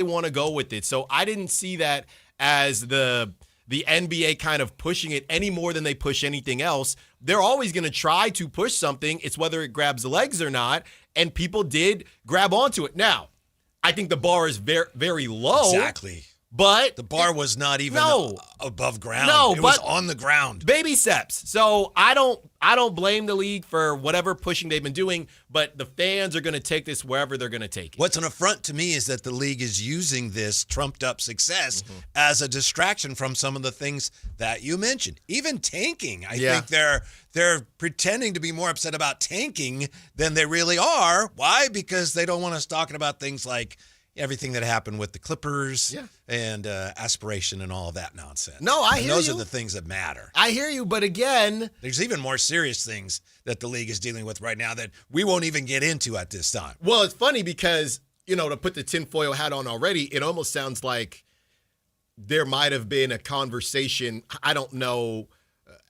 want to go with it. So I didn't see that as the NBA kind of pushing it any more than they push anything else. They're always going to try to push something. It's whether it grabs the legs or not. And people did grab onto it. Now, I think the bar is very, very low. Exactly. But the bar was not even above ground. No, it was on the ground. Baby steps. So I don't blame the league for whatever pushing they've been doing, but the fans are going to take this wherever they're going to take it. What's an affront to me is that the league is using this trumped up success as a distraction from some of the things that you mentioned. Even tanking. I think they're pretending to be more upset about tanking than they really are. Why? Because they don't want us talking about things like everything that happened with the Clippers and aspiration and all of that nonsense. No, I hear you. Those are the things that matter. I hear you, but again, there's even more serious things that the league is dealing with right now that we won't even get into at this time. Well, it's funny because, to put the tinfoil hat on already, it almost sounds like there might have been a conversation. I don't know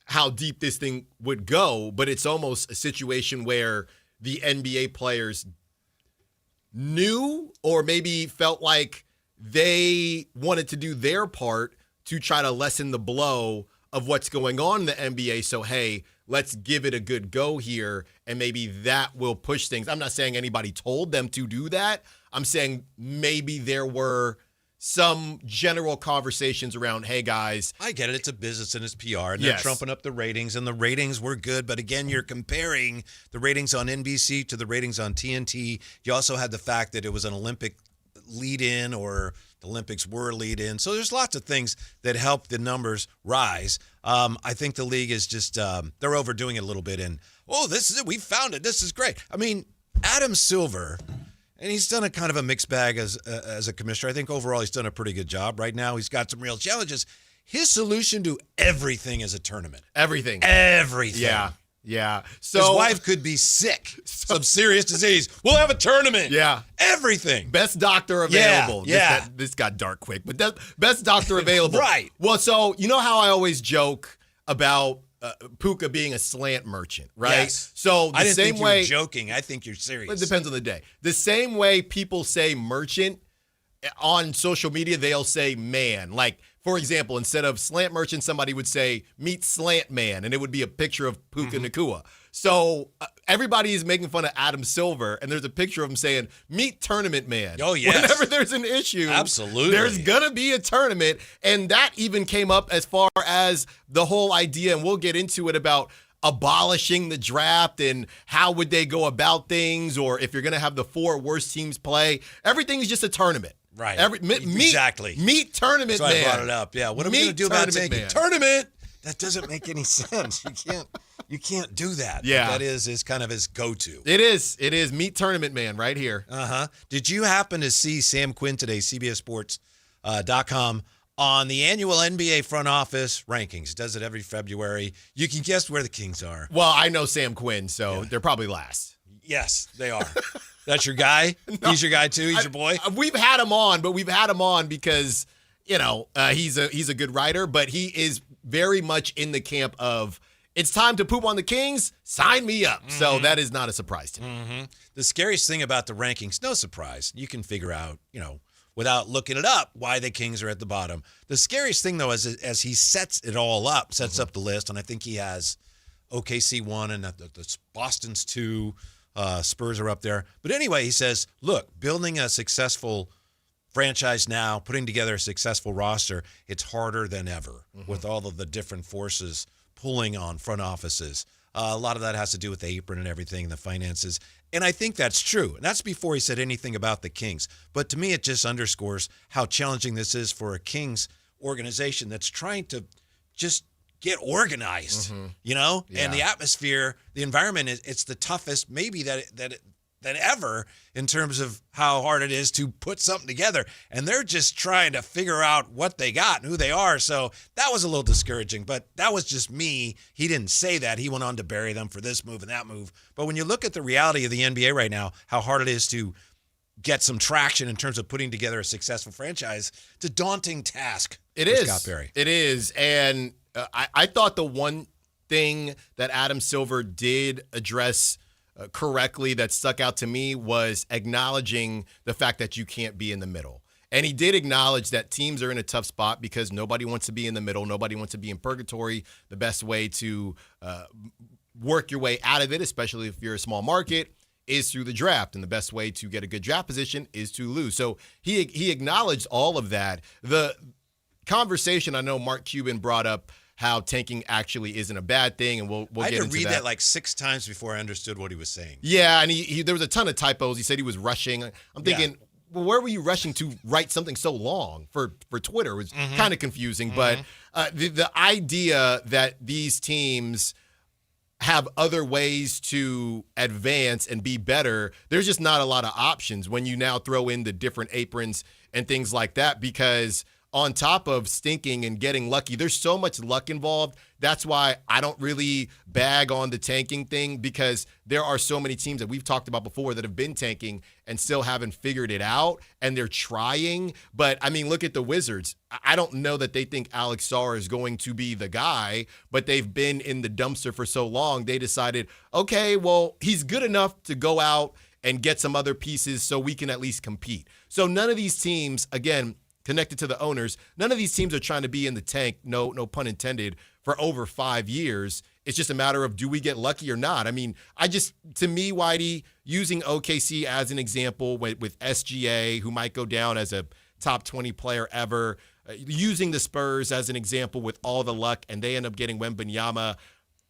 how deep this thing would go, but it's almost a situation where the NBA players knew or maybe felt like they wanted to do their part to try to lessen the blow of what's going on in the NBA. So, hey, let's give it a good go here, and maybe that will push things. I'm not saying anybody told them to do that. I'm saying maybe there were some general conversations around, hey, guys. I get it. It's a business and it's PR, and they're trumping up the ratings, and the ratings were good. But again, you're comparing the ratings on NBC to the ratings on TNT. You also had the fact that it was an Olympic lead-in, or the Olympics were lead-in. So there's lots of things that help the numbers rise. I think the league is just, they're overdoing it a little bit. And, this is it. We found it. This is great. I mean, Adam Silver... And he's done a kind of a mixed bag as a commissioner. I think overall he's done a pretty good job. Right now he's got some real challenges. His solution to everything is a tournament. Everything. Yeah. So his wife could be sick, some serious disease. We'll have a tournament. Yeah. Everything. Best doctor available. Yeah. This got dark quick, but best doctor available. Right. Well, so you know how I always joke about Puka being a slant merchant, right? Yes. So I didn't think you were joking. I think you're serious. It depends on the day. The same way people say merchant on social media, they'll say man. Like, for example, instead of slant merchant, somebody would say meet slant man, and it would be a picture of Puka Nacua. So everybody is making fun of Adam Silver, and there's a picture of him saying, meet tournament man. Oh, yes. Whenever there's an issue, absolutely, there's going to be a tournament. And that even came up as far as the whole idea, and we'll get into it, about abolishing the draft and how would they go about things, or if you're going to have the 4 worst teams play. Everything's just a tournament. Right. Exactly. Meet tournament man. man. I brought it up. Yeah. What are we going to do about taking tournament? That doesn't make any sense. You can't do that. Yeah. But that is kind of his go-to. It is. Meet tournament man right here. Did you happen to see Sam Quinn today, CBSSports.com, on the annual NBA front office rankings? He does it every February. You can guess where the Kings are. Well, I know Sam Quinn, so they're probably last. Yes, they are. That's your guy? No, he's your guy too? He's your boy? We've had him on, because, he's a good writer, but he is very much in the camp of, it's time to poop on the Kings, sign me up. So that is not a surprise to me. The scariest thing about the rankings, no surprise, you can figure out, without looking it up, why the Kings are at the bottom. The scariest thing, though, is as he sets it all up, sets up the list, and I think he has OKC 1 and the Boston's 2, Spurs are up there. But anyway, he says, look, building a successful franchise now, putting together a successful roster, it's harder than ever with all of the different forces pulling on front offices. A lot of that has to do with the apron and everything, the finances. And I think that's true. And that's before he said anything about the Kings. But to me, it just underscores how challenging this is for a Kings organization that's trying to just get organized, Yeah. And the atmosphere, the environment, it's the toughest maybe than ever in terms of how hard it is to put something together. And they're just trying to figure out what they got and who they are. So that was a little discouraging, but that was just me. He didn't say that. He went on to bury them for this move and that move. But when you look at the reality of the NBA right now, how hard it is to get some traction in terms of putting together a successful franchise, it's a daunting task. It is. Scott Perry. It is. And I thought the one thing that Adam Silver did address correctly that stuck out to me was acknowledging the fact that you can't be in the middle. And he did acknowledge that teams are in a tough spot because nobody wants to be in the middle. Nobody wants to be in purgatory. The best way to work your way out of it, especially if you're a small market, is through the draft. And the best way to get a good draft position is to lose. So he acknowledged all of that. The conversation, I know Mark Cuban brought up how tanking actually isn't a bad thing, and we'll get into that. I had to read that like 6 times before I understood what he was saying. Yeah, and he there was a ton of typos. He said he was rushing. I'm thinking, well, where were you rushing to write something so long for Twitter? It was kind of confusing. But the idea that these teams have other ways to advance and be better, there's just not a lot of options when you now throw in the different aprons and things like that, because on top of stinking and getting lucky, there's so much luck involved. That's why I don't really bag on the tanking thing, because there are so many teams that we've talked about before that have been tanking and still haven't figured it out, and they're trying. But, I mean, look at the Wizards. I don't know that they think Alex Sarr is going to be the guy, but they've been in the dumpster for so long, they decided, okay, well, he's good enough to go out and get some other pieces so we can at least compete. So none of these teams, again, connected to the owners, none of these teams are trying to be in the tank, no pun intended, for over 5 years. It's just a matter of, do we get lucky or not? I mean, to me, Whitey, using OKC as an example with SGA, who might go down as a top 20 player ever, using the Spurs as an example with all the luck, and they end up getting Wembanyama,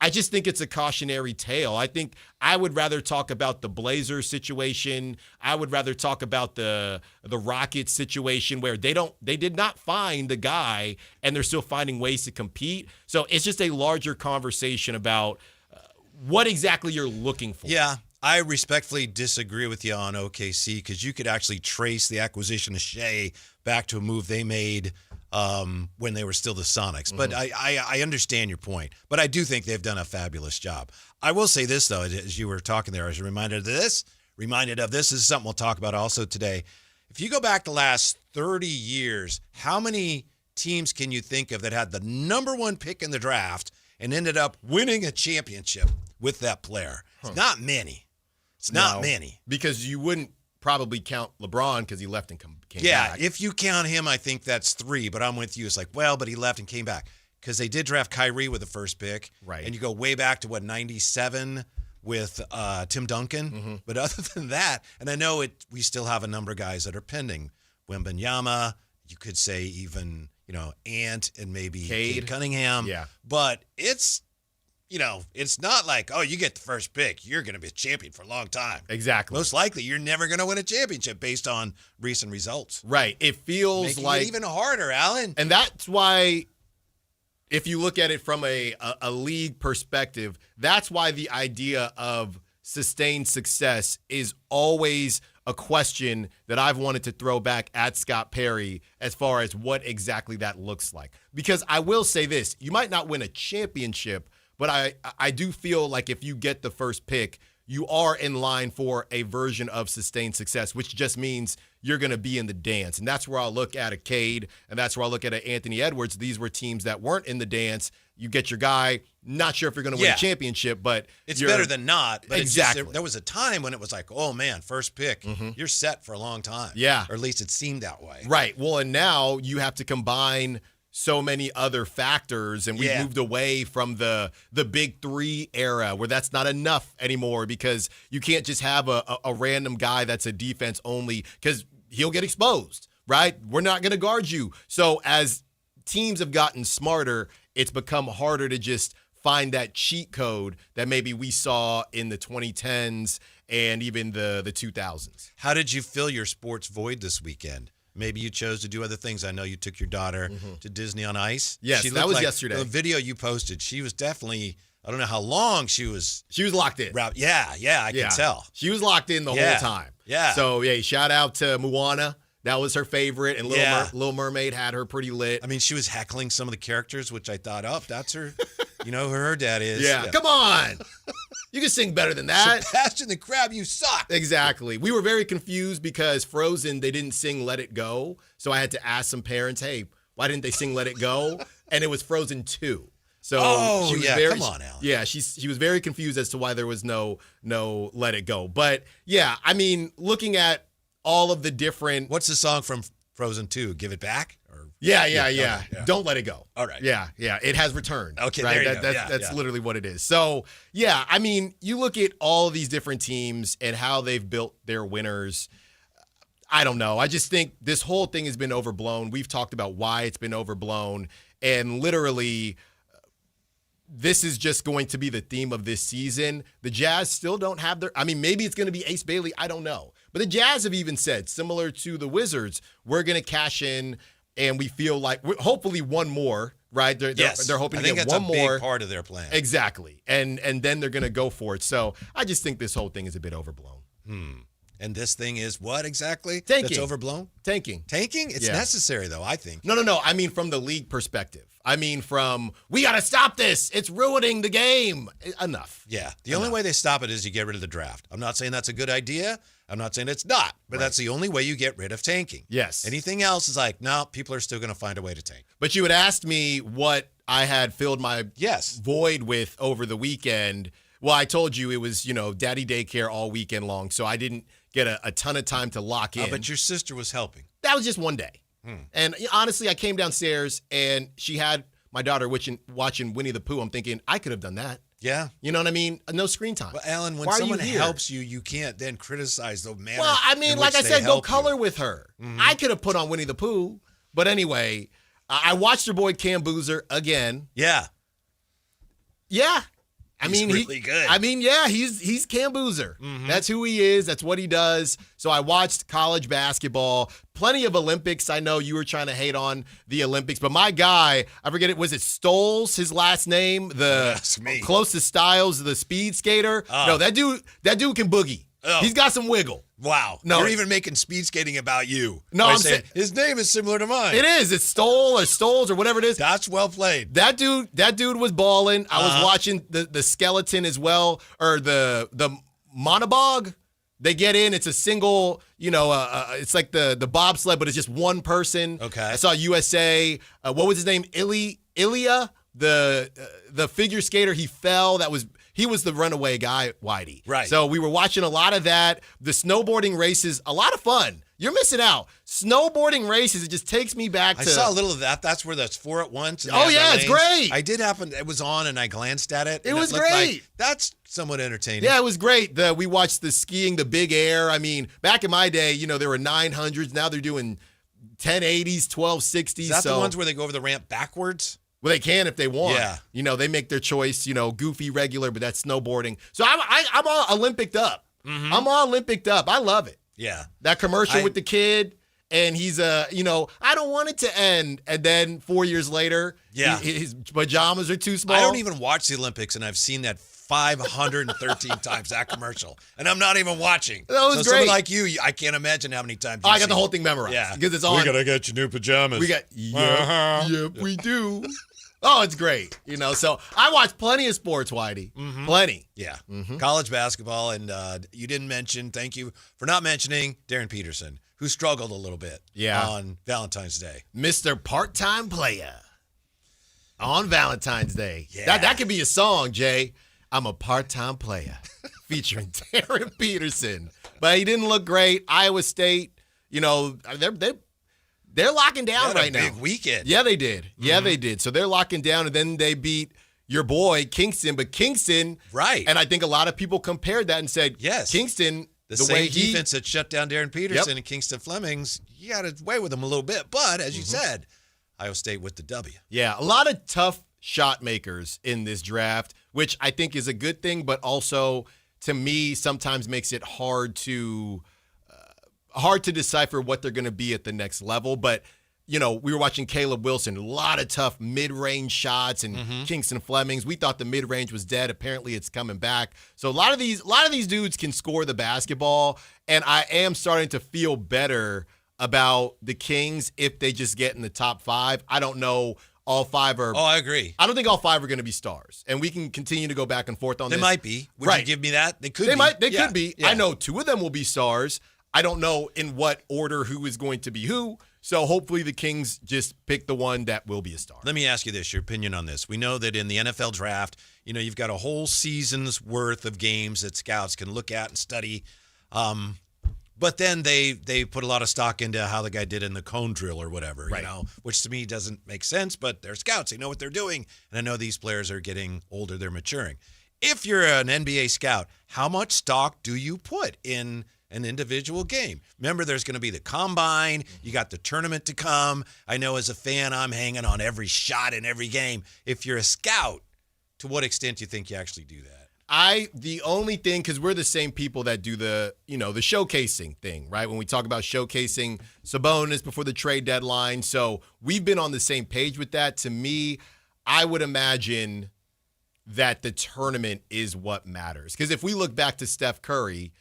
I just think it's a cautionary tale. I think I would rather talk about the Blazers situation. I would rather talk about the Rockets situation, where they did not find the guy and they're still finding ways to compete. So it's just a larger conversation about what exactly you're looking for. Yeah, I respectfully disagree with you on OKC, because you could actually trace the acquisition of Shea back to a move they made when they were still the Sonics. But I understand your point. But I do think they've done a fabulous job. I will say this, though, as you were talking there, I was reminded of this. This is something we'll talk about also today. If you go back the last 30 years, how many teams can you think of that had the number 1 pick in the draft and ended up winning a championship with that player? It's not many. It's not many. Because you wouldn't probably count LeBron because he left and came back. Yeah, if you count him, I think that's 3, but I'm with you. It's like, well, but he left and came back, because they did draft Kyrie with the first pick. Right. And you go way back to, 97 with Tim Duncan. But other than that, and I know we still have a number of guys that are pending. Wembanyama, you could say even, Ant and maybe Cade Cunningham. Yeah. But it's not like, oh, you get the first pick, you're going to be a champion for a long time. Exactly. Most likely, you're never going to win a championship based on recent results. Right. It feels Making like it even harder, Alan. And that's why, if you look at it from a league perspective, that's why the idea of sustained success is always a question that I've wanted to throw back at Scott Perry as far as what exactly that looks like. Because I will say this, you might not win a championship, but I do feel like if you get the first pick, you are in line for a version of sustained success, which just means you're going to be in the dance. And that's where I'll look at a Cade, and that's where I'll look at an Anthony Edwards. These were teams that weren't in the dance. You get your guy, not sure if you're going to win a championship, but it's better than not. But exactly. There was a time when it was like, oh, man, first pick, you're set for a long time. Yeah. Or at least it seemed that way. Right. Well, and now you have to combine so many other factors, and we've moved away from the big 3 era where that's not enough anymore, because you can't just have a random guy that's a defense only, because he'll get exposed, right? We're not going to guard you. So as teams have gotten smarter, it's become harder to just find that cheat code that maybe we saw in the 2010s and even the 2000s. How did you fill your sports void this weekend? Maybe you chose to do other things. I know you took your daughter to Disney on Ice. Yes, that was yesterday. The video you posted, she was definitely, I don't know how long she was. She was locked in. Yeah, I can tell. She was locked in the whole time. Yeah. So, shout out to Moana. That was her favorite, and Little Mermaid had her pretty lit. I mean, she was heckling some of the characters, which I thought, that's her, who her dad is. Yeah. Come on. You can sing better than that. Sebastian the Crab, you suck. Exactly. We were very confused because Frozen, they didn't sing Let It Go. So I had to ask some parents, hey, why didn't they sing Let It Go? And it was Frozen 2. So she was come on, Alan. Yeah, she was very confused as to why there was no Let It Go. But, yeah, I mean, looking at all of the different... What's the song from Frozen 2, give it back? Or Yeah. yeah. Don't let it go. All right. Yeah. It has returned. Okay, right? there you go. That's literally what it is. So, yeah, I mean, you look at all these different teams and how they've built their winners. I don't know. I just think this whole thing has been overblown. We've talked about why it's been overblown. And literally, this is just going to be the theme of this season. The Jazz still don't have their – I mean, maybe it's going to be Ace Bailey. I don't know. But the Jazz have even said, similar to the Wizards, we're going to cash in, and we feel like hopefully one more, right? They're hoping to get one more. I think that's a big part of their plan. Exactly. And then they're going to go for it. So I just think this whole thing is a bit overblown. And this thing is what exactly? Tanking. That's overblown? Tanking. Tanking? It's necessary, though, I think. No. I mean, from the league perspective. I mean, we got to stop this. It's ruining the game. Enough. Yeah. The only way they stop it is you get rid of the draft. I'm not saying that's a good idea. I'm not saying it's not. But that's the only way you get rid of tanking. Yes. Anything else is like, no, people are still going to find a way to tank. But you had asked me what I had filled my void with over the weekend. Well, I told you it was, daddy daycare all weekend long, so I didn't get a ton of time to lock in. But your sister was helping. That was just one day. And honestly, I came downstairs and she had my daughter watching Winnie the Pooh. I'm thinking, I could have done that. Yeah. You know what I mean? No screen time. Well, Alan, when someone helps you, you can't then criticize the manner. Well, I mean, like I said, go color with her. I could have put on Winnie the Pooh. But anyway, I watched your boy Cam Boozer again. Yeah. Yeah. He's really good. I mean, yeah, he's Cam Boozer. That's who he is. That's what he does. So I watched college basketball, plenty of Olympics. I know you were trying to hate on the Olympics, but my guy, I forget it, was it Stoles, his last name? Closest Styles, the speed skater. No, that dude can boogie. Oh. He's got some wiggle. Wow. No, you're even making speed skating about you. No, I'm saying his name is similar to mine. It is. It's Stoles or whatever it is. That's well played. That dude was balling. I was watching the skeleton as well, or the monobog. They get in. It's a single, it's like the bobsled, but it's just one person. Okay. I saw USA. What was his name? Ilya, the figure skater. He fell. He was the runaway guy, Whitey. Right. So we were watching a lot of that. The snowboarding races, a lot of fun. You're missing out. Snowboarding races, it just takes me back to... I saw a little of that. That's where that's 4 at once. Oh, yeah, it's great. I did happen... It was on, and I glanced at it. It was great. Like, that's somewhat entertaining. Yeah, it was great. We watched the skiing, the big air. I mean, back in my day, there were 900s. Now they're doing 1080s, 1260s. Is that the ones where they go over the ramp backwards? Well, they can if they want. Yeah. They make their choice, goofy, regular, but that's snowboarding. So I'm all Olympic up. I'm all Olympic up. I love it. Yeah. That commercial with the kid, and he's, I don't want it to end. And then 4 years later, his pajamas are too small. I don't even watch the Olympics, and I've seen that 513 times, that commercial. And I'm not even watching. That was great. Someone like you, I can't imagine how many times I got the whole thing memorized. Yeah. Because it's on. We got to get you new pajamas. Yep, we do. Oh, it's great. So I watch plenty of sports, Whitey. Plenty. Yeah. College basketball. And you didn't mention, thank you for not mentioning Darren Peterson, who struggled a little bit on Valentine's Day. Mr. Part-Time Player on Valentine's Day. Yeah. That could be a song, Jay. I'm a part-time player featuring Darren Peterson. But he didn't look great. Iowa State, they're locking down right now. Big weekend. Yeah, they did. Yeah, they did. So they're locking down, and then they beat your boy, Kingston. But Kingston, right. And I think a lot of people compared that and said, yes, Kingston, the same defense that shut down Darren Peterson and Kingston Flemings, you got away with them a little bit. But as you said, Iowa State with the W. Yeah, a lot of tough shot makers in this draft, which I think is a good thing, but also to me sometimes makes it hard to decipher what they're going to be at the next level. But we were watching Caleb Wilson, a lot of tough mid-range shots, and Kingston Flemings. We thought the mid-range was dead. Apparently, it's coming back. So a lot of these dudes can score the basketball, and I am starting to feel better about the Kings if they just get in the top 5. I don't know. All 5 are. Oh, I agree. I don't think all 5 are going to be stars, and we can continue to go back and forth on this. They might be. Would you give me that? They could. They could be. Yeah. I know 2 of them will be stars. I don't know in what order who is going to be who. So hopefully the Kings just pick the one that will be a star. Let me ask you this: your opinion on this? We know that in the NFL draft, you've got a whole season's worth of games that scouts can look at and study. But then they put a lot of stock into how the guy did in the cone drill or whatever, Right. you know, which to me doesn't make sense, but they're scouts. They know what they're doing. And I know these players are getting older. They're maturing. If you're an NBA scout, how much stock do you put in an individual game? Remember, there's going to be the combine. You got the tournament to come. I know as a fan, I'm hanging on every shot in every game. If you're a scout, to what extent do you think you actually do that? The only thing, because we're the same people that do the showcasing thing, right? When we talk about showcasing Sabonis before the trade deadline. So we've been on the same page with that. To me, I would imagine that the tournament is what matters. Because if we look back to Steph Curry,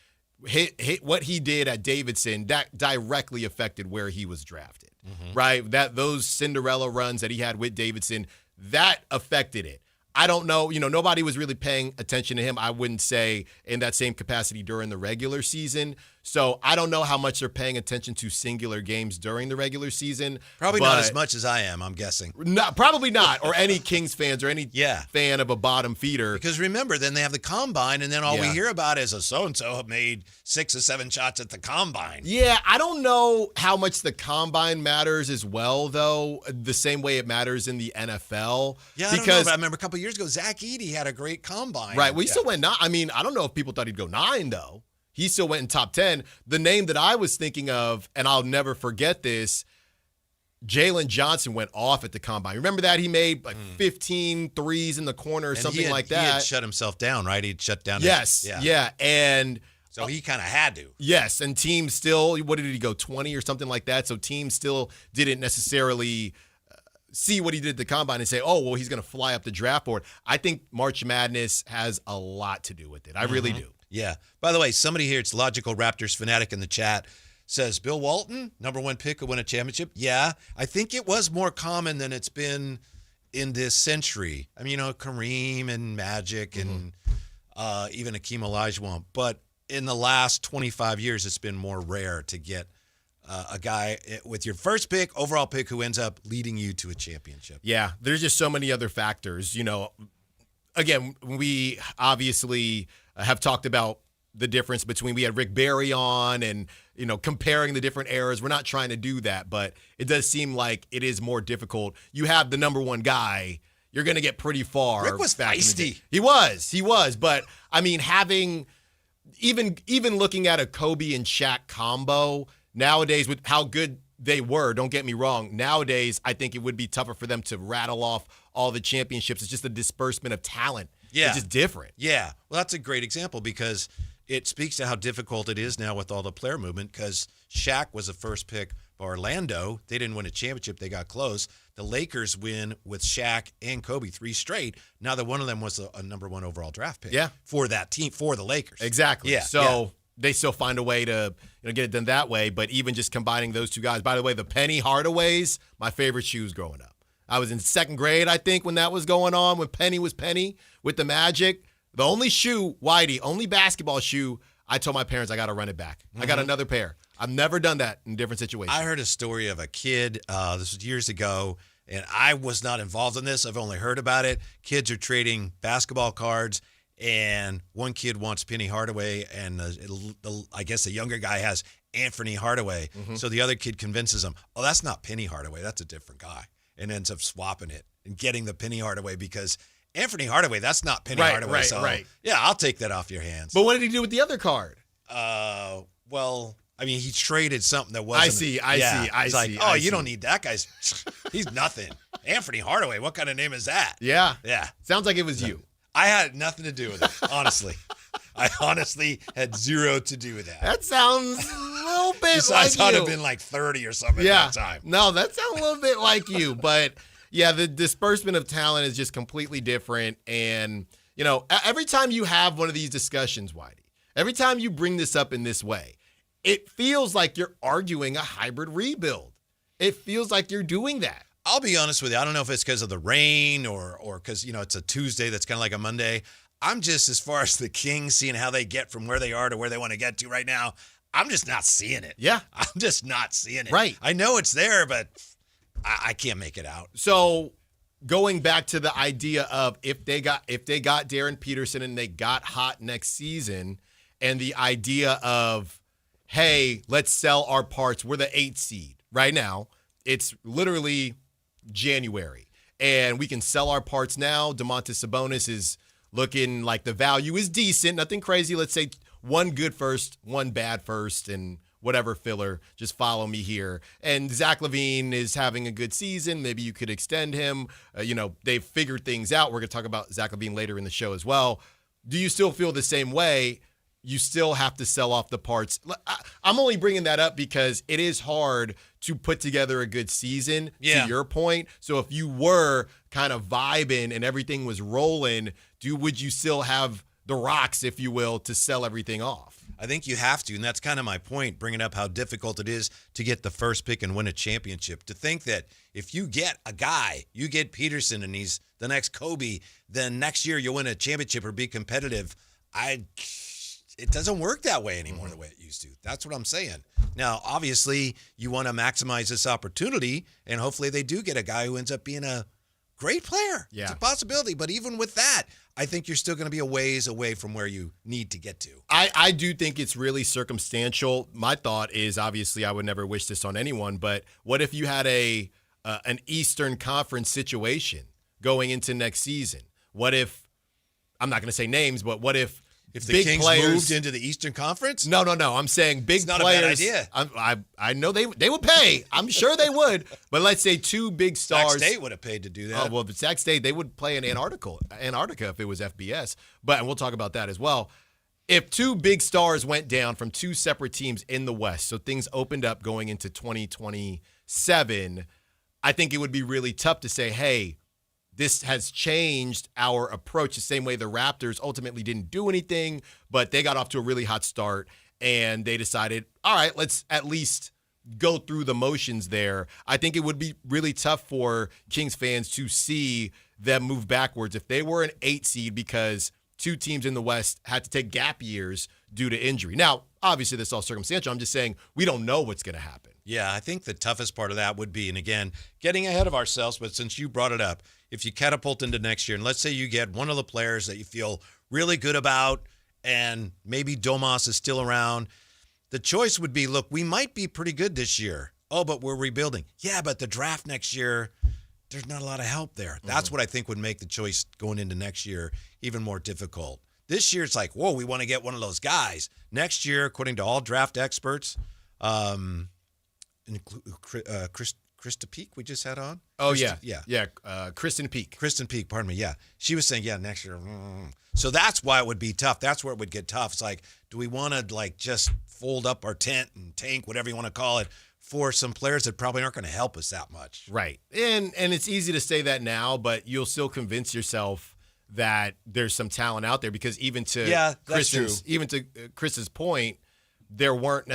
hit what he did at Davidson, that directly affected where he was drafted, right? Those Cinderella runs that he had with Davidson, that affected it. I don't know. Nobody was really paying attention to him, I wouldn't say, in that same capacity during the regular season. So I don't know how much they're paying attention to singular games during the regular season. Probably not as much as I am, I'm guessing. Probably not, or any Kings fans or any Yeah. fan of a bottom feeder. Because remember, then they have the combine, and then all we hear about is a so-and-so made 6 or 7 shots at the combine. Yeah, I don't know how much the combine matters as well, though, the same way it matters in the NFL. Yeah, I don't know, but I remember a couple of years ago, Zach Edey had a great combine. Right, well, he still went 9. I mean, I don't know if people thought he'd go 9, though. He still went in top 10. The name that I was thinking of, and I'll never forget this, Jalen Johnson went off at the combine. Remember that? He made like 15 threes in the corner or something like that. He had shut himself down, right? He'd shut down. Yes, yeah. And so he kind of had to. Yes, and teams still, what did he go, 20 or something like that? So teams still didn't necessarily see what he did at the combine and say, oh, well, he's going to fly up the draft board. I think March Madness has a lot to do with it. I really do. Yeah. By the way, somebody here, it's Logical Raptors Fanatic in the chat, says, Bill Walton, number 1 pick, will win a championship. Yeah. I think it was more common than it's been in this century. I mean, Kareem and Magic and even Akeem Olajuwon. But in the last 25 years, it's been more rare to get a guy with your first pick, overall pick, who ends up leading you to a championship. Yeah. There's just so many other factors. Again, we obviously have talked about the difference between, we had Rick Barry on and, comparing the different eras. We're not trying to do that, but it does seem like it is more difficult. You have the number 1 guy, you're going to get pretty far. Rick was feisty. He was. But, I mean, having, even looking at a Kobe and Shaq combo nowadays with how good they were, don't get me wrong, nowadays I think it would be tougher for them to rattle off all the championships. It's just a disbursement of talent. Yeah. It's just different. Yeah. Well, that's a great example because it speaks to how difficult it is now with all the player movement, because Shaq was the first pick by Orlando. They didn't win a championship. They got close. The Lakers win with Shaq and Kobe 3 straight. Now that one of them was a number 1 overall draft pick for that team, for the Lakers. Exactly. Yeah. So they still find a way to get it done that way. But even just combining those 2 guys, by the way, the Penny Hardaways, my favorite shoes growing up. I was in 2nd grade, I think, when that was going on, when Penny was Penny with the Magic. The only shoe, Whitey, only basketball shoe, I told my parents I got to run it back. I got another pair. I've never done that in different situations. I heard a story of a kid, this was years ago, and I was not involved in this. I've only heard about it. Kids are trading basketball cards, and one kid wants Penny Hardaway, and I guess the younger guy has Anthony Hardaway. So the other kid convinces him, oh, that's not Penny Hardaway. That's a different guy. And ends up swapping it and getting the Penny Hardaway because Anthony Hardaway, that's not Penny Hardaway. Right. Yeah, I'll take that off your hands. But what did he do with the other card? Well, I mean, he traded something that wasn't. I see. You don't need that guy's. He's nothing. Anthony Hardaway, what kind of name is that? Yeah. Yeah. Sounds like it was you. I had nothing to do with it, honestly. I honestly had 0 to do with that. That sounds a little bit Besides, like you. I'd have been like 30 or something at that time. No, that sounds a little bit like you. But, yeah, the disbursement of talent is just completely different. And, every time you have one of these discussions, Whitey, every time you bring this up in this way, it feels like you're arguing a hybrid rebuild. It feels like you're doing that. I'll be honest with you. I don't know if it's because of the rain or because, it's a Tuesday that's kind of like a Monday. I'm just, as far as the Kings, seeing how they get from where they are to where they want to get to right now, I'm just not seeing it. Yeah. I'm just not seeing it. Right. I know it's there, but I can't make it out. So going back to the idea of if they got Darren Peterson and they got hot next season, and the idea of hey, let's sell our parts. We're the 8th seed right now. It's literally January, and we can sell our parts now. Domantas Sabonis is looking like the value is decent, nothing crazy. Let's say one good first, one bad first, and whatever filler. Just follow me here. And Zach LaVine is having a good season. Maybe you could extend him. They've figured things out. We're going to talk about Zach LaVine later in the show as well. Do you still feel the same way? You still have to sell off the parts. I'm only bringing that up because it is hard to put together a good season, to your point. So if you were kind of vibing and everything was rolling, would you still have the rocks, if you will, to sell everything off? I think you have to, and that's kind of my point, bringing up how difficult it is to get the first pick and win a championship. To think that if you get a guy, you get Peterson, and he's the next Kobe, then next year you'll win a championship or be competitive. It doesn't work that way anymore the way it used to. That's what I'm saying. Now, obviously, you want to maximize this opportunity, and hopefully they do get a guy who ends up being a great player. Yeah. It's a possibility, but even with that, I think you're still going to be a ways away from where you need to get to. I do think it's really circumstantial. My thought is, obviously, I would never wish this on anyone, but what if you had an Eastern Conference situation going into next season? What if, I'm not going to say names, but what if the big Kings players moved into the Eastern Conference? No. I'm saying big it's not players. a bad idea. I know they would pay. I'm sure they would. But let's say two big stars. Sac State would have paid to do that. Oh, well, if it's Sac State, they would play in Antarctica if it was FBS. And we'll talk about that as well. If two big stars went down from two separate teams in the West, so things opened up going into 2027, I think it would be really tough to say, hey, this has changed our approach the same way the Raptors ultimately didn't do anything, but they got off to a really hot start, and they decided, all right, let's at least go through the motions there. I think it would be really tough for Kings fans to see them move backwards if they were an 8 seed because two teams in the West had to take gap years due to injury. Now, obviously, this is all circumstantial. I'm just saying we don't know what's going to happen. Yeah, I think the toughest part of that would be, and again, getting ahead of ourselves, but since you brought it up, if you catapult into next year, and let's say you get one of the players that you feel really good about, and maybe Domas is still around, the choice would be, look, we might be pretty good this year. Oh, but we're rebuilding. Yeah, but the draft next year, there's not a lot of help there. That's what I think would make the choice going into next year even more difficult. This year, it's like, whoa, we want to get one of those guys. Next year, according to all draft experts, Krista Peak we just had on. Oh, Kristen Peak. Kristen Peak, pardon me. Yeah. She was saying, next year. So that's why it would be tough. That's where it would get tough. It's like, do we want to just fold up our tent and tank, whatever you want to call it, for some players that probably aren't going to help us that much? Right. And it's easy to say that now, but you'll still convince yourself that there's some talent out there because even to Chris's point, there wasn't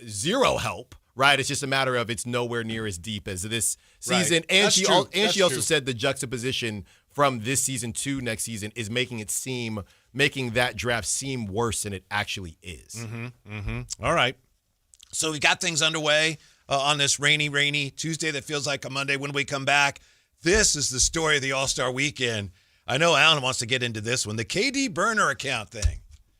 zero help. Right, it's just a matter of it's nowhere near as deep as this season. Right. And she also true. said the juxtaposition from this season to next season is making that draft seem worse than it actually is. All right. So we got things underway on this rainy Tuesday that feels like a Monday. When we come back, this is the story of the All-Star Weekend. I know Alan wants to get into this one, the KD burner account thing.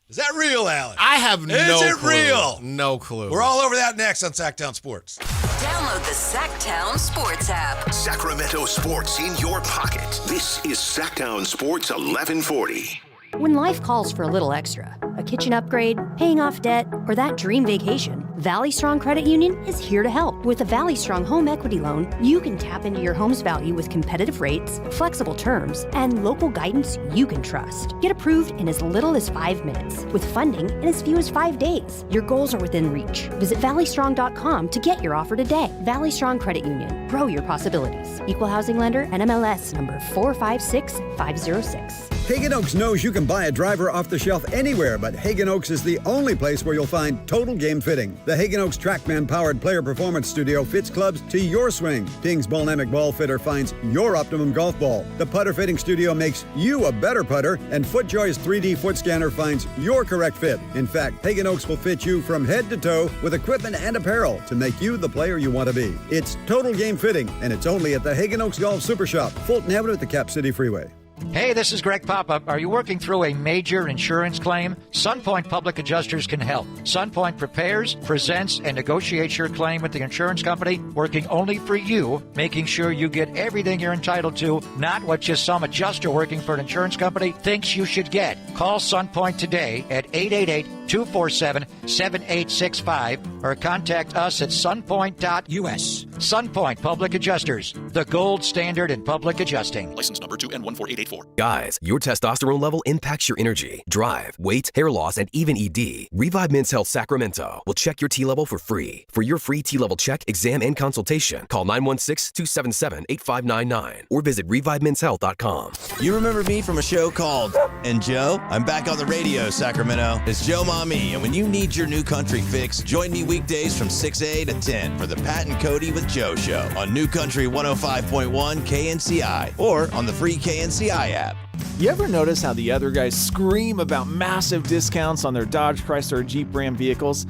Is that real, Alan? I have no clue. Is it real? No clue. We're all over that next on Sactown Sports. Download the Sactown Sports app. Sacramento sports in your pocket. This is Sactown Sports 1140. When life calls for a little extra, a kitchen upgrade, paying off debt, or that dream vacation, Valley Strong Credit Union is here to help. With a Valley Strong home equity loan, you can tap into your home's value with competitive rates, flexible terms, and local guidance you can trust. Get approved in as little as 5 minutes, with funding in as few as 5 days. Your goals are within reach. Visit valleystrong.com to get your offer today. Valley Strong Credit Union. Grow your possibilities. Equal housing lender, NMLS number 456506. Hagen Oaks knows you can buy a driver off the shelf anywhere, but Hagen Oaks is the only place where you'll find total game fitting. The Hagen Oaks TrackMan-powered player performance studio fits clubs to your swing. Ping's Ballnamic Ball Fitter finds your optimum golf ball. The putter fitting studio makes you a better putter, and FootJoy's 3D foot scanner finds your correct fit. In fact, Hagen Oaks will fit you from head to toe with equipment and apparel to make you the player you want to be. It's total game fitting, and it's only at the Hagen Oaks Golf Super Shop, Fulton Avenue at the Cap City Freeway. Hey, this is Greg Papa. Are you working through a major insurance claim? SunPoint Public Adjusters can help. SunPoint prepares, presents, and negotiates your claim with the insurance company, working only for you, making sure you get everything you're entitled to, not what just some adjuster working for an insurance company thinks you should get. Call SunPoint today at 888-247-7865 or contact us at sunpoint.us. SunPoint Public Adjusters, the gold standard in public adjusting. License number 2N14884. Guys, your testosterone level impacts your energy, drive, weight, hair loss, and even ED. Revive Men's Health Sacramento will check your T level for free. For your free T level check, exam, and consultation, call 916-277-8599 or visit revivemenshealth.com. You remember me from a show called And Joe? I'm back on the radio, Sacramento. It's Joe Mami, and when you need your new country fix, join me weekdays from 6 to 10 for the Pat and Cody with Joe show on New Country 105.1 KNCI or on the free KNCI app. You ever notice how the other guys scream about massive discounts on their Dodge, Chrysler, or Jeep Ram vehicles?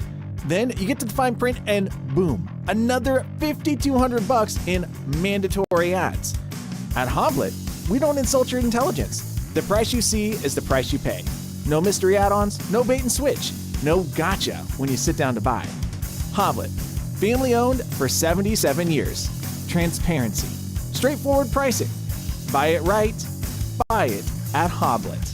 Then you get to the fine print and boom, another $5,200 in mandatory ads. At Hoblet, we don't insult your intelligence. The price you see is the price you pay. No mystery add-ons, no bait and switch, no gotcha when you sit down to buy. Hoblet, family owned for 77 years. Transparency, straightforward pricing. Buy it right, buy it at Hoblet.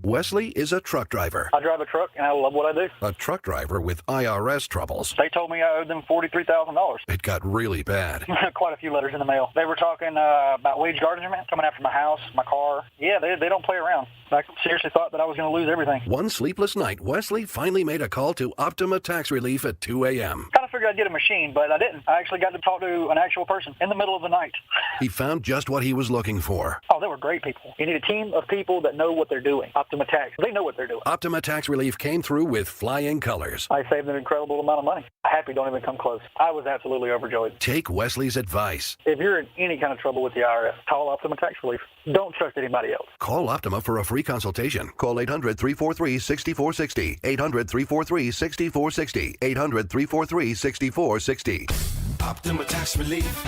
Wesley is a truck driver. I drive a truck, and I love what I do. A truck driver with IRS troubles. They told me I owed them $43,000. It got really bad. Quite a few letters in the mail. They were talking about wage garnishment, coming after my house, my car. Yeah, they don't play around. I seriously thought that I was going to lose everything. One sleepless night, Wesley finally made a call to Optima Tax Relief at 2 a.m. Kind of figured I'd get a machine, but I didn't. I actually got to talk to an actual person in the middle of the night. He found just what he was looking for. Oh, they were great people. You need a team of people that know what they're doing. Optima Tax, they know what they're doing. Optima Tax Relief came through with flying colors. I saved an incredible amount of money. Happy don't even come close. I was absolutely overjoyed. Take Wesley's advice. If you're in any kind of trouble with the IRS, call Optima Tax Relief. Don't trust anybody else. Call Optima for a free consultation. Call 800-343-6460. 800-343-6460. 800-343-6460. Optima Tax Relief.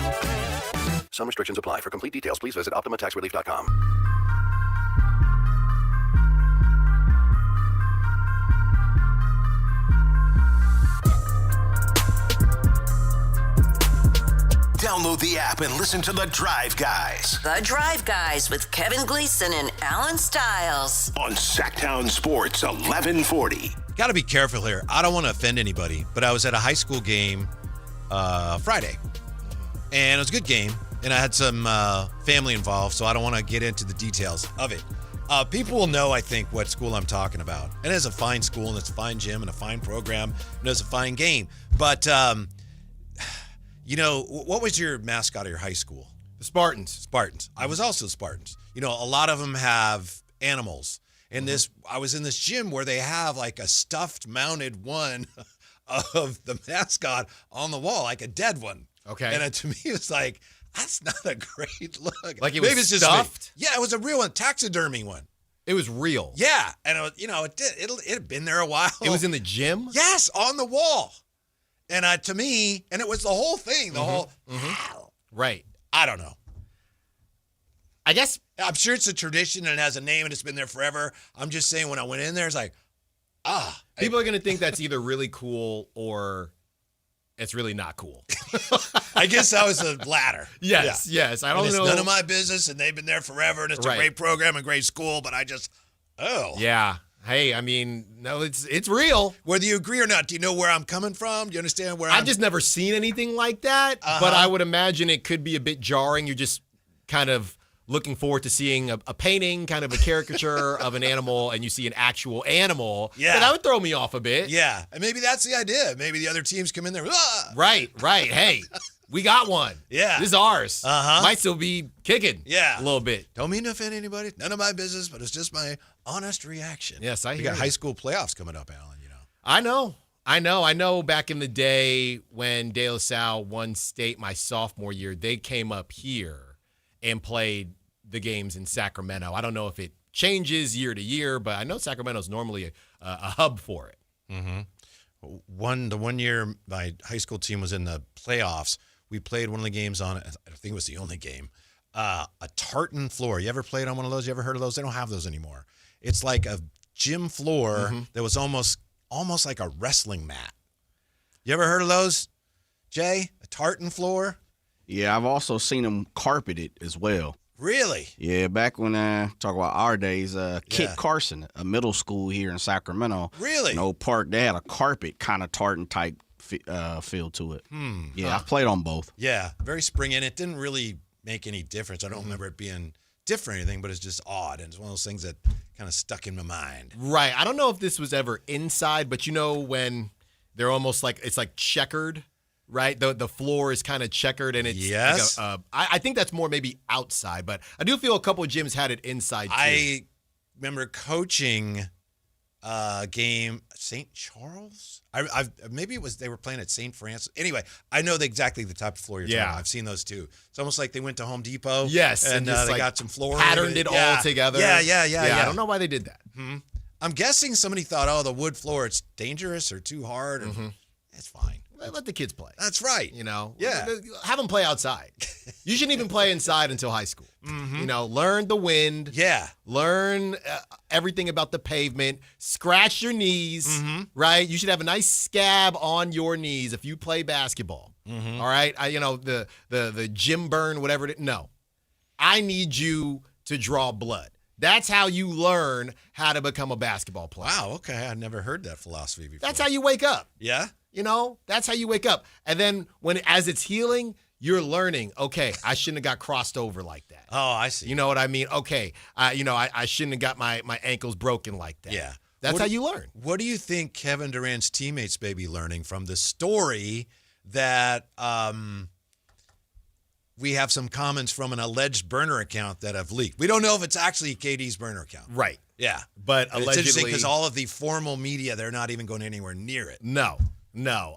Some restrictions apply. For complete details, please visit OptimaTaxRelief.com. Download the app and listen to The Drive Guys. The Drive Guys with Kevin Gleason and Alan Stiles. On Sactown Sports 1140. Got to be careful here. I don't want to offend anybody, but I was at a high school game Friday, and it was a good game, and I had some family involved, so I don't want to get into the details of it. People will know, I think, what school I'm talking about. And it's a fine school, and it's a fine gym, and a fine program, and it's a fine game. But, you know, what was your mascot of your high school? The Spartans. Spartans. I was also Spartans. You know, a lot of them have animals. And I was in this gym where they have like a stuffed mounted one of the mascot on the wall, like a dead one. Okay. And to me, it was like, that's not a great look. Like it was Maybe it's just stuffed? Yeah, it was a real one, taxidermy one. It was real. Yeah. And, it had been there a while. It was in the gym? Yes, on the wall. And to me, and it was the whole thing, the whole, right. I don't know. I guess. I'm sure it's a tradition and it has a name and it's been there forever. I'm just saying when I went in there, it's like, People are going to think that's either really cool or it's really not cool. I guess that was the latter. Yes. I don't know. It's none of my business and they've been there forever and it's a great program and great school, but I just, Yeah. Hey, I mean, no, it's real. Whether you agree or not, do you know where I'm coming from? Do you understand where I've just never seen anything like that, but I would imagine it could be a bit jarring. You're just kind of looking forward to seeing a painting, kind of a caricature of an animal, and you see an actual animal. Yeah. That would throw me off a bit. Yeah. And maybe that's the idea. Maybe the other teams come in there. Right. Hey, we got one. Yeah. This is ours. Might still be kicking. Yeah. A little bit. Don't mean to offend anybody. None of my business, but it's just my honest reaction. Yes, I hear We got you. high school playoffs coming up, Alan, you know. I know back in the day when De La Salle won state my sophomore year, they came up here and played the games in Sacramento. I don't know if it changes year to year, but I know Sacramento's normally a hub for it. The one year my high school team was in the playoffs, we played one of the games on, I think it was the only game, a tartan floor. You ever played on one of those? You ever heard of those? They don't have those anymore. It's like a gym floor that was almost like a wrestling mat. You ever heard of those, Jay? A tartan floor? Yeah, I've also seen them carpeted as well. Really? Yeah, back when talk about our days, Kit Carson, a middle school here in Sacramento. Really? An old park, they had a carpet kind of tartan type feel to it. Yeah, I've played on both. Yeah, very springy, and it didn't really make any difference. I don't remember it being different or anything, but it's just odd, and it's one of those things that kind of stuck in my mind. Right. I don't know if this was ever inside, but you know when they're almost like it's like checkered, right? The floor is kind of checkered, and it's yes. Like I think that's more maybe outside, but I do feel a couple of gyms had it inside too. I remember coaching a game St. Charles. Maybe it was they were playing at St. Francis. Anyway, I know exactly the type of floor you're talking about. I've seen those too. It's almost like they went to Home Depot. Yes, and just they like got some floor. Patterned it all together. Yeah. I don't know why they did that. Mm-hmm. I'm guessing somebody thought, the wood floor, it's dangerous or too hard. Or, it's fine. Let the kids play. That's right. You know, yeah. Have them play outside. You shouldn't even play inside until high school. You know, learn the wind. Yeah. Learn everything about the pavement. Scratch your knees. Right. You should have a nice scab on your knees if you play basketball. All right. The gym burn, whatever it is. No, I need you to draw blood. That's how you learn how to become a basketball player. Wow. Okay. I've never heard that philosophy before. That's how you wake up. Yeah. You know, that's how you wake up. And then as it's healing, you're learning, okay, I shouldn't have got crossed over like that. Oh, I see. You know what I mean? Okay, I shouldn't have got my ankles broken like that. Yeah. That's how you learn. What do you think Kevin Durant's teammates may be learning from the story that we have some comments from an alleged burner account that have leaked? We don't know if it's actually KD's burner account. Right. Yeah. But it's allegedly. interesting because all of the formal media, they're not even going anywhere near it. No.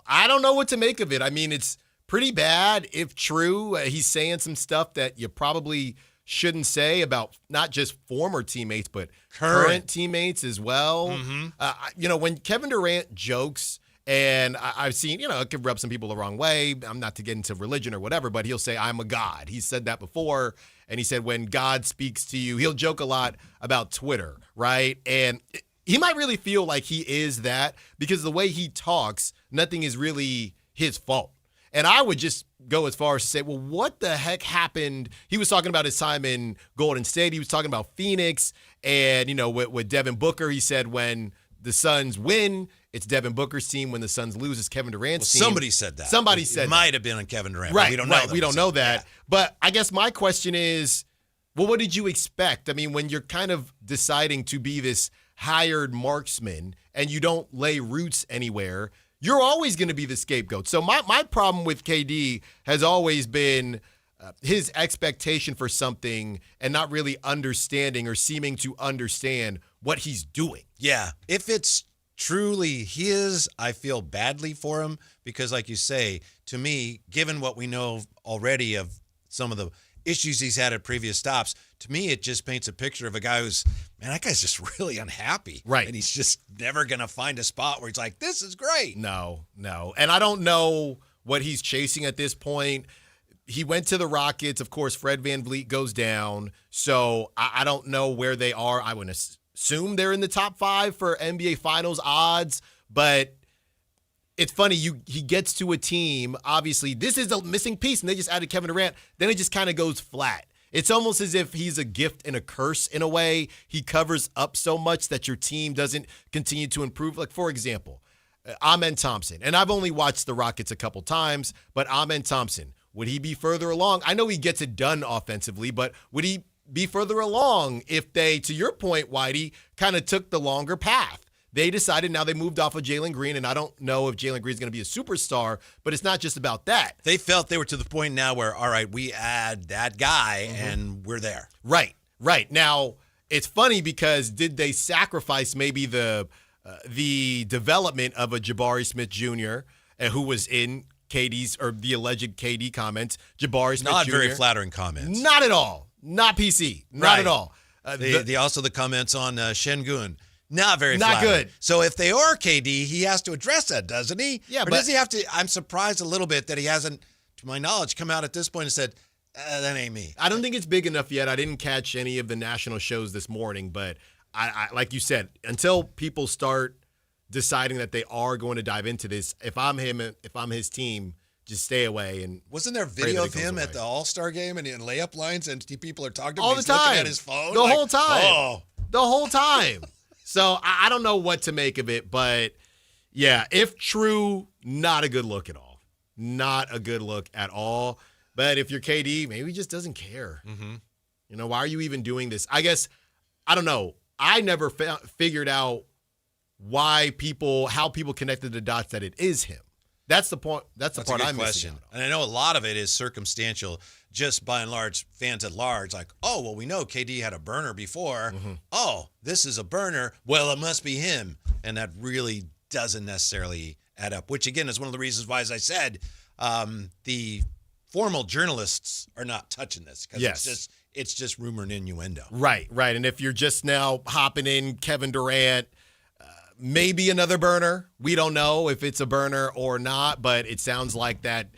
I don't know what to make of it. I mean, it's pretty bad if true. He's saying some stuff that you probably shouldn't say about not just former teammates, but current teammates as well. When Kevin Durant jokes, and I've seen, it could rub some people the wrong way. I'm not to get into religion or whatever, but he'll say, I'm a God. He said that before. And he said, when God speaks to you, he'll joke a lot about Twitter, right? And he might really feel like he is that because the way he talks, nothing is really his fault. And I would just go as far as to say, well, what the heck happened? He was talking about his time in Golden State. He was talking about Phoenix. And, with Devin Booker, he said when the Suns win, it's Devin Booker's team. When the Suns lose, it's Kevin Durant's team. Somebody said that. Somebody said it might have been on Kevin Durant. Right, but we don't know. We don't know that. Yeah. But I guess my question is, well, what did you expect? I mean, when you're kind of deciding to be this hired marksman and you don't lay roots anywhere, you're always going to be the scapegoat. So my problem with KD has always been his expectation for something and not really understanding or seeming to understand what he's doing. Yeah. If it's truly his, I feel badly for him because, like you say, to me, given what we know already of some of the issues he's had at previous stops, to me, it just paints a picture of a guy who's, man, that guy's just really unhappy. Right. And he's just never going to find a spot where he's like, this is great. No. And I don't know what he's chasing at this point. He went to the Rockets. Of course, Fred VanVleet goes down. So I don't know where they are. I would assume they're in the top 5 for NBA Finals odds. But it's funny, he gets to a team. Obviously, this is a missing piece, and they just added Kevin Durant. Then it just kind of goes flat. It's almost as if he's a gift and a curse in a way. He covers up so much that your team doesn't continue to improve. Like, for example, Amen Thompson. And I've only watched the Rockets a couple times, but Amen Thompson, would he be further along? I know he gets it done offensively, but would he be further along if they, to your point, Whitey, kind of took the longer path? They decided now they moved off of Jalen Green, and I don't know if Jalen Green is going to be a superstar, but it's not just about that. They felt they were to the point now where, all right, we add that guy, and we're there. Right. Now, it's funny because did they sacrifice maybe the development of a Jabari Smith Jr., who was in KD's or the alleged KD comments? Jabari Smith Not Jr. very flattering comments. Not at all. Not PC. Not at all. The comments on Şengün. Not very Not flattering. good. So if they are KD, he has to address that, doesn't he? Yeah, or but does he have to? I'm surprised a little bit that he hasn't, to my knowledge, come out at this point and said, that ain't me. I don't think it's big enough yet. I didn't catch any of the national shows this morning, but I like you said, until people start deciding that they are going to dive into this, if I'm him, if I'm his team, just stay away. And wasn't there video of him at the All-Star game and in layup lines, and people are talking to him all the time, looking at his phone the whole time. So I don't know what to make of it, but yeah, if true, not a good look at all. Not a good look at all. But if you're KD, maybe he just doesn't care. Mm-hmm. Why are you even doing this? I guess, I don't know. I never figured out how people connected the dots that it is him. That's the point. That's the part I'm missing out on. And I know a lot of it is circumstantial, just by and large, fans at large, like, oh, well, we know KD had a burner before. Mm-hmm. Oh, this is a burner. Well, it must be him. And that really doesn't necessarily add up, which, again, is one of the reasons why, as I said, the formal journalists are not touching this, because it's just rumor and innuendo. Right. And if you're just now hopping in Kevin Durant, maybe another burner. We don't know if it's a burner or not, but it sounds like that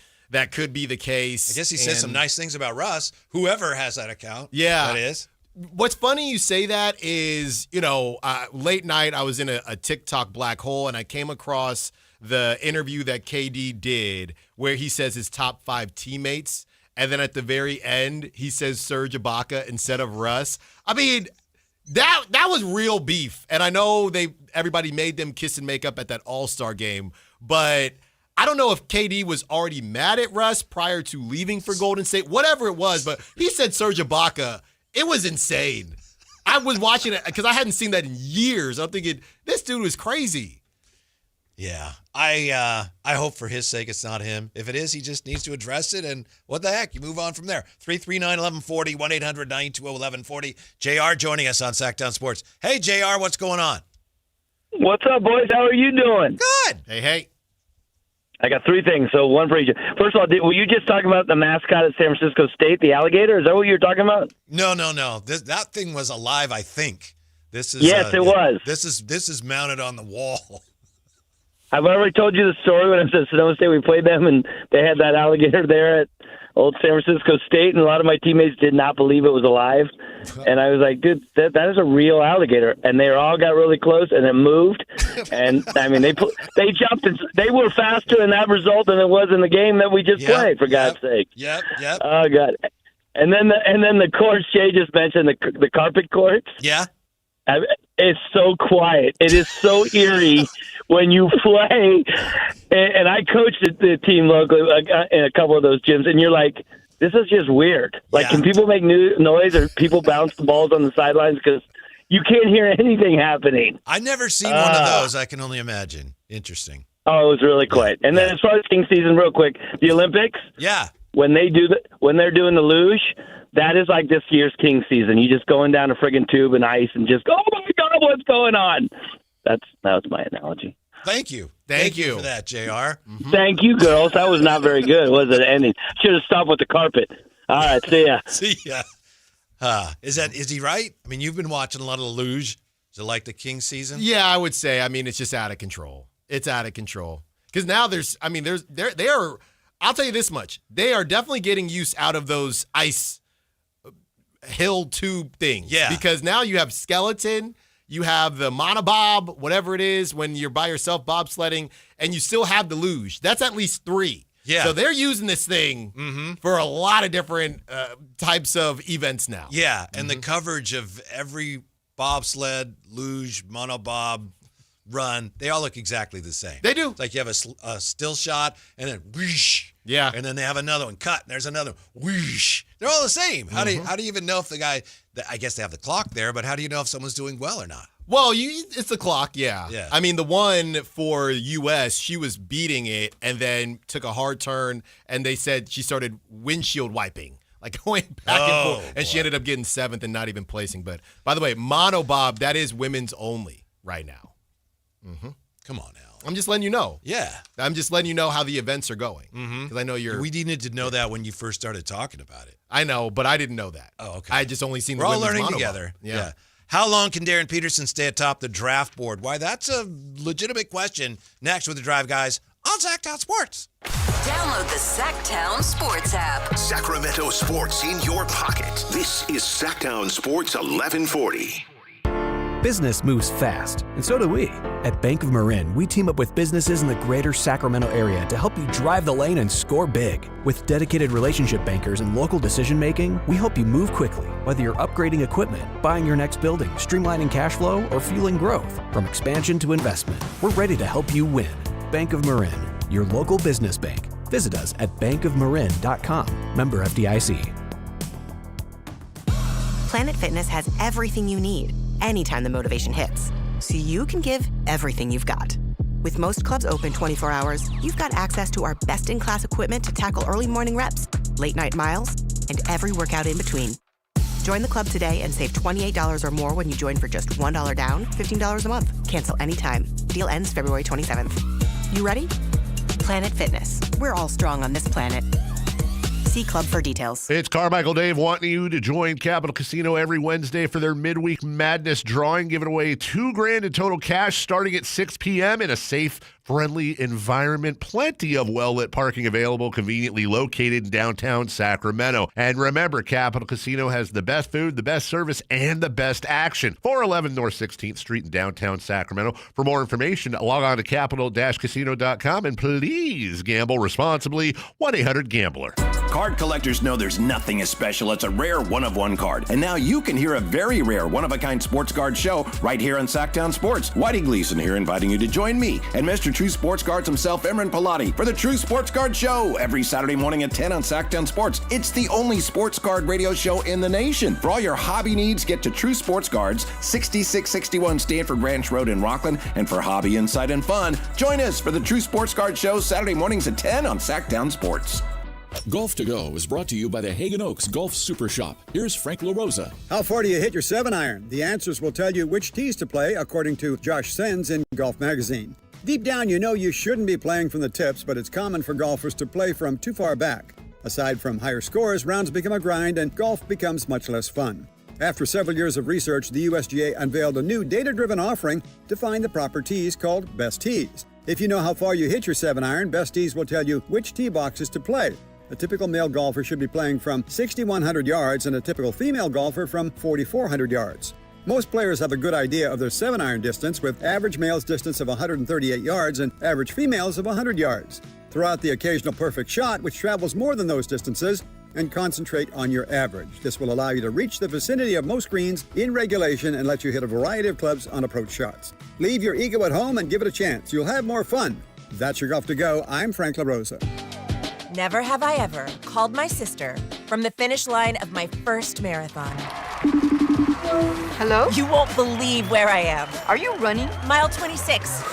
could be the case. I guess he said some nice things about Russ, whoever has that account. Yeah. That is. What's funny you say that is, late night I was in a TikTok black hole, and I came across the interview that KD did where he says his top 5 teammates, and then at the very end he says Serge Ibaka instead of Russ. I mean, that was real beef, and I know everybody made them kiss and make up at that All-Star game, but I don't know if KD was already mad at Russ prior to leaving for Golden State, whatever it was, but he said Serge Ibaka. It was insane. I was watching it because I hadn't seen that in years. I'm thinking, this dude was crazy. Yeah. I hope for his sake it's not him. If it is, he just needs to address it, and what the heck? You move on from there. 339-1140, 1-800-920-1140. JR joining us on Sactown Sports. Hey, JR, what's going on? What's up, boys? How are you doing? Good. Hey. I got 3 things, so one for each. First of all, were you just talking about the mascot at San Francisco State, the alligator? Is that what you were talking about? No. That thing was alive, I think. This is Yes, it was. This is mounted on the wall. I've already told you the story when I was at Sonoma State. We played them, and they had that alligator there at old San Francisco State, and a lot of my teammates did not believe it was alive. And I was like, dude, that is a real alligator. And they all got really close, and it moved. And, I mean, they jumped, and they were faster in that result than it was in the game that we just played, for God's sake. Yep. Oh, God. And then the courts, Jay just mentioned, the carpet courts. Yeah. It's so quiet. It is so eerie when you play. And I coached the team locally in a couple of those gyms, and you're like, this is just weird. Like, can people make noise or people bounce the balls on the sidelines? Because you can't hear anything happening. I've never seen one of those. I can only imagine. Interesting. Oh, it was really quiet. And then as far as King season, real quick, the Olympics. Yeah. When they're doing the luge, that is like this year's King season. You just going down a friggin' tube and ice and just go, oh my God, what's going on? That was my analogy. Thank you. Thank you for that, JR. Mm-hmm. Thank you, girls. That was not very good, was it? Ending. Should have stopped with the carpet. All right, see ya. See ya. Is he right? I mean, you've been watching a lot of the luge. Is it like the King season? Yeah, I would say. I mean, it's just out of control. It's out of control. Because now they are, I'll tell you this much. They are definitely getting use out of those ice hill tube things. Yeah. Because now you have skeleton, you have the monobob, whatever it is, when you're by yourself bobsledding, and you still have the luge. That's at least 3. Yeah. So they're using this thing for a lot of different types of events now. Yeah, and the coverage of every bobsled, luge, monobob run, they all look exactly the same. They do. It's like you have a still shot, and then whoosh. Yeah. And then they have another one cut, and there's another whoosh. They're all the same. How do you even know if the guy, I guess they have the clock there, but how do you know if someone's doing well or not? Well, it's the clock, yeah. I mean, the one for U.S., she was beating it and then took a hard turn, and they said she started windshield wiping, like going back and forth, and she ended up getting 7th and not even placing. But, by the way, monobob, that is women's only right now. Come on, Al. I'm just letting you know. Yeah. I'm just letting you know how the events are going. Because I know We needed to know that when you first started talking about it. I know, but I didn't know that. Oh, okay. I had just only seen We're the all women's learning monobob. together. Yeah. How long can Darren Peterson stay atop the draft board? Why, that's a legitimate question. Next with the Drive Guys on Sactown Sports. Download Download the Sactown Sports app. Sacramento sports in your pocket. This is Sactown Sports 1140. Business moves fast, and so do we. At Bank of Marin, we team up with businesses in the greater Sacramento area to help you drive the lane and score big. With dedicated relationship bankers and local decision making, we help you move quickly, whether you're upgrading equipment, buying your next building, streamlining cash flow, or fueling growth. From expansion to investment, we're ready to help you win. Bank of Marin, your local business bank. Visit us at bankofmarin.com. Member FDIC. Planet Fitness has everything you need anytime the motivation hits, so you can give everything you've got. With most clubs open 24 hours, you've got access to our best-in-class equipment to tackle early morning reps, late-night miles, and every workout in between. Join the club today and save $28 or more when you join for just $1 down, $15 a month. Cancel anytime. Deal ends February 27th. You ready? Planet Fitness. We're all strong on this planet. See club for details. It's Carmichael Dave wanting you to join Capital Casino every Wednesday for their midweek madness drawing, giving away $2,000 in total cash starting at 6 p.m. in a safe, friendly environment. Plenty of well-lit parking available, conveniently located in downtown Sacramento. And remember, Capital Casino has the best food, the best service, and the best action. 411 North 16th Street in downtown Sacramento. For more information, log on to capital-casino.com and please gamble responsibly. 1-800-GAMBLER. Card collectors know there's nothing as special as a rare one-of-one card. And now you can hear a very rare one-of-a-kind sports card show right here on Sactown Sports. Whitey Gleason here inviting you to join me and Mr. True Sports Cards himself, Emran Pilati, for the True Sports Card Show every Saturday morning at 10 on Sactown Sports. It's the only sports card radio show in the nation. For all your hobby needs, get to True Sports Cards, 6661 Stanford Ranch Road in Rockland. And for hobby, insight, and fun, join us for the True Sports Card Show Saturday mornings at 10 on Sactown Sports. Golf to Go is brought to you by the Hagen Oaks Golf Super Shop. Here's Frank LaRosa. How far do you hit your 7-iron? The answers will tell you which tees to play, according to Josh Sens in Golf Magazine. Deep down, you know you shouldn't be playing from the tips, but it's common for golfers to play from too far back. Aside from higher scores, rounds become a grind and golf becomes much less fun. After several years of research, the USGA unveiled a new data-driven offering to find the proper tees called Best Tees. If you know how far you hit your 7-iron, Best Tees will tell you which tee boxes to play. A typical male golfer should be playing from 6,100 yards and a typical female golfer from 4,400 yards. Most players have a good idea of their 7-iron distance, with average male's distance of 138 yards and average female's of 100 yards. Throw out the occasional perfect shot, which travels more than those distances, and concentrate on your average. This will allow you to reach the vicinity of most greens in regulation and let you hit a variety of clubs on approach shots. Leave your ego at home and give it a chance. You'll have more fun. That's your Golf to Go. I'm Frank LaRosa. Never have I ever called my sister from the finish line of my first marathon. Hello? You won't believe where I am. Are you running? Mile 26.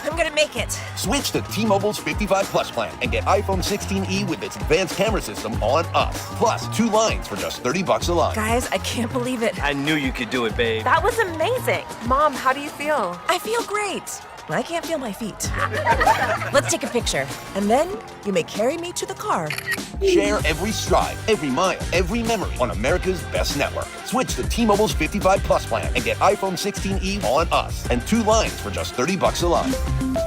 I'm gonna make it. Switch to T-Mobile's 55 Plus plan and get iPhone 16e with its advanced camera system on us. Plus, 2 lines for just $30 a line. Guys, I can't believe it. I knew you could do it, babe. That was amazing. Mom, how do you feel? I feel great. I can't feel my feet. Let's take a picture, and then you may carry me to the car. Share every stride, every mile, every memory on America's best network. Switch to T-Mobile's 55 Plus plan and get iPhone 16e on us and 2 lines for just $30 a line.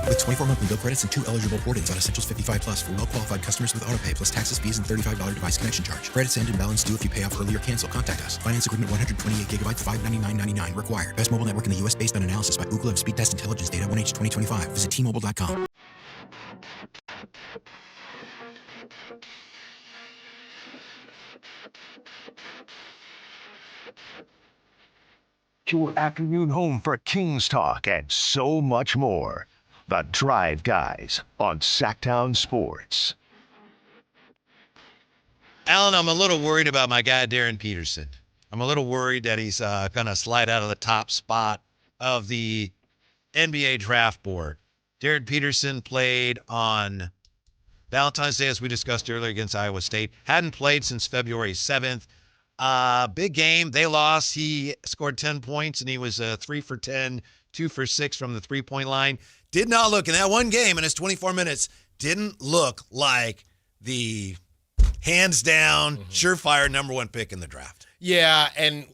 With 24 monthly bill credits and 2 eligible port-ins on Essentials 55 Plus for well-qualified customers with autopay plus taxes, fees, and $35 device connection charge. Credits end and balance due if you pay off early or cancel. Contact us. Finance agreement 128 gigabytes, $599.99 required. Best mobile network in the U.S. based on analysis by Ookla of Speed Test Intelligence data 1H 2025. Visit T-Mobile.com. Your afternoon home for Kings talk and so much more. The Drive Guys on Sactown Sports. Alan, I'm a little worried about my guy, Darren Peterson. I'm a little worried that he's going to slide out of the top spot of the NBA draft board. Darren Peterson played on Valentine's Day, as we discussed earlier, against Iowa State. Hadn't played since February 7th. Big game. They lost. He scored 10 points, and he was 3 for 10, 2 for 6 from the three-point line. Did not look, in that one game in his 24 minutes, didn't look like the hands-down, surefire number 1 pick in the draft. Yeah, and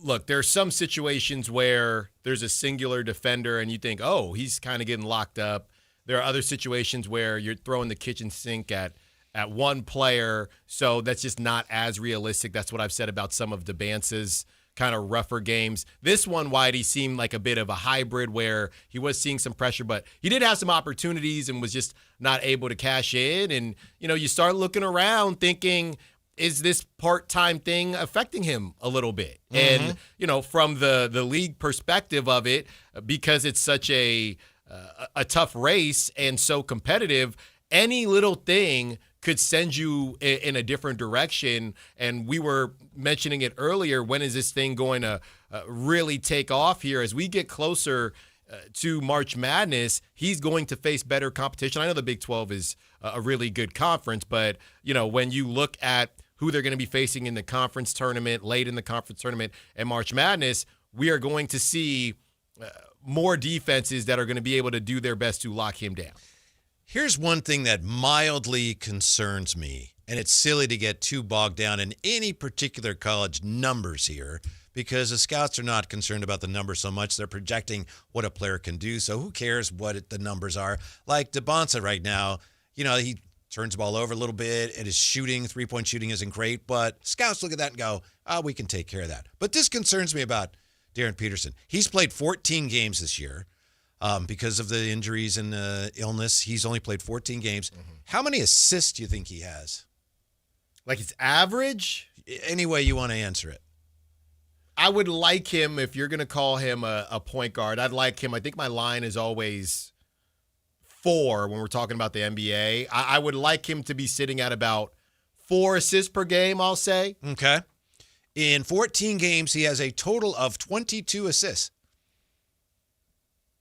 look, there are some situations where there's a singular defender and you think, oh, he's kind of getting locked up. There are other situations where you're throwing the kitchen sink at at one player. So that's just not as realistic. That's what I've said about some of DeBance's kind of rougher games. This one, Whitey, seemed like a bit of a hybrid where he was seeing some pressure, but he did have some opportunities and was just not able to cash in. And, you start looking around thinking, is this part-time thing affecting him a little bit? Mm-hmm. And, from the league perspective of it, because it's such a tough race and so competitive, any little thing could send you in a different direction. And we were mentioning it earlier. When is this thing going to really take off here? As we get closer to March Madness, he's going to face better competition. I know the Big 12 is a really good conference, but, when you look at who they're going to be facing in the conference tournament, late in the conference tournament, and March Madness, we are going to see more defenses that are going to be able to do their best to lock him down. Here's one thing that mildly concerns me, and it's silly to get too bogged down in any particular college numbers here because the scouts are not concerned about the numbers so much. They're projecting what a player can do, so who cares what the numbers are? Like DeBonce right now, he turns the ball over a little bit, and his shooting, three-point shooting isn't great, but scouts look at that and go, we can take care of that. But this concerns me about Darren Peterson. He's played 14 games this year. Because of the injuries and illness, he's only played 14 games. Mm-hmm. How many assists do you think he has? Like his average? Any way you want to answer it. I would like him, if you're going to call him a point guard, I'd like him. I think my line is always 4 when we're talking about the NBA. I would like him to be sitting at about 4 assists per game, I'll say. Okay. In 14 games, he has a total of 22 assists.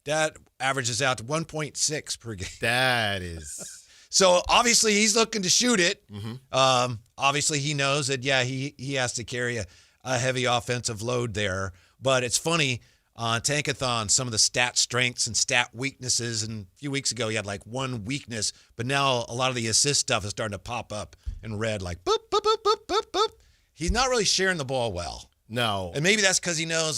That averages out to 1.6 per game. That is. So, obviously, he's looking to shoot it. Mm-hmm. Obviously, he knows that, he has to carry a heavy offensive load there. But it's funny, on Tankathon, some of the stat strengths and stat weaknesses, and a few weeks ago, he had like one weakness. But now a lot of the assist stuff is starting to pop up in red, like boop, boop, boop, boop, boop, boop. He's not really sharing the ball well. No. And maybe that's because he knows,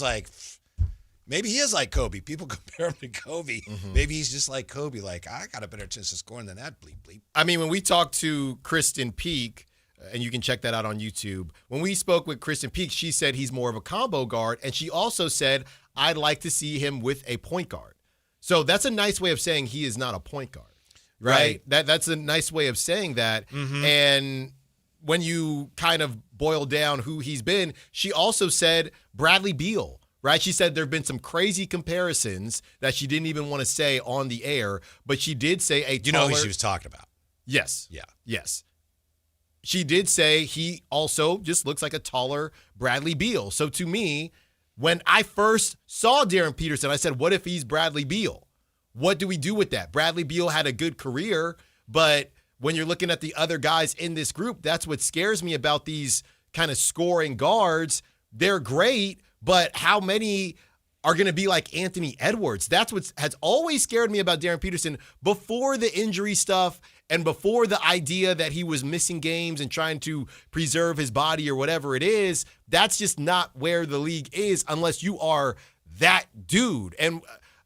maybe he is like Kobe. People compare him to Kobe. Mm-hmm. Maybe he's just like Kobe. I got a better chance of scoring than that, bleep, bleep. I mean, when we talked to Kristen Peak, and you can check that out on YouTube, when we spoke with Kristen Peak, she said he's more of a combo guard, and she also said, I'd like to see him with a point guard. So that's a nice way of saying he is not a point guard, right? That's a nice way of saying that. Mm-hmm. And when you kind of boil down who he's been, she also said Bradley Beal. Right? She said there have been some crazy comparisons that she didn't even want to say on the air, but she did say a taller... You know who she was talking about. Yes. Yeah. Yes. She did say he also just looks like a taller Bradley Beal. So to me, when I first saw Darren Peterson, I said, what if he's Bradley Beal? What do we do with that? Bradley Beal had a good career, but when you're looking at the other guys in this group, that's what scares me about these kind of scoring guards. They're great, but how many are going to be like Anthony Edwards? That's what has always scared me about Darren Peterson before the injury stuff and before the idea that he was missing games and trying to preserve his body or whatever it is. That's just not where the league is unless you are that dude. And,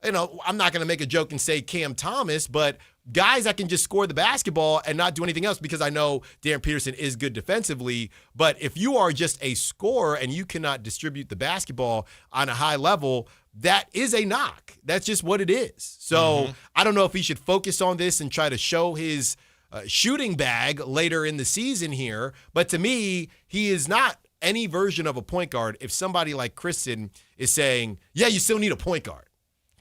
I'm not going to make a joke and say Cam Thomas, but guys that can just score the basketball and not do anything else, because I know Darren Peterson is good defensively, but if you are just a scorer and you cannot distribute the basketball on a high level, that is a knock. That's just what it is. So I don't know if he should focus on this and try to show his shooting bag later in the season here, but to me, he is not any version of a point guard if somebody like Kristen is saying, yeah, you still need a point guard.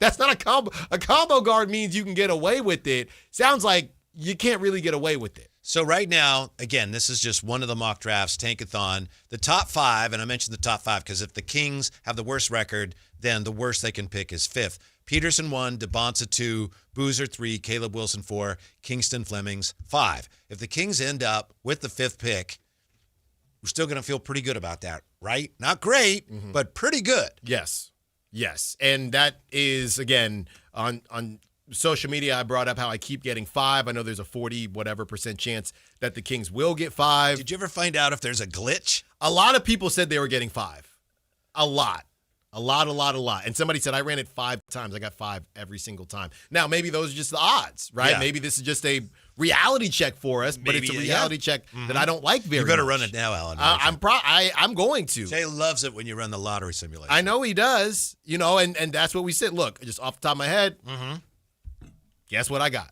That's not a combo. A combo guard means you can get away with it. Sounds like you can't really get away with it. So right now, again, this is just one of the mock drafts, Tankathon. The top 5, and I mentioned the top 5 because if the Kings have the worst record, then the worst they can pick is 5th. Peterson 1, DeBonce 2, Boozer 3, Caleb Wilson 4, Kingston Flemings 5. If the Kings end up with the 5th pick, we're still going to feel pretty good about that, right? Not great, but pretty good. Yes. And that is, again, on social media, I brought up how I keep getting 5. I know there's a 40% chance that the Kings will get 5. Did you ever find out if there's a glitch? A lot of people said they were getting 5. A lot. A lot. And somebody said I ran it 5 times. I got 5 every single time. Now, maybe those are just the odds, right? Yeah. Maybe this is just a reality check for us, but it's a reality check that I don't like very much. You better run it now, Alan. I'm going to. Jay loves it when you run the lottery simulation. I know he does, and that's what we said. Look, just off the top of my head, guess what I got?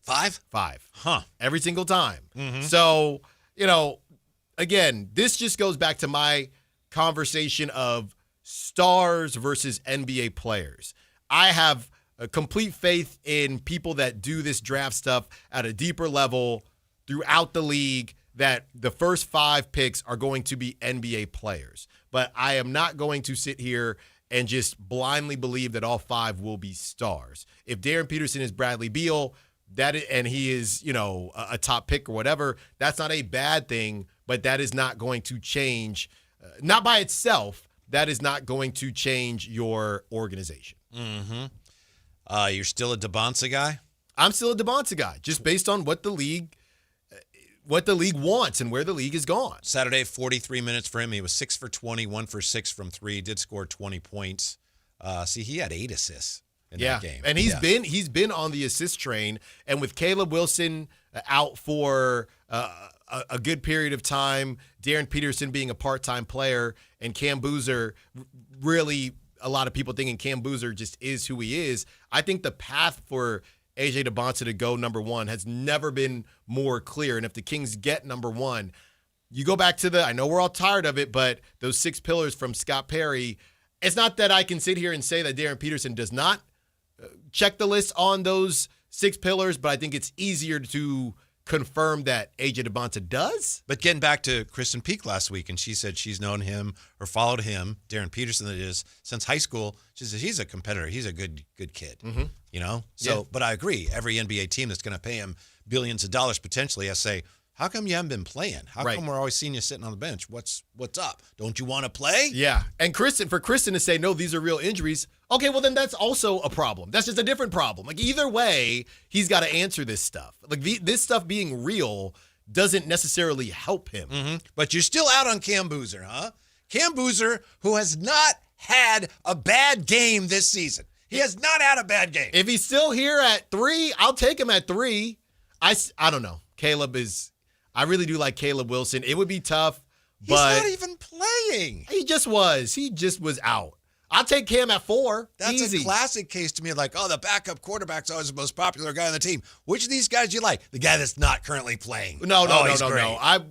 5? 5. Huh. Every single time. So, again, this just goes back to my conversation of stars versus NBA players. I have a complete faith in people that do this draft stuff at a deeper level throughout the league, that the first 5 picks are going to be NBA players. But I am not going to sit here and just blindly believe that all 5 will be stars. If Darren Peterson is Bradley Beal, and he is, a top pick or whatever, that's not a bad thing, but that is not going to change, not by itself, that is not going to change your organization. You're still a DeBonsa guy? I'm still a DeBonsa guy, just based on what the league wants and where the league is gone. Saturday, 43 minutes for him. He was 6 for 20, 1 for 6 from 3, did score 20 points. He had 8 assists. In that game. And he's been on the assist train, and with Caleb Wilson out for a good period of time, Darren Peterson being a part-time player, and Cam Boozer, really a lot of people thinking Cam Boozer just is who he is. I think the path for AJ DeBonsa to go number 1 has never been more clear, and if the Kings get number 1, you go back to I know we're all tired of it, but those 6 pillars from Scott Perry, it's not that I can sit here and say that Darren Peterson does not check the list on those 6 pillars, but I think it's easier to confirm that AJ DeBonsa does. But getting back to Kristen Peak last week, and she said she's known him or followed him, Darren Peterson that is, since high school. She says he's a competitor. He's a good kid, So, but I agree. Every NBA team that's going to pay him billions of dollars potentially has to say, how come you haven't been playing? How come we're always seeing you sitting on the bench? What's up? Don't you want to play? Yeah. And for Kristen to say, no, these are real injuries. Okay, well, then that's also a problem. That's just a different problem. Like, either way, he's got to answer this stuff. Like, this stuff being real doesn't necessarily help him. But you're still out on Cam Boozer, huh? Cam Boozer, who has not had a bad game this season. He has not had a bad game. If he's still here at 3, I'll take him at 3. I don't know. I really do like Caleb Wilson. It would be tough, but he's not even playing. He just was. He just was out. I'll take Cam at 4. That's Easy. a classic case to me. Like, the backup quarterback's always the most popular guy on the team. Which of these guys do you like? The guy that's not currently playing. No.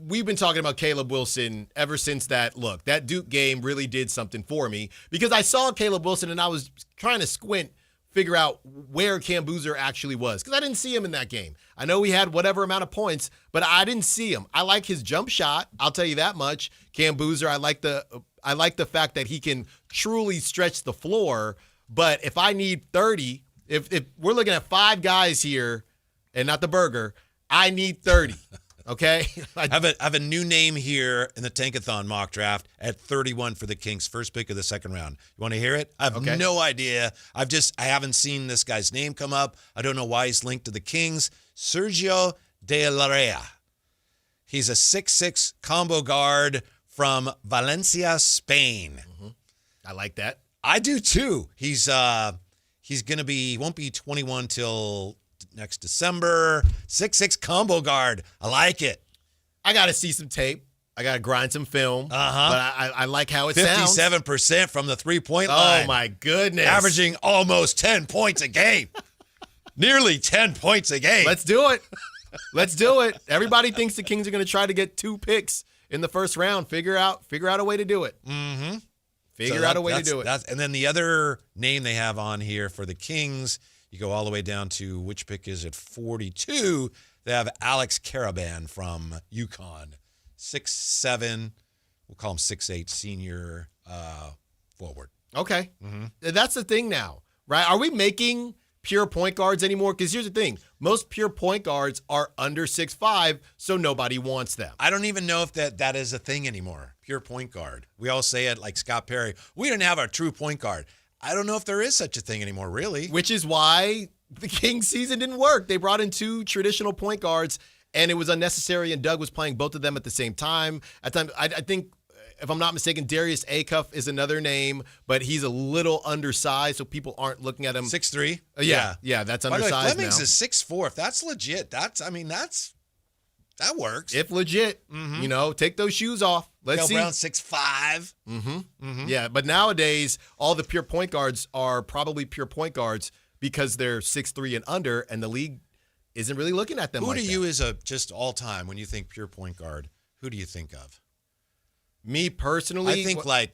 We've been talking about Caleb Wilson ever since that. Look, that Duke game really did something for me because I saw Caleb Wilson and I was trying to figure out where Cam Boozer actually was because I didn't see him in that game. I know he had whatever amount of points, but I didn't see him. I like his jump shot. I'll tell you that much. Cam Boozer, I like the fact that he can truly stretch the floor. But if I need 30, if we're looking at 5 guys here and not the burger, I need 30. Okay? I have a new name here in the Tankathon mock draft at 31 for the Kings, first pick of the second round. You want to hear it? I have no idea. I haven't seen this guy's name come up. I don't know why he's linked to the Kings. Sergio De La Rea. He's a 6'6" combo guard from Valencia, Spain. I like that. I do too. He's he won't be 21 till next December. 6'6" combo guard. I like it. I got to see some tape. I got to grind some film. But I like how it 57% sounds. 57% from the 3-point line. Oh, my goodness. Averaging almost 10 points a game. Nearly 10 points a game. Let's do it. Let's do it. Everybody thinks the Kings are going to try to get 2 picks in the first round. Figure out a way to do it. Figure out a way to do it. And then the other name they have on here for the Kings, you go all the way down to which pick is it? 42. They have Alex Caraban from UConn. 6'7", we'll call him 6'8", senior forward. Okay. That's the thing now, right? Are we making pure point guards anymore? Because here's the thing. Most pure point guards are under 6'5", so nobody wants them. I don't even know if that is a thing anymore, pure point guard. We all say it like Scott Perry. We didn't have a true point guard. I don't know if there is such a thing anymore, really. Which is why the Kings season didn't work. They brought in 2 traditional point guards, and it was unnecessary, and Doug was playing both of them at the same time. At times, I think if I'm not mistaken, Darius Acuff is another name, but he's a little undersized, so people aren't looking at him. 6'3"? Yeah, that's By the way, undersized Flemings now. is 6'4". If that's legit, that works. If legit, take those shoes off. Let's Cale see. Brown 6'5". Yeah, but nowadays, all the pure point guards are probably pure point guards because they're 6'3" and under, and the league isn't really looking at them Who like do that. you, as a just all-time, when you think pure point guard, who do you think of? Me personally? I think, I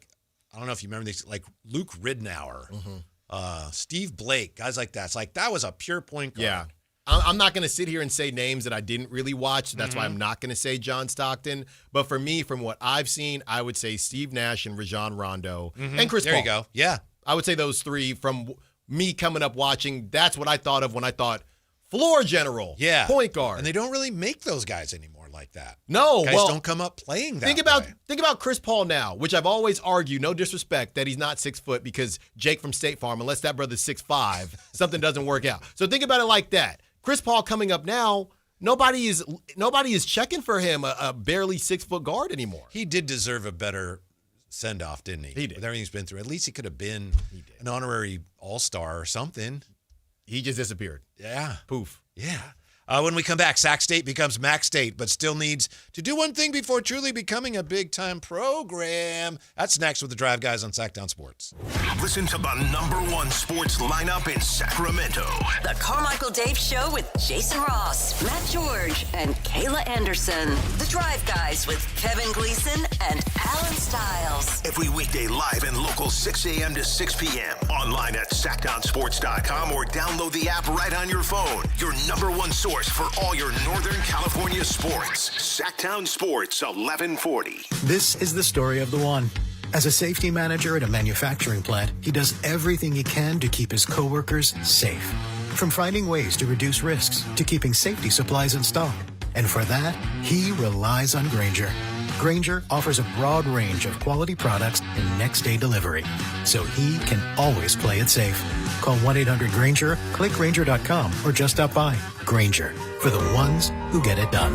don't know if you remember these, like Luke Ridnour, Steve Blake, guys like that. It's like, that was a pure point guard. Yeah. I'm not going to sit here and say names that I didn't really watch. That's why I'm not going to say John Stockton. But for me, from what I've seen, I would say Steve Nash and Rajon Rondo and Chris Paul. There you go. Yeah. I would say those three from me coming up watching. That's what I thought of when I thought floor general, point guard. And they don't really make those guys anymore like that. No, guys well, don't come up playing that Think about Chris Paul now, which I've always argued, no disrespect, that he's not 6 foot because Jake from State Farm, unless that brother's 6'5", something doesn't work out. So think about it like that. Chris Paul coming up now, nobody is checking for him, a barely 6 foot guard anymore. He did deserve a better send-off, didn't he? He did. With everything he's been through. At least he could have been an honorary all-star or something. He just disappeared. Yeah. Poof. Yeah. When we come back, Sac State becomes Mac State, but still needs to do one thing before truly becoming a big-time program. That's next with the Drive Guys on Sactown Sports. Listen to the #1 sports lineup in Sacramento. The Carmichael Dave Show with Jason Ross, Matt George, and Kayla Anderson. The Drive Guys with Kevin Gleason and Alan Stiles. Every weekday live and local 6 a.m. to 6 p.m. Online at SactownSports.com or download the app right on your phone. Your #1 source for all your Northern California sports. Sactown Sports 1140. This is the story of the one. As a safety manager at a manufacturing plant, he does everything he can to keep his coworkers safe. From finding ways to reduce risks to keeping safety supplies in stock. And for that, he relies on Grainger. Grainger offers a broad range of quality products and next-day delivery, so he can always play it safe. Call 1-800-GRAINGER, click Grainger.com, or just stop by. Grainger, for the ones who get it done.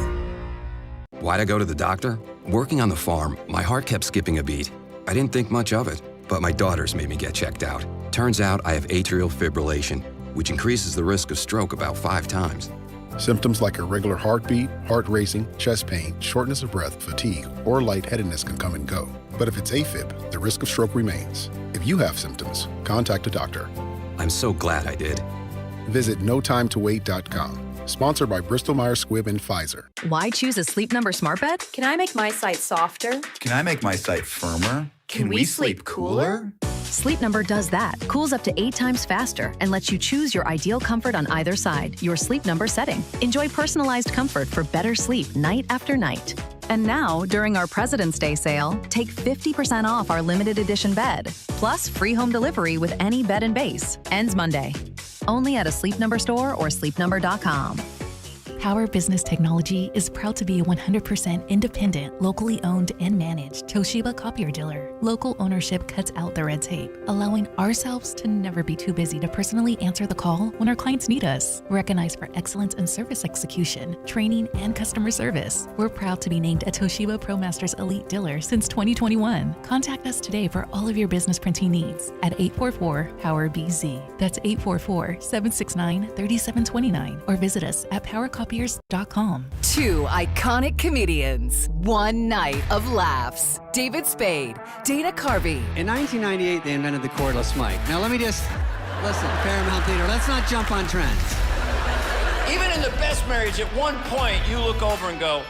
Why'd I go to the doctor? Working on the farm, my heart kept skipping a beat. I didn't think much of it, but my daughters made me get checked out. Turns out I have atrial fibrillation, which increases the risk of stroke about 5 times. Symptoms like irregular heartbeat, heart racing, chest pain, shortness of breath, fatigue, or lightheadedness can come and go. But if it's AFib, the risk of stroke remains. If you have symptoms, contact a doctor. I'm so glad I did. Visit notimetowait.com. Sponsored by Bristol-Myers Squibb and Pfizer. Why choose a Sleep Number smart bed? Can I make my site softer? Can I make my site firmer? Can we sleep cooler? Sleep Number does that. Cools up to 8 times faster and lets you choose your ideal comfort on either side, your Sleep Number setting. Enjoy personalized comfort for better sleep night after night. And now, during our President's Day sale, take 50% off our limited edition bed, plus free home delivery with any bed and base. Ends Monday. Only at a Sleep Number store or sleepnumber.com. Power Business Technology is proud to be a 100% independent, locally owned and managed Toshiba copier dealer. Local ownership cuts out the red tape, allowing ourselves to never be too busy to personally answer the call when our clients need us. Recognized for excellence in service execution, training, and customer service, we're proud to be named a Toshiba ProMasters Elite Dealer since 2021. Contact us today for all of your business printing needs at 844-POWER-BZ. That's 844-769-3729. Or visit us at PowerCopiers.com. 2 iconic comedians, 1 night of laughs. David Spade, Dana Carvey. In 1998, they invented the cordless mic. Now let me just, listen, Paramount Theater, let's not jump on trends. Even in the best marriage, at one point, you look over and go,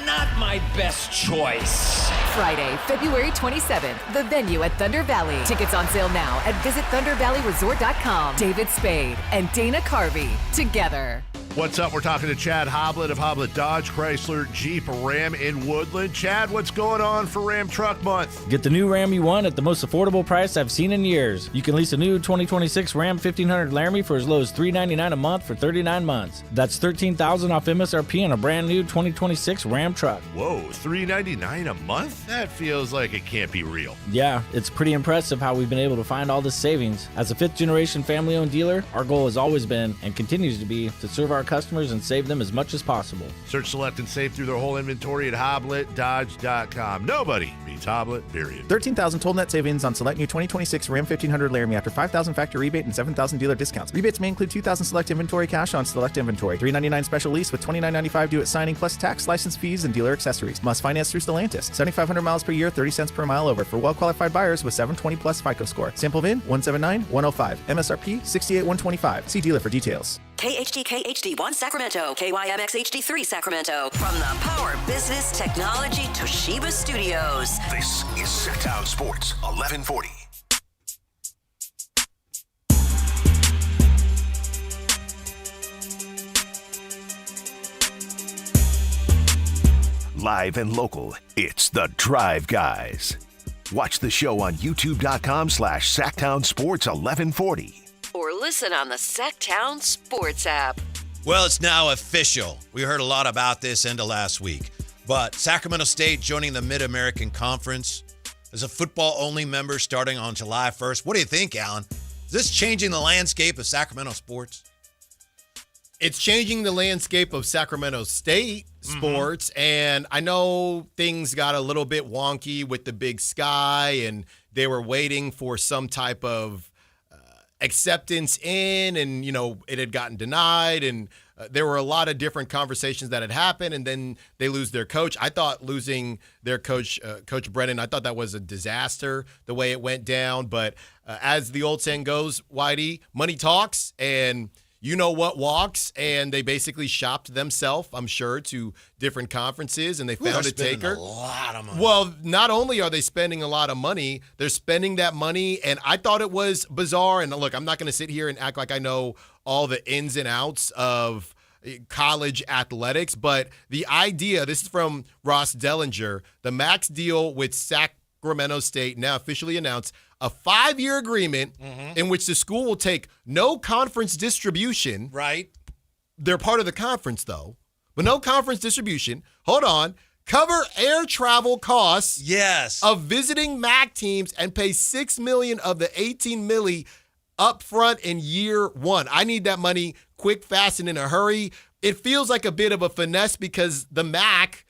not my best choice. Friday, February 27th, the venue at Thunder Valley. Tickets on sale now at visitthundervalleyresort.com. David Spade and Dana Carvey, together. What's up? We're talking to Chad Hoblet of Hoblet Dodge, Chrysler, Jeep, Ram in Woodland. Chad, what's going on for Ram Truck Month? Get the new Ram you want at the most affordable price I've seen in years. You can lease a new 2026 Ram 1500 Laramie for as low as $399 a month for 39 months. That's $13,000 off MSRP on a brand new 2026 Ram truck. Whoa, $399 a month? That feels like it can't be real. Yeah, it's pretty impressive how we've been able to find all this savings. As a 5th generation family-owned dealer, our goal has always been and continues to be to serve our customers and save them as much as possible. Search, select, and save through their whole inventory at HoblettDodge.com. Nobody beats Hoblet, period. 13,000 total net savings on select new 2026 Ram 1500 Laramie after 5,000 factory rebate and 7,000 dealer discounts. Rebates may include 2,000 select inventory cash on select inventory, $399 special lease with $29.95 due at signing, plus tax, license fees, and dealer accessories. Must finance through Stellantis. 7,500 miles per year, 30 cents per mile over for well-qualified buyers with 720 plus FICO score. Sample VIN 179105. MSRP 68,125. See dealer for details. KHD1 Sacramento, KYMX HD3 Sacramento. From the Power Business Technology Toshiba Studios. This is Sactown Sports 1140. Live and local, it's The Drive Guys. Watch the show on youtube.com/Sactown Sports 1140. Or listen on the Sactown Sports app. Well, it's now official. We heard a lot about this end of last week. But Sacramento State joining the Mid-American Conference as a football-only member starting on July 1st. What do you think, Alan? Is this changing the landscape of Sacramento sports? It's changing the landscape of Sacramento State sports, and I know things got a little bit wonky with the Big Sky, and they were waiting for some type of acceptance in, and, you know, it had gotten denied, and there were a lot of different conversations that had happened, and then they lose their coach. I thought losing their coach, Coach Brennan, I thought that was a disaster, the way it went down, but as the old saying goes, Whitey, money talks, and you know what walks, and they basically shopped themselves, I'm sure, to different conferences, and they found a taker. A lot of money. Well, not only are they spending a lot of money, they're spending that money, and I thought it was bizarre. And look, I'm not going to sit here and act like I know all the ins and outs of college athletics, but the idea, this is from Ross Dellinger, the max deal with Sacramento State now officially announced, a 5-year agreement in which the school will take no conference distribution. Right. They're part of the conference, though, but no conference distribution. Hold on. Cover air travel costs of visiting MAC teams and pay $6 million of the $18 million up front in year one. I need that money quick, fast, and in a hurry. It feels like a bit of a finesse because the MAC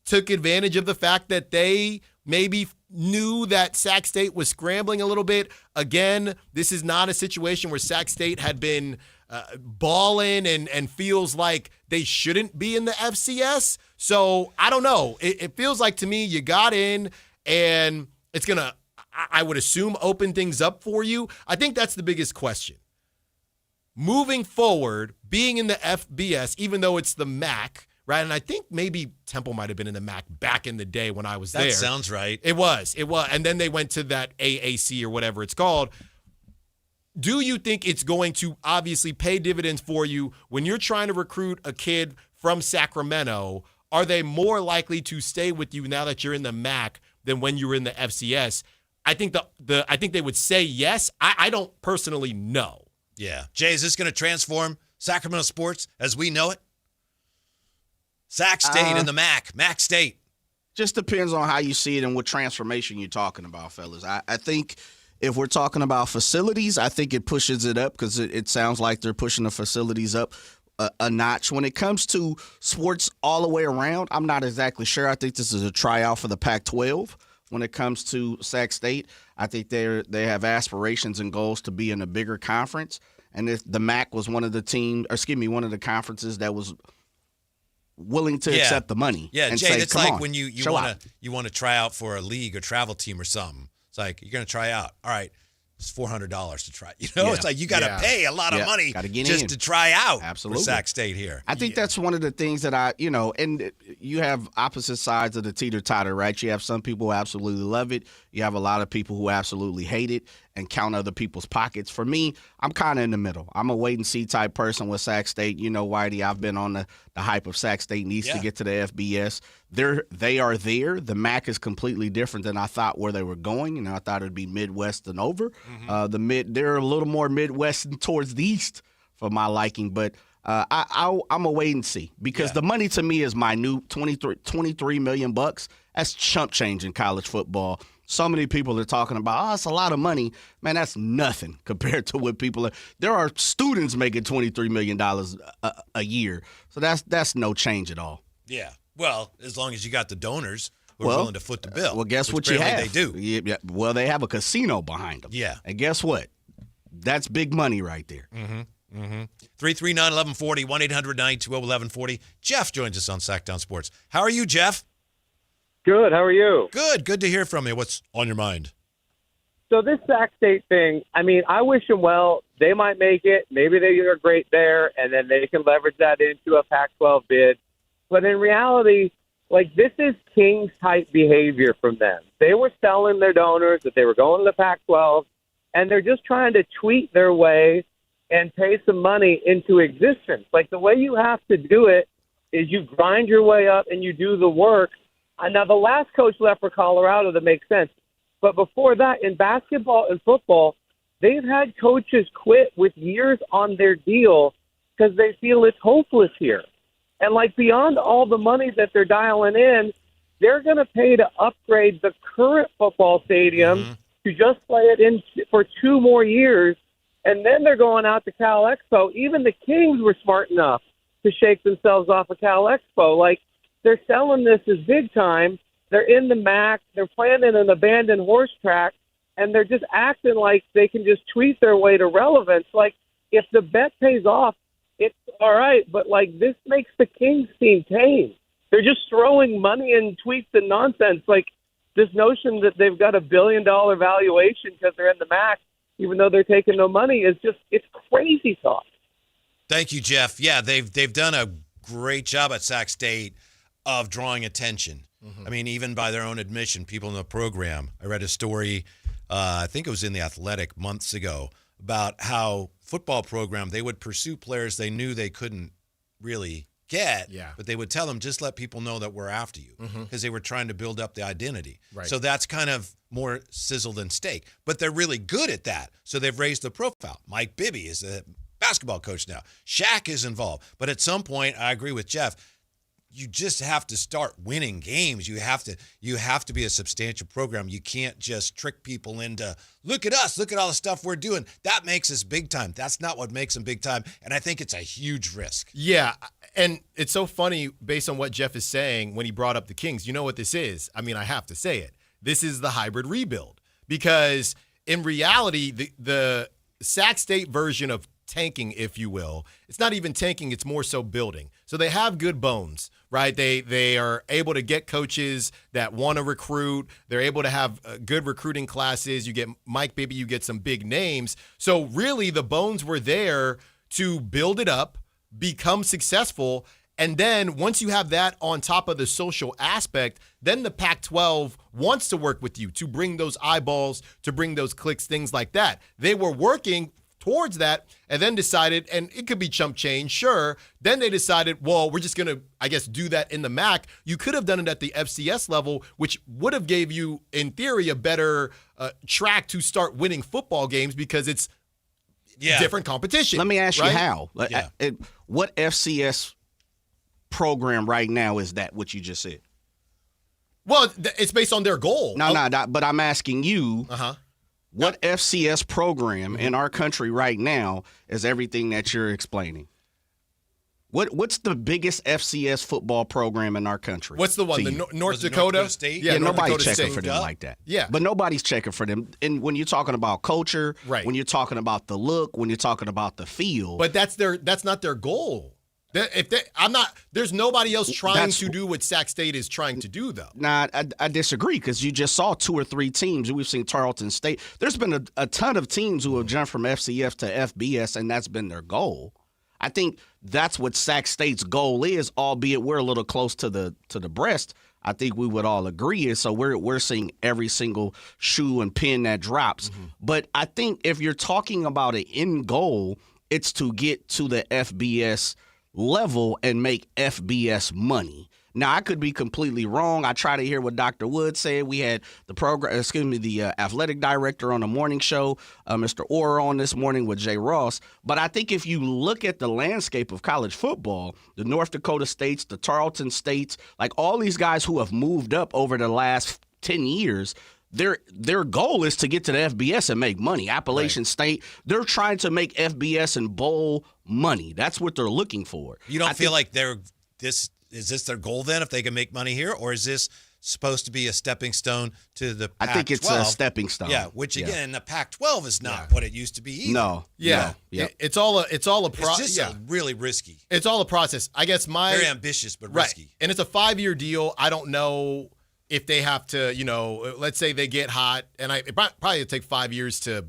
took advantage of the fact that they maybe knew that Sac State was scrambling a little bit. Again, this is not a situation where Sac State had been balling and feels like they shouldn't be in the FCS. So I don't know. It feels like to me you got in and it's going to, I would assume, open things up for you. I think that's the biggest question. Moving forward, being in the FBS, even though it's the MAC, right? And I think maybe Temple might have been in the MAC back in the day when I was there. That sounds right. It was. And then they went to that AAC or whatever it's called. Do you think it's going to obviously pay dividends for you when you're trying to recruit a kid from Sacramento? Are they more likely to stay with you now that you're in the MAC than when you were in the FCS? I think I think they would say yes. I don't personally know. Yeah. Jay, is this going to transform Sacramento sports as we know it? Sac State in the MAC State. Just depends on how you see it and what transformation you're talking about, fellas. I think if we're talking about facilities, I think it pushes it up because it sounds like they're pushing the facilities up a notch. When it comes to sports all the way around, I'm not exactly sure. I think this is a tryout for the Pac-12. When it comes to Sac State, I think they have aspirations and goals to be in a bigger conference. And if the MAC was one of the conferences that was willing to accept the money. Yeah, and Jay, say, it's come like on, when you want to try out for a league or travel team or something. It's like you're going to try out. All right, it's $400 to try. It's like you got to pay a lot of money just to try out for Sac State here. I think that's one of the things that and you have opposite sides of the teeter-totter, right? You have some people who absolutely love it. You have a lot of people who absolutely hate it and count other people's pockets. For me, I'm kind of in the middle. I'm a wait-and-see type person with Sac State. You know, Whitey, I've been on the hype of Sac State needs to get to the FBS. They are there. The MAC is completely different than I thought where they were going. I thought it would be Midwest and over. They're a little more Midwest and towards the east for my liking. But I'm a wait and see because the money to me is my new $23 million. That's chump change in college football. So many people are talking about, it's a lot of money. Man, that's nothing compared to what people are. There are students making $23 million a year. So that's no change at all. Yeah. Well, as long as you got the donors who are willing to foot the bill. Well, guess what you have? They do. Yeah, well, they have a casino behind them. Yeah. And guess what? That's big money right there. 339-1140, 1-800-920-1140. Jeff joins us on Sactown Sports. How are you, Jeff? Good. How are you? Good. Good to hear from you. What's on your mind? So this Sac State thing, I mean, I wish them well. They might make it. Maybe they are great there, and then they can leverage that into a Pac-12 bid. But in reality, like, this is Kings-type behavior from them. They were selling their donors that they were going to the Pac-12, and they're just trying to tweet their way and pay some money into existence. Like, the way you have to do it is you grind your way up and you do the work. Now, the last coach left for Colorado, that makes sense. But before that, in basketball and football, they've had coaches quit with years on their deal because they feel it's hopeless here. And, like, beyond all the money that they're dialing in, they're going to pay to upgrade the current football stadium to just play it in for 2 more years. And then they're going out to Cal Expo. Even the Kings were smart enough to shake themselves off of Cal Expo. Like, they're selling this as big time. They're in the MAC. They're playing in an abandoned horse track. And they're just acting like they can just tweet their way to relevance. Like, if the bet pays off, it's all right, but, like, this makes the Kings seem tame. They're just throwing money in tweets and nonsense. Like, this notion that they've got $1 billion valuation because they're in the MAC, even though they're taking no money, is just, it's crazy talk. Thank you, Jeff. Yeah, they've done a great job at Sac State of drawing attention. I mean, even by their own admission, people in the program. I read a story, I think it was in The Athletic months ago, about how football program, they would pursue players they knew they couldn't really get, but they would tell them, just let people know that we're after you, because they were trying to build up the identity. Right. So that's kind of more sizzle than steak, but they're really good at that. So they've raised the profile. Mike Bibby is a basketball coach now. Shaq is involved. But at some point, I agree with Jeff, you just have to start winning games. You have to be a substantial program. You can't just trick people into, look at us, look at all the stuff we're doing. That makes us big time. That's not what makes them big time. And I think it's a huge risk. Yeah. And it's so funny based on what Jeff is saying when he brought up the Kings. You know what this is? I mean, I have to say it. This is the hybrid rebuild, because in reality, the Sac State version of tanking, if you will, it's not even tanking, it's more so building. So they have good bones, right? They are able to get coaches that want to recruit. They're able to have good recruiting classes. You get Mike Bibby, you get some big names. So really the bones were there to build it up, become successful, and then once you have that on top of the social aspect, then the Pac-12 wants to work with you to bring those eyeballs, to bring those clicks, things like that. They were working towards that and then decided, and it could be chump change, sure. Then they decided, well, we're just going to, I guess, do that in the MAC. You could have done it at the FCS level, which would have gave you, in theory, a better track to start winning football games because it's different competition. Let me ask right? you how. What FCS program right now is that what you just said? Well, it's based on their goal. No, but I'm asking you, what FCS program in our country right now is everything that you're explaining? What's the biggest FCS football program in our country? What's the one? The North Dakota State? Yeah, North nobody's Dakota checking State. for them like that. Yeah. But nobody's checking for them. And when you're talking about culture, when you're talking about the look, when you're talking about the feel. But that's not their goal. There's nobody else trying to do what Sac State is trying to do, though. Nah, I disagree, because you just saw 2 or 3 teams. We've seen Tarleton State. There's been a ton of teams who have jumped from FCS to FBS, and that's been their goal. I think that's what Sac State's goal is, albeit we're a little close to the breast. I think we would all agree is. So we're seeing every single shoe and pin that drops. But I think if you're talking about an end goal, it's to get to the FBS level and make FBS money. Now, I could be completely wrong. I try to hear what Dr. Wood said. We had the athletic director on the morning show, Mr. Orr, on this morning with Jay Ross. But I think if you look at the landscape of college football, the North Dakota States, the Tarleton States, like all these guys who have moved up over the last 10 years, their goal is to get to the FBS and make money. Appalachian State, they're trying to make FBS and bowl money. That's what they're looking for. You don't feel like is this their goal then, if they can make money here, or is this supposed to be a stepping stone to the Pac-12? I think it's a stepping stone. Yeah, which again, the Pac-12 is not what it used to be either. No. Yeah. No. It's all a process. It's just really risky. It's all a process. I guess very ambitious but risky. And it's a 5-year deal. I don't know if they have to, let's say they get hot, and it probably take 5 years to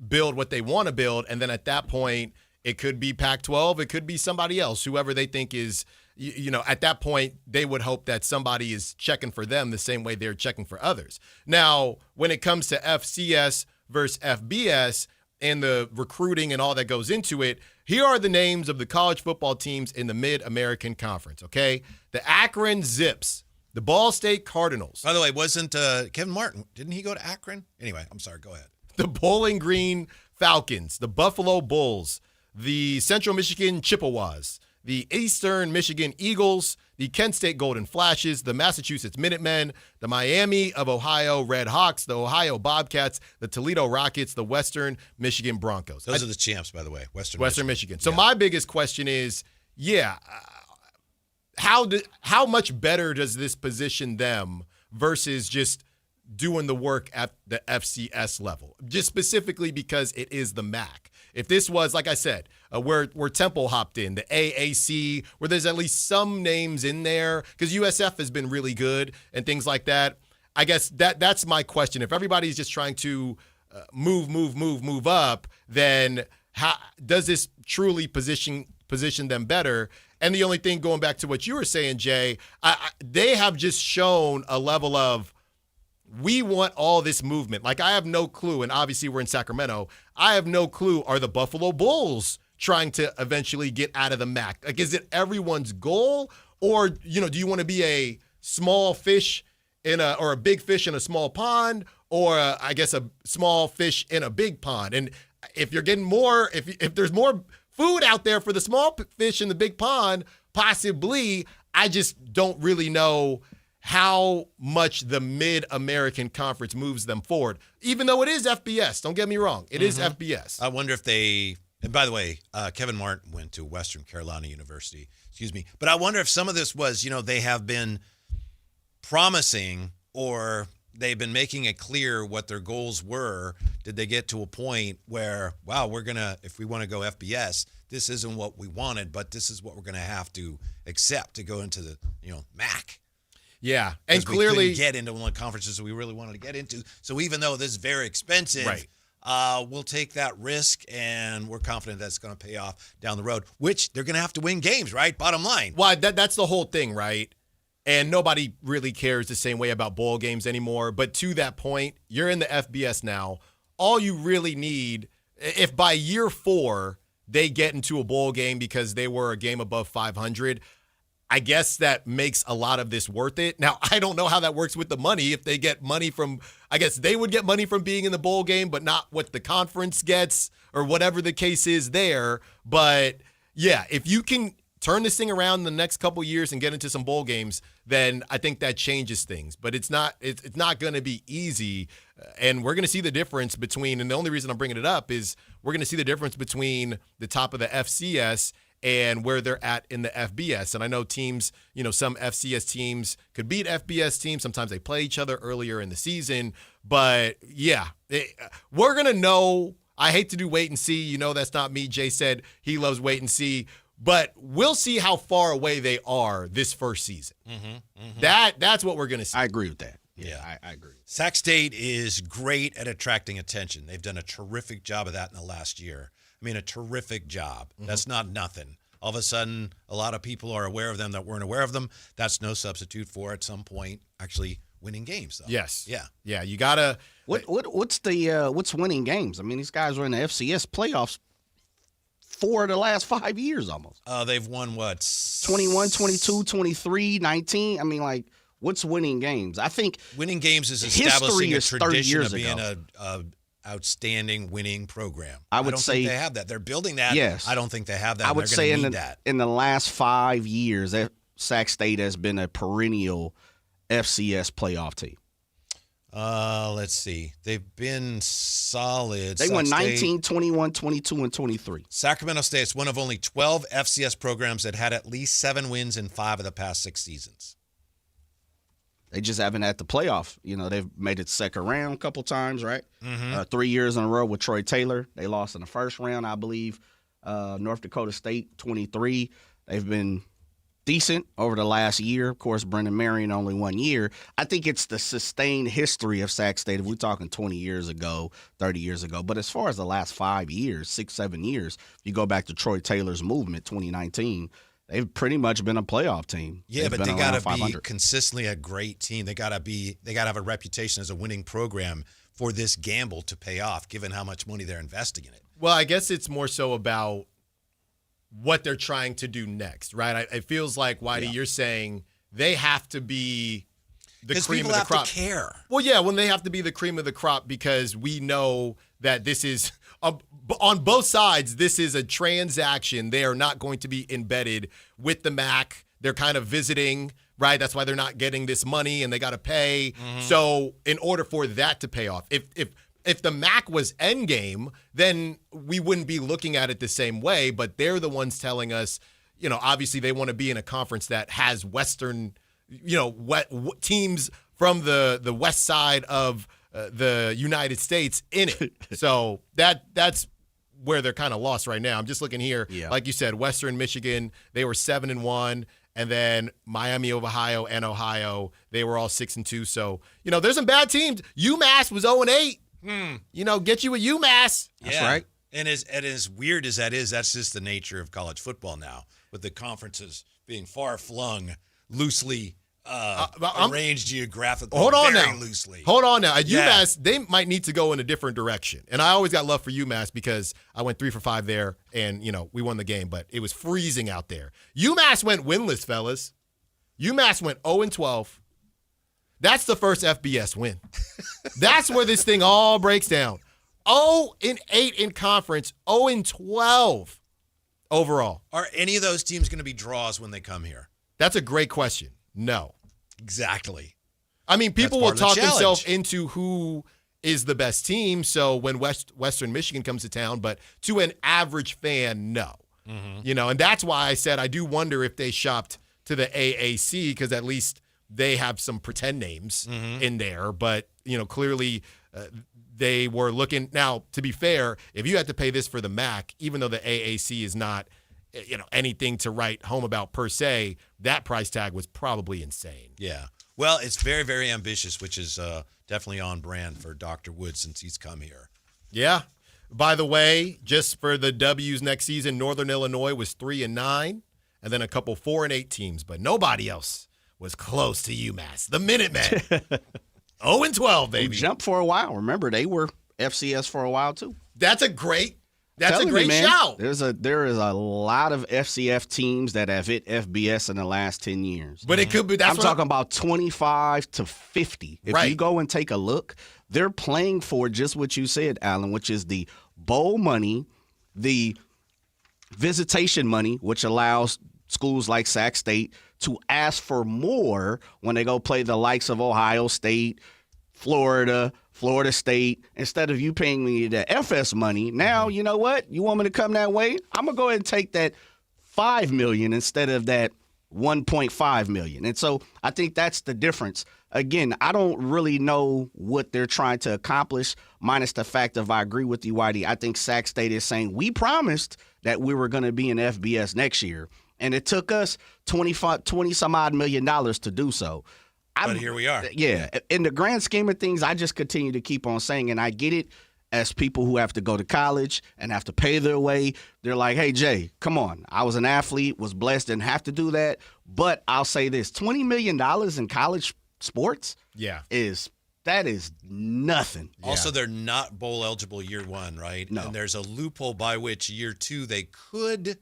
build what they want to build, and then at that point, it could be Pac-12, it could be somebody else, whoever they think is, at that point, they would hope that somebody is checking for them the same way they're checking for others. Now, when it comes to FCS versus FBS and the recruiting and all that goes into it, here are the names of the college football teams in the Mid-American Conference, okay? The Akron Zips, the Ball State Cardinals. By the way, wasn't Kevin Martin, didn't he go to Akron? Anyway, I'm sorry, go ahead. The Bowling Green Falcons, the Buffalo Bulls, the Central Michigan Chippewas, the Eastern Michigan Eagles, the Kent State Golden Flashes, the Massachusetts Minutemen, the Miami of Ohio Red Hawks, the Ohio Bobcats, the Toledo Rockets, the Western Michigan Broncos. Those are the champs, by the way, Western Michigan. So my biggest question is, how much better does this position them versus just doing the work at the FCS level? Just specifically because it is the MAC. If this was, like I said, where Temple hopped in, the AAC, where there's at least some names in there, because USF has been really good and things like that, I guess that's my question. If everybody's just trying to move up, then how does this truly position them better? And the only thing, going back to what you were saying, Jay, they have just shown a level of, we want all this movement. Like, I have no clue, and obviously we're in Sacramento, I have no clue, are the Buffalo Bulls trying to eventually get out of the MAC? Like, is it everyone's goal? Or, do you want to be a small fish or a big fish in a small pond, or I guess a small fish in a big pond? And if you're getting more, if there's more food out there for the small fish in the big pond, possibly, I just don't really know how much the Mid-American Conference moves them forward, even though it is FBS. Don't get me wrong. It is FBS. I wonder if and by the way, Kevin Martin went to Western Carolina University, but I wonder if some of this was, they have been promising, or they've been making it clear what their goals were. Did they get to a point where, wow, if we want to go FBS, this isn't what we wanted, but this is what we're going to have to accept to go into the, MAC. Yeah, and we clearly couldn't get into one of the conferences that we really wanted to get into. So even though this is very expensive, we'll take that risk, and we're confident that's going to pay off down the road, which they're going to have to win games, right? Bottom line. Well, that's the whole thing, right? And nobody really cares the same way about bowl games anymore. But to that point, you're in the FBS now. All you really need, if by year 4 they get into a bowl game because they were a game above 500, I guess that makes a lot of this worth it. Now, I don't know how that works with the money. If they get money from, I guess they would get money from being in the bowl game, but not what the conference gets or whatever the case is there. But yeah, if you can turn this thing around in the next couple years and get into some bowl games, then I think that changes things. But it's not going to be easy. And we're going to see the difference between, and the only reason I'm bringing it up is we're going to see the difference between the top of the FCS and where they're at in the FBS. And I know teams, some FCS teams could beat FBS teams. Sometimes they play each other earlier in the season. But, yeah, we're going to know. I hate to do wait and see. That's not me. Jay said he loves wait and see. But we'll see how far away they are this first season. That's what we're going to see. I agree with that. Yeah, I agree. Sac State is great at attracting attention. They've done a terrific job of that in the last year. I mean, a terrific job. That's not nothing. All of a sudden, a lot of people are aware of them that weren't aware of them. That's no substitute for, at some point, actually winning games, though. Yes. Yeah. Yeah, you got to. What's winning games? I mean, these guys were in the FCS playoffs 4 of the last 5 years almost. They've won, what? 21, 22, 23, 19. I mean, what's winning games? I think winning games is establishing a tradition of being a outstanding winning program. I don't think they have that. They're building that. Yes. I don't think they have that. I would say in the last 5 years, Sac State has been a perennial FCS playoff team. Let's see. They've been solid. They won 19, 21, 22, and 23. Sacramento State's one of only 12 FCS programs that had at least 7 wins in 5 of the past 6 seasons. They just haven't had the playoff. They've made it second round a couple times, right? Mm-hmm. 3 years in a row with Troy Taylor. They lost in the first round, I believe. North Dakota State, 23. They've been decent over the last year. Of course, Brendan Marion only 1 year. I think it's the sustained history of Sac State. If we're talking 20 years ago, 30 years ago. But as far as the last 5 years, 6, 7 years, if you go back to Troy Taylor's movement, 2019, they've pretty much been a playoff team. Yeah, but they got to be consistently a great team. They got to have a reputation as a winning program for this gamble to pay off, given how much money they're investing in it. Well, I guess it's more so about what they're trying to do next, right? It feels like, Whitey, you're saying they have to be the cream of the crop. People have to care. Well, yeah, when they have to be the cream of the crop, because we know that this is on both sides, this is a transaction. They are not going to be embedded with the MAC. They're kind of visiting, right? That's why they're not getting this money and they got to pay. Mm-hmm. So in order for that to pay off, if the MAC was endgame, then we wouldn't be looking at it the same way. But they're the ones telling us, obviously they want to be in a conference that has Western, teams from the west side of the United States in it. So that's where they're kind of lost right now. I'm just looking here. Yeah. Like you said, Western Michigan, they were 7-1. And then Miami of Ohio and Ohio, they were all 6-2. So, there's some bad teams. UMass was 0-8. Get you a UMass. That's right. And as weird as that is, that's just the nature of college football now, with the conferences being far flung, loosely arranged geographically. Hold on very now. Loosely. Hold on now. At UMass, they might need to go in a different direction. And I always got love for UMass because I went 3 for 5 there, and we won the game, but it was freezing out there. UMass went winless, fellas. UMass went 0-12. That's the first FBS win. That's where this thing all breaks down. 0-8 in conference, 0-12 overall. Are any of those teams going to be draws when they come here? That's a great question. No. Exactly. I mean, people will talk themselves into who is the best team, so when Western Michigan comes to town, but to an average fan, no. Mm-hmm. And that's why I said I do wonder if they shopped to the AAC, because at least they have some pretend names in there, but clearly they were looking. Now, to be fair, if you had to pay this for the MAC, even though the AAC is not anything to write home about per se, that price tag was probably insane. Yeah. Well, it's very, very ambitious, which is definitely on brand for Dr. Wood since he's come here. Yeah. By the way, just for the W's next season, Northern Illinois was 3-9, and then a couple 4-8 teams, but nobody else was close to UMass. The Minutemen. 0-12, baby. We jumped for a while. Remember, they were FCS for a while, too. That's a great shout. There is a lot of FCF teams that have hit FBS in the last 10 years. But it could be. I'm talking about 25 to 50. If you go and take a look, they're playing for just what you said, Alan, which is the bowl money, the visitation money, which allows schools like Sac State to ask for more when they go play the likes of Ohio State, Florida State. Instead of you paying me the FS money, now, you know what? You want me to come that way? I'm going to go ahead and take that $5 million instead of that $1.5 million. And so I think that's the difference. Again, I don't really know what they're trying to accomplish, minus the fact of I agree with you, Whitey. I think Sac State is saying we promised that we were going to be in FBS next year, and it took us $20-some-odd million to do so. But here we are. Yeah. In the grand scheme of things, I just continue to keep on saying, and I get it as people who have to go to college and have to pay their way. They're like, hey, Jay, come on. I was an athlete, was blessed, didn't have to do that. But I'll say this, $20 million in college sports is nothing. Also, they're not bowl eligible year one, right? No. And there's a loophole by which year two they could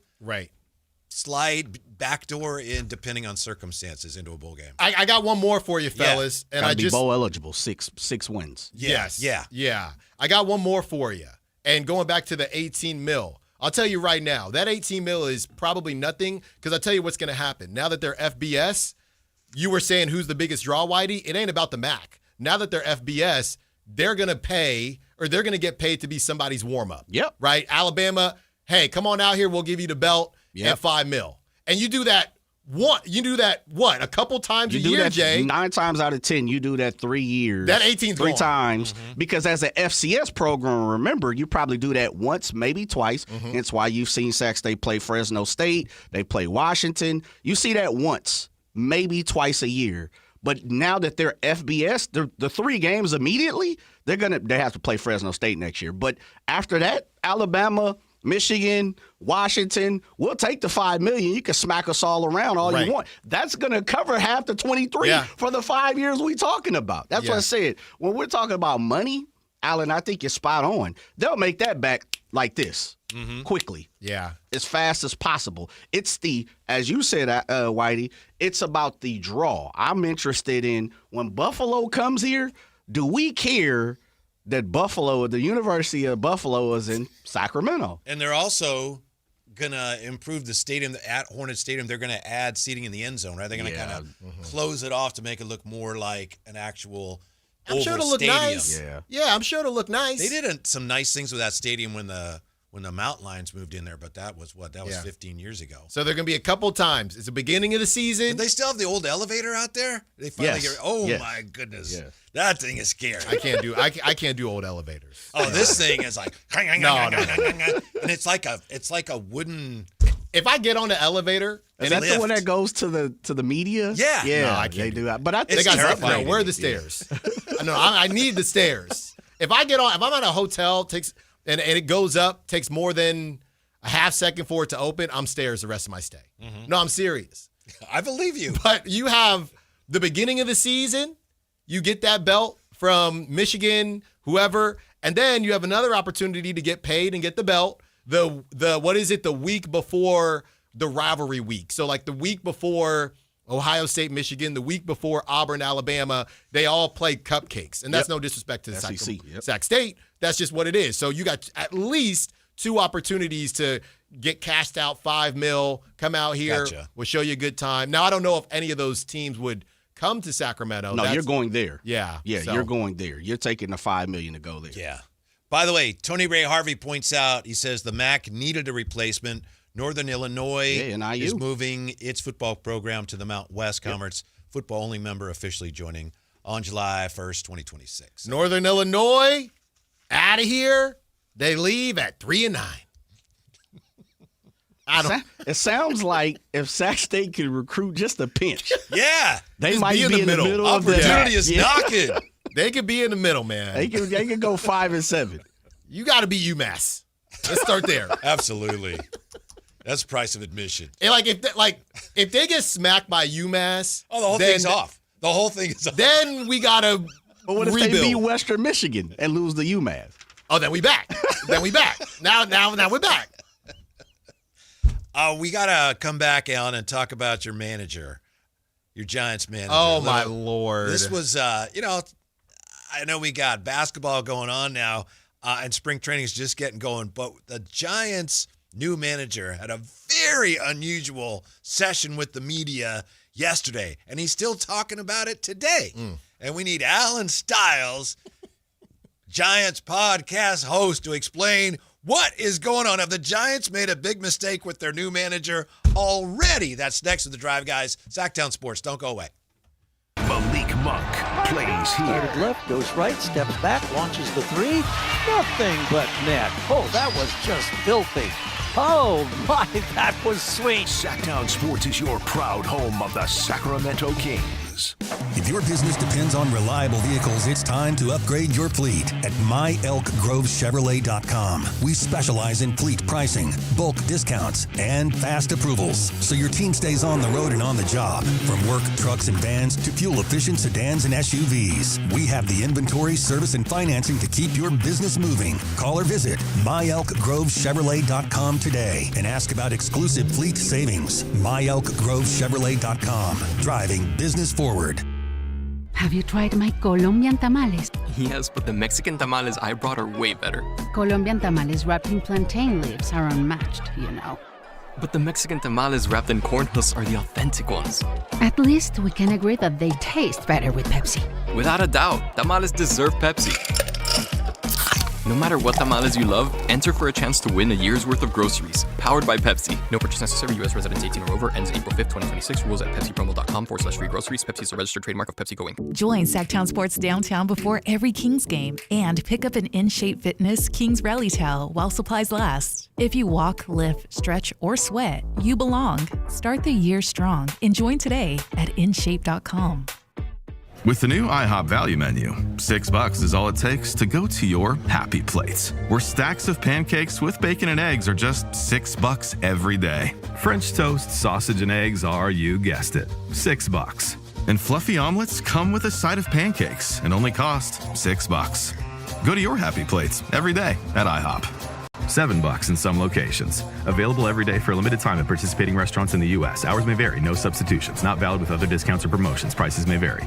slide backdoor in, depending on circumstances, into a bowl game. I got one more for you, fellas. And I just bowl eligible, six wins. Yes. Yeah. I got one more for you. And going back to the 18 mil, I'll tell you right now, that 18 mil is probably nothing, because I'll tell you what's going to happen. Now that they're FBS, you were saying who's the biggest draw, Whitey? It ain't about the MAC. now that they're FBS, they're going to pay or they're going to get paid to be somebody's warm-up. Yep. Right? Alabama, hey, come on out here. We'll give you the belt at $5 million. And you do that a couple times a year, Jay? 9 times out of 10, you do that 3 years. That 18th 3 times. Because as an FCS program, remember, you probably do that once, maybe twice. Hence why you've seen Sac State play Fresno State. They play Washington. You see that once, maybe twice a year. But now that they're FBS, the 3 games immediately, they have to play Fresno State next year. But after that, Alabama, Michigan, Washington, we'll take the $5 million. You can smack us all around all you want. That's going to cover half the 23 for the 5 years we're talking about. That's what I said. When we're talking about money, Alan, I think you're spot on. They'll make that back like this quickly. Yeah. As fast as possible. It's as you said, Whitey, it's about the draw. I'm interested in when Buffalo comes here, do we care that the University of Buffalo is in Sacramento? And they're also going to improve the stadium at Hornet Stadium. They're going to add seating in the end zone, right? They're going to kind of close it off to make it look more like an actual I'm sure it'll look nice. Yeah, I'm sure it'll look nice. They did some nice things with that stadium when the Mountain Lions moved in there, but that was 15 years ago. So they're going to be a couple times. It's the beginning of the season. Did they still have the old elevator out there? They finally my goodness. Yes. That thing is scary. I can't do old elevators. Oh, this thing is like no. And it's like a wooden. If I get on the elevator, is that the one that goes to the media? Yeah. No, I can't do that. But I think they got where are the stairs? No, I need the stairs. If I'm at a hotel, and it goes up, takes more than a half second for it to open, I'm stairs the rest of my stay. No, I'm serious. I believe you. But you have the beginning of the season, you get that belt from Michigan, whoever, and then you have another opportunity to get paid and get the belt the week before the rivalry week. So like the week before Ohio State, Michigan, the week before Auburn, Alabama, they all play cupcakes. And that's no disrespect to Sac State. That's just what it is. So you got at least 2 opportunities to get cashed out $5 million, come out here, we'll show you a good time. Now, I don't know if any of those teams would come to Sacramento. No, you're going there. Yeah. So. You're going there. You're taking the $5 million to go there. Yeah. By the way, Tony Ray Harvey points out, he says the MAC needed a replacement. Northern Illinois is moving its football program to the Mount West Conference. Football-only member officially joining on July 1st, 2026. Northern Illinois, out of here. They leave at 3-9. It sounds like if Sac State could recruit just a pinch. Yeah. They just might be in the middle of the opportunity is knocking. They could be in the middle, man. They could go 5-7. You got to be UMass. Let's start there. Absolutely. That's price of admission. And if they get smacked by UMass, the whole thing's off. The whole thing is off. Then we gotta. But what if they beat Western Michigan and lose the UMass? Oh, then we back. Now we're back. We gotta come back, Alan, and talk about your manager, your Giants manager. Oh my Lord! This was, I know we got basketball going on now, and spring training is just getting going, but the Giants' new manager had a very unusual session with the media yesterday, and he's still talking about it today. And we need Alan Stiles, Giants podcast host, to explain what is going on. Have the Giants made a big mistake with their new manager already? That's next to the Drive, guys. Sactown Sports. Don't go away. Malik Monk plays here. Started left, goes right, steps back, launches the 3. Nothing but net. Oh, that was just filthy. Oh, my, that was sweet. Sactown Sports is your proud home of the Sacramento Kings. If your business depends on reliable vehicles, it's time to upgrade your fleet at myelkgrovechevrolet.com. We specialize in fleet pricing, bulk discounts, and fast approvals, so your team stays on the road and on the job. From work trucks and vans to fuel-efficient sedans and SUVs, we have the inventory, service, and financing to keep your business moving. Call or visit myelkgrovechevrolet.com today and ask about exclusive fleet savings. myelkgrovechevrolet.com. Driving business forward. Have you tried my Colombian tamales? Yes, but the Mexican tamales I brought are way better. Colombian tamales wrapped in plantain leaves are unmatched, you know. But the Mexican tamales wrapped in corn husks are the authentic ones. At least we can agree that they taste better with Pepsi. Without a doubt, tamales deserve Pepsi. No matter what tamales you love, enter for a chance to win a year's worth of groceries. Powered by Pepsi. No purchase necessary. U.S. residents 18 or over. Ends April 5th, 2026. Rules at pepsipromo.com/free groceries. Pepsi is a registered trademark of Pepsi Go Inc. Join Sactown Sports downtown before every Kings game and pick up an In-Shape Fitness Kings Rally towel while supplies last. If you walk, lift, stretch, or sweat, you belong. Start the year strong and join today at InShape.com. With the new IHOP value menu, $6 is all it takes to go to your happy place, where stacks of pancakes with bacon and eggs are just $6 every day. French toast, sausage, and eggs are, you guessed it, $6. And fluffy omelets come with a side of pancakes and only cost $6. Go to your happy plates every day at IHOP. $7 in some locations. Available every day for a limited time at participating restaurants in the U.S. Hours may vary. No substitutions. Not valid with other discounts or promotions. Prices may vary.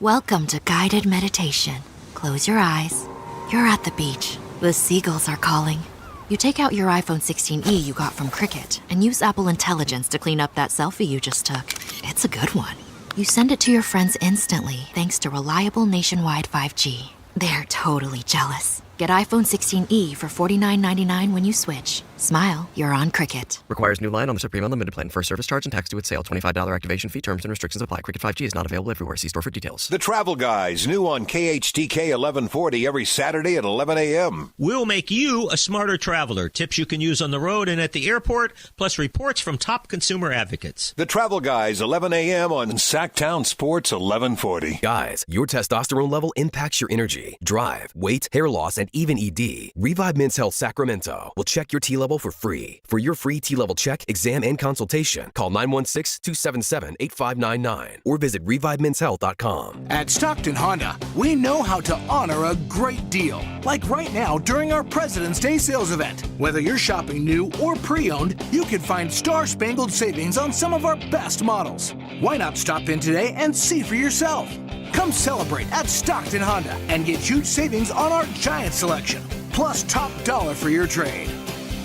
Welcome to guided meditation. Close your eyes. You're at the beach. The seagulls are calling. You take out your iPhone 16e you got from Cricket and use Apple Intelligence to clean up that selfie you just took. It's a good one. You send it to your friends instantly thanks to reliable nationwide 5G. They're totally jealous. Get iPhone 16e for $49.99 when you switch. Smile, you're on Cricket. Requires new line on the Supreme Unlimited plan. First service charge and tax due at sale. $25 activation fee. Terms and restrictions apply. Cricket 5G is not available everywhere. See store for details. The Travel Guys, new on KHTK 1140 every Saturday at 11 a.m. We'll make you a smarter traveler. Tips you can use on the road and at the airport, plus reports from top consumer advocates. The Travel Guys, 11 a.m. on Sactown Sports 1140. Guys, your testosterone level impacts your energy, drive, weight, hair loss, and even ED. Revive Men's Health Sacramento will check your T level for free. For your free T-level check, exam, and consultation, call 916-277-8599 or visit ReviveMen'sHealth.com. At Stockton Honda, we know how to honor a great deal. Like right now during our President's Day sales event. Whether you're shopping new or pre-owned, you can find star-spangled savings on some of our best models. Why not stop in today and see for yourself? Come celebrate at Stockton Honda and get huge savings on our giant selection, plus top dollar for your trade.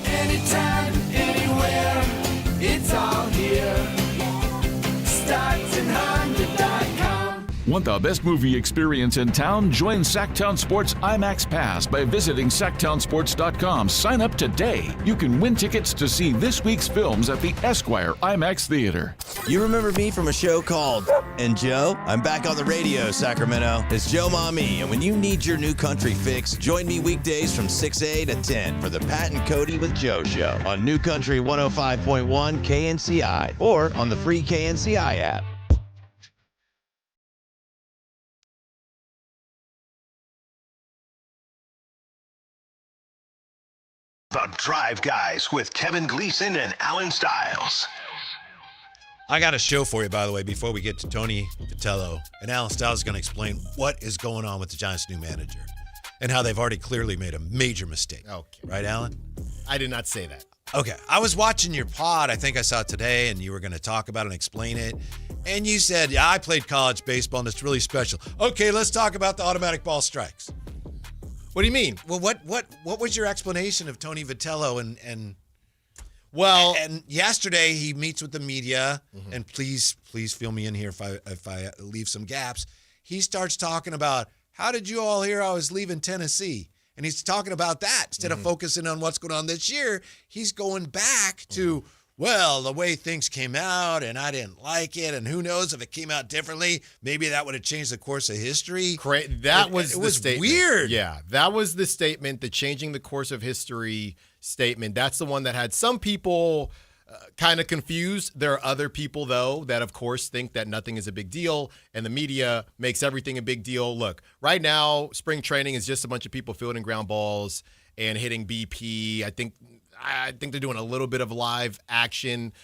Anytime, anywhere, it's all here. StocktonHonda.com. Want the best movie experience in town? Join Sactown Sports IMAX Pass by visiting SactownSports.com. Sign up today. You can win tickets to see this week's films at the Esquire IMAX Theater. You remember me from a show called And Joe? I'm back on the radio, Sacramento. It's Joe Mommy, and when you need your new country fix, join me weekdays from 6A to 10 for the Pat and Cody with Joe show on New Country 105.1 KNCI or on the free KNCI app. The Drive Guys with Kevin Gleason and Alan Stiles. I got a show for you, by the way, before we get to Tony Vitello. And Alan Stiles is going to explain what is going on with the Giants' new manager and how they've already clearly made a major mistake. Okay. Right, Alan? I did not say that. Okay. I was watching your pod. I think I saw it today, and you were going to talk about it and explain it. And you said, yeah, I played college baseball, and it's really special. Okay, let's talk about the automatic ball strikes. What do you mean? Well, what was your explanation of Tony Vitello and yesterday he meets with the media, and please fill me in here if I leave some gaps. He starts talking about, how did you all hear I was leaving Tennessee? And he's talking about that instead of focusing on what's going on this year. He's going back to, well, the way things came out, and I didn't like it, and who knows if it came out differently, maybe that would have changed the course of history. That was the statement. Weird. Yeah, that was the statement, the changing the course of history statement. That's the one that had some people kind of confused. There are other people, though, that, of course, think that nothing is a big deal, and the media makes everything a big deal. Look, right now, spring training is just a bunch of people fielding ground balls and hitting BP. I think they're doing a little bit of live action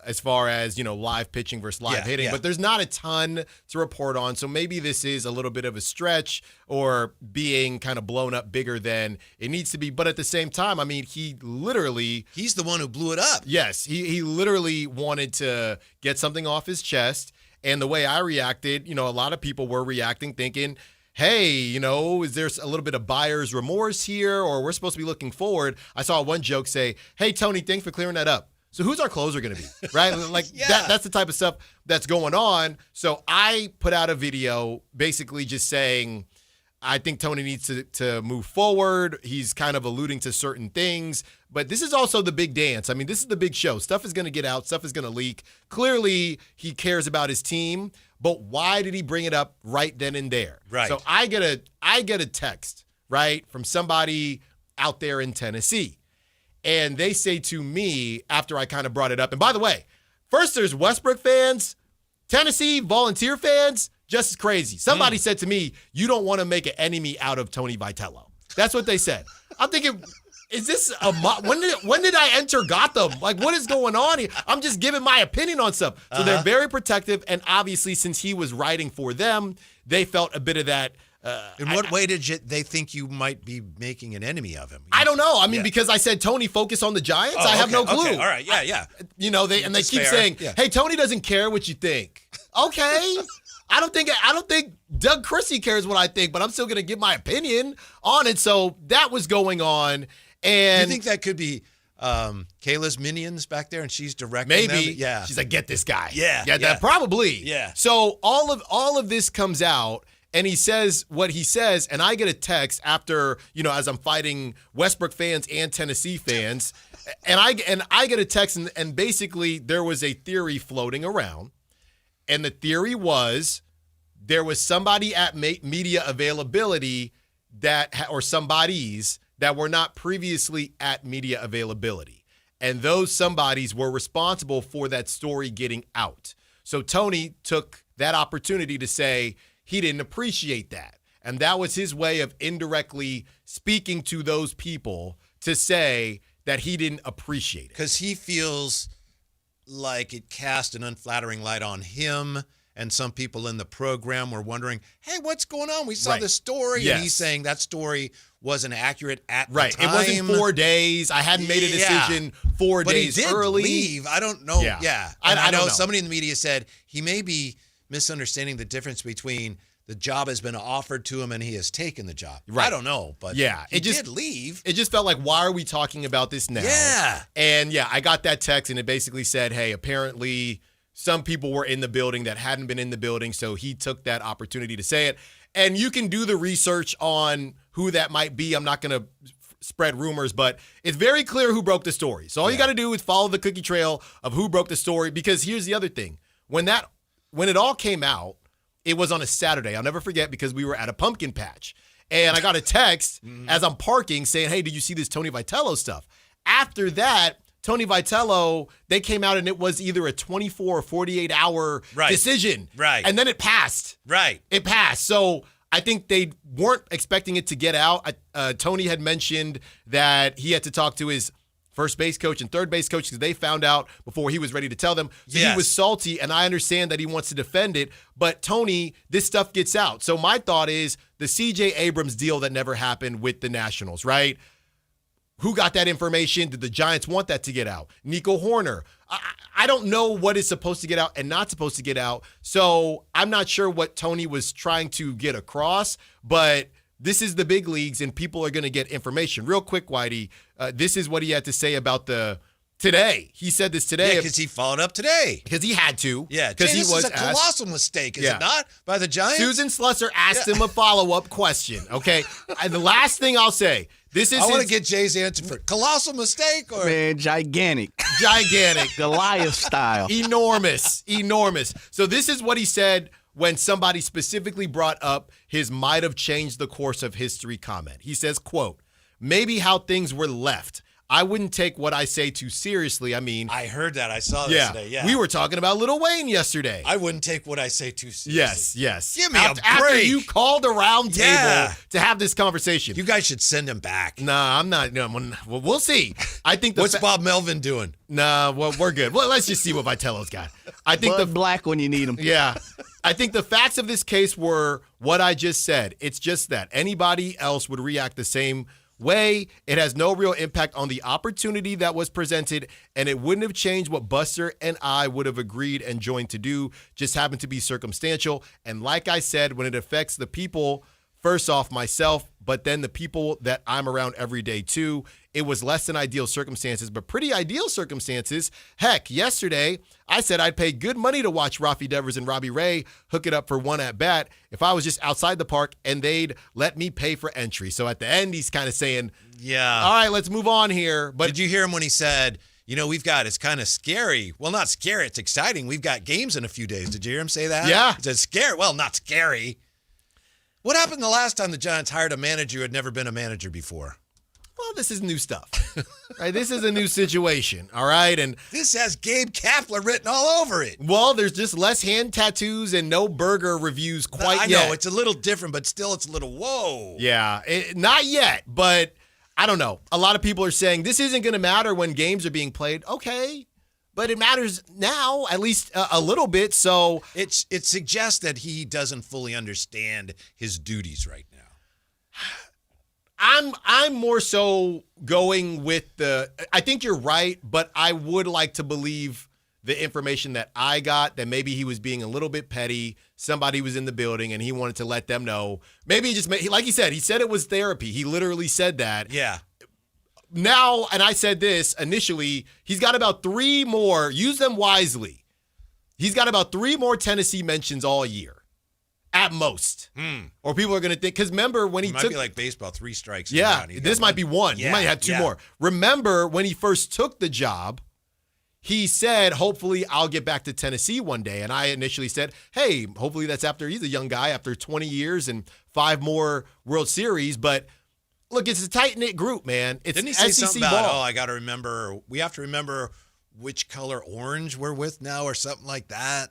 as far as, live pitching versus live hitting, but there's not a ton to report on. So maybe this is a little bit of a stretch or being kind of blown up bigger than it needs to be. But at the same time, I mean, he's the one who blew it up. Yes. He literally wanted to get something off his chest. And the way I reacted, a lot of people were reacting thinking, hey, is there a little bit of buyer's remorse here, or we're supposed to be looking forward? I saw one joke say, hey, Tony, thanks for clearing that up. So who's our closer going to be, right? Like that's the type of stuff that's going on. So I put out a video basically just saying, I think Tony needs to move forward. He's kind of alluding to certain things, but this is also the big dance. I mean, this is the big show. Stuff is going to get out. Stuff is going to leak. Clearly, he cares about his team, but why did he bring it up right then and there? Right. So I get a text, right, from somebody out there in Tennessee, and they say to me after I kind of brought it up, and by the way, first there's Westbrook fans, Tennessee Volunteer fans, just as crazy. Somebody said to me, you don't want to make an enemy out of Tony Vitello. That's what they said. I'm thinking, is this when did I enter Gotham? Like, what is going on here? I'm just giving my opinion on stuff. So they're very protective, and obviously since he was writing for them, they felt a bit of that. In what way did they think you might be making an enemy of him? I don't know. I mean, because I said, Tony, focus on the Giants. I have no clue. Okay. All right. Yeah. They keep saying, hey, Tony doesn't care what you think. Okay. I don't think Doug Christie cares what I think, but I'm still going to give my opinion on it. So that was going on. And do you think that could be Kayla's minions back there, and she's directing them? Maybe. Yeah. She's like, get this guy. Yeah. That probably. Yeah. So all of this comes out, and he says what he says, and I get a text after, as I'm fighting Westbrook fans and Tennessee fans, and I get a text, and basically there was a theory floating around. And the theory was there was somebody at media availability or somebodies that were not previously at media availability. And those somebodies were responsible for that story getting out. So Tony took that opportunity to say he didn't appreciate that. And that was his way of indirectly speaking to those people to say that he didn't appreciate it. Because he feels like it cast an unflattering light on him, and some people in the program were wondering, hey, what's going on? We saw this story, and he's saying that story wasn't accurate at the time. It wasn't 4 days. I hadn't made a decision 4 days but he did early. Leave. I don't know. Yeah. And I know don't know. Somebody in the media said he may be misunderstanding the difference between the job has been offered to him and he has taken the job. Right. I don't know, but he did leave. It just felt like, why are we talking about this now? Yeah. And I got that text, and it basically said, hey, apparently some people were in the building that hadn't been in the building, so he took that opportunity to say it. And you can do the research on who that might be. I'm not going to spread rumors, but it's very clear who broke the story. So all you got to do is follow the cookie trail of who broke the story, because here's the other thing. When it all came out, it was on a Saturday. I'll never forget, because we were at a pumpkin patch. And I got a text as I'm parking saying, hey, did you see this Tony Vitello stuff? After that, Tony Vitello, they came out, and it was either a 24 or 48-hour decision. Right. And then it passed. Right. It passed. So I think they weren't expecting it to get out. Tony had mentioned that he had to talk to his first base coach and third base coach because they found out before he was ready to tell them. So he was salty, and I understand that he wants to defend it. But Tony, this stuff gets out. So my thought is the C.J. Abrams deal that never happened with the Nationals, right? Who got that information? Did the Giants want that to get out? Nico Horner. I don't know what is supposed to get out and not supposed to get out. So I'm not sure what Tony was trying to get across, but this is the big leagues, and people are going to get information. Real quick, Whitey, this is what he had to say about today. He said this today. Yeah, because he followed up today. Because he had to. Yeah, because he was a colossal mistake, is it not, by the Giants? Susan Slusser asked him a follow-up question, okay? And the last thing I'll say, I want to get Jay's answer for colossal mistake or man, gigantic, Goliath style, enormous. So this is what he said when somebody specifically brought up his might have changed the course of history comment. He says, quote, maybe how things were left. I wouldn't take what I say too seriously. I mean, I heard that. I saw this today. Yeah. We were talking about Lil Wayne yesterday. I wouldn't take what I say too seriously. Yes. Give me a break. After you called a round table to have this conversation. You guys should send him back. Nah, I'm not. No, well, we'll see. I think what's Bob Melvin doing? Nah, well, we're good. Well, let's just see what Vitello's got. I think Bud Black when you need him. Yeah. I think the facts of this case were what I just said. It's just that anybody else would react the same way. It has no real impact on the opportunity that was presented, and it wouldn't have changed what Buster and I would have agreed and joined to do. Just happened to be circumstantial. And like I said, when it affects the people first off myself, but then the people that I'm around every day too. It was less than ideal circumstances, but pretty ideal circumstances. Heck, yesterday I said I'd pay good money to watch Rafi Devers and Robbie Ray hook it up for one at bat if I was just outside the park and they'd let me pay for entry. So at the end, he's kind of saying, yeah, all right, let's move on here. But did you hear him when he said, it's kind of scary. Well, not scary. It's exciting. We've got games in a few days. Did you hear him say that? Yeah. He said scary. Well, not scary. What happened the last time the Giants hired a manager who had never been a manager before? Well, this is new stuff, right? This is a new situation, all right? And this has Gabe Kapler written all over it. Well, there's just less hand tattoos and no burger reviews quite yet. I know, it's a little different, but still it's a little, whoa. Yeah, not yet, but I don't know. A lot of people are saying this isn't going to matter when games are being played. Okay, but it matters now, at least a little bit. So it suggests that he doesn't fully understand his duties right now. I'm more so going with I think you're right, but I would like to believe the information that I got, that maybe he was being a little bit petty. Somebody was in the building and he wanted to let them know. Maybe he just like he said it was therapy. He literally said that. Yeah. Now, and I said this initially, he's got about 3 more, use them wisely. He's got about 3 more Tennessee mentions all year. At most. Or people are going to think, because remember when he might be like baseball, 3 strikes. Yeah, this might be 1. Yeah, he might have 2 more. Remember when he first took the job, he said, hopefully I'll get back to Tennessee one day. And I initially said, hey, hopefully that's after he's a young guy, after 20 years and 5 more World Series. But look, it's a tight-knit group, man. It's Didn't he say SEC something ball. about, I got to remember, we have to remember which color orange we're with now or something like that?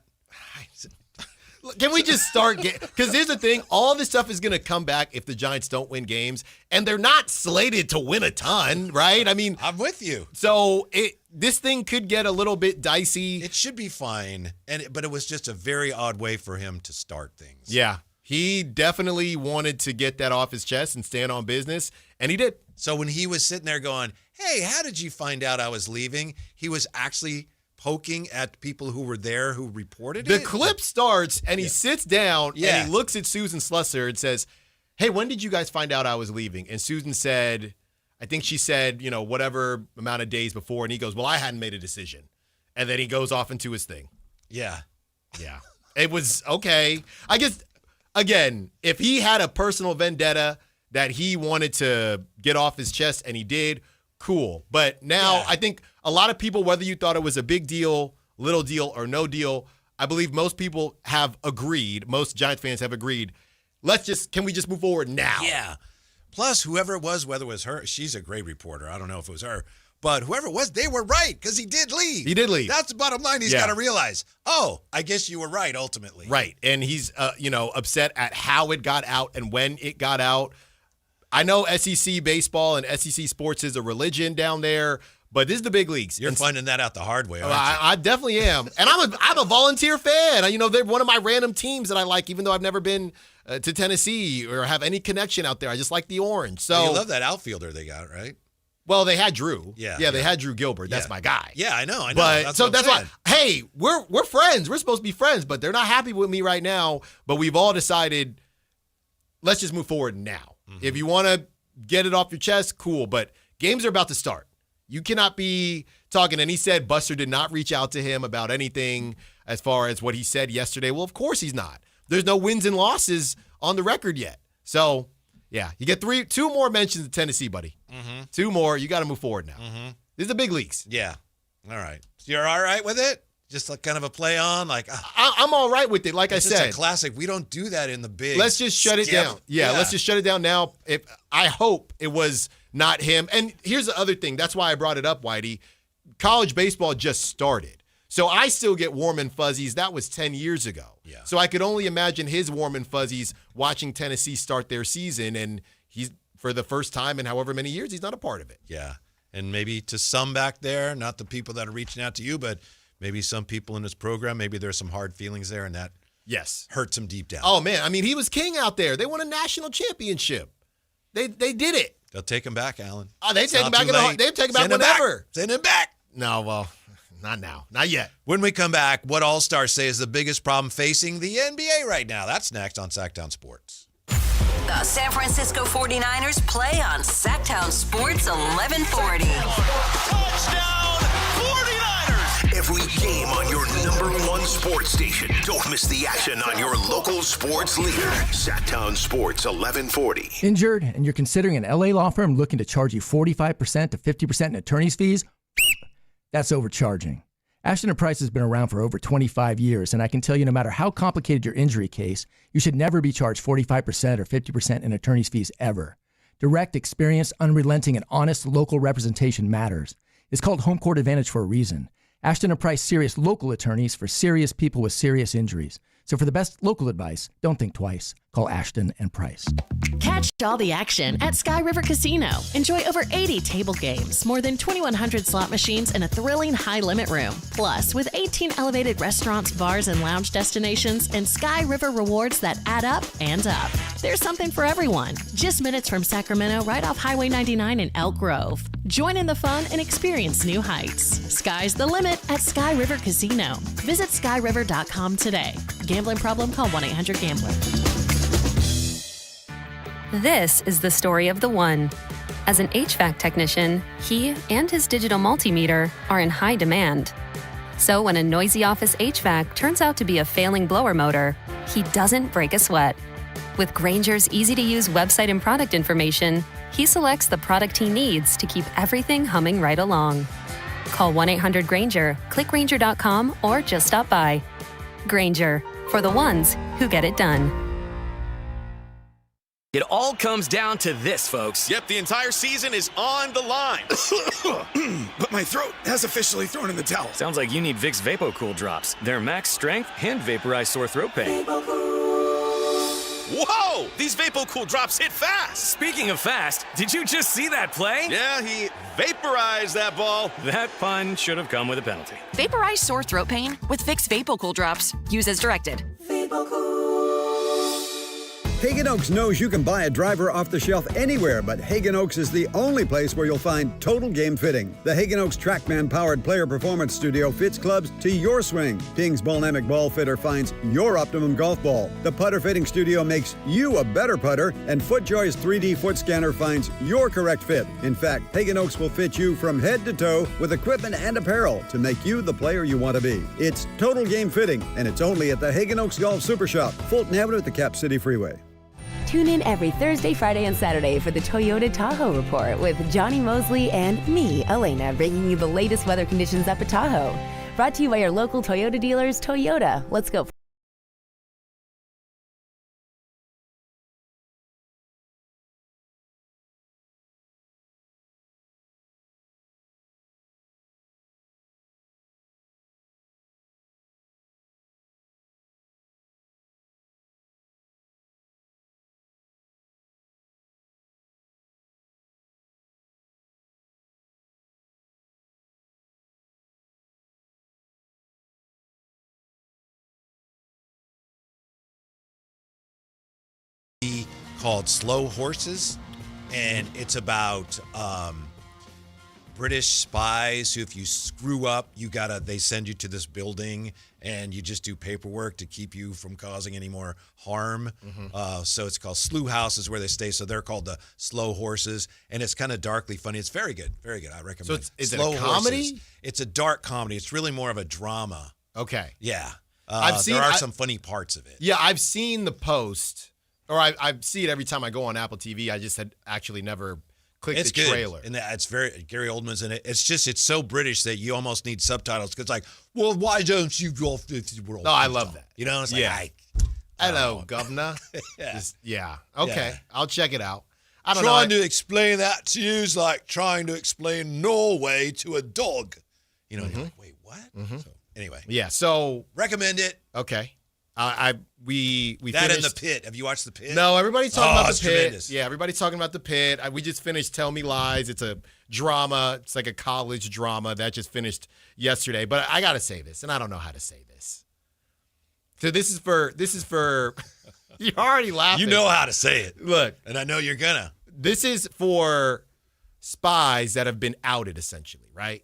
Can we just start because here's the thing, all this stuff is going to come back if the Giants don't win games, and they're not slated to win a ton, right? I mean, I'm with you. So this thing could get a little bit dicey. It should be fine, but it was just a very odd way for him to start things. Yeah, he definitely wanted to get that off his chest and stand on business, and he did. So when he was sitting there going, hey, how did you find out I was leaving? He was actually poking at people who were there who reported it. The it? clip starts, and he sits down, Yeah. and he looks at Susan Slusser and says, hey, when did you guys find out I was leaving? And Susan said, I think she said, whatever amount of days before. And he goes, well, I hadn't made a decision. And then he goes off into his thing. Yeah. Yeah. It was okay. I guess, again, if he had a personal vendetta that he wanted to get off his chest and he did, cool. But now I think a lot of people, whether you thought it was a big deal, little deal, or no deal, I believe most people have agreed, most Giants fans have agreed, can we just move forward now? Yeah. Plus, whoever it was, whether it was her, she's a great reporter. I don't know if it was her. But whoever it was, they were right because he did leave. He did leave. That's the bottom line. He's got to realize, I guess you were right ultimately. Right. And he's, upset at how it got out and when it got out. I know SEC baseball and SEC sports is a religion down there, but this is the big leagues. You're finding that out the hard way, aren't you? I definitely am. And I'm a volunteer fan. They're one of my random teams that I like, even though I've never been to Tennessee or have any connection out there. I just like the orange. So you love that outfielder they got, right? Well, they had Drew. Yeah, they had Drew Gilbert. That's my guy. Yeah, I know. But that's why. Hey, we're friends. We're supposed to be friends, but they're not happy with me right now. But we've all decided, let's just move forward now. Mm-hmm. If you want to get it off your chest, cool. But games are about to start. You cannot be talking. And he said Buster did not reach out to him about anything as far as what he said yesterday. Well, of course he's not. There's no wins and losses on the record yet. So, yeah, you get 2 more mentions of Tennessee, buddy. Mm-hmm. 2 more. You got to move forward now. Mm-hmm. This is the big leagues. Yeah. All right. So you're all right with it? Just like kind of a play on? I'm all right with it. Like I said. It's a classic. We don't do that in the big. Let's just shut it down. Yeah, let's just shut it down now. I hope it was not him. And here's the other thing. That's why I brought it up, Whitey. College baseball just started. So I still get warm and fuzzies. That was 10 years ago. Yeah. So I could only imagine his warm and fuzzies watching Tennessee start their season. And he's, for the first time in however many years, he's not a part of it. Yeah. And maybe to some back there, not the people that are reaching out to you, but maybe some people in this program, maybe there's some hard feelings there, and that hurts him deep down. Oh, man. I mean, he was king out there. They won a national championship. They did it. They'll take him back, Alan. Oh, they take him back. They take him back whenever. Send him back. No, well, not now. Not yet. When we come back, what All-Stars say is the biggest problem facing the NBA right now. That's next on Sactown Sports. The San Francisco 49ers play on Sactown Sports 1140. Touchdown 49ers! Every game on your #1 sports station. Don't miss the action on your local sports leader. Sactown Sports 1140. Injured and you're considering an LA law firm looking to charge you 45% to 50% in attorney's fees? That's overcharging. Ashton & Price has been around for over 25 years, and I can tell you no matter how complicated your injury case, you should never be charged 45% or 50% in attorney's fees ever. Direct, experienced, unrelenting, and honest local representation matters. It's called home court advantage for a reason. Ashton & Price serious local attorneys for serious people with serious injuries. So for the best local advice, don't think twice. Call Ashton & Price. Catch all the action at Sky River Casino. Enjoy over 80 table games, more than 2,100 slot machines, and a thrilling high-limit room. Plus, with 18 elevated restaurants, bars, and lounge destinations, and Sky River rewards that add up and up. There's something for everyone. Just minutes from Sacramento, right off Highway 99 in Elk Grove. Join in the fun and experience new heights. Sky's the limit at Sky River Casino. Visit skyriver.com today. Gambling problem? Call 1-800-GAMBLER. This is the story of the one. As an HVAC technician, he and his digital multimeter are in high demand. So when a noisy office HVAC turns out to be a failing blower motor, he doesn't break a sweat. With Grainger's easy-to-use website and product information, he selects the product he needs to keep everything humming right along. Call 1-800-GRAINGER, click Grainger.com, or just stop by. Grainger, for the ones who get it done. It all comes down to this, folks. Yep, the entire season is on the line. But my throat has officially thrown in the towel. Sounds like you need Vicks VapoCool drops. They're max strength and vaporize sore throat pain. Whoa! These VapoCool drops hit fast. Speaking of fast, did you just see that play? Yeah, he vaporized that ball. That pun should have come with a penalty. Vaporize sore throat pain with Vicks VapoCool drops. Use as directed. Hagen Oaks knows you can buy a driver off the shelf anywhere, but Hagen Oaks is the only place where you'll find total game fitting. The Hagen Oaks TrackMan-powered player performance studio fits clubs to your swing. King's Ballnamic Ball Fitter finds your optimum golf ball. The putter fitting studio makes you a better putter, and FootJoy's 3D foot scanner finds your correct fit. In fact, Hagen Oaks will fit you from head to toe with equipment and apparel to make you the player you want to be. It's total game fitting, and it's only at the Hagen Oaks Golf Super Shop, Fulton Avenue at the Cap City Freeway. Tune in every Thursday, Friday, and Saturday for the Toyota Tahoe Report with Johnny Mosley and me, Elena, bringing you the latest weather conditions up at Tahoe. Brought to you by your local Toyota dealers, Toyota. Let's go. Called Slow Horses, and it's about British spies who, if you screw up, they send you to this building and you just do paperwork to keep you from causing any more harm. So it's called Slough House is where they stay. So they're called the Slow Horses, and it's kind of darkly funny. It's very good, very good. I recommend. So is it a comedy? Horses. It's a dark comedy. It's really more of a drama. Okay. Yeah. There are some funny parts of it. Yeah, I've seen the post. Or I see it every time I go on Apple TV. I just had actually never clicked the trailer. And it's very Gary Oldman's in it. It's so British that you almost need subtitles because like, well, why don't you go off the world? No, I love that. You know, it's like, hello, governor. yeah. Okay, Yeah. I'll check it out. I don't know. Trying to explain that to you is like trying to explain Norway to a dog. You know, and you're like, wait, what? So, anyway. Yeah. So recommend it. Okay. We that finished, in the Pit. Have you watched the Pit? No, everybody's talking about the Pit. Tremendous. Yeah, everybody's talking about the Pit. We just finished Tell Me Lies. It's a drama. It's like a college drama that just finished yesterday. But I gotta say this, and I don't know how to say this. So this is for. You're already laughing. You know how to say it. Look, and I know you're gonna. This is for spies that have been outed, essentially, right?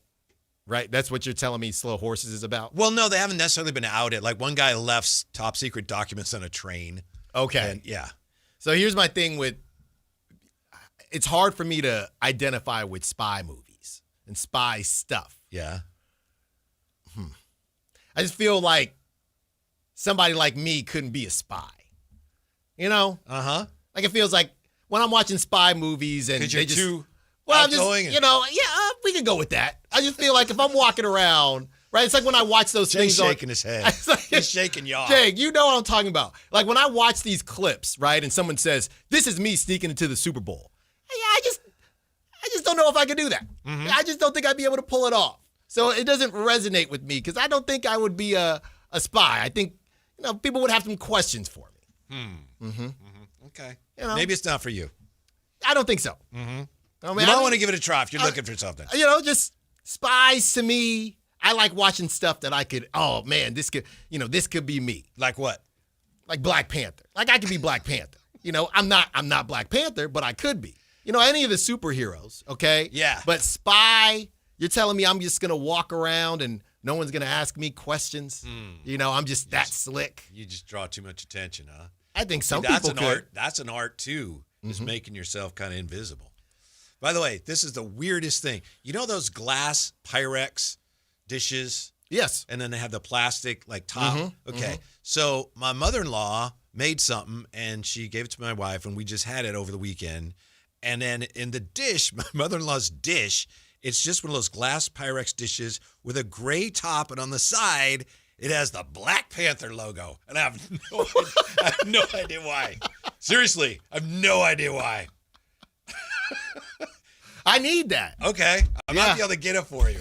Right? That's what you're telling me Slow Horses is about? Well, no, they haven't necessarily been outed. Like one guy left top secret documents on a train. Okay. And, yeah. So here's my thing with, it's hard for me to identify with spy movies and spy stuff. Yeah. I just feel like somebody like me couldn't be a spy. You know? Uh-huh. Like it feels like when I'm watching spy movies and Because you're too I'm outgoing. just, we can go with that. I just feel like if I'm walking around, right? It's like when I watch those Jake's things shaking his head. He's shaking y'all. Jake, you know what I'm talking about. Like when I watch these clips, right, and someone says, "This is me sneaking into the Super Bowl." Yeah, I just don't know if I could do that. Mm-hmm. I just don't think I'd be able to pull it off. So it doesn't resonate with me because I don't think I would be a spy. I think people would have some questions for me. Okay. Maybe it's not for you. I don't think so. Mm-hmm. I mean, You might want to give it a try if you're looking for something. Just spies to me. I like watching stuff that I could. Oh man, this could be me. Like what? Like Black Panther. Like I could be Black Panther. I'm not Black Panther, but I could be. Any of the superheroes. Okay. Yeah. But spy. You're telling me I'm just gonna walk around and no one's gonna ask me questions. I'm just that slick. You just draw too much attention, huh? I think some that's people an could. art. That's an art too. Is making yourself kind of invisible. By the way, this is the weirdest thing. You know those glass Pyrex dishes? Yes. And then they have the plastic top. Okay. So my mother-in-law made something and she gave it to my wife and we just had it over the weekend. And then in the dish, my mother-in-law's dish, it's just one of those glass Pyrex dishes with a gray top, and on the side, it has the Black Panther logo. And I have no idea why. Seriously, I have no idea why. I need that. Okay. I might be able to get it for you.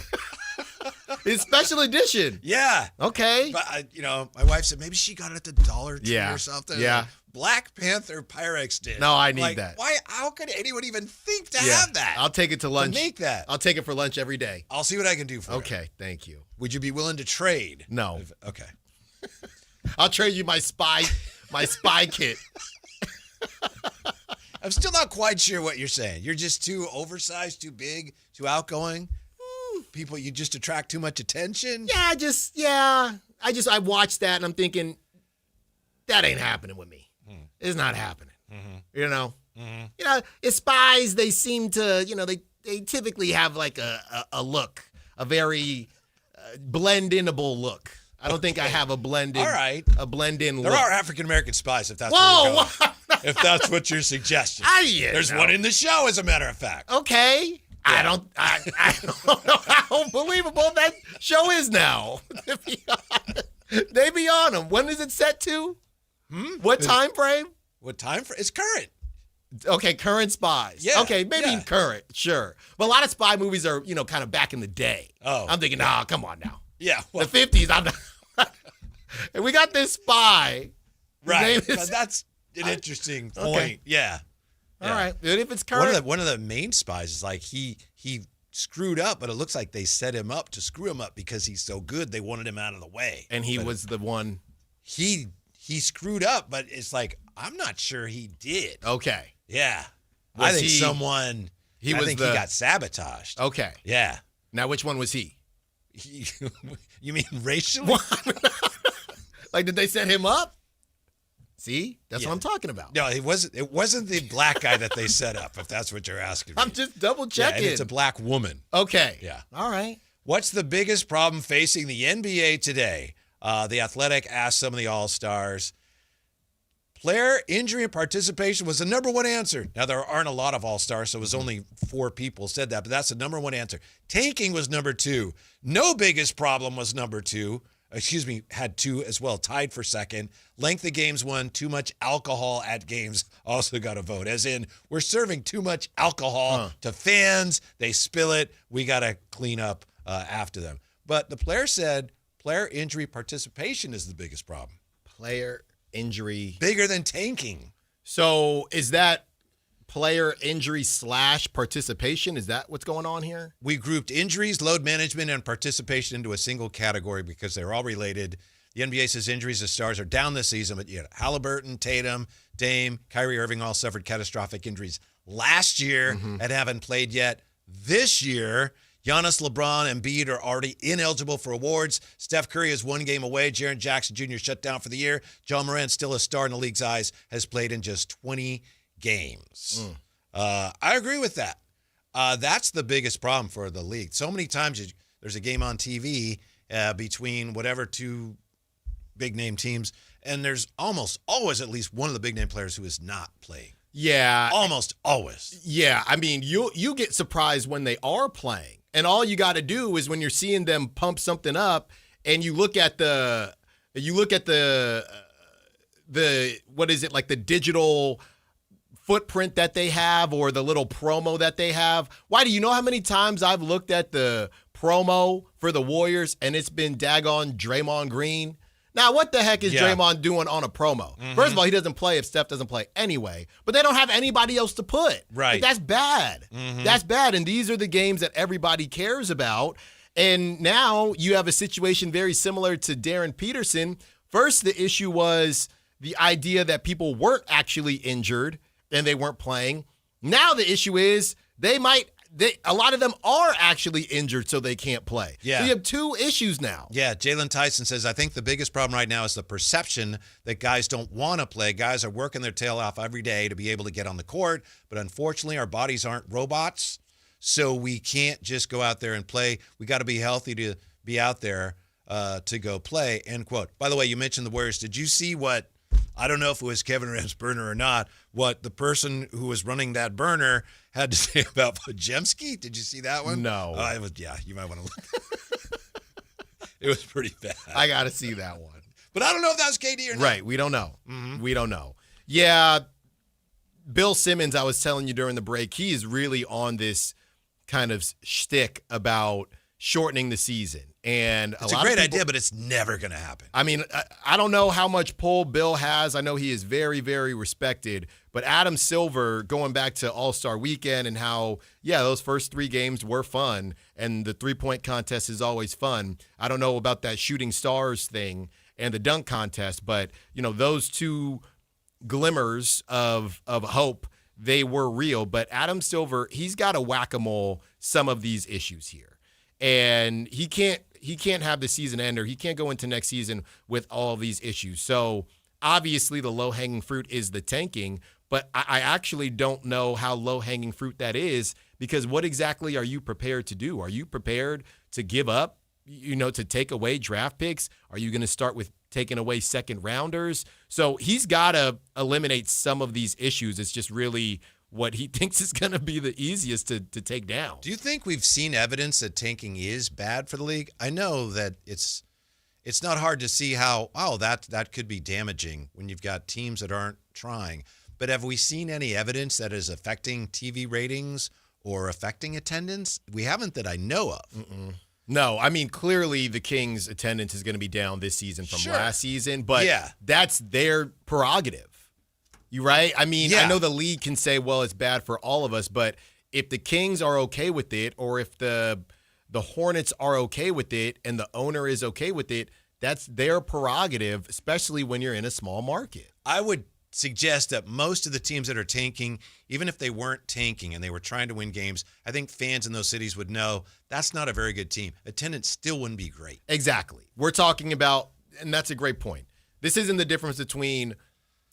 It's special edition. Yeah. Okay. But, my wife said maybe she got it at the Dollar Tree or something. Yeah. Like, Black Panther Pyrex dish. No, I need that. Why? How could anyone even think to have that? I'll take it to lunch. To make that. I'll take it for lunch every day. I'll see what I can do for you. Okay, thank you. Would you be willing to trade? No. Okay. I'll trade you my spy kit. I'm still not quite sure what you're saying. You're just too oversized, too big, too outgoing. People, you just attract too much attention. Yeah, I watched that and I'm thinking, that ain't happening with me. It's not happening. It's spies. They seem to, they typically have like a look, a very blend-inable look. I don't think I have a blend-in. All right. A blend-in There look. are African-American spies, if that's Whoa! where you're going. If that's what you're suggesting. There's one in the show, as a matter of fact. Okay. Yeah. I don't know how believable that show is now. They be on them. When is it set to? What time frame? What time frame? It's current. Okay, current spies. Yeah. Okay, maybe current, sure. But a lot of spy movies are, kind of back in the day. Oh. I'm thinking, nah, come on now. Yeah. Well, the 50s, I'm not. And we got this spy. Right. But that's an interesting point. Okay. Yeah. All right. But if it's current. One of the main spies is like he screwed up, but it looks like they set him up to screw him up because he's so good. They wanted him out of the way. And he was the one. He screwed up, but it's like, I'm not sure he did. Okay. Yeah. Was I think he- someone, he I was think the- he got sabotaged. Okay. Yeah. Now, which one was he? You mean racially? Like, did they set him up? See? That's Yeah. what I'm talking about. No, it wasn't the black guy that they set up, if that's what you're asking me. I'm just double Yeah, checking. and it's a black woman. Okay. Yeah. All right. What's the biggest problem facing the NBA today? The Athletic asked some of the All-Stars. Player injury and participation was the number one answer. Now, there aren't a lot of All-Stars, so it was only 4 people said that, but that's the number one answer. Tanking was number 2. No biggest problem was number 2. Had 2 as well, tied for second. Length of games 1. Too much alcohol at games also got a vote. As in, we're serving too much alcohol to fans. They spill it. We got to clean up after them. But the player said player injury participation is the biggest problem. Player injury. Bigger than tanking. So is that player injury / participation? Is that what's going on here? We grouped injuries, load management, and participation into a single category because they're all related. The NBA says injuries to stars are down this season, but Halliburton, Tatum, Dame, Kyrie Irving all suffered catastrophic injuries last year and haven't played yet. This year, Giannis, LeBron, and Embiid are already ineligible for awards. Steph Curry is 1 game away. Jaren Jackson Jr. shut down for the year. John Morant, still a star in the league's eyes, has played in just 20 games. I agree with that. That's the biggest problem for the league. So many times there's a game on TV between whatever two big-name teams, and there's almost always at least one of the big-name players who is not playing. Yeah. Almost always. Yeah. I mean, you get surprised when they are playing. And all you got to do is when you're seeing them pump something up and you look at the what is it, like the digital footprint that they have or the little promo that they have. Why, do you know how many times I've looked at the promo for the Warriors and it's been daggone Draymond Green? Now, what the heck is Draymond doing on a promo? First of all, he doesn't play if Steph doesn't play anyway, but they don't have anybody else to put. Right. Like, that's bad. That's bad. And these are the games that everybody cares about. And now you have a situation very similar to Darren Peterson. First, the issue was the idea that people weren't actually injured and they weren't playing. Now the issue is a lot of them are actually injured, so they can't play. Yeah. So you have two issues now. Yeah, Jalen Tyson says, I think the biggest problem right now is the perception that guys don't want to play. Guys are working their tail off every day to be able to get on the court, but unfortunately our bodies aren't robots, so we can't just go out there and play. We got to be healthy to be out there to go play, end quote. By the way, you mentioned the Warriors. Did you see what, I don't know if it was Kevin Durant's burner or not, what the person who was running that burner had to say about Podziemski? Did you see that one? No. You might want to look. It was pretty bad. I got to see that one. But I don't know if that was KD or not. Right, we don't know. We don't know. Yeah, Bill Simmons, I was telling you during the break, he is really on this kind of shtick about shortening the season. And it's a great idea, but it's never going to happen. I mean, I don't know how much pull Bill has. I know he is very, very respected. But Adam Silver, going back to All-Star Weekend and how, those first 3 games were fun, and the three-point contest is always fun. I don't know about that shooting stars thing and the dunk contest, but, those two glimmers of hope, they were real. But Adam Silver, he's got to whack-a-mole some of these issues here. And he can't have the season ender. He can't go into next season with all of these issues. So obviously the low-hanging fruit is the tanking, but I actually don't know how low-hanging fruit that is, because what exactly are you prepared to do? Are you prepared to give up, to take away draft picks? Are you going to start with taking away second rounders? So he's got to eliminate some of these issues. It's just really what he thinks is going to be the easiest to take down. Do you think we've seen evidence that tanking is bad for the league? I know that it's not hard to see how, that could be damaging when you've got teams that aren't trying. But have we seen any evidence that is affecting TV ratings or affecting attendance? We haven't, that I know of. No, I mean, clearly the Kings' attendance is going to be down this season from last season, but that's their prerogative. You right? I mean, I know the league can say, well, it's bad for all of us, but if the Kings are okay with it, or if the Hornets are okay with it and the owner is okay with it, that's their prerogative, especially when you're in a small market. I would suggest that most of the teams that are tanking, even if they weren't tanking and they were trying to win games, I think fans in those cities would know that's not a very good team. Attendance still wouldn't be great. Exactly. We're talking about, and that's a great point. This isn't the difference between,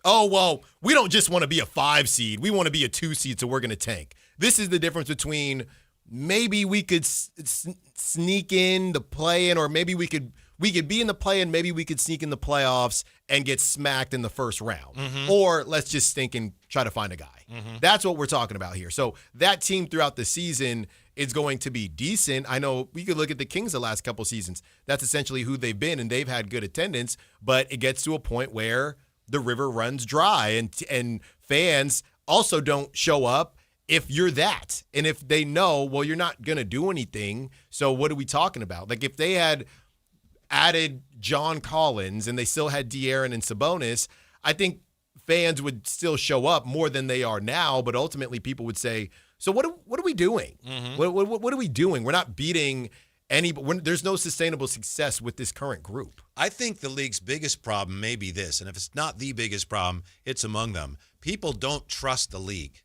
oh, well, we don't just want to be a 5 seed. We want to be a 2 seed, so we're going to tank. This is the difference between maybe we could sneak in the play-in, or maybe we could be in the play-in, maybe we could sneak in the playoffs and get smacked in the first round. Or let's just stink and try to find a guy. That's what we're talking about here. So that team throughout the season is going to be decent. I know we could look at the Kings the last couple seasons. That's essentially who they've been, and they've had good attendance, but it gets to a point where the river runs dry, and fans also don't show up if you're that. And if they know, well, you're not going to do anything, so what are we talking about? Like, if they had added John Collins and they still had De'Aaron and Sabonis, I think fans would still show up more than they are now, but ultimately people would say, so what are we doing? What are we doing? We're not beating there's no sustainable success with this current group. I think the league's biggest problem may be this, and if it's not the biggest problem, it's among them. People don't trust the league.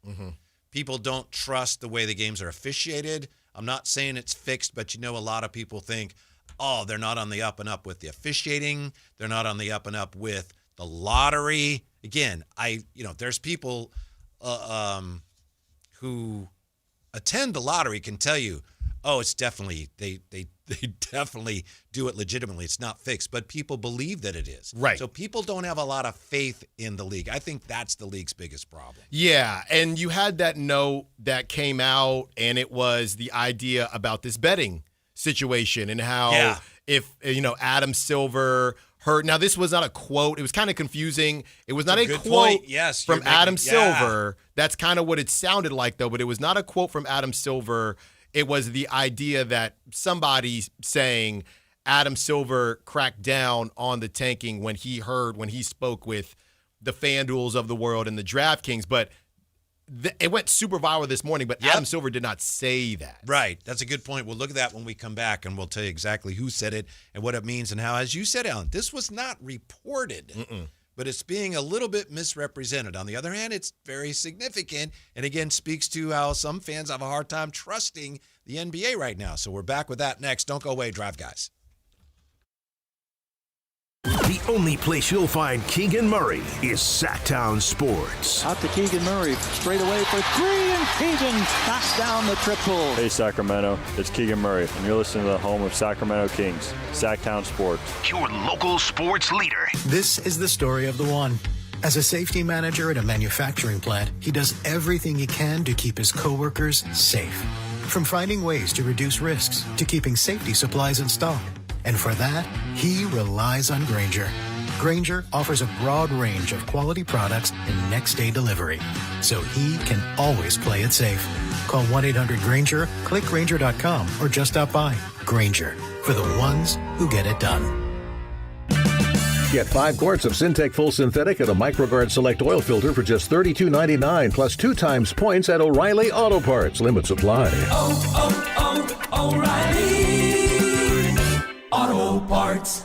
People don't trust the way the games are officiated. I'm not saying it's fixed, but a lot of people think, oh, they're not on the up and up with the officiating. They're not on the up and up with the lottery. Again, there's people who attend the lottery can tell you, oh, it's definitely, they definitely do it legitimately. It's not fixed, but people believe that it is. Right. So people don't have a lot of faith in the league. I think that's the league's biggest problem. Yeah, and you had that note that came out, and it was the idea about this betting situation and how if, Adam Silver heard. Now, this was not a quote. It was kind of confusing. It was not a quote from Adam Silver. That's kind of what it sounded like, though, but it was not a quote from Adam Silver. It was the idea that somebody saying Adam Silver cracked down on the tanking when he spoke with the FanDuels of the world and the DraftKings. But it went super viral this morning, but Adam Silver did not say that. Right. That's a good point. We'll look at that when we come back, and we'll tell you exactly who said it and what it means and how. As you said, Alan, this was not reported, but it's being a little bit misrepresented. On the other hand, it's very significant, and again, speaks to how some fans have a hard time trusting the NBA right now. So we're back with that next. Don't go away, Drive Guys. The only place you'll find Keegan Murray is Sactown Sports. Out to Keegan Murray, straight away for three, and Keegan knocks down the triple. Hey Sacramento, it's Keegan Murray, and you're listening to the home of Sacramento Kings, Sactown Sports. Your local sports leader. This is the story of the one. As a safety manager at a manufacturing plant, he does everything he can to keep his coworkers safe. From finding ways to reduce risks to keeping safety supplies in stock. And for that, he relies on Grainger. Grainger offers a broad range of quality products and next-day delivery, so he can always play it safe. Call 1-800-GRAINGER, click Grainger.com, or just stop by. Grainger, for the ones who get it done. Get 5 quarts of Syntec Full Synthetic and a MicroGuard Select Oil Filter for just $32.99, plus 2 times points at O'Reilly Auto Parts. Limits apply. O'Reilly Auto Parts.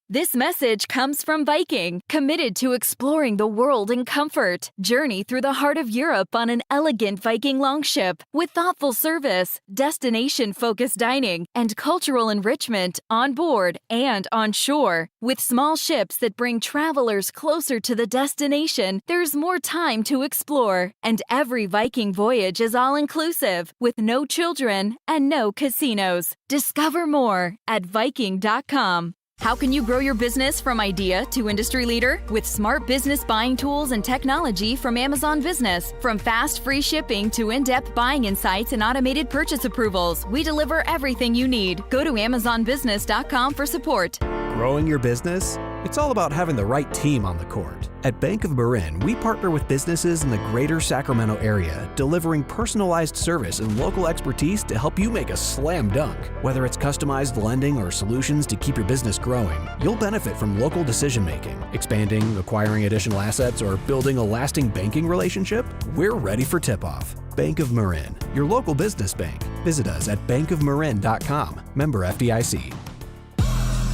This message comes from Viking, committed to exploring the world in comfort. Journey through the heart of Europe on an elegant Viking longship with thoughtful service, destination-focused dining, and cultural enrichment on board and on shore. With small ships that bring travelers closer to the destination, there's more time to explore. And every Viking voyage is all-inclusive, with no children and no casinos. Discover more at Viking.com. How can you grow your business from idea to industry leader? With smart business buying tools and technology from Amazon Business. From fast, free shipping to in-depth buying insights and automated purchase approvals, we deliver everything you need. Go to AmazonBusiness.com for support. Growing your business? It's all about having the right team on the court. At Bank of Marin, we partner with businesses in the greater Sacramento area, delivering personalized service and local expertise to help you make a slam dunk. Whether it's customized lending or solutions to keep your business growing, you'll benefit from local decision-making. Expanding, acquiring additional assets, or building a lasting banking relationship? We're ready for tip-off. Bank of Marin, your local business bank. Visit us at bankofmarin.com. Member FDIC.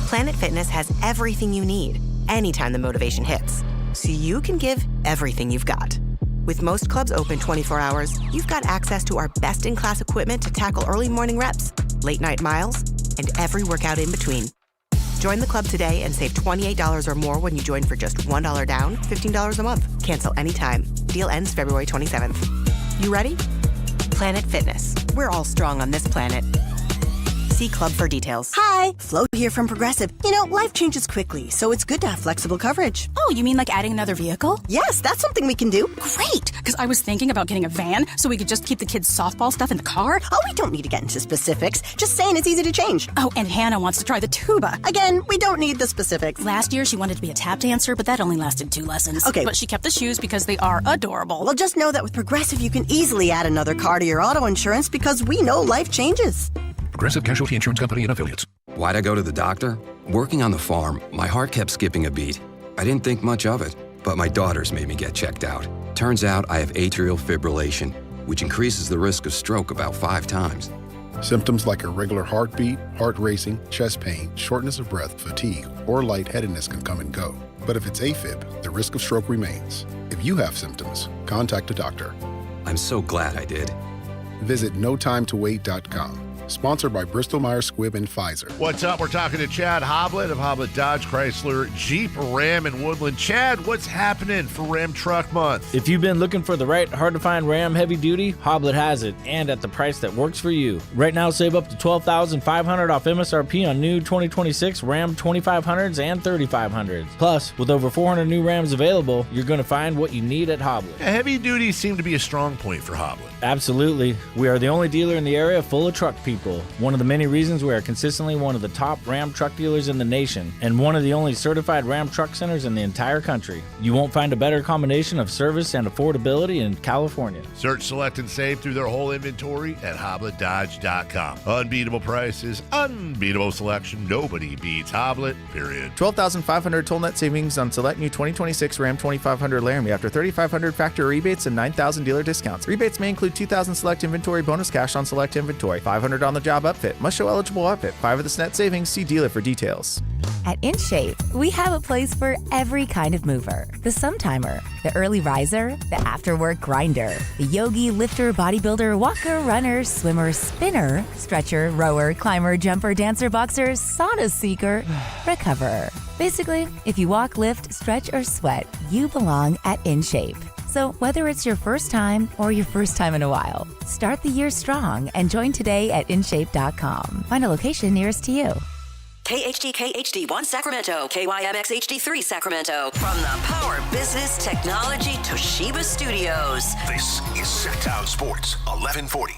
Planet Fitness has everything you need, anytime the motivation hits. So you can give everything you've got. With most clubs open 24 hours, you've got access to our best-in-class equipment to tackle early morning reps, late-night miles, and every workout in between. Join the club today and save $28 or more when you join for just $1 down, $15 a month. Cancel anytime. Deal ends February 27th. You ready? Planet Fitness. We're all strong on this planet. See club for details. Hi, Flo here from Progressive. You know, life changes quickly, so it's good to have flexible coverage. Oh, you mean like adding another vehicle? Yes, that's something we can do. Great, because I was thinking about getting a van so we could just keep the kids' softball stuff in the car. Oh, we don't need to get into specifics. Just saying it's easy to change. Oh, and Hannah wants to try the tuba. Again, we don't need the specifics. Last year, she wanted to be a tap dancer, but that only lasted 2 lessons. Okay. But she kept the shoes because they are adorable. Well, just know that with Progressive, you can easily add another car to your auto insurance because we know life changes. Progressive Casualty Insurance Company and Affiliates. Why'd I go to the doctor? Working on the farm, my heart kept skipping a beat. I didn't think much of it, but my daughters made me get checked out. Turns out I have atrial fibrillation, which increases the risk of stroke about 5 times. Symptoms like irregular heartbeat, heart racing, chest pain, shortness of breath, fatigue, or lightheadedness can come and go. But if it's AFib, the risk of stroke remains. If you have symptoms, contact a doctor. I'm so glad I did. Visit notimetowait.com. Sponsored by Bristol-Myers Squibb and Pfizer. What's up? We're talking to Chad Hoblet of Hoblet Dodge Chrysler Jeep Ram in Woodland. Chad, what's happening for Ram Truck Month? If you've been looking for the right hard-to-find Ram heavy duty, Hoblet has it, and at the price that works for you. Right now, save up to $12,500 off MSRP on new 2026 Ram 2500s and 3500s. Plus, with over 400 new Rams available, you're going to find what you need at Hoblet. Heavy duty seemed to be a strong point for Hoblet. Absolutely. We are the only dealer in the area full of truck people. One of the many reasons we are consistently one of the top Ram truck dealers in the nation, and one of the only certified Ram truck centers in the entire country. You won't find a better combination of service and affordability in California. Search, select, and save through their whole inventory at HobletDodge.com. Unbeatable prices, unbeatable selection. Nobody beats Hoblet, period. $12,500 toll net savings on select new 2026 Ram 2500 Laramie after $3,500 factory rebates and $9,000 dealer discounts. Rebates may include $2,000 select inventory bonus cash on select inventory, $500 on the job upfit. Must show eligible outfit. 5 of this net savings. See dealer for details. At InShape, we have a place for every kind of mover. The Sometimer, the early riser, the after-work grinder, the yogi, lifter, bodybuilder, walker, runner, swimmer, spinner, stretcher, rower, climber, jumper, dancer, boxer, sauna seeker, recoverer. Basically, if you walk, lift, stretch, or sweat, you belong at InShape. So whether it's your first time or your first time in a while, start the year strong and join today at InShape.com. Find a location nearest to you. KHTK HD1 Sacramento, KYMX HD3 Sacramento. From the Power Business Technology Toshiba Studios. This is Sactown Sports 1140.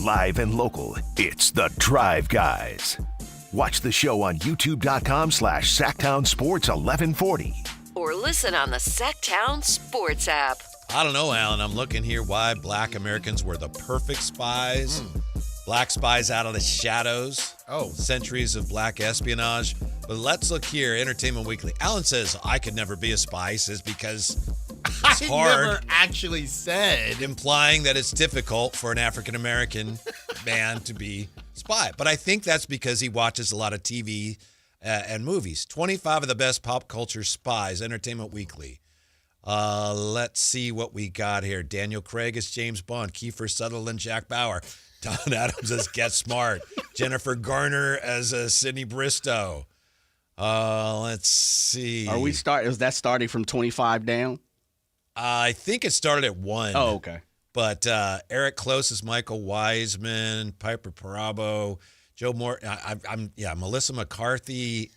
Live and local, it's The Drive Guys. Watch the show on youtube.com/Sactown Sports 1140. Or listen on the Sactown Sports app. I don't know, Alan. I'm looking here why black Americans were the perfect spies. Black spies out of the shadows. Centuries of black espionage. But let's look here, Entertainment Weekly. Alan says, I could never be a spy. He says, because it's I hard. never actually said. Implying that it's difficult for an African-American man to be a spy. But I think that's because he watches a lot of TV and movies. 25 of the best pop culture spies, Entertainment Weekly. Let's see what we got here. Daniel Craig as James Bond. Kiefer Sutherland, Jack Bauer. Don Adams as Get Smart. Jennifer Garner as Sidney Bristow. Let's see. Is that starting from 25 down? I think it started at 1. Oh, okay. But Eric Close is Michael Wiseman, Piper Perabo, Joe Moore. Melissa McCarthy,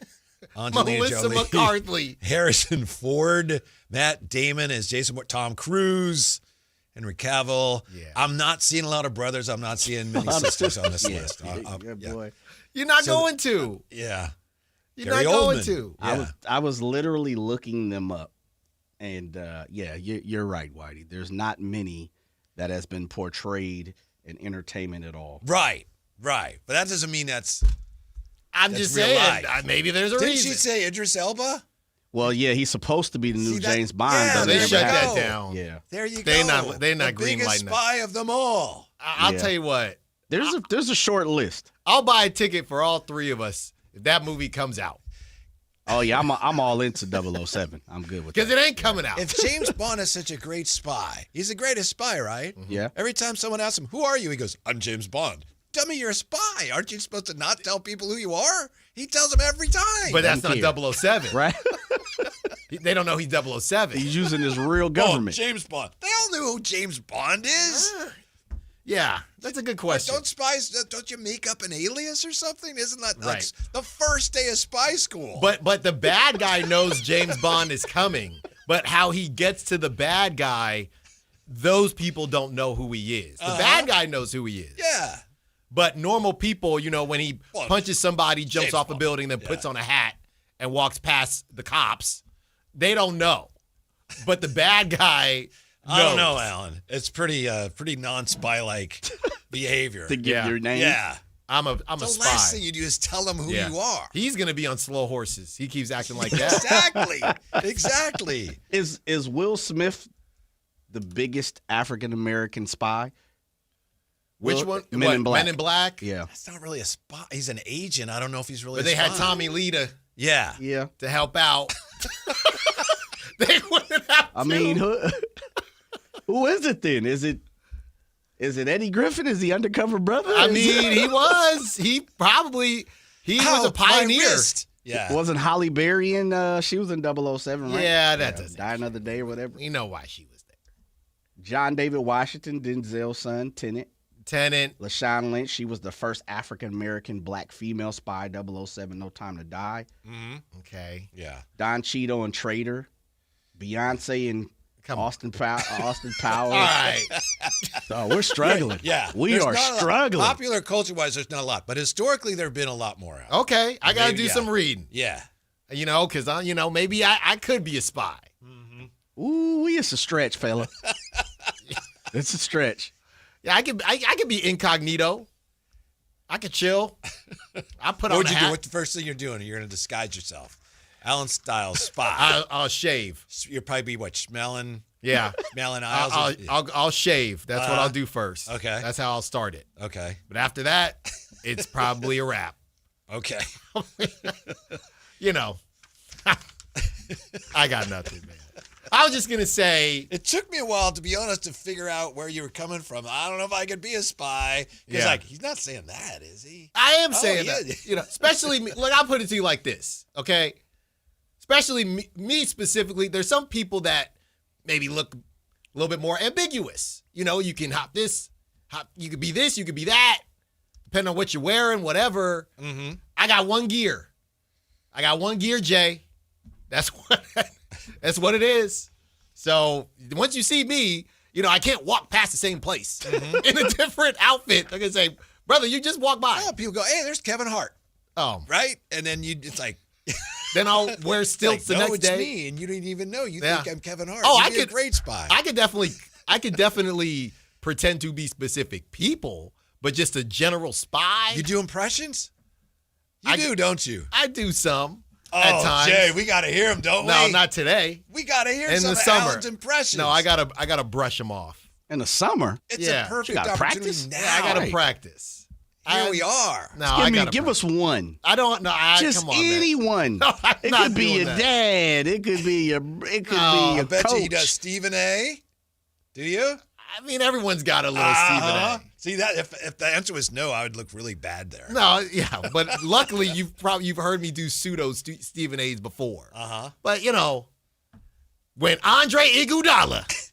Angelina Melissa Jolie, McCarthy, Harrison Ford, Matt Damon as Jason Moore, Tom Cruise, Henry Cavill. Yeah. I'm not seeing a lot of brothers. I'm not seeing many sisters on this list. Boy. You're not going to. Yeah. You're not going to. Yeah. I was literally looking them up. And, you're right, Whitey. There's not many that has been portrayed in entertainment at all. Right. But that doesn't mean that's just saying, maybe there's a reason. Didn't she say Idris Elba? Well, yeah, he's supposed to be the new James Bond. Yeah, they shut that down. Yeah. There you They're go. They're not the biggest greenlighting spy of them all. I'll tell you what. There's a short list. I'll buy a ticket for all 3 of us if that movie comes out. Oh, yeah, I'm all into 007. I'm good with that. Because it ain't coming out. If James Bond is such a great spy, he's the greatest spy, right? Mm-hmm. Yeah. Every time someone asks him, who are you? He goes, I'm James Bond. Dummy, you're a spy. Aren't you supposed to not tell people who you are? He tells them every time. But that's not 007. Right? They don't know he's 007. He's using his real government. James Bond. They all knew who James Bond is. Yeah, that's a good question. Don't you make up an alias or something? Isn't that right? The first day of spy school? But the bad guy knows James Bond is coming. But how he gets to the bad guy, those people don't know who he is. The bad guy knows who he is. Yeah. But normal people, when he punches somebody, jumps off a building, then puts on a hat and walks past the cops, they don't know. But the bad guy knows. I don't know, Alan. It's pretty non-spy-like behavior. To give your name? Yeah. I'm a spy. The last thing you do is tell them who you are. He's going to be on slow horses. He keeps acting like that. Exactly. Is Will Smith the biggest African American spy? Which one? Men in Black. Men in Black? Yeah. That's not really a spy. He's an agent. I don't know if he's really But a they spy. had Tommy Lee to Yeah. help out. They wouldn't have I to. mean, who is it then? Is it Eddie Griffin? Is he undercover brother? I mean, he was. He was a pioneer. Yeah. Wasn't Holly Berry in, she was in 007, right? Yeah, that doesn't. Die Another Day or whatever. You know why she was there. John David Washington, Denzel's son, Tenet. LaShawn Lynch, she was the first African-American black female spy, 007, No Time to Die. Mm-hmm. Okay. Yeah. Don Cheadle and Traitor. Beyonce and Austin Powers. All right. Oh, we're struggling. Yeah. We There's are not a lot. struggling. Popular culture-wise, there's not a lot. But historically, there have been a lot more out. Okay. I got to Maybe, do some reading. Yeah. Because, maybe I could be a spy. Ooh, it's a stretch, fella. It's a stretch. Yeah, I could be incognito. I could chill. I put on What would a you hat. do? What's the first thing you're doing? You're going to disguise yourself. Alan Styles, spy. I'll shave. You'll probably be what? Smelling? Yeah. Smelling aisles? I'll shave. That's what I'll do first. Okay. That's how I'll start it. Okay. But after that, it's probably a wrap. Okay. I got nothing, man. I was just going to say. It took me a while, to be honest, to figure out where you were coming from. I don't know if I could be a spy. Because, he's not saying that, is he? I am saying that. Especially me. Look, I'll put it to you like this, okay? Especially me specifically. There's some people that maybe look a little bit more ambiguous. You can you could be this, you could be that, depending on what you're wearing, whatever. Mm-hmm. I got one gear, Jay. That's what it is. So once you see me, I can't walk past the same place in a different outfit. They're going to say, brother, you just walk by. Oh, people go, hey, there's Kevin Hart. Oh. Right? And then it's like. Then I'll wear stilts the next day. It's me, and you didn't even know. You think I'm Kevin Hart. Oh, You'd be a great spy. I could definitely pretend to be specific people, but just a general spy. You do impressions? You do, don't you? I do some. Oh, at times. Jay, we got to hear them, don't we? No, not today. We got to hear in some the of summer. Alan's impressions. No, I gotta brush them off. In the summer? It's a perfect opportunity practice? now. Yeah, I gotta practice. Here we are. No, give us one. I don't know. Just come on, anyone. No, it could be your dad. It could be your. It could be I your bet coach. you he does Stephen A. Do you? I mean, everyone's got a little Stephen A. See that? If the answer was no, I would look really bad there. No, yeah, but luckily you've heard me do pseudo Stephen A's before. But when Andre Iguodala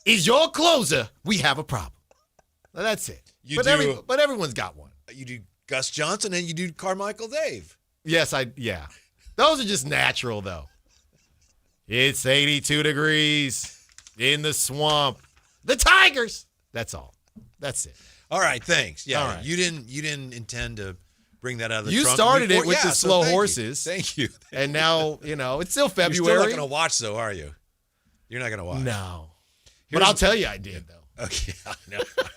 is your closer, we have a problem. Well, that's it. But everyone's got one. You do Gus Johnson and you do Carmichael Dave. Yes, yeah. Those are just natural though. It's 82 degrees in the swamp. The Tigers. That's all. That's it. All right, thanks. Yeah, all right. You didn't intend to bring that out of the you trunk. started before. it with the slow horses. Thank you. And now, it's still February. You're still not going to watch, though, are you? You're not going to watch. No. But I'll tell you I did, though. Okay, I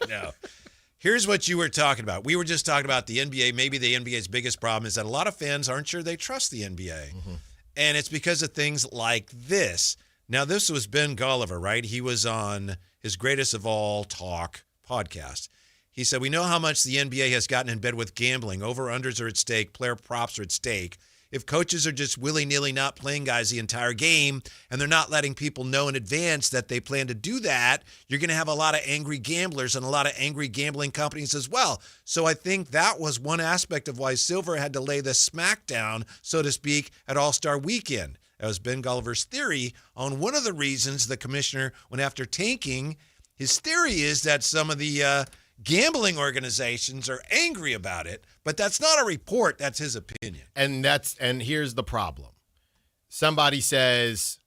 know. Here's what you were talking about. We were just talking about the NBA. Maybe the NBA's biggest problem is that a lot of fans aren't sure they trust the NBA. Mm-hmm. And it's because of things like this. Now, this was Ben Golliver, right? He was on his Greatest of All Talk podcast. He said, we know how much the NBA has gotten in bed with gambling. Over-unders are at stake. Player props are at stake. If coaches are just willy-nilly not playing guys the entire game and they're not letting people know in advance that they plan to do that, you're going to have a lot of angry gamblers and a lot of angry gambling companies as well. So I think that was one aspect of why Silver had to lay the smackdown, so to speak, at All-Star Weekend. That was Ben Golliver's theory on one of the reasons the commissioner went after tanking. His theory is that some of the gambling organizations are angry about it, but that's not a report. That's his opinion. And here's the problem. Somebody says,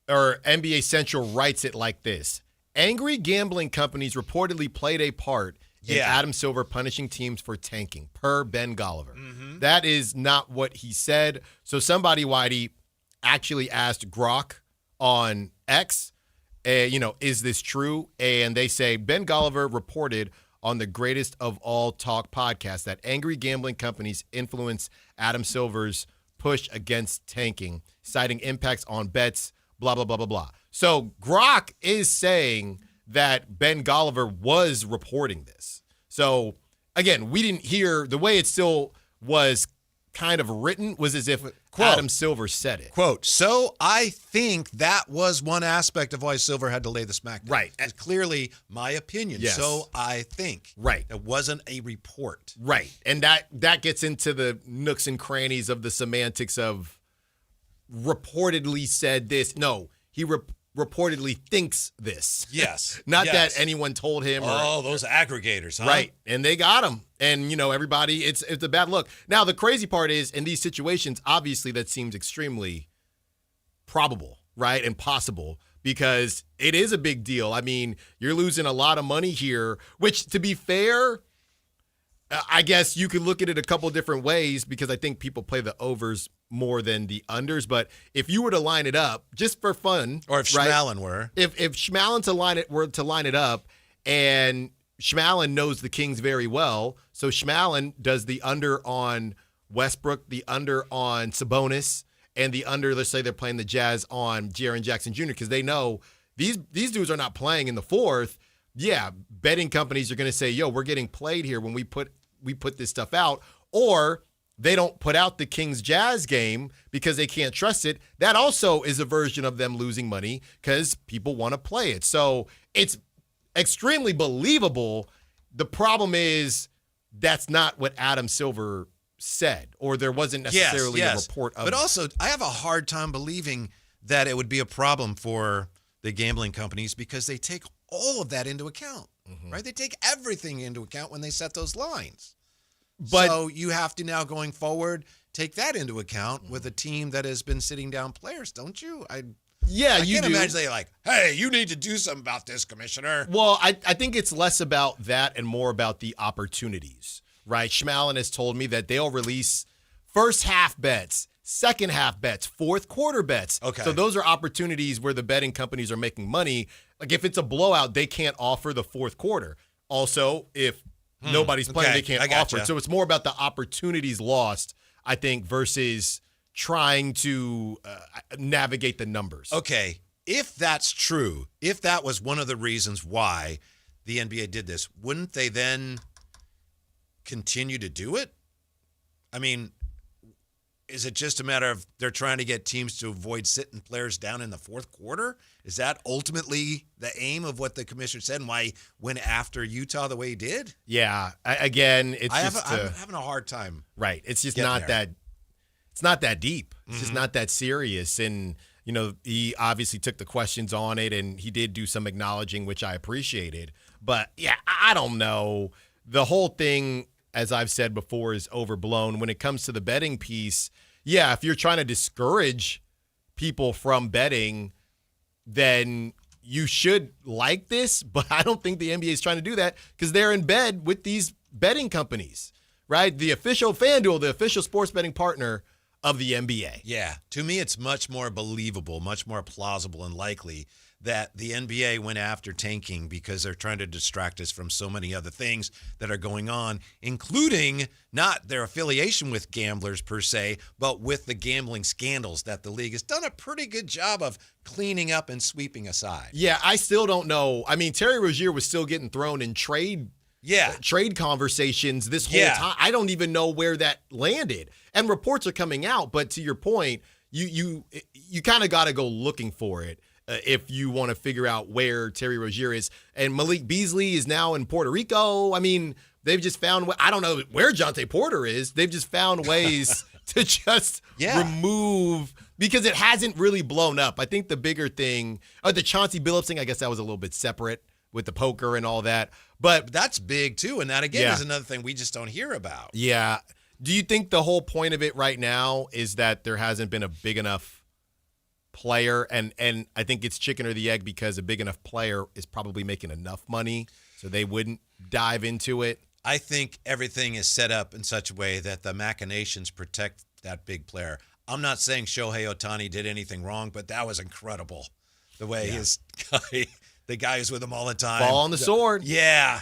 or NBA Central writes it like this. Angry gambling companies reportedly played a part in Adam Silver punishing teams for tanking, per Ben Golliver. Mm-hmm. That is not what he said. So somebody, Whitey, actually asked Grok on X, is this true? And they say Ben Golliver reported on the Greatest of All Talk podcast that angry gambling companies influence Adam Silver's push against tanking, citing impacts on bets blah, blah, blah, blah, blah. So Grok is saying that Ben Golliver was reporting this. So, again, we didn't hear the way it still was kind of written was as if Quote, Adam Silver said it. Quote, so I think that was one aspect of why Silver had to lay the smack down. Right. It's clearly my opinion. Yes. So I think. Right. It wasn't a report. Right. And that gets into the nooks and crannies of the semantics of reportedly said this. No, he reportedly thinks this. Yes. Not yes. that anyone told him. Oh, those aggregators, huh? Right. And they got him. And, everybody, it's a bad look. Now, the crazy part is, in these situations, obviously that seems extremely probable, right, and possible, because it is a big deal. I mean, you're losing a lot of money here, which, to be fair, I guess you could look at it a couple different ways, because I think people play the overs more than the unders. But if you were to line it up just for fun, or if Schmallen were, if Schmallen were to line it up, and Schmallen knows the Kings very well, so Schmallen does the under on Westbrook, the under on Sabonis, and the under, let's say they're playing the Jazz on Jaren Jackson Jr., because they know these dudes are not playing in the fourth. Yeah, betting companies are going to say, yo, we're getting played here when we put this stuff out. Or they don't put out the Kings-Jazz game because they can't trust it. That also is a version of them losing money because people want to play it. So it's extremely believable. The problem is that's not what Adam Silver said, or there wasn't necessarily a report of it. But also, I have a hard time believing that it would be a problem for the gambling companies because they take all of that into account, right? They take everything into account when they set those lines. But so you have to now, going forward, take that into account with a team that has been sitting down players, don't you? I you can't do. imagine they're like, hey, you need to do something about this, Commissioner. Well, I think it's less about that and more about the opportunities, right? Schmallen has told me that they'll release first half bets, second half bets, fourth quarter bets. Okay. So those are opportunities where the betting companies are making money. Like if it's a blowout, they can't offer the fourth quarter. Also, if nobody's playing, they can't offer it. So it's more about the opportunities lost, I think, versus trying to navigate the numbers. Okay, if that's true, if that was one of the reasons why the NBA did this, wouldn't they then continue to do it? I mean, is it just a matter of they're trying to get teams to avoid sitting players down in the fourth quarter? Is that ultimately the aim of what the commissioner said and why he went after Utah the way he did? Yeah. I'm having a hard time. Right. It's just not that. It's not that deep. It's just not that serious. And, he obviously took the questions on it, and he did do some acknowledging, which I appreciated. But, yeah, I don't know. The whole thing, as I've said before, is overblown. When it comes to the betting piece, yeah, if you're trying to discourage people from betting, then you should like this. But I don't think the NBA is trying to do that because they're in bed with these betting companies, right? The official FanDuel, the official sports betting partner of the NBA. Yeah. To me, it's much more believable, much more plausible and likely that the NBA went after tanking because they're trying to distract us from so many other things that are going on, including not their affiliation with gamblers per se, but with the gambling scandals that the league has done a pretty good job of cleaning up and sweeping aside. Yeah, I still don't know. I mean, Terry Rozier was still getting thrown in trade conversations this whole time. I don't even know where that landed. And reports are coming out, but to your point, you kind of got to go looking for it if you want to figure out where Terry Rozier is. And Malik Beasley is now in Puerto Rico. I mean, they've just found – I don't know where Jonte Porter is. They've just found ways to just remove – because it hasn't really blown up. I think the bigger thing – the Chauncey Billups thing, I guess that was a little bit separate with the poker and all that. But that's big too, and that again is another thing we just don't hear about. Yeah. Do you think the whole point of it right now is that there hasn't been a big enough player, and I think it's chicken or the egg because a big enough player is probably making enough money so they wouldn't dive into it? I think everything is set up in such a way that the machinations protect that big player. I'm not saying Shohei Ohtani did anything wrong, but that was incredible. The way the guy who's with him all the time. Fall on the sword. Yeah.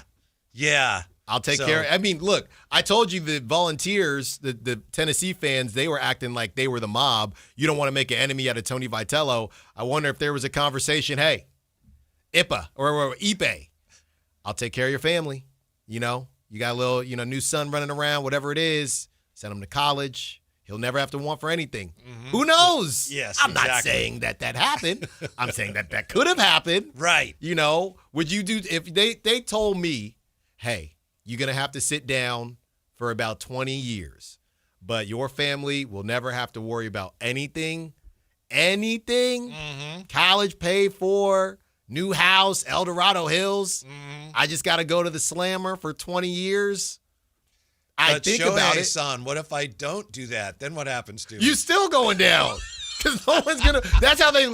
I'll take care. I mean, look, I told you the Volunteers, the Tennessee fans, they were acting like they were the mob. You don't want to make an enemy out of Tony Vitello. I wonder if there was a conversation, hey, Ipa or Ipe, I'll take care of your family. You know, you got a little, new son running around, whatever it is, send him to college. He'll never have to want for anything. Mm-hmm. Who knows? Yes, I'm not saying that happened. I'm saying that could have happened. Right. Would you do, if they told me, hey, you're going to have to sit down for about 20 years, but your family will never have to worry about anything, college paid for, new house, El Dorado Hills. I just got to go to the Slammer for 20 years. I think about it. Son, what if I don't do that? Then what happens to me? You still going down. Because no one's going to, that's how they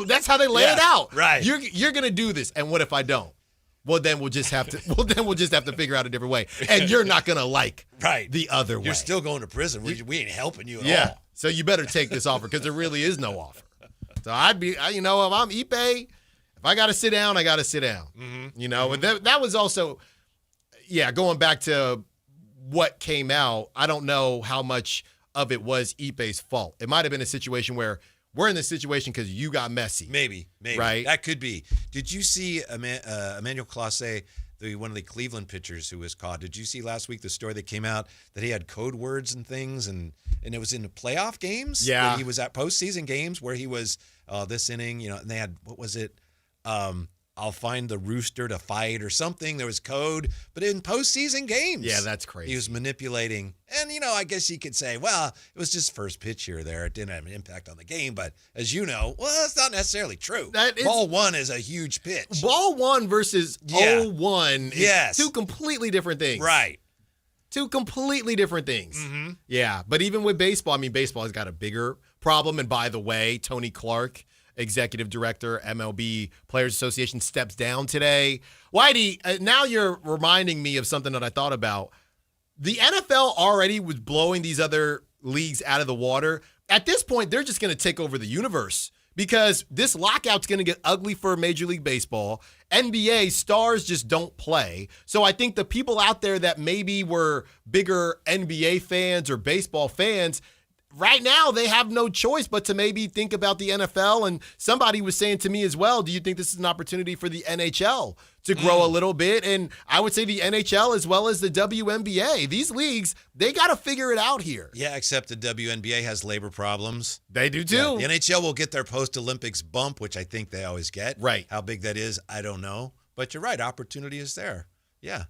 lay it out. Right. You're going to do this. And what if I don't? Well, then we'll just have to figure out a different way. And you're not going to like the other way. You're still going to prison. We ain't helping you at all. So you better take this offer because there really is no offer. So if I'm Ipe, if I got to sit down, I got to sit down. Mm-hmm. And that was also, going back to what came out, I don't know how much of it was Ipe's fault. It might have been a situation where we're in this situation because you got messy. Maybe. Right? That could be. Did you see Emmanuel Clase, one of the Cleveland pitchers who was caught? Did you see last week the story that came out that he had code words and things, and it was in the playoff games? Yeah. He was at postseason games where he was this inning, and they had, what was it? I'll find the rooster to fight or something. There was code, but in postseason games. Yeah, that's crazy. He was manipulating. And, I guess you could say, well, it was just first pitch here or there. It didn't have an impact on the game. But as you know, that's not necessarily true. Ball one is a huge pitch. Ball one versus 0-1 is two completely different things. Right. Two completely different things. Mm-hmm. Yeah, but even with baseball, baseball has got a bigger problem. And by the way, Tony Clark, Executive Director, MLB Players Association, steps down today. Whitey, now you're reminding me of something that I thought about. The NFL already was blowing these other leagues out of the water. At this point, they're just going to take over the universe because this lockout's going to get ugly for Major League Baseball. NBA stars just don't play. So I think the people out there that maybe were bigger NBA fans or baseball fans, right now, they have no choice but to maybe think about the NFL. And somebody was saying to me as well, do you think this is an opportunity for the NHL to grow a little bit? And I would say the NHL as well as the WNBA. These leagues, they got to figure it out here. Yeah, except the WNBA has labor problems. They do too. Yeah, the NHL will get their post-Olympics bump, which I think they always get. Right. How big that is, I don't know. But you're right, opportunity is there. Yeah.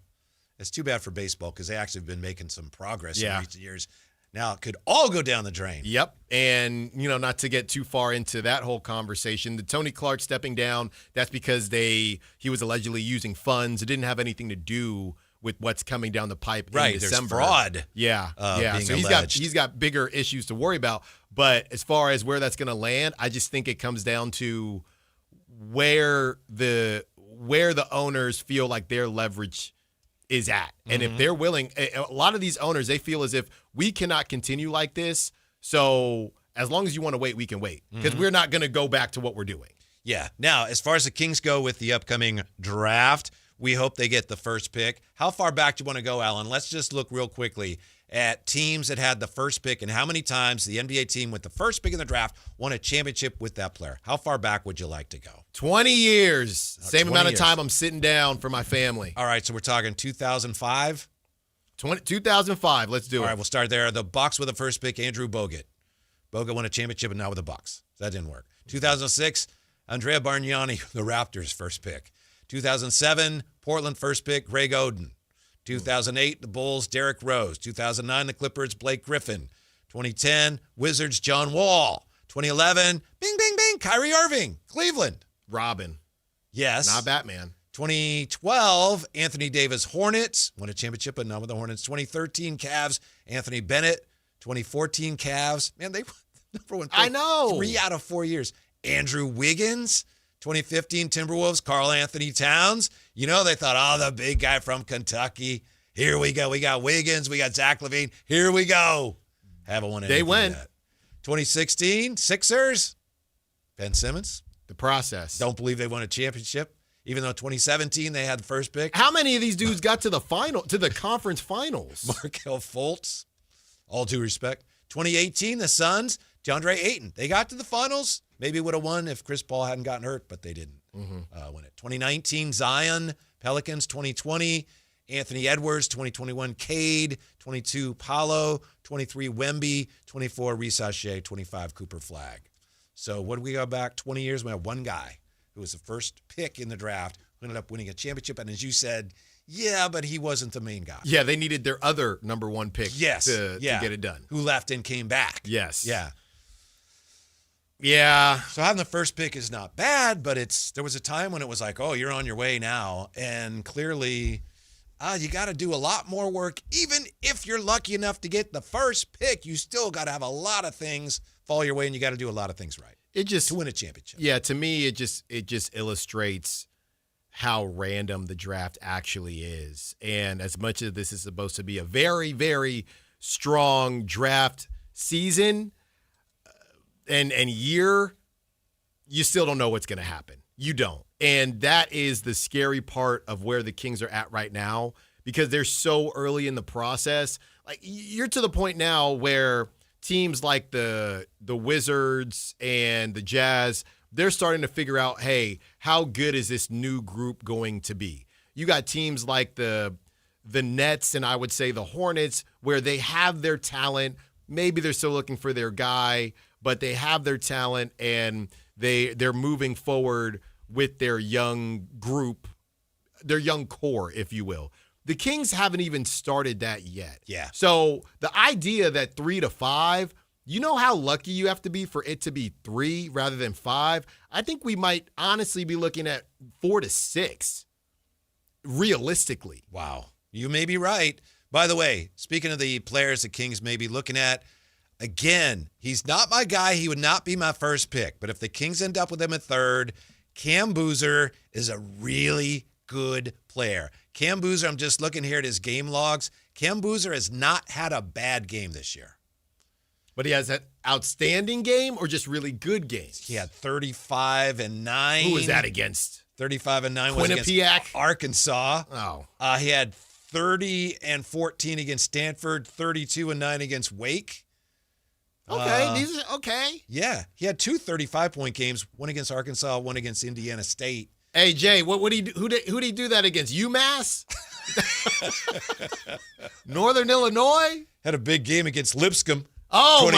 It's too bad for baseball because they actually have been making some progress in recent years. Now, it could all go down the drain. Yep. And, not to get too far into that whole conversation, the Tony Clark stepping down, that's because he was allegedly using funds. It didn't have anything to do with what's coming down the pipe in December. There's fraud. Yeah. Being so he's got bigger issues to worry about. But as far as where that's going to land, I just think it comes down to where the owners feel like their leverage is at. And if they're willing, a lot of these owners, they feel as if we cannot continue like this. So as long as you want to wait, we can wait because we're not going to go back to what we're doing. Yeah. Now, as far as the Kings go with the upcoming draft, we hope they get the first pick. How far back do you want to go, Alan? Let's just look real quickly at teams that had the first pick and how many times the NBA team with the first pick in the draft won a championship with that player. How far back would you like to go? 20 years. Same 20 amount of years. time I'm sitting down for my family. All right, so we're talking 2005? 2005. Let's do it. All right, we'll start there. The Bucks with the first pick, Andrew Bogut. Bogut won a championship and now with the Bucks. So that didn't work. 2006, Andrea Bargnani, the Raptors first pick. 2007, Portland first pick, Greg Oden. 2008, the Bulls, Derrick Rose. 2009, the Clippers, Blake Griffin. 2010, Wizards, John Wall. 2011, bing, bing, bing, Kyrie Irving, Cleveland. Robin. Yes. Not Batman. 2012, Anthony Davis, Hornets. Won a championship, but not with the Hornets. 2013, Cavs, Anthony Bennett. 2014, Cavs. Man, they won the number one pick. I know. 3 out of 4 years. Andrew Wiggins. 2015, Timberwolves, Karl Anthony Towns. They thought, the big guy from Kentucky. Here we go. We got Wiggins. We got Zach LaVine. Here we go. Haven't won anything They win. yet. 2016, Sixers, Ben Simmons. The process. Don't believe they won a championship. Even though 2017 they had the first pick. How many of these dudes got to the conference finals? Markelle Fultz, all due respect. 2018, the Suns, DeAndre Ayton. They got to the finals. Maybe would have won if Chris Paul hadn't gotten hurt, but they didn't win it. 2019, Zion, Pelicans. 2020, Anthony Edwards. 2021, Cade. 22, Paolo. 23, Wemby. 24, Reese 25, Cooper Flagg. So what do we go back 20 years? We have one guy who was the first pick in the draft who ended up winning a championship. And as you said, yeah, but he wasn't the main guy. Yeah, they needed their other number one pick to get it done. Who left and came back. Yes. Yeah. Yeah. So having the first pick is not bad, but there was a time when it was like, oh, you're on your way now. And clearly, you got to do a lot more work. Even if you're lucky enough to get the first pick, you still got to have a lot of things fall your way, and you got to do a lot of things right. To win a championship. Yeah, to me, it just illustrates how random the draft actually is. And as much as this is supposed to be a very, very strong draft season and year, you still don't know what's going to happen. You don't. And that is the scary part of where the Kings are at right now, because they're so early in the process. Like, you're to the point now where teams like the Wizards and the Jazz, they're starting to figure out, hey, how good is this new group going to be? You got teams like the Nets and I would say the Hornets, where they have their talent. Maybe they're still looking for their guy, but they have their talent and they're moving forward with their young group, their young core, if you will. The Kings haven't even started that yet. Yeah. So the idea that 3 to 5, you know how lucky you have to be for it to be 3 rather than 5? I think we might honestly be looking at 4 to 6, realistically. Wow. You may be right. By the way, speaking of the players the Kings may be looking at, again, he's not my guy. He would not be my first pick. But if the Kings end up with him at 3rd, Cam Boozer is a really good player. Cam Boozer, I'm just looking here at his game logs. Cam Boozer has not had a bad game this year. But he has an outstanding game or just really good games? He had 35 and 9. Who was that against? 35 and 9 was against Arkansas. Oh. He had 30 and 14 against Stanford, 32 and 9 against Wake. Okay, okay. Yeah, he had 2 35-point games, one against Arkansas, one against Indiana State. Hey, Jay, what would he do? Who did he do that against? UMass? Northern Illinois? Had a big game against Lipscomb. Oh,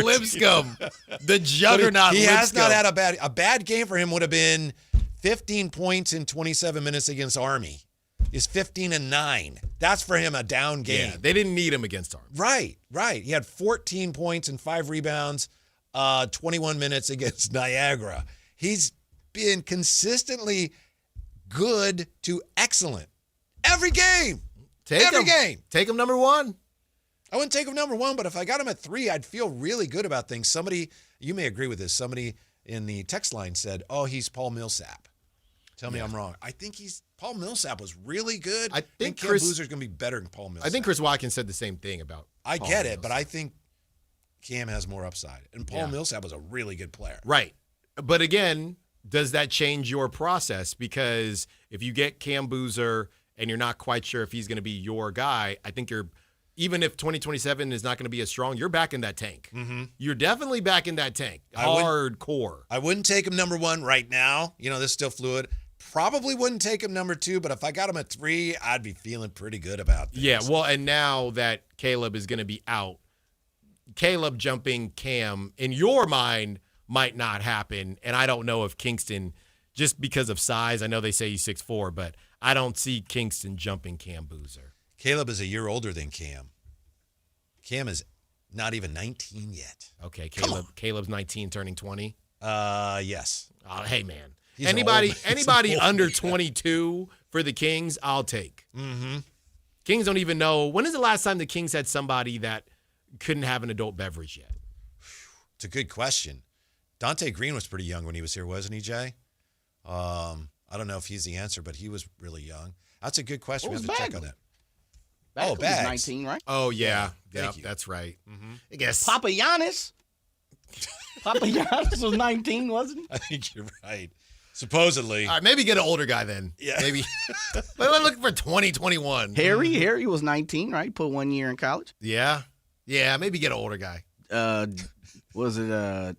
Lipscomb. The juggernaut. He has not had a bad game for him. Would have been 15 points in 27 minutes against Army. He's 15 and 9. That's for him a down game. Yeah, they didn't need him against Army. Right. He had 14 points and 5 rebounds, 21 minutes against Niagara. He's been consistently good to excellent every game. Every game. Take him number 1. I wouldn't take him number 1, but if I got him at 3, I'd feel really good about things. Somebody, you may agree with this, somebody in the text line said, oh, he's Paul Millsap. Tell me I'm wrong. I think Paul Millsap was really good. I think Cam Boozer's going to be better than Paul Millsap. I think Chris Watkins said the same thing about I get it, but I think Cam has more upside. And Paul Millsap was a really good player. Right. But again, does that change your process? Because if you get Cam Boozer and you're not quite sure if he's going to be your guy, I think even if 2027 is not going to be as strong, you're back in that tank. Mm-hmm. You're definitely back in that tank. Hardcore. I wouldn't take him number 1 right now. You know, this is still fluid. Probably wouldn't take him number 2, but if I got him at 3, I'd be feeling pretty good about this. Yeah, well, and now that Caleb is going to be out, Caleb jumping Cam, in your mind, might not happen. And I don't know if Kingston, just because of size, I know they say he's 6'4", but I don't see Kingston jumping Cam Boozer. Caleb is a year older than Cam. Cam is not even 19 yet. Okay, Caleb's 19, turning 20? Yes. Hey, man. Anybody under 22 for the Kings, I'll take. Mm-hmm. Kings don't even know. When is the last time the Kings had somebody that couldn't have an adult beverage yet? It's a good question. Dante Green was pretty young when he was here, wasn't he, Jay? I don't know if he's the answer, but he was really young. That's a good question. We have to check on that. Bags was 19, right? Oh, yeah. Yeah, that's right. Mm-hmm. I guess. Papa Giannis was 19, wasn't he? I think you're right. Supposedly. All right, maybe get an older guy then. Yeah. Maybe. We're looking for 2021. Harry was 19, right? Put 1 year in college. Yeah. Yeah, maybe get an older guy. Was it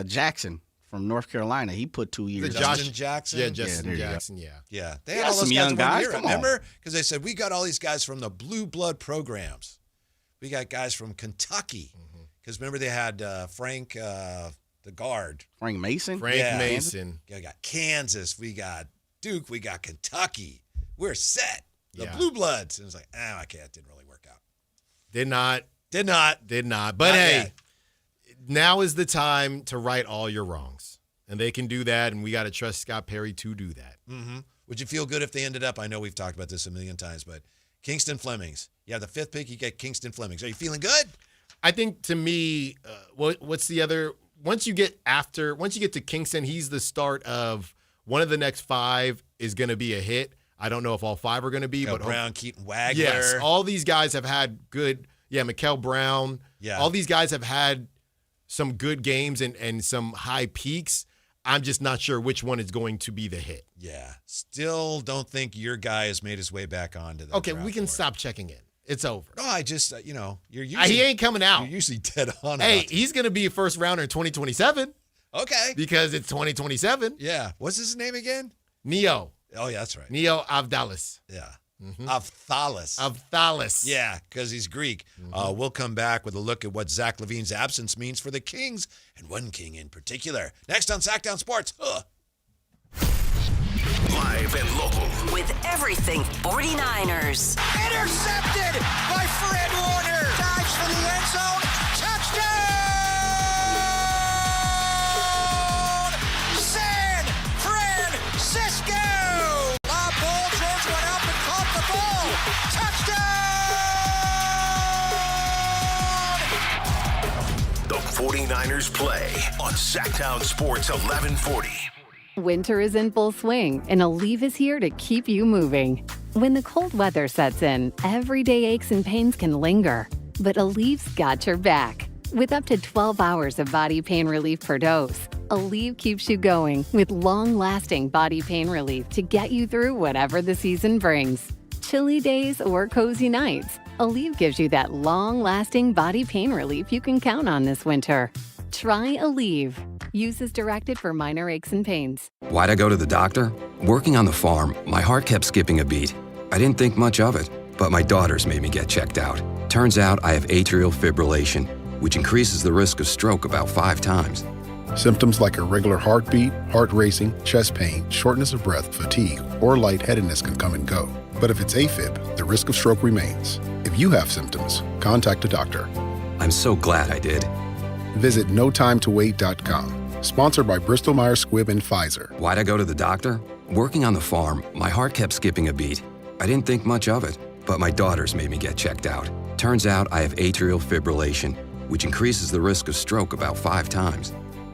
Jackson from North Carolina? He put 2 years. Justin Jackson? Yeah, Justin Jackson, Yeah. They Yeah, had all those some young guys. Come on. remember? Because they said, we got all these guys from the blue blood programs. We got guys from Kentucky. Because remember they had Frank, the guard. Frank Mason? Mason. We got Kansas. We got Duke. We got Kentucky. We're set. The Yeah. blue bloods. And it's like, okay, it didn't really work out. Did not. But Not hey, yet. now is the time to right all your wrongs. And they can do that, and we got to trust Scott Perry to do that. Mm-hmm. Would you feel good if they ended up, I know we've talked about this a million times, but Kingston Flemings. You have the 5th pick, you get Kingston Flemings. Are you feeling good? I think to me, what's the other? Once you get to Kingston, he's the start of one of the next 5 is going to be a hit. I don't know if all 5 are going to be, but Brown, Keaton Wagler. Yes, all these guys have had good. Yeah, Mikael Brown. Yeah, all these guys have had some good games and some high peaks. I'm just not sure which one is going to be the hit. Yeah, still don't think your guy has made his way back onto the. Okay, we can stop checking in. It's over. No, I just, you're usually. He ain't coming out. You're usually dead on. Hey, he's going to be a first rounder in 2027. Okay. Because it's 2027. Yeah. What's his name again? Neo. Oh, yeah, that's right. Neo Avdalis. Yeah. Mm-hmm. Avthalis. Yeah, because he's Greek. Mm-hmm. We'll come back with a look at what Zach LaVine's absence means for the Kings, and one King in particular. Next on Sactown Sports. Live and local. With everything 49ers. Intercepted by Fred Warner. Dives for the end zone. Touchdown! San Francisco! Lob ball. George went up and caught the ball. Touchdown! The 49ers play on Sactown Sports 1140. Winter is in full swing, and Aleve is here to keep you moving. When the cold weather sets in, everyday aches and pains can linger, but Aleve's got your back. With up to 12 hours of body pain relief per dose, Aleve keeps you going with long-lasting body pain relief to get you through whatever the season brings. Chilly days or cozy nights, Aleve gives you that long-lasting body pain relief you can count on this winter. Try Aleve. Use as directed for minor aches and pains. Why'd I go to the doctor? Working on the farm, my heart kept skipping a beat. I didn't think much of it, but my daughters made me get checked out. Turns out I have atrial fibrillation, which increases the risk of stroke about 5 times. Symptoms like irregular heartbeat, heart racing, chest pain, shortness of breath, fatigue, or lightheadedness can come and go. But if it's AFib, the risk of stroke remains. If you have symptoms, contact a doctor. I'm so glad I did. Visit notimetowait.com. Sponsored by Bristol Myers Squibb and Pfizer. Why'd I go to the doctor? Working on the farm, my heart kept skipping a beat. I didn't think much of it, but my daughters made me get checked out. Turns out I have atrial fibrillation, which increases the risk of stroke about 5 times.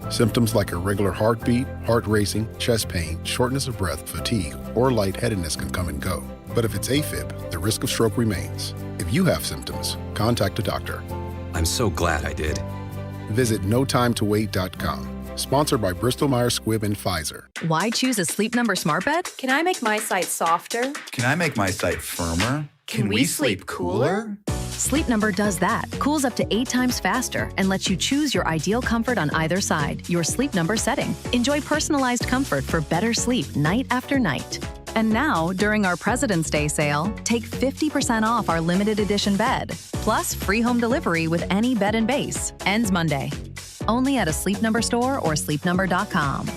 Symptoms like irregular heartbeat, heart racing, chest pain, shortness of breath, fatigue, or lightheadedness can come and go. But if it's AFib, the risk of stroke remains. If you have symptoms, contact a doctor. I'm so glad I did. Visit notimetowait.com. Sponsored by Bristol Myers Squibb and Pfizer. Why choose a Sleep Number smart bed? Can I make my site softer? Can I make my site firmer? Can we sleep cooler? Sleep Number does that. Cools up to 8 times faster and lets you choose your ideal comfort on either side, your Sleep Number setting. Enjoy personalized comfort for better sleep night after night. And now, during our President's Day sale, take 50% off our limited edition bed, plus free home delivery with any bed and base. Ends Monday. Only at a Sleep Number store or sleepnumber.com.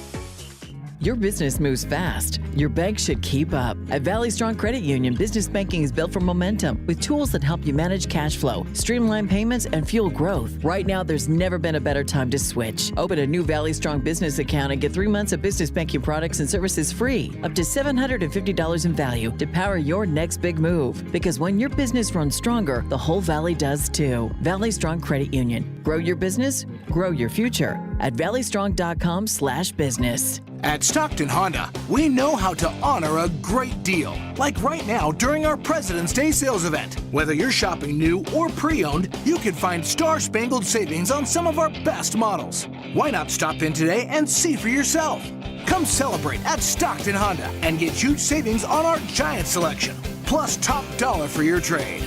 Your business moves fast. Your bank should keep up. At Valley Strong Credit Union, business banking is built for momentum with tools that help you manage cash flow, streamline payments, and fuel growth. Right now, there's never been a better time to switch. Open a new Valley Strong business account and get 3 months of business banking products and services free, up to $750 in value to power your next big move. Because when your business runs stronger, the whole Valley does too. Valley Strong Credit Union. Grow your business, grow your future at valleystrong.com/business. At Stockton Honda, we know how to honor a great deal. Like right now during our President's Day sales event. Whether you're shopping new or pre-owned, you can find star-spangled savings on some of our best models. Why not stop in today and see for yourself? Come celebrate at Stockton Honda and get huge savings on our giant selection. Plus top dollar for your trade.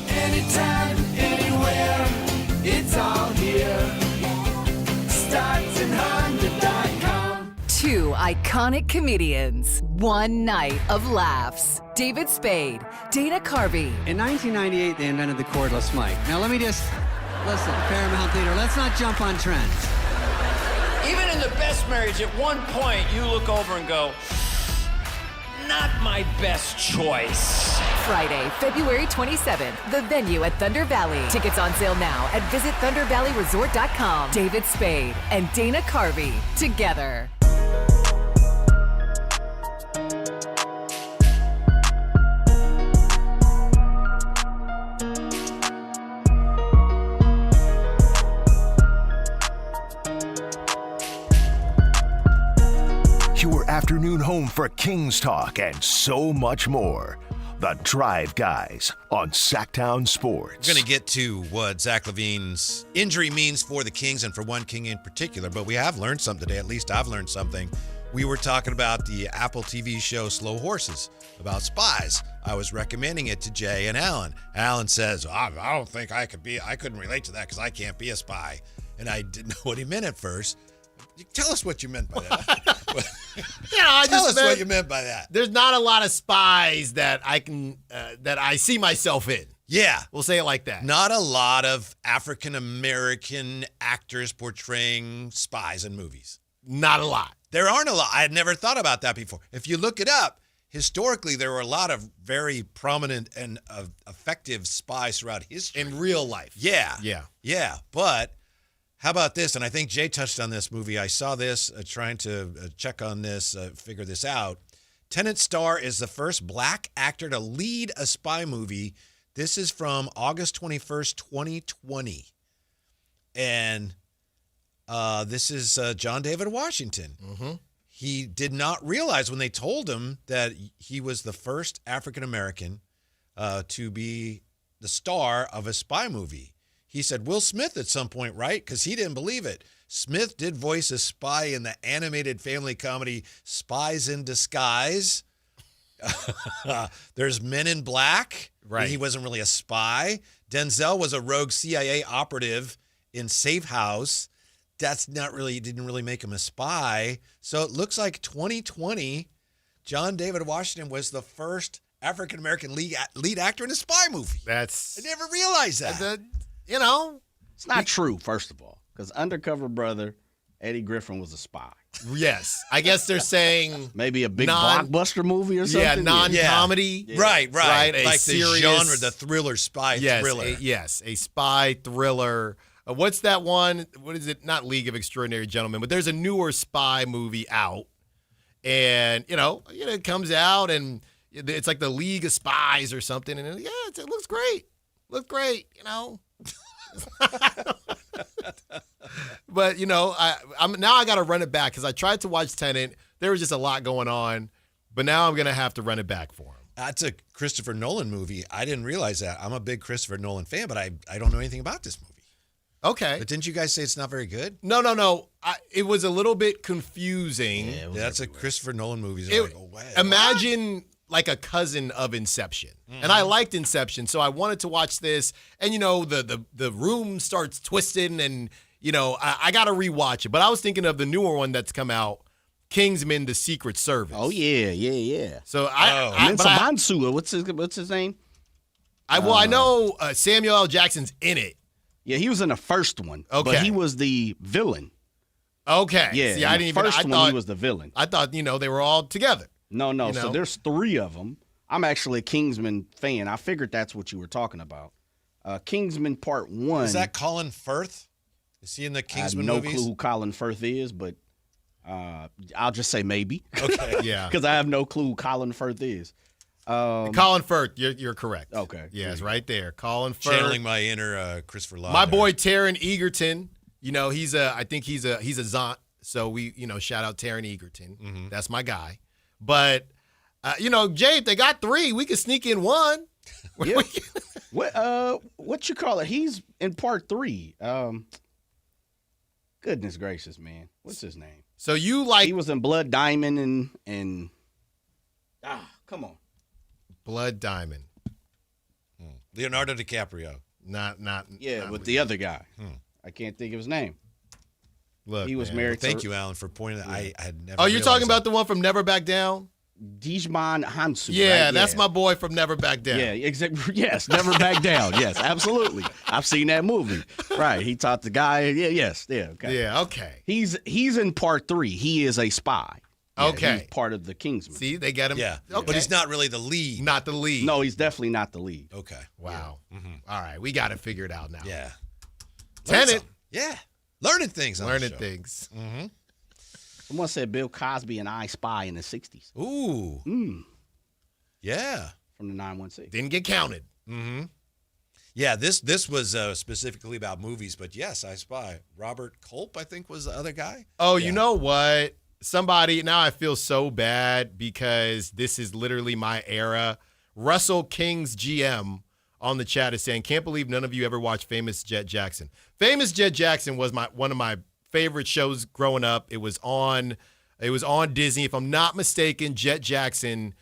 Anytime, anywhere, it's all here. StocktonHonda.com. Two iconic comedians, one night of laughs. David Spade, Dana Carvey. In 1998, they invented the cordless mic. Now let me just, listen, Paramount Theater, let's not jump on trends. Even in the best marriage, at one point, you look over and go, not my best choice. Friday, February 27th, the venue at Thunder Valley. Tickets on sale now at visitthundervalleyresort.com. David Spade and Dana Carvey together. Your afternoon home for Kings talk and so much more. The Drive Guys on Sactown Sports. We're going to get to what Zach LaVine's injury means for the Kings and for one King in particular, but we have learned something today. At least I've learned something. We were talking about the Apple TV show Slow Horses, about spies. I was recommending it to Jay and Alan. Alan says, I don't think I couldn't relate to that because I can't be a spy. And I didn't know what he meant at first. Tell us what you meant by that. Tell us what you meant by that. There's not a lot of spies that I see myself in. Yeah. We'll say it like that. Not a lot of African-American actors portraying spies in movies. Not a lot. There aren't a lot. I had never thought about that before. If you look it up, historically, there were a lot of very prominent and effective spies throughout history. In real life. Yeah. Yeah. Yeah. But how about this? And I think Jay touched on this movie. I saw this, trying to check on this, figure this out. Tennant Starr is the first black actor to lead a spy movie. This is from August 21st, 2020. And this is John David Washington. Mm-hmm. He did not realize when they told him that he was the first African-American to be the star of a spy movie. He said Will Smith at some point, right? Because he didn't believe it. Smith did voice a spy in the animated family comedy Spies in Disguise. There's Men in Black. Right. He wasn't really a spy. Denzel was a rogue CIA operative in Safe House. Didn't really make him a spy. So it looks like 2020, John David Washington was the first African-American lead actor in a spy movie. I never realized that. It's not true, first of all, because Undercover Brother, Eddie Griffin was a spy. Yes. I guess they're saying maybe a big blockbuster movie or something. Yeah, non-comedy. Yeah. Right. Like serious, the genre, the thriller spy thriller. A spy thriller. What's that one? What is it? Not League of Extraordinary Gentlemen, but there's a newer spy movie out. And, it comes out and it's like the League of Spies or something. And it looks great. Looked great, But I'm now I got to run it back because I tried to watch Tenet. There was just a lot going on, but now I'm gonna have to run it back for him. That's a Christopher Nolan movie. I didn't realize that. I'm a big Christopher Nolan fan, but I don't know anything about this movie. Okay, but didn't you guys say it's not very good? No. It was a little bit confusing. Yeah, that's a Christopher Nolan movie. Imagine like a cousin of Inception. Mm-hmm. And I liked Inception, so I wanted to watch this. And, the room starts twisting and, I got to rewatch it. But I was thinking of the newer one that's come out, Kingsman: The Secret Service. Oh, yeah. So Mansu, what's his name? I know Samuel L. Jackson's in it. Yeah, he was in the first one. Okay. But he was the villain. Okay. Yeah, see, I didn't even. First one, he was the villain. I thought, they were all together. No. So there's 3 of them. I'm actually a Kingsman fan. I figured that's what you were talking about. Kingsman Part 1. Is that Colin Firth? Is he in the Kingsman movies? I have no clue who Colin Firth is, but I'll just say maybe. Okay. Yeah. Because I have no clue who Colin Firth is. Colin Firth, you're correct. Okay. Yes, right there. Colin Firth. Channeling my inner Christopher Lloyd. My boy Taron Egerton. I think he's a Zont. So we, shout out Taron Egerton. Mm-hmm. That's my guy. But Jay, if they got 3, we could sneak in 1. Yeah. What you call it? He's in part 3. Goodness gracious, man. What's his name? So you like he was in Blood Diamond and come on. Blood Diamond. Leonardo DiCaprio. Not with the other guy. I can't think of his name. Look, he was man. married. Thank you, Alan, for pointing that. I had never. Oh, you're talking about the one from Never Back Down? Dijman Hansu. Yeah, right? That's my boy from Never Back Down. Yeah, exactly. Yes, Never Back Down. Yes, absolutely. I've seen that movie. Right. He taught the guy. Yeah. Yes. Yeah. Okay. Yeah. Okay. He's in part 3. He is a spy. Yeah, okay. He's part of the Kingsmen. See, they got him. Yeah. Okay. But he's not really the lead. Not the lead. No, he's definitely not the lead. Okay. Wow. Mm-hmm. All right, we got to figure it out now. Yeah. Tenet. Yeah. Learning things. Learning things. Mm-hmm. Someone said Bill Cosby and I Spy in the 60s. Ooh. Yeah. From the 916. Didn't get counted. Mm-hmm. Yeah, this was specifically about movies, but yes, I Spy. Robert Culp, I think, was the other guy. Oh, yeah. You know what? Now I feel so bad because this is literally my era. Russell King's GM on the chat is saying, can't believe none of you ever watched Famous Jet Jackson. Famous Jet Jackson was one of my favorite shows growing up. It was on Disney. If I'm not mistaken, Jet Jackson,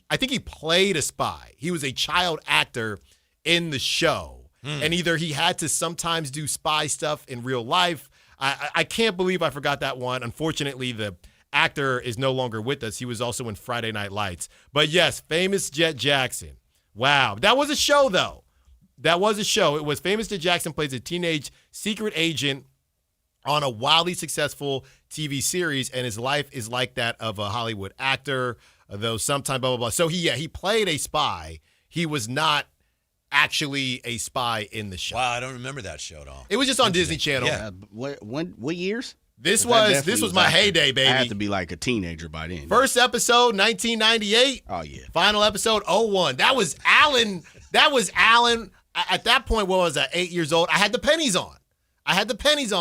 I think he played a spy. He was a child actor in the show. And either he had to sometimes do spy stuff in real life. I can't believe I forgot that one. Unfortunately, the actor is no longer with us. He was also in Friday Night Lights. But yes, Famous Jet Jackson. Wow. That was a show, though. That was a show. It was Famous Jet Jackson plays a teenage secret agent on a wildly successful TV series, and his life is like that of a Hollywood actor, though sometimes blah, blah, blah. So he played a spy. He was not actually a spy in the show. Wow, I don't remember that show at all. It was just on Disney Channel. Yeah. What years? This was my heyday, baby. I had to be like a teenager by then. First episode, 1998. Oh, yeah. Final episode, 01. That was Alan. At that point, what was I, 8 years old? I had the pennies on.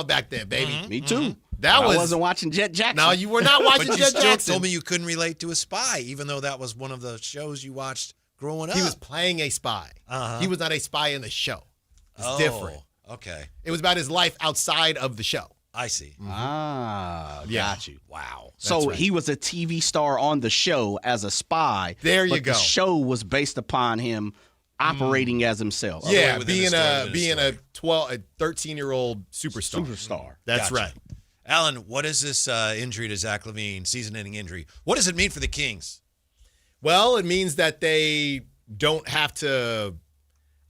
Back then, baby. Mm-hmm. Me too. I wasn't watching Jet Jackson. No, you were not watching but Jet you Jackson. still told me you couldn't relate to a spy, even though that was one of the shows you watched growing up. He was playing a spy. Uh-huh. He was not a spy in the show. It's different. Okay. It was about his life outside of the show. I see. Got you. Wow. So right. he was a TV star on the show as a spy. There you but go. The show was based upon him operating as himself. Yeah, being a 13-year-old superstar. That's Gotcha. right. Alan, what is this injury to Zach LaVine, season-ending injury? What does it mean for the Kings? Well, it means that they don't have to,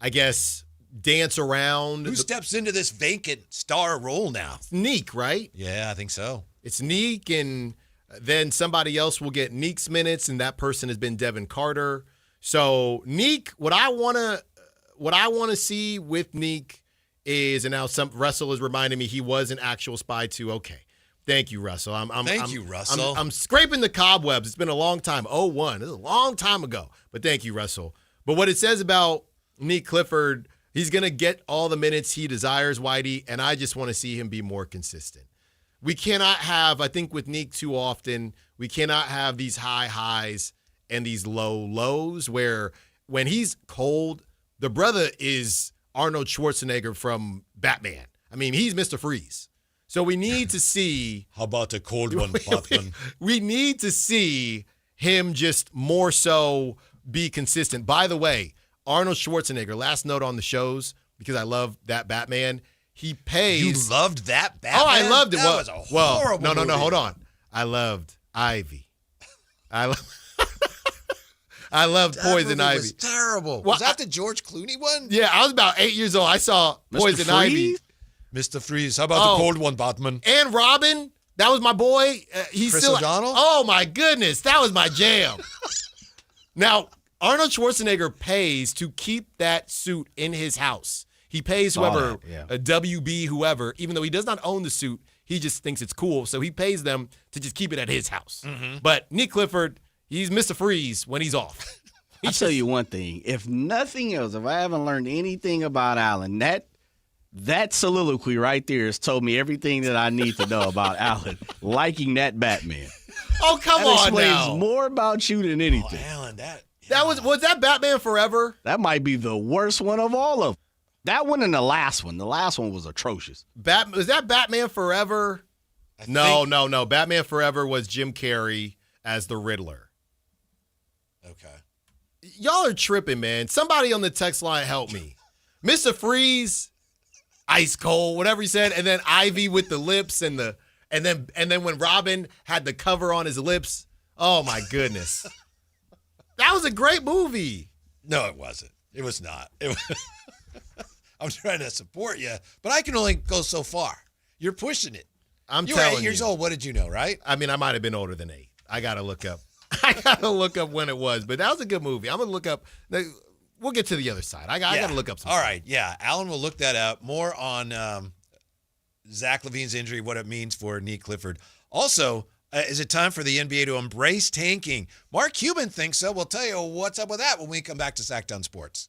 I guess, dance around. Who steps into this vacant star role now? It's Neek, right? Yeah, I think so. It's Neek, and then somebody else will get Neek's minutes, and that person has been Devin Carter. So Neek, what I want to see with Neek is, and now Russell is reminding me he was an actual spy too. Okay, thank you, Russell. Thank you, Russell. I'm scraping the cobwebs. It's been a long time. 01. This is a long time ago. But thank you, Russell. But what it says about Neek Clifford, he's going to get all the minutes he desires, Whitey, and I just want to see him be more consistent. We cannot have, I think with Neek too often, we cannot have these high highs and these low lows where when he's cold, the brother is Arnold Schwarzenegger from Batman. I mean, he's Mr. Freeze. So we need to see. How about a cold one, Batman? We need to see him just more so be consistent. By the way, Arnold Schwarzenegger, last note on the shows, because I love that Batman, he pays. You loved that Batman? Oh, I loved it. That was a horrible movie. No, hold on. I loved Ivy. I loved Poison Ivy. Was terrible. Well, was that the George Clooney one? Yeah, I was about 8 years old. I saw Poison Ivy. Mr. Freeze. How about the cold one, Batman? And Robin. That was my boy. He's Chris still. O'Donnell? Oh, my goodness. That was my jam. Now, Arnold Schwarzenegger pays to keep that suit in his house. He pays whoever, a WB, whoever, even though he does not own the suit, he just thinks it's cool. So he pays them to just keep it at his house. Mm-hmm. But Nick Clifford, he's Mr. Freeze when he's off. I'll tell you one thing. If nothing else, if I haven't learned anything about Allen, that soliloquy right there has told me everything that I need to know about Allen liking that Batman. Oh, come that on explains now. more about you than anything. Oh, Allen, that was that Batman Forever? That might be the worst one of all of them. That one and the last one. The last one was atrocious. Was that Batman Forever? No. Batman Forever was Jim Carrey as the Riddler. Okay. Y'all are tripping, man. Somebody on the text line help me. Mr. Freeze, ice cold, whatever he said, and then Ivy with the lips and then when Robin had the cover on his lips. Oh my goodness. That was a great movie. No, it wasn't. It was not. I'm trying to support you, but I can only go so far. You're pushing it. You were 8 years old. What did you know, right? I mean, I might have been older than 8. I got to look up. When it was, but that was a good movie. I'm going to look up. We'll get to the other side. I got to look up some All stuff. right, yeah. Alan will look that up. More on Zach LaVine's injury, what it means for Nick Clifford. Also, is it time for the NBA to embrace tanking? Mark Cuban thinks so. We'll tell you what's up with that when we come back to Sactown Sports.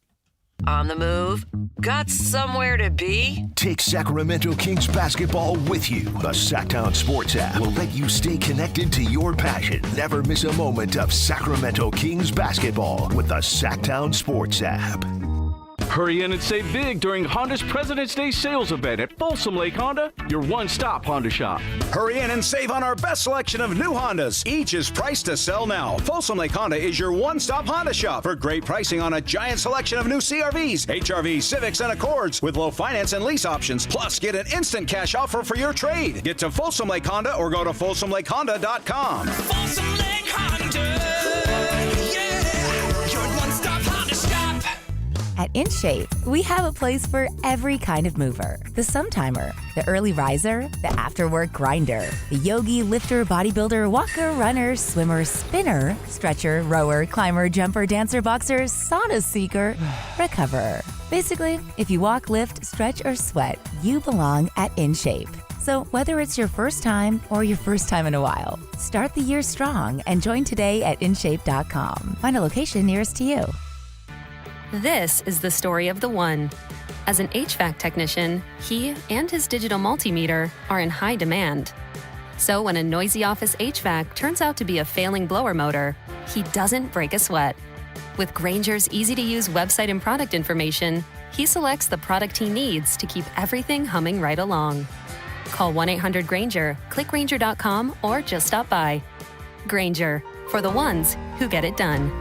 On the move? Got somewhere to be? Take Sacramento Kings basketball with you. The Sactown Sports app will let you stay connected to your passion. Never miss a moment of Sacramento Kings basketball with the Sactown Sports app. Hurry in and save big during Honda's President's Day sales event at Folsom Lake Honda, your one-stop Honda shop. Hurry in and save on our best selection of new Hondas. Each is priced to sell now. Folsom Lake Honda is your one-stop Honda shop for great pricing on a giant selection of new CRVs, HRVs, Civics, and Accords with low finance and lease options. Plus, get an instant cash offer for your trade. Get to Folsom Lake Honda or go to FolsomLakeHonda.com. Folsom Lake Honda, yeah, your one-stop Honda shop. At InShape, we have a place for every kind of mover. The Sometimer, the early riser, the after-work grinder, the yogi, lifter, bodybuilder, walker, runner, swimmer, spinner, stretcher, rower, climber, jumper, dancer, boxer, sauna seeker, recoverer. Basically, if you walk, lift, stretch, or sweat, you belong at InShape. So whether it's your first time or your first time in a while, start the year strong and join today at InShape.com. Find a location nearest to you. This is the story of the one. As an HVAC technician, he and his digital multimeter are in high demand. So when a noisy office HVAC turns out to be a failing blower motor, he doesn't break a sweat. With Grainger's easy-to-use website and product information, he selects the product he needs to keep everything humming right along. Call 1-800-GRAINGER, click Grainger.com, or just stop by. Grainger, for the ones who get it done.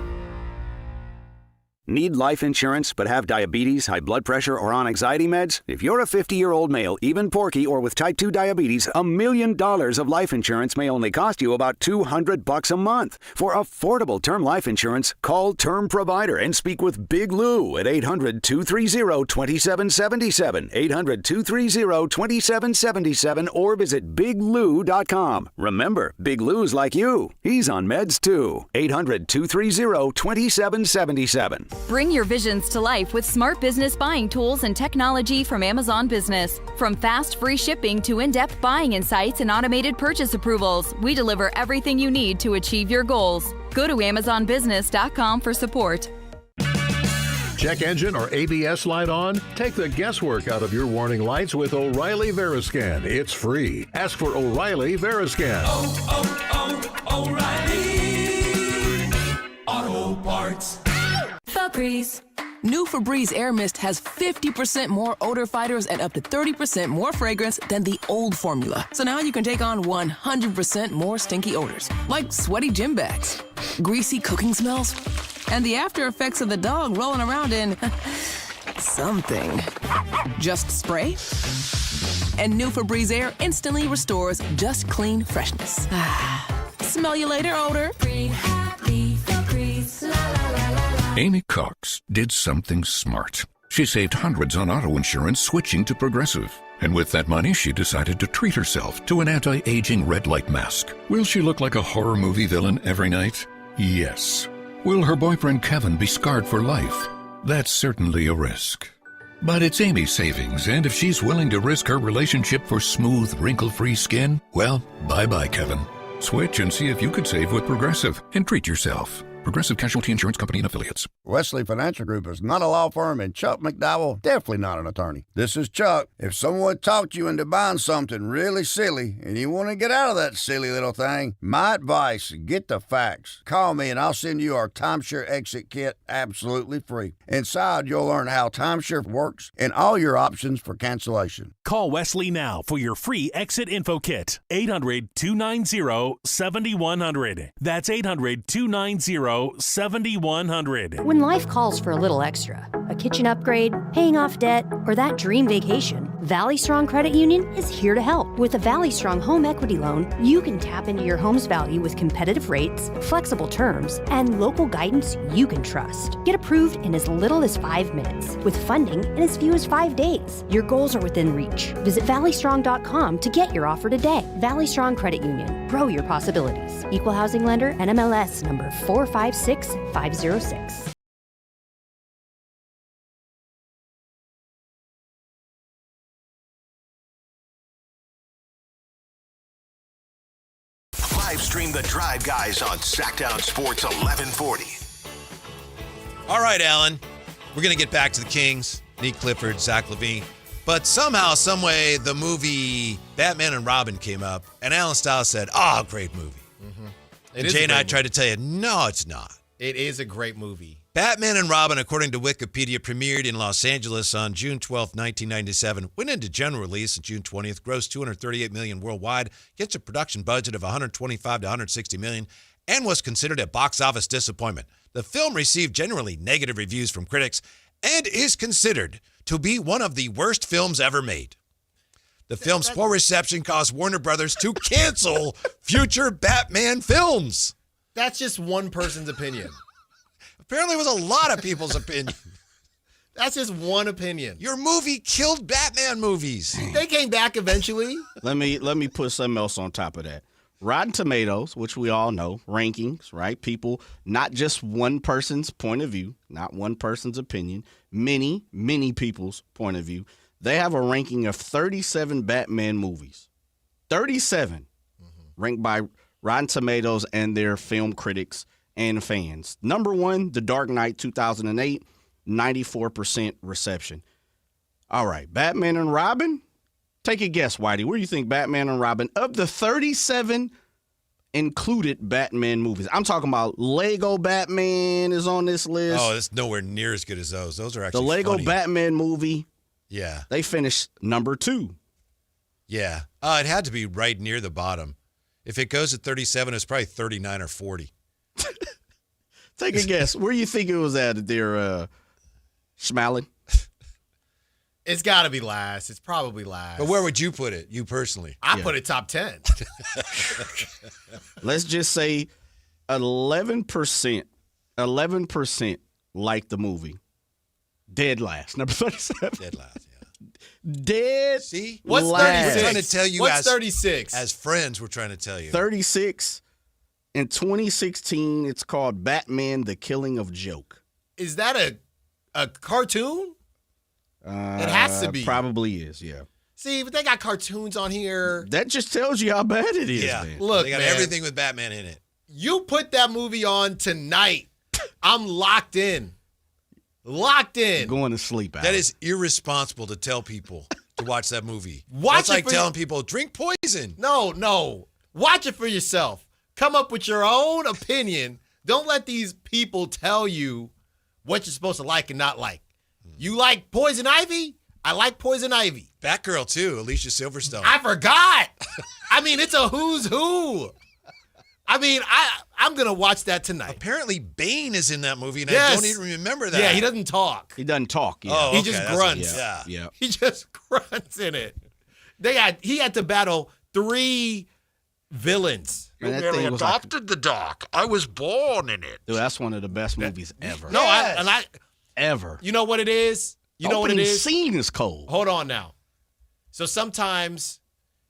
Need life insurance but have diabetes, high blood pressure, or on anxiety meds? If you're a 50-year-old male, even porky, or with type 2 diabetes, $1 million of life insurance may only cost you about $200 a month. For affordable term life insurance, call Term Provider and speak with Big Lou at 800-230-2777, 800-230-2777, or visit biglou.com. Remember, Big Lou's like you. He's on meds too. 800-230-2777. Bring your visions to life with smart business buying tools and technology from Amazon Business. From fast, free shipping to in-depth buying insights and automated purchase approvals, we deliver everything you need to achieve your goals. Go to AmazonBusiness.com for support. Check engine or ABS light on? Take the guesswork out of your warning lights with O'Reilly Veriscan. It's free. Ask for O'Reilly Veriscan. O'Reilly Auto Parts. Febreze. New Febreze Air Mist has 50% more odor fighters and up to 30% more fragrance than the old formula. So now you can take on 100% more stinky odors, like sweaty gym bags, greasy cooking smells, and the after effects of the dog rolling around in something. Just spray, and new Febreze Air instantly restores just clean freshness. Smell you later, odor. Breathe happy, Febreze, la la la la. Amy Cox did something smart. She saved hundreds on auto insurance switching to Progressive. And with that money, she decided to treat herself to an anti-aging red light mask. Will she look like a horror movie villain every night? Yes. Will her boyfriend Kevin be scarred for life? That's certainly a risk. But it's Amy's savings, and if she's willing to risk her relationship for smooth, wrinkle-free skin, well, bye-bye, Kevin. Switch and see if you could save with Progressive and treat yourself. Progressive Casualty Insurance Company and Affiliates. Wesley Financial Group is not a law firm, and Chuck McDowell definitely not an attorney. This is Chuck. If someone talked you into buying something really silly and you want to get out of that silly little thing, my advice, get the facts. Call me and I'll send you our timeshare exit kit absolutely free. Inside, you'll learn how timeshare works and all your options for cancellation. Call Wesley now for your free exit info kit. 800-290-7100. That's 800-290-7100. When life calls for a little extra, a kitchen upgrade, paying off debt, or that dream vacation, Valley Strong Credit Union is here to help. With a Valley Strong home equity loan, you can tap into your home's value with competitive rates, flexible terms, and local guidance you can trust. Get approved in as little as 5 minutes, with funding in as few as 5 days. Your goals are within reach. Visit valleystrong.com to get your offer today. Valley Strong Credit Union. Grow your possibilities. Equal housing lender, NMLS number 456506. Live stream The Drive Guys on Sactown Sports 1140. All right, Alan. We're going to get back to the Kings, Nick Clifford, Zach LaVine. But somehow, someway, the movie Batman and Robin came up, and Alan Stiles said, great movie. Mm-hmm. And Jay and I tried to tell you, no, it's not. It is a great movie. Batman and Robin, according to Wikipedia, premiered in Los Angeles on June 12, 1997, went into general release on June 20th, grossed $238 million worldwide, gets a production budget of $125 to $160 million, and was considered a box office disappointment. The film received generally negative reviews from critics and is considered to be one of the worst films ever made. The film's poor reception caused Warner Brothers to cancel future Batman films. That's just one person's opinion. Apparently it was a lot of people's opinion. That's just one opinion. Your movie killed Batman movies. They came back eventually. Let me put something else on top of that. Rotten Tomatoes, which we all know, rankings, right? People, not just one person's point of view, not one person's opinion, many, many people's point of view. They have a ranking of 37 Batman movies. 37 ranked by Rotten Tomatoes and their film critics and fans. Number one, The Dark Knight 2008, 94% reception. All right, Batman and Robin. Take a guess, Whitey. Where do you think Batman and Robin, of the 37 included Batman movies? I'm talking about Lego Batman is on this list. Oh, it's nowhere near as good as those. Those are actually the Lego funny. Batman movie. Yeah. They finished number 2. Yeah. It had to be right near the bottom. If it goes at 37, it's probably 39 or 40. Take a guess. Where do you think it was at there, Schmalin? It's got to be last. It's probably last. But where would you put it, you personally? I put it top 10. Let's just say 11% like the movie. Dead last. Number 37. Dead last, yeah. Dead See? What's last. 36? We're trying to tell you What's 36? As friends, we're trying to tell you. 36. In 2016, it's called Batman, The Killing of Joke. Is that a cartoon? It has to be. Probably is, yeah. See, but they got cartoons on here. That just tells you how bad it is, man. Look, they got everything with Batman in it. You put that movie on tonight, I'm locked in. Locked in. You're going to sleep, Alex. That is irresponsible to tell people to watch that movie. Watch That's it like for telling people, drink poison. No. Watch it for yourself. Come up with your own opinion. Don't let these people tell you what you're supposed to like and not like. You like Poison Ivy? I like Poison Ivy. Batgirl, too, Alicia Silverstone. I forgot. I mean, it's a who's who. I mean, I'm going to watch that tonight. Apparently, Bane is in that movie, and Yes. I don't even remember that. Yeah, he doesn't talk. He doesn't talk. Yeah. Oh, He okay, just that's grunts. what- yeah. He just grunts in it. He had to battle 3 villains. Man, that thing was like- the doc. I was born in it. Dude, that's one of the best movies ever. No, Yes. Ever. You know what it is? You know what it Opening is? scene is cold. Hold on now. So sometimes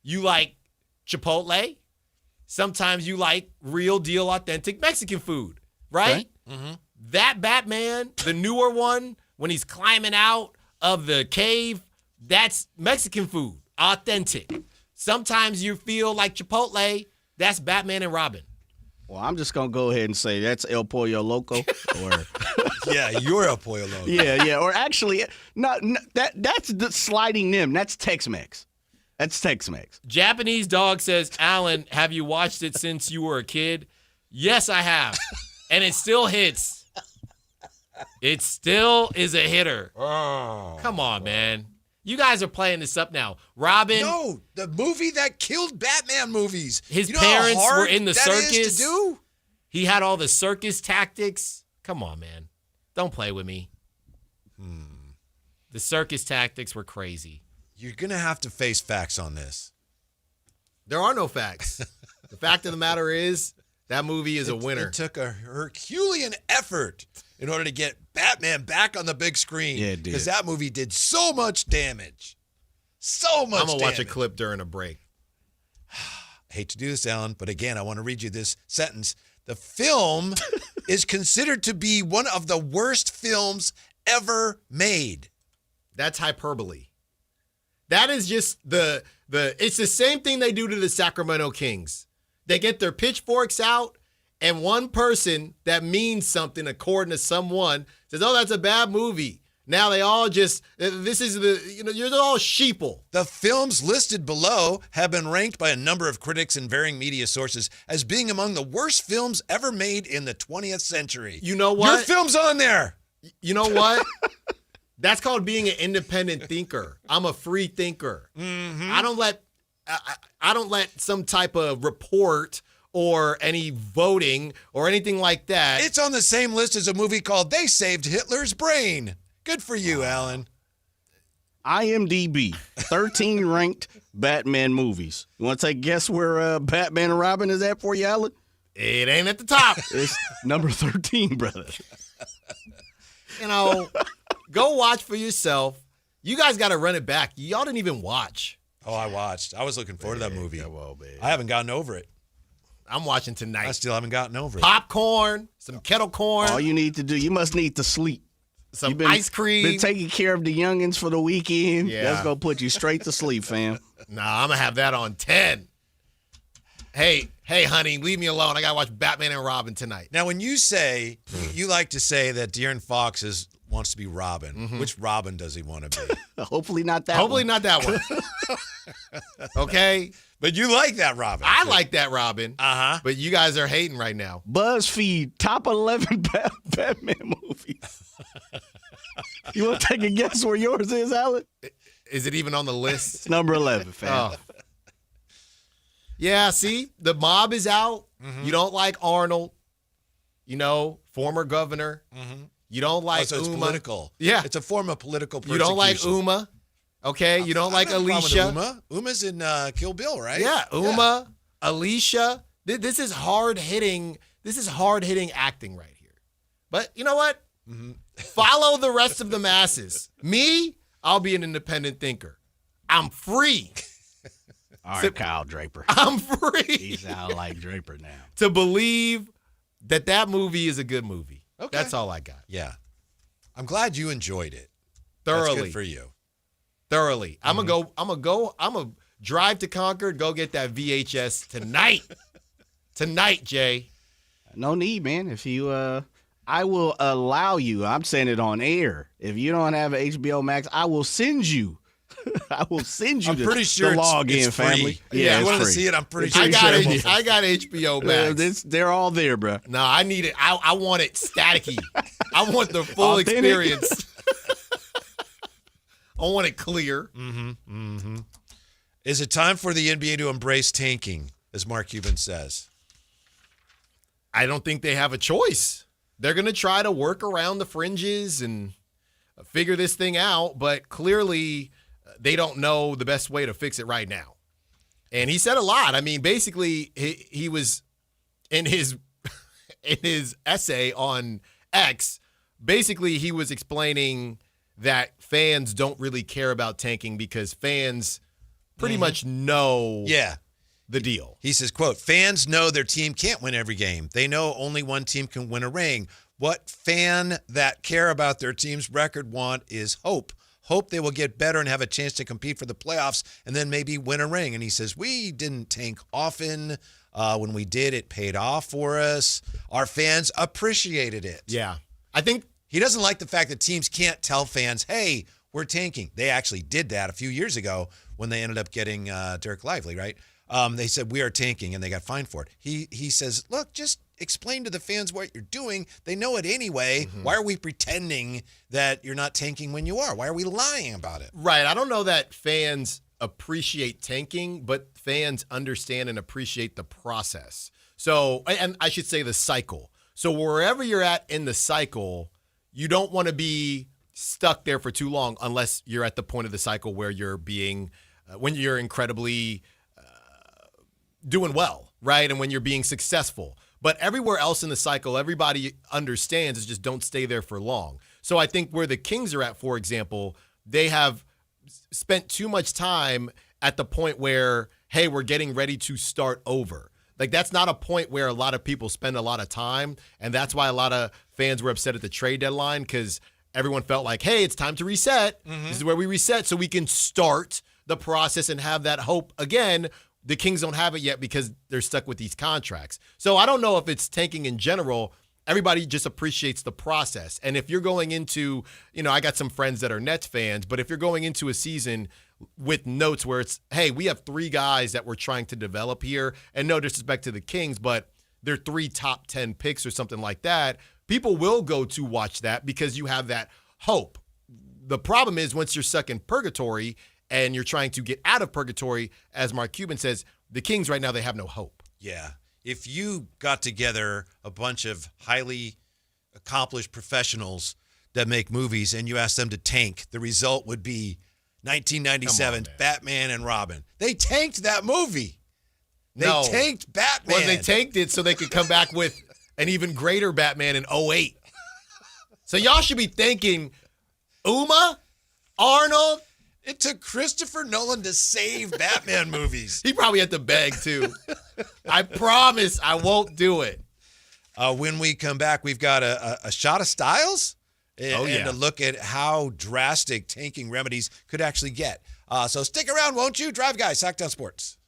you like Chipotle. Sometimes you like real deal authentic Mexican food, right? Okay. Mm-hmm. That Batman, the newer one, when he's climbing out of the cave, that's Mexican food, authentic. Sometimes you feel like Chipotle, that's Batman and Robin. Well, I'm just gonna go ahead and say that's El Pollo Loco, or yeah, you're El Pollo Loco. yeah, or actually, that's the sliding them. That's Tex-Mex. That's Tex-Mex. Japanese Dog says, Alan, have you watched it since you were a kid? Yes, I have, and it still hits. It still is a hitter. Oh, come on, man. You guys are playing this up now. Robin. No, the movie that killed Batman movies. His you know how parents hard were in the that circus. is to do? He had all the circus tactics. Come on, man. Don't play with me. The circus tactics were crazy. You're going to have to face facts on this. There are no facts. The fact of the matter is that movie is a winner. It took a Herculean effort in order to get Batman back on the big screen. Yeah, it did. Because that movie did so much damage. So much I'm going to watch a damage. clip during a break. Hate to do this, Alan, but again, I want to read you this sentence. The film is considered to be one of the worst films ever made. That's hyperbole. That is just it's the same thing they do to the Sacramento Kings. They get their pitchforks out, and one person that means something according to someone says, oh, that's a bad movie. Now they all just, you're all sheeple. The films listed below have been ranked by a number of critics and varying media sources as being among the worst films ever made in the 20th century. You know what? Your film's on there. You know what? That's called being an independent thinker. I'm a free thinker. Mm-hmm. I don't let some type of report or any voting or anything like that. It's on the same list as a movie called They Saved Hitler's Brain. Good for you, Alan. IMDb, 13 ranked Batman movies. You want to take a guess where Batman and Robin is at for you, Alan? It ain't at the top. It's number 13, brother. Go watch for yourself. You guys got to run it back. Y'all didn't even watch. Oh, I watched. I was looking forward to that movie. Well, man. I haven't gotten over it. I'm watching tonight. I still haven't gotten over it. Popcorn, some kettle corn. All you need to do, you must need to sleep. Some ice cream. Been taking care of the youngins for the weekend. Yeah. That's going to put you straight to sleep, fam. Nah, I'm going to have that on 10. Hey, honey, leave me alone. I got to watch Batman and Robin tonight. Now, when you say, you like to say that De'Aaron Fox wants to be Robin, which Robin does he want to be? Hopefully not that Hopefully one. not that one. Okay? But you like that Robin. I like that Robin. Uh-huh. But you guys are hating right now. BuzzFeed, top 11 Batman movies. You want to take a guess where yours is, Alan? Is it even on the list? It's number 11, fam. Oh. Yeah, see? The mob is out. You don't like Arnold. Former governor. You don't like so it's Uma. political. Yeah. It's a form of political persecution. You don't like Uma. Okay? You don't like I don't have a Alicia. problem with Uma's in Kill Bill, right? Yeah, Uma, Alicia. This is hard-hitting. This is hard-hitting acting right here. But you know what? Follow the rest of the masses. Me, I'll be an independent thinker. I'm free. All right, Kyle Draper. I'm free. He's out like Draper now. To believe that movie is a good movie. Okay. That's all I got. Yeah. I'm glad you enjoyed it. Thoroughly. That's good for you. Thoroughly. I'm gonna drive to Concord, go get that VHS tonight. Tonight, Jay. No need, man. If you I will allow you. I'm saying it on air. If you don't have an HBO Max, I will send you. I will send you. I'm pretty sure the login, it's free. family. Yeah, it's you want to free. see it? I'm pretty I sure. got it. I got HBO Max. They're all there, bro. No, I need it. I want it staticky. I want the full Authentic. experience. I want it clear. Is it time for the NBA to embrace tanking, as Mark Cuban says? I don't think they have a choice. They're going to try to work around the fringes and figure this thing out, but clearly they don't know the best way to fix it right now. And he said a lot. I mean, basically, he was in his essay on X, basically he was explaining that fans don't really care about tanking because fans pretty much know the deal. He says, quote, fans know their team can't win every game. They know only one team can win a ring. What fan that care about their team's record want is hope. Hope they will get better and have a chance to compete for the playoffs and then maybe win a ring. And he says, we didn't tank often. When we did, it paid off for us. Our fans appreciated it. Yeah. I think he doesn't like the fact that teams can't tell fans, hey, we're tanking. They actually did that a few years ago when they ended up getting Derek Lively, right? They said, we are tanking, and they got fined for it. He says, look, just explain to the fans what you're doing. They know it anyway. Mm-hmm. Why are we pretending that you're not tanking when you are? Why are we lying about it? Right. I don't know that fans appreciate tanking, but fans understand and appreciate the process. So, and I should say the cycle. So wherever you're at in the cycle, you don't want to be stuck there for too long unless you're at the point of the cycle where you're being, when you're incredibly doing well, right? And when you're being successful. But everywhere else in the cycle, everybody understands is just don't stay there for long. So I think where the Kings are at, for example, they have spent too much time at the point where, hey, we're getting ready to start over. Like, that's not a point where a lot of people spend a lot of time, and that's why a lot of fans were upset at the trade deadline, because everyone felt like, hey, it's time to reset. Mm-hmm. This is where we reset so we can start the process and have that hope again. The Kings don't have it yet because they're stuck with these contracts. So I don't know if it's tanking in general. Everybody just appreciates the process. And if you're going into, I got some friends that are Nets fans, but if you're going into a season with notes where it's, hey, we have 3 guys that we're trying to develop here, and no disrespect to the Kings, but they're 3 top 10 picks or something like that, people will go to watch that because you have that hope. The problem is once you're stuck in purgatory and you're trying to get out of purgatory, as Mark Cuban says, the Kings right now, they have no hope. Yeah. If you got together a bunch of highly accomplished professionals that make movies and you asked them to tank, the result would be 1997 Batman and Robin. They tanked that movie. They tanked Batman. Well, they tanked it so they could come back with an even greater Batman in 2008. So y'all should be thanking Uma, Arnold. It took Christopher Nolan to save Batman movies. He probably had to beg, too. I promise I won't do it. When we come back, we've got a shot of Styles and a look at how drastic tanking remedies could actually get. So stick around, won't you? Drive Guys, Sactown Sports.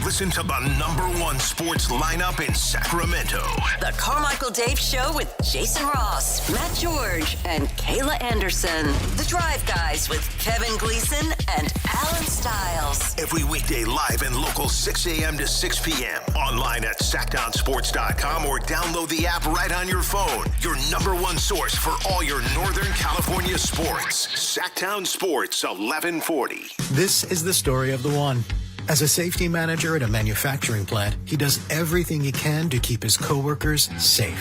Listen to the #1 sports lineup in Sacramento. The Carmichael Dave Show with Jason Ross, Matt George, and Kayla Anderson. The Drive Guys with Kevin Gleason and Alan Stiles. Every weekday live and local 6 a.m. to 6 p.m. Online at SactownSports.com or download the app right on your phone. Your #1 source for all your Northern California sports. Sactown Sports 1140. This is the story of the one. As a safety manager at a manufacturing plant, he does everything he can to keep his coworkers safe.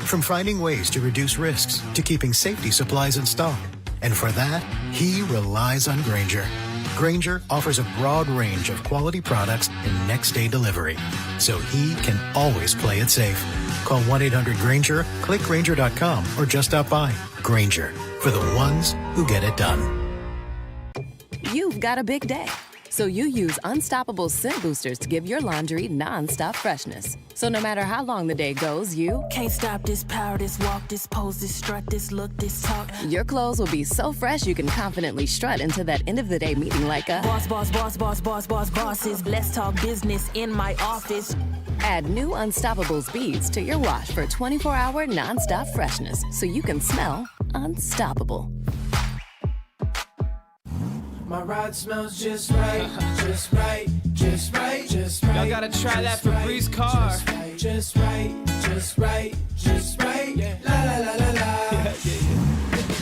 From finding ways to reduce risks to keeping safety supplies in stock. And for that, he relies on Grainger. Grainger offers a broad range of quality products and next-day delivery, so he can always play it safe. Call 1-800-GRAINGER, click Grainger.com, or just stop by. Grainger, for the ones who get it done. You've got a big day. So you use Unstoppable Scent Boosters to give your laundry non-stop freshness. So no matter how long the day goes, you can't stop this power, this walk, this pose, this strut, this look, this talk. Your clothes will be so fresh you can confidently strut into that end of the day meeting like a boss, boss, boss, boss, boss, boss, bosses. Let's talk business in my office. Add new Unstoppables beads to your wash for 24-hour non-stop freshness so you can smell unstoppable. My ride smells just right, just right, just right, just right. Y'all gotta try that Febreze car. Just right, just right, just right. Yeah. La la la la la.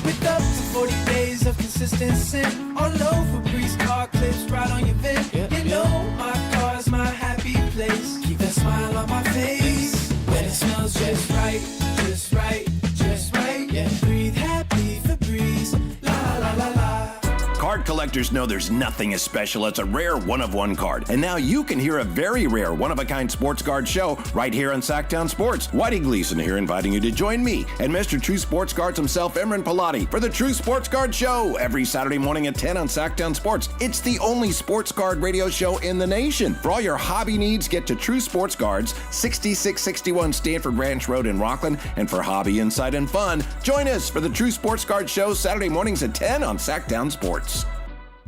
With up to 40 days of consistent scent, all over Febreze car clips right on your vent. You know my car's my happy place. Keep that smile on my face when it smells just right, just right, just right. Yeah. Breathe happy Febreze. La la la la. Card collectors know there's nothing as special as a rare one-of-one card. And now you can hear a very rare one-of-a-kind sports card show right here on Sactown Sports. Whitey Gleason here inviting you to join me and Mr. True Sports Cards himself, Emran Pilati, for the True Sports Card Show every Saturday morning at 10 on Sactown Sports. It's the only sports card radio show in the nation. For all your hobby needs, get to True Sports Cards, 6661 Stanford Ranch Road in Rockland. And for hobby, insight, and fun, join us for the True Sports Card Show Saturday mornings at 10 on Sactown Sports.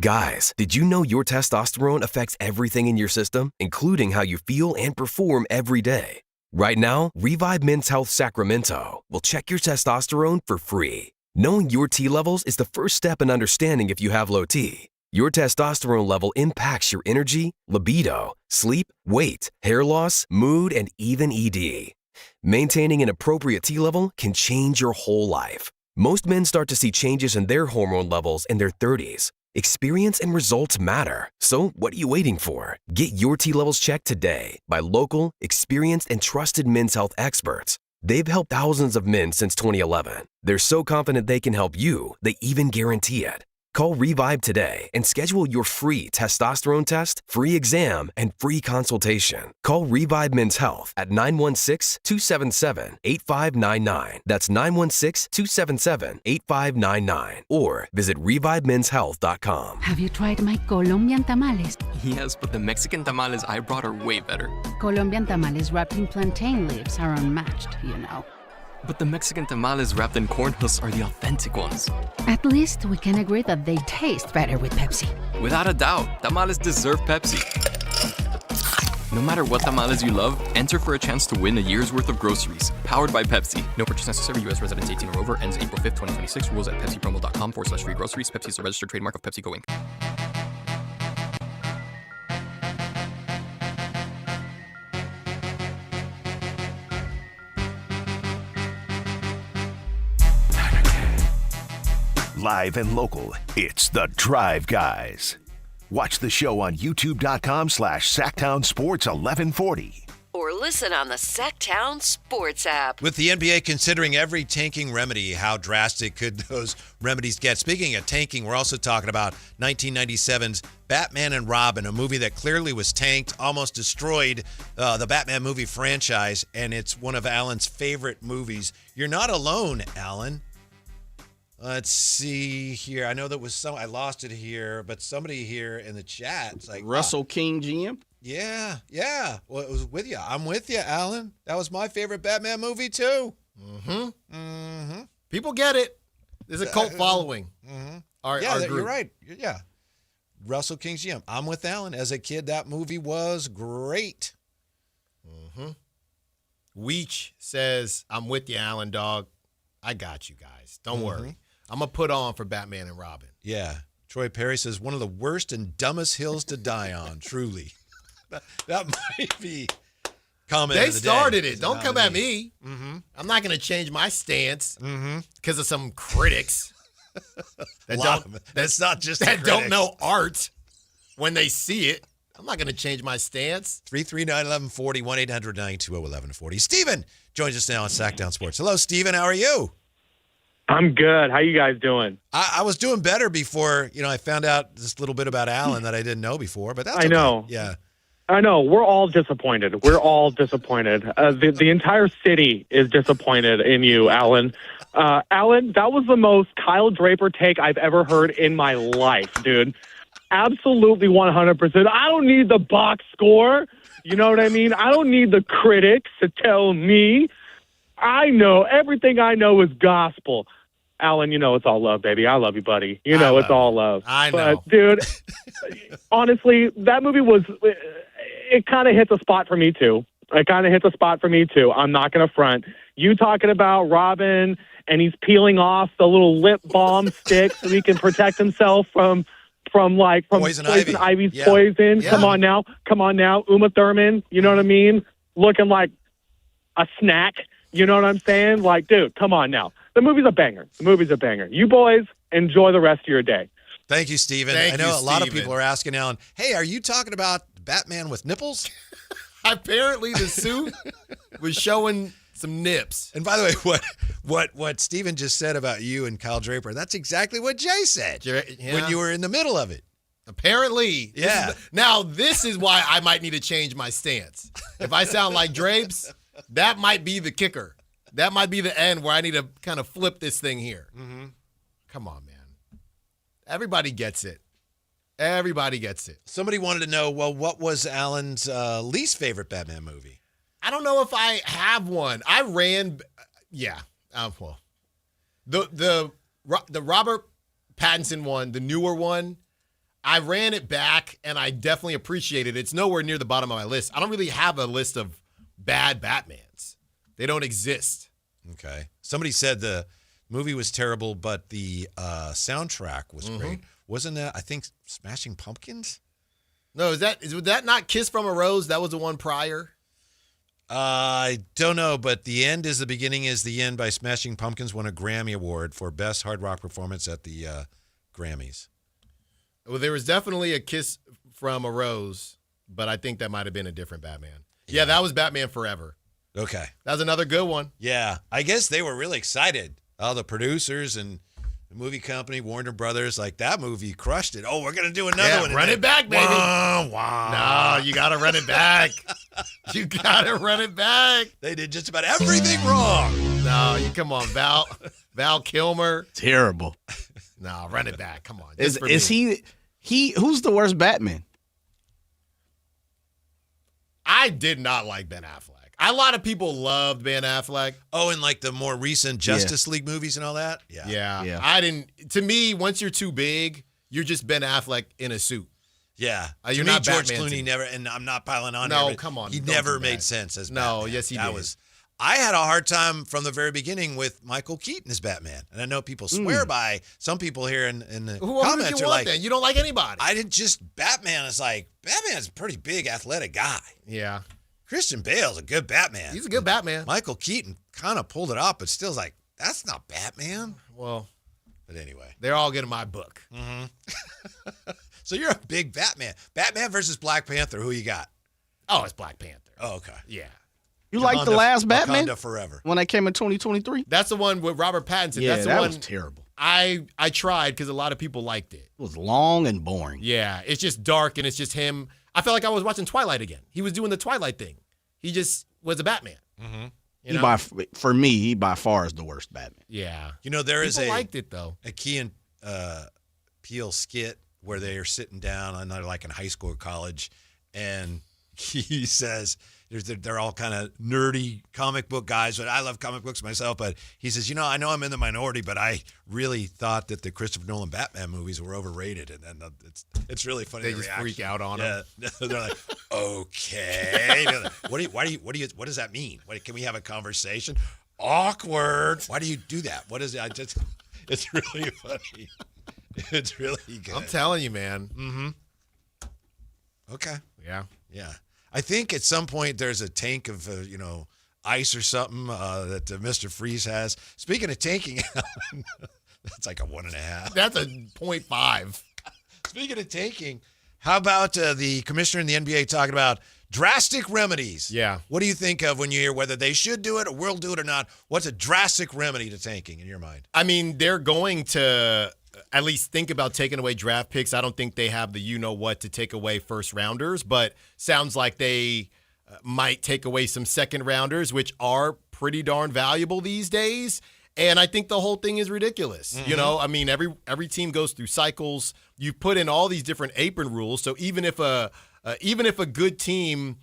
Guys, did you know your testosterone affects everything in your system, including how you feel and perform every day? Right now, Revive Men's Health Sacramento will check your testosterone for free. Knowing your T levels is the first step in understanding if you have low T. Your testosterone level impacts your energy, libido, sleep, weight, hair loss, mood, and even ED. Maintaining an appropriate T level can change your whole life. Most men start to see changes in their hormone levels in their 30s. Experience and results matter. So what are you waiting for? Get your T levels checked today by local, experienced, and trusted men's health experts. They've helped thousands of men since 2011. They're so confident they can help you, they even guarantee it. Call Revive today and schedule your free testosterone test, free exam, and free consultation. Call Revive Men's Health at 916-277-8599. That's 916-277-8599. Or visit ReviveMen'sHealth.com. Have you tried my Colombian tamales? Yes, but the Mexican tamales I brought are way better. Colombian tamales wrapped in plantain leaves are unmatched, you know. But the Mexican tamales wrapped in corn husks are the authentic ones. At least we can agree that they taste better with Pepsi. Without a doubt, tamales deserve Pepsi. No matter what tamales you love, enter for a chance to win a year's worth of groceries. Powered by Pepsi. No purchase necessary. U.S. residents 18 or over. Ends April 5th, 2026. Rules at pepsipromo.com/free groceries. Pepsi is a registered trademark of PepsiCo Inc. Live and local, it's The Drive Guys. Watch the show on youtube.com/Sactown Sports 1140. Or listen on the Sactown Sports app. With the NBA considering every tanking remedy, how drastic could those remedies get? Speaking of tanking, we're also talking about 1997's Batman and Robin, a movie that clearly was tanked, almost destroyed the Batman movie franchise, and it's one of Alan's favorite movies. You're not alone, Alan. Let's see here. I know that was I lost it here, but somebody here in the chat. It's like Russell King GM. Yeah. Well, it was with you. I'm with you, Alan. That was my favorite Batman movie too. People get it. There's a cult following. Our group. You're right. Yeah. Russell King's GM. I'm with Alan. As a kid, that movie was great. Weech says, "I'm with you, Alan, dog. I got you guys. Don't worry. I'm going to put on for Batman and Robin." Yeah. Troy Perry says, one of the worst and dumbest hills to die on, truly. That might be comment They of the started day. it. Don't come at me. I'm not going to change my stance because of some critics That's not just the that don't critics. know art when they see it. I'm not going to change my stance. 339-1140, 1-800-920-1140. Steven joins us now on Sactown Sports. Hello, Steven. How are you? I'm good. How you guys doing? I was doing better before, I found out this little bit about Alan that I didn't know before, but that's I know. okay. Yeah. I know. We're all disappointed. We're all disappointed. The entire city is disappointed in you, Alan. Alan, that was the most Kyle Draper take I've ever heard in my life, dude. Absolutely 100%. I don't need the box score. You know what I mean? I don't need the critics to tell me. I know. Everything I know is gospel. Alan, it's all love, baby. I love you, buddy. It's all love. I know. But, dude, honestly, that movie it kind of hits a spot for me, too. I'm not going to front. You talking about Robin, and he's peeling off the little lip balm stick so he can protect himself from Poison Ivy's Yeah. poison. Yeah. Come on now. Uma Thurman, you know what I mean? Looking like a snack. You know what I'm saying? Like, dude, come on now. The movie's a banger. You boys enjoy the rest of your day. Thank you, Steven. Thank I know you, a lot of Steven. people are asking Alan, hey, are you talking about Batman with nipples? Apparently the suit was showing some nips. And by the way, what Steven just said about you and Kyle Draper, that's exactly what Jay said when you were in the middle of it. Apparently. Yeah. This is why I might need to change my stance. If I sound like Drapes, that might be the kicker. That might be the end where I need to kind of flip this thing here. Come on, man. Everybody gets it. Somebody wanted to know, well, what was Alan's least favorite Batman movie? I don't know if I have one. I ran, the Robert Pattinson one, the newer one, I ran it back, and I definitely appreciate it. It's nowhere near the bottom of my list. I don't really have a list of bad Batmans. They don't exist. Okay. Somebody said the movie was terrible, but the soundtrack was great. Wasn't that, I think, Smashing Pumpkins? No, was that not Kiss from a Rose? That was the one prior? I don't know, but The End is the Beginning is the End by Smashing Pumpkins won a Grammy Award for Best Hard Rock Performance at the Grammys. Well, there was definitely a Kiss from a Rose, but I think that might have been a different Batman. Yeah, that was Batman Forever. Okay. That was another good one. Yeah. I guess they were really excited. All the producers and the movie company, Warner Brothers, like that movie crushed it. Oh, we're going to do another one. Run it back, baby. Wah. No, you got to run it back. You got to run it back. They did just about everything wrong. No, come on, Val Kilmer. Terrible. No, run it back. Come on. Is he who's the worst Batman? I did not like Ben Affleck. A lot of people loved Ben Affleck. Oh, and like the more recent Justice League movies and all that? Yeah. I didn't. To me, once you're too big, you're just Ben Affleck in a suit. Yeah. You're to me, not George Batman Clooney never, and I'm not piling on No, here, come on. He Don't never do made that. sense as No, Batman. yes, he did. I had a hard time from the very beginning with Michael Keaton as Batman. And I know people swear by some people here in the comments you are like, then? You don't like anybody. I didn't just, Batman is like, Batman's a pretty big athletic guy. Yeah. Christian Bale's a good Batman. He's a good Batman. Michael Keaton kind of pulled it off, but still like, that's not Batman. Well, but anyway. They're all getting my book. So you're a big Batman. Batman versus Black Panther. Who you got? Oh, it's Black Panther. Oh, okay. Yeah. You like the last Batman? Wakanda forever. When that came in 2023? That's the one with Robert Pattinson. Yeah, That's the that one was terrible. I tried because a lot of people liked it. It was long and boring. Yeah, it's just dark and it's just him. I felt like I was watching Twilight again. He was doing the Twilight thing. He just was a Batman. You know? For me, he by far is the worst Batman. Yeah. You know, there is People liked it, though. a Key and Peele skit where they are sitting down, I know, like in high school or college, and he says, they're all kind of nerdy comic book guys, but I love comic books myself, but he says, you know I'm in the minority, but I really thought that the Christopher Nolan Batman movies were overrated, and then it's really funny. They just freak out on him. They're like, okay. What does that mean? Can we have a conversation? Awkward. Why do you do that? What is it? It's really funny. It's really good. I'm telling you, man. Okay. Yeah. Yeah. I think at some point there's a tank of, ice or something that Mr. Freeze has. Speaking of tanking, that's like a 1.5. That's a 0.5. Speaking of tanking, how about the commissioner in the NBA talking about drastic remedies? Yeah. What do you think of when you hear whether they should do it or will do it or not? What's a drastic remedy to tanking in your mind? I mean, they're going to at least think about taking away draft picks. I don't think they have the you-know-what to take away first-rounders, but sounds like they might take away some second-rounders, which are pretty darn valuable these days. And I think the whole thing is ridiculous. You know, I mean, every team goes through cycles. You put in all these different apron rules, so even if a good team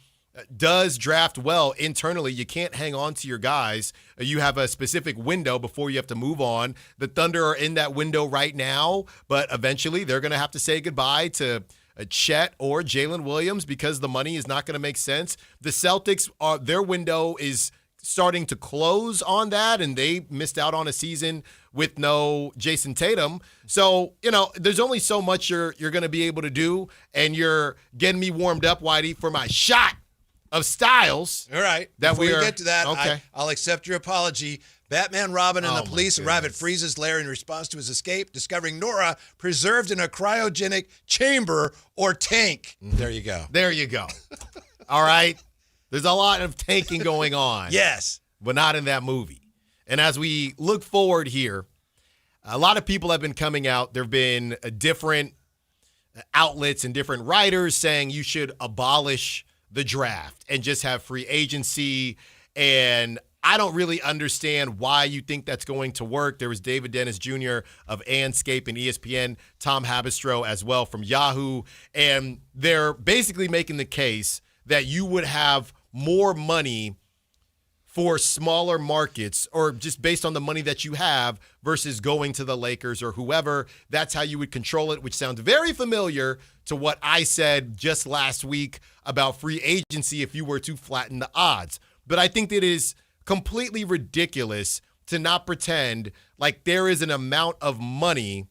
does draft well internally, you can't hang on to your guys. You have a specific window before you have to move on. The Thunder are in that window right now, but eventually they're going to have to say goodbye to Chet or Jalen Williams because the money is not going to make sense. The Celtics, their window is starting to close on that, and they missed out on a season with no Jason Tatum. So, there's only so much you're going to be able to do, and you're getting me warmed up, Whitey, for my shot of Styles. All right. Before we get to that, okay. I'll accept your apology. Batman, Robin, and the police my arrive at Freeze's lair in response to his escape, discovering Nora preserved in a cryogenic chamber or tank. There you go. There you go. All right. There's a lot of tanking going on. Yes. But not in that movie. And as we look forward here, a lot of people have been coming out. There have been different outlets and different writers saying you should abolish the draft and just have free agency. And I don't really understand why you think that's going to work. There was David Dennis Jr. of Anscape and ESPN, Tom Habistro as well from Yahoo. And they're basically making the case that you would have more money for smaller markets, or just based on the money that you have versus going to the Lakers or whoever. That's how you would control it, which sounds very familiar to what I said just last week about free agency if you were to flatten the odds. But I think that it is completely ridiculous to not pretend like there is an amount of money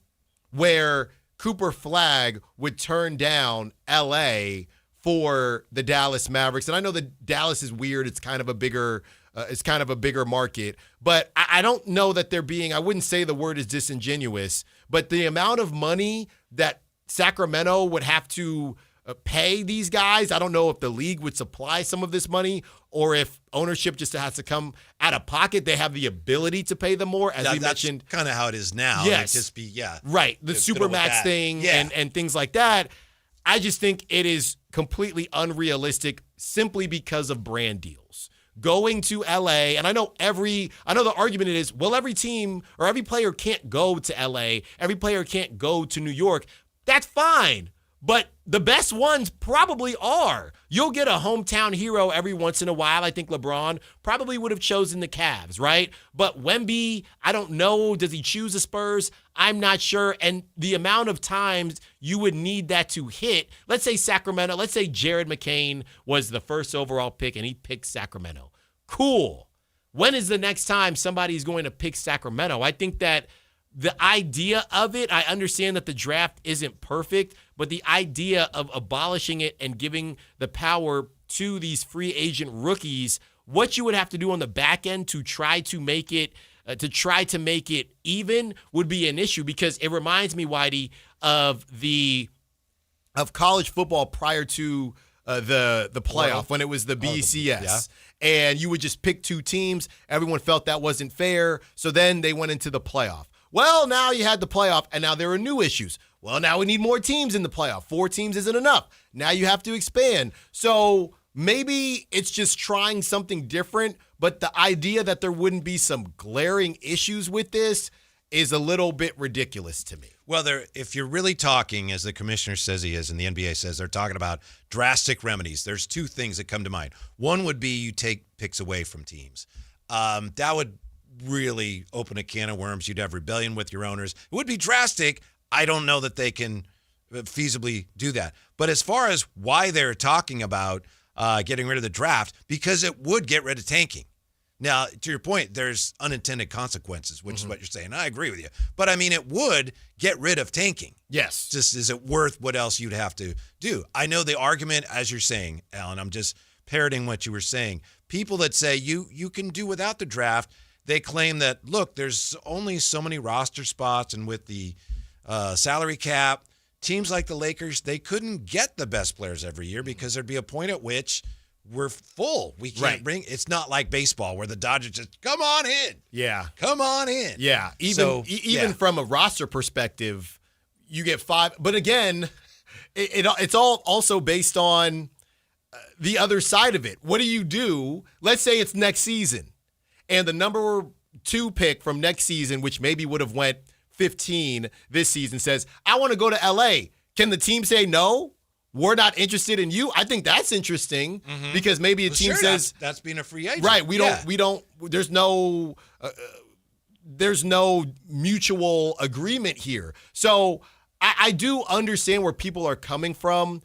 where Cooper Flagg would turn down LA for the Dallas Mavericks. And I know that Dallas is weird. It's kind of a bigger market, but I don't know that they're being, I wouldn't say the word is disingenuous, but the amount of money that Sacramento would have to pay these guys, I don't know if the league would supply some of this money or if ownership just has to come out of pocket. They have the ability to pay them more, as we mentioned. That's kind of how it is now. Yes. It'd just be, right. The Supermax thing and things like that. I just think it is completely unrealistic simply because of brand deals. Going to LA, and I know the argument is, well, every team or every player can't go to LA. Every player can't go to New York. That's fine. But the best ones probably are. You'll get a hometown hero every once in a while. I think LeBron probably would have chosen the Cavs, right? But Wemby, I don't know. Does he choose the Spurs? I'm not sure. And the amount of times you would need that to hit, let's say Sacramento, let's say Jared McCain was the first overall pick and he picked Sacramento. Cool. When is the next time somebody's going to pick Sacramento? I think that the idea of it, I understand that the draft isn't perfect, but the idea of abolishing it and giving the power to these free agent rookies, what you would have to do on the back end to try to make it even would be an issue, because it reminds me, Whitey, of college football prior to the playoff, when it was the BCS. Yeah. And you would just pick two teams. Everyone felt that wasn't fair. So then they went into the playoff. Well, now you had the playoff, and now there are new issues. Well, now we need more teams in the playoff. 4 teams isn't enough. Now you have to expand. So maybe it's just trying something different, but the idea that there wouldn't be some glaring issues with this is a little bit ridiculous to me. Well, if you're really talking, as the commissioner says he is, and the NBA says they're talking about drastic remedies, there's 2 things that come to mind. One would be you take picks away from teams. That would really open a can of worms. You'd have rebellion with your owners. It would be drastic. I don't know that they can feasibly do that. But as far as why they're talking about getting rid of the draft, because it would get rid of tanking. Now, to your point, there's unintended consequences, which is what you're saying. I agree with you. But, I mean, it would get rid of tanking. Yes. Just is it worth what else you'd have to do? I know the argument, as you're saying, Alan, I'm just parroting what you were saying. People that say you can do without the draft, they claim that, look, there's only so many roster spots, and with the salary cap, teams like the Lakers, they couldn't get the best players every year because there'd be a point at which we're full. We can't bring. It's not like baseball where the Dodgers just come on in. Yeah, come on in. Yeah, even from a roster perspective, you get 5. But again, it's all also based on the other side of it. What do you do? Let's say it's next season, and the number 2 pick from next season, which maybe would have went 15 this season, says, "I want to go to LA." Can the team say no? We're not interested in you. I think that's interesting because maybe a team says that's being a free agent. Right. We don't. There's no mutual agreement here. So I do understand where people are coming from.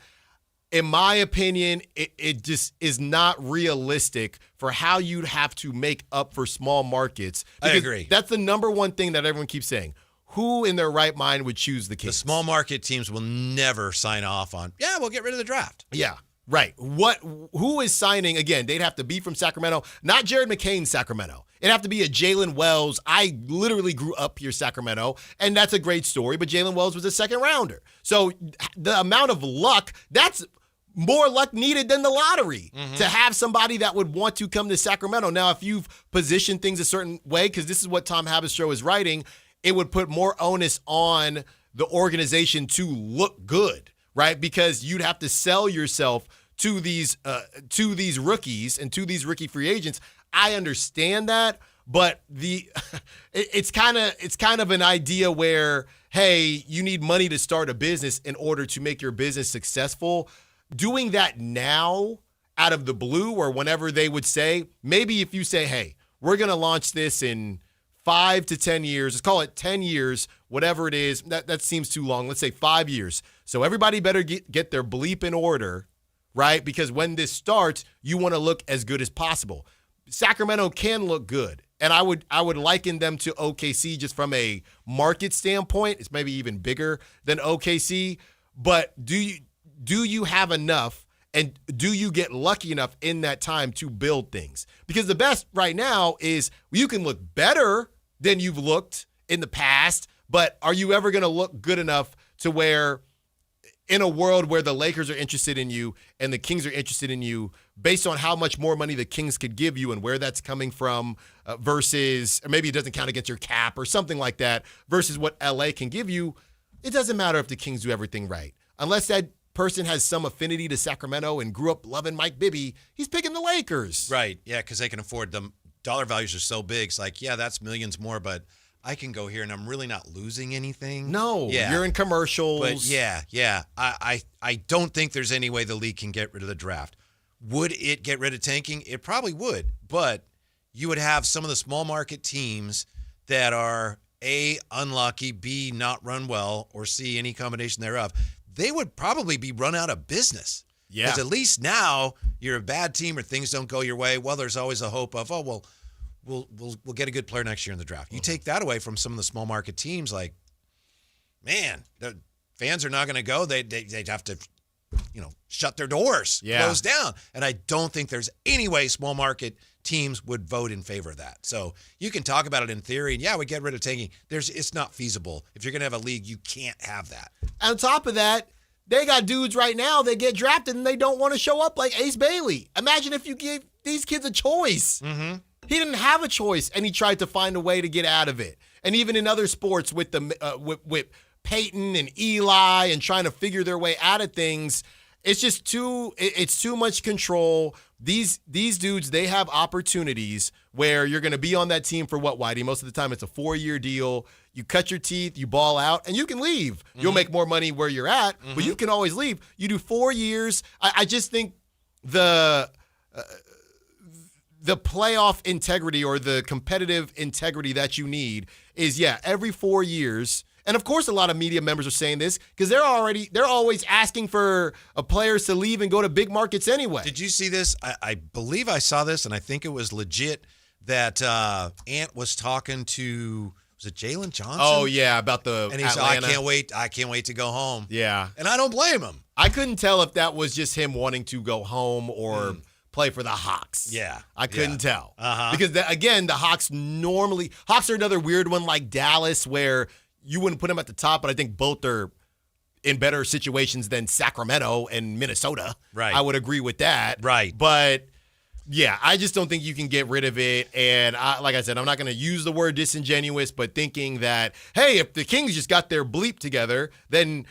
In my opinion, it just is not realistic for how you'd have to make up for small markets. I agree. That's the number one thing that everyone keeps saying. Who in their right mind would choose the Kings? The small market teams will never sign off on, we'll get rid of the draft. Yeah, right. Who is signing? Again, they'd have to be from Sacramento, not Jared McCain's Sacramento. It'd have to be a Jalen Wells. I literally grew up here, Sacramento, and that's a great story, but Jalen Wells was a second rounder. So the amount of luck, that's more luck needed than the lottery to have somebody that would want to come to Sacramento. Now, if you've positioned things a certain way, because this is what Tom Habistrow is writing, it would put more onus on the organization to look good, right? Because you'd have to sell yourself to these rookies and to these rookie free agents. I understand that, but it's kind of an idea where, hey, you need money to start a business in order to make your business successful. Doing that now out of the blue or whenever they would say, maybe if you say, hey, we're going to launch this in 5 to 10 years, let's call it 10 years, whatever it is, that seems too long. Let's say 5 years. So everybody better get their bleep in order, right? Because when this starts, you want to look as good as possible. Sacramento can look good. And I would liken them to OKC just from a market standpoint. It's maybe even bigger than OKC. But do you have enough, and do you get lucky enough in that time to build things? Because the best right now is you can look better than you've looked in the past, but are you ever going to look good enough to where in a world where the Lakers are interested in you and the Kings are interested in you based on how much more money the Kings could give you and where that's coming from versus, or maybe it doesn't count against your cap or something like that, versus what LA can give you, it doesn't matter if the Kings do everything right. Unless that person has some affinity to Sacramento and grew up loving Mike Bibby, he's picking the Lakers. Right, yeah, because they can afford them. Dollar values are so big. It's like, yeah, that's millions more, but I can go here and I'm really not losing anything. No, you're in commercials. But yeah. I don't think there's any way the league can get rid of the draft. Would it get rid of tanking? It probably would, but you would have some of the small market teams that are A, unlucky, B, not run well, or C, any combination thereof. They would probably be run out of business. Yeah. Because at least now you're a bad team or things don't go your way. Well, there's always a hope of, we'll get a good player next year in the draft. You take that away from some of the small market teams, like, man, the fans are not going to go. They'd have to, shut their doors, close down. And I don't think there's any way small market teams would vote in favor of that. So you can talk about it in theory, and yeah, we get rid of tanking. It's not feasible. If you're going to have a league, you can't have that. On top of that, they got dudes right now that get drafted and they don't want to show up, like Ace Bailey. Imagine if you gave these kids a choice. Mm-hmm. He didn't have a choice, and he tried to find a way to get out of it. And even in other sports with with Peyton and Eli and trying to figure their way out of things, it's just too much control. These dudes, they have opportunities where you're going to be on that team for what, Whitey? Most of the time it's a 4-year deal. You cut your teeth, you ball out, and you can leave. Mm-hmm. You'll make more money where you're at, but you can always leave. You do 4 years. I just think the playoff integrity or the competitive integrity that you need is, every 4 years. And of course, a lot of media members are saying this because they're always asking for players to leave and go to big markets anyway. Did you see this? I believe I saw this, and I think it was legit that Ant was talking to, was it Jalen Johnson? Oh yeah, about the and he said, Atlanta. I can't wait to go home. Yeah, and I don't blame him. I couldn't tell if that was just him wanting to go home or play for the Hawks. Yeah, I couldn't tell because again, the Hawks are another weird one like Dallas where you wouldn't put them at the top, but I think both are in better situations than Sacramento and Minnesota. Right. I would agree with that. Right. But, yeah, I just don't think you can get rid of it. And like I said, I'm not going to use the word disingenuous, but thinking that, hey, if the Kings just got their bleep together, then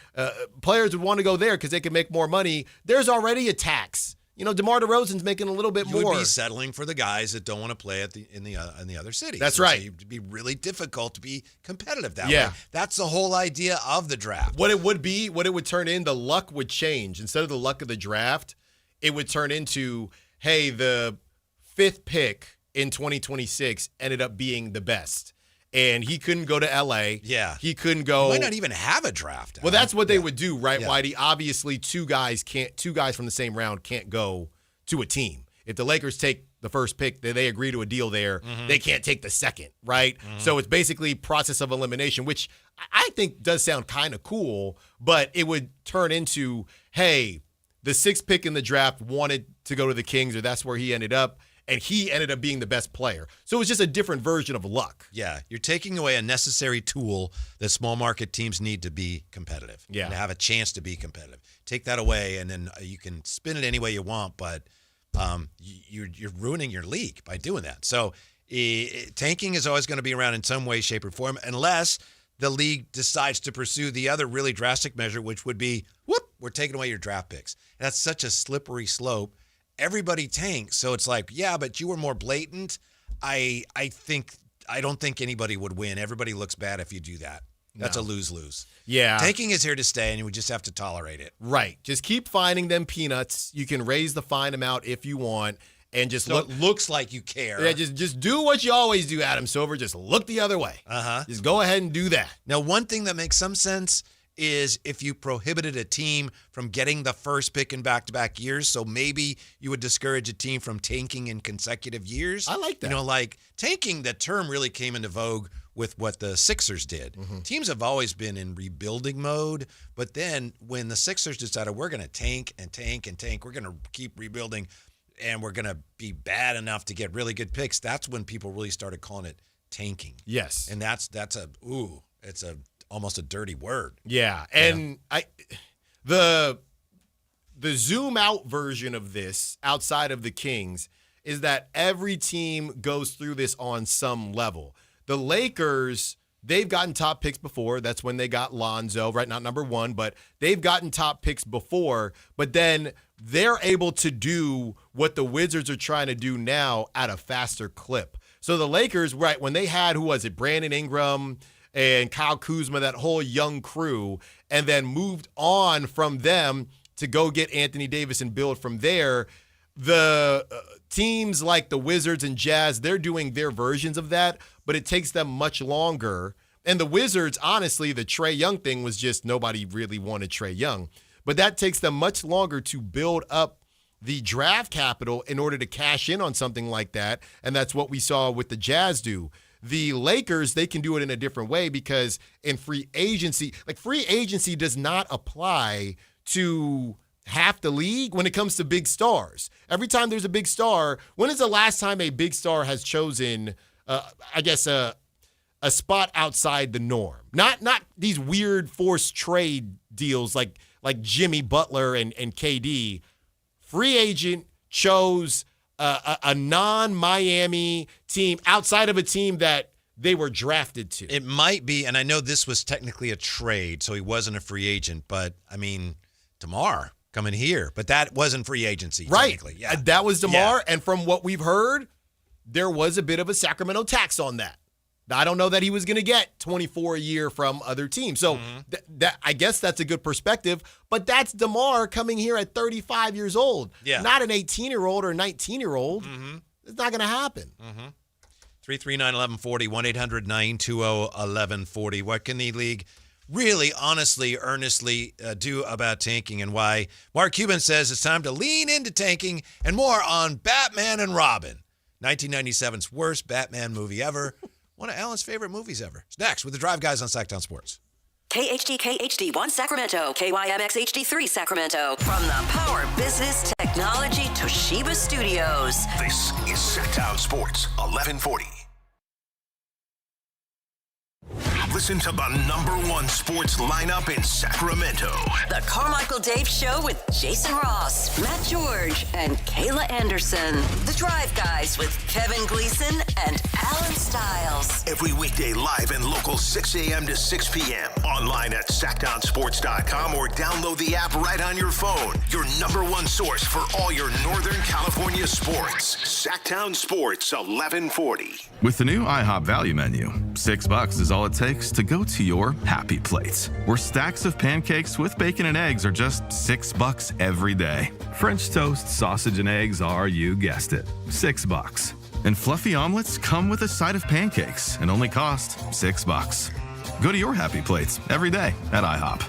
players would want to go there because they could make more money. There's already a tax. DeMar DeRozan's making a little bit more. You would be settling for the guys that don't want to play in the other cities. That's right. So it'd be really difficult to be competitive that way. That's the whole idea of the draft. What it would turn in, the luck would change. Instead of the luck of the draft, it would turn into, hey, the 5th pick in 2026 ended up being the best. And he couldn't go to LA. Yeah. He couldn't go. He might not even have a draft. Well, that's what they would do, right, Whitey? Obviously, two guys from the same round can't go to a team. If the Lakers take the first pick, they agree to a deal there, they can't take the second, right? So it's basically process of elimination, which I think does sound kind of cool, but it would turn into, hey, the 6th pick in the draft wanted to go to the Kings, or that's where he ended up. And he ended up being the best player. So it was just a different version of luck. Yeah, you're taking away a necessary tool that small market teams need to be competitive. Yeah. And to have a chance to be competitive. Take that away, and then you can spin it any way you want, but you're ruining your league by doing that. So tanking is always going to be around in some way, shape, or form, unless the league decides to pursue the other really drastic measure, which would be, we're taking away your draft picks. And that's such a slippery slope. Everybody tanks, so it's like, yeah, but you were more blatant. I don't think anybody would win. Everybody looks bad if you do that. That's a lose-lose. Yeah. Tanking is here to stay, and we just have to tolerate it. Right. Just keep finding them peanuts. You can raise the fine amount if you want. And just so it looks like you care. Yeah, just do what you always do, Adam Silver. Just look the other way. Just go ahead and do that. Now, one thing that makes some sense is if you prohibited a team from getting the first pick in back-to-back years, so maybe you would discourage a team from tanking in consecutive years. I like that. You know, like tanking, the term really came into vogue with what the Sixers did. Teams have always been in rebuilding mode, but then when the Sixers decided we're going to tank and tank and tank, we're going to keep rebuilding, and we're going to be bad enough to get really good picks, that's when people really started calling it tanking. Yes. And it's almost a dirty word. Yeah. And the zoom out version of this outside of the Kings is that every team goes through this on some level. The Lakers, they've gotten top picks before. That's when they got Lonzo, right? Not number one, but they've gotten top picks before. But then they're able to do what the Wizards are trying to do now at a faster clip. So the Lakers, right, when they had, Brandon Ingram and Kyle Kuzma, that whole young crew, and then moved on from them to go get Anthony Davis and build from there, the teams like the Wizards and Jazz, they're doing their versions of that, but it takes them much longer. And the Wizards, honestly, the Trae Young thing was just nobody really wanted Trae Young. But that takes them much longer to build up the draft capital in order to cash in on something like that. And that's what we saw with the Jazz do. The Lakers, they can do it in a different way because in free agency does not apply to half the league when it comes to big stars. Every time there's a big star, when is the last time a big star has chosen, a spot outside the norm? Not these weird forced trade deals like Jimmy Butler and KD. Free agent chose a non-Miami team outside of a team that they were drafted to. It might be, and I know this was technically a trade, so he wasn't a free agent, but, DeMar coming here. But that wasn't free agency, right? Yeah. That was DeMar, and from what we've heard, there was a bit of a Sacramento tax on that. I don't know that he was going to get 24 a year from other teams. So that I guess that's a good perspective. But that's DeMar coming here at 35 years old. Yeah. Not an 18-year-old or 19-year-old. It's not going to happen. 339-1140, 1-800-920-1140. What can the league really, honestly, earnestly do about tanking, and why Mark Cuban says it's time to lean into tanking, and more on Batman and Robin, 1997's worst Batman movie ever. One of Alan's favorite movies ever. It's next with the Drive Guys on Sactown Sports. KHD1 Sacramento, KYMX HD3 Sacramento. From the Power Business Technology Toshiba Studios. This is Sactown Sports 1140. Listen to the number one sports lineup in Sacramento. The Carmichael Dave Show with Jason Ross, Matt George, and Kayla Anderson. The Drive Guys with Kevin Gleason and Alan Stiles. Every weekday live and local 6 a.m. to 6 p.m. Online at SactownSports.com or download the app right on your phone. Your number one source for all your Northern California sports. Sactown Sports 1140. With the new IHOP value menu, $6 is all it takes to go to your happy plates, where stacks of pancakes with bacon and eggs are just $6 every day. French toast, sausage, and eggs are, you guessed it, $6. And fluffy omelets come with a side of pancakes and only cost $6. Go to your happy plates every day at IHOP.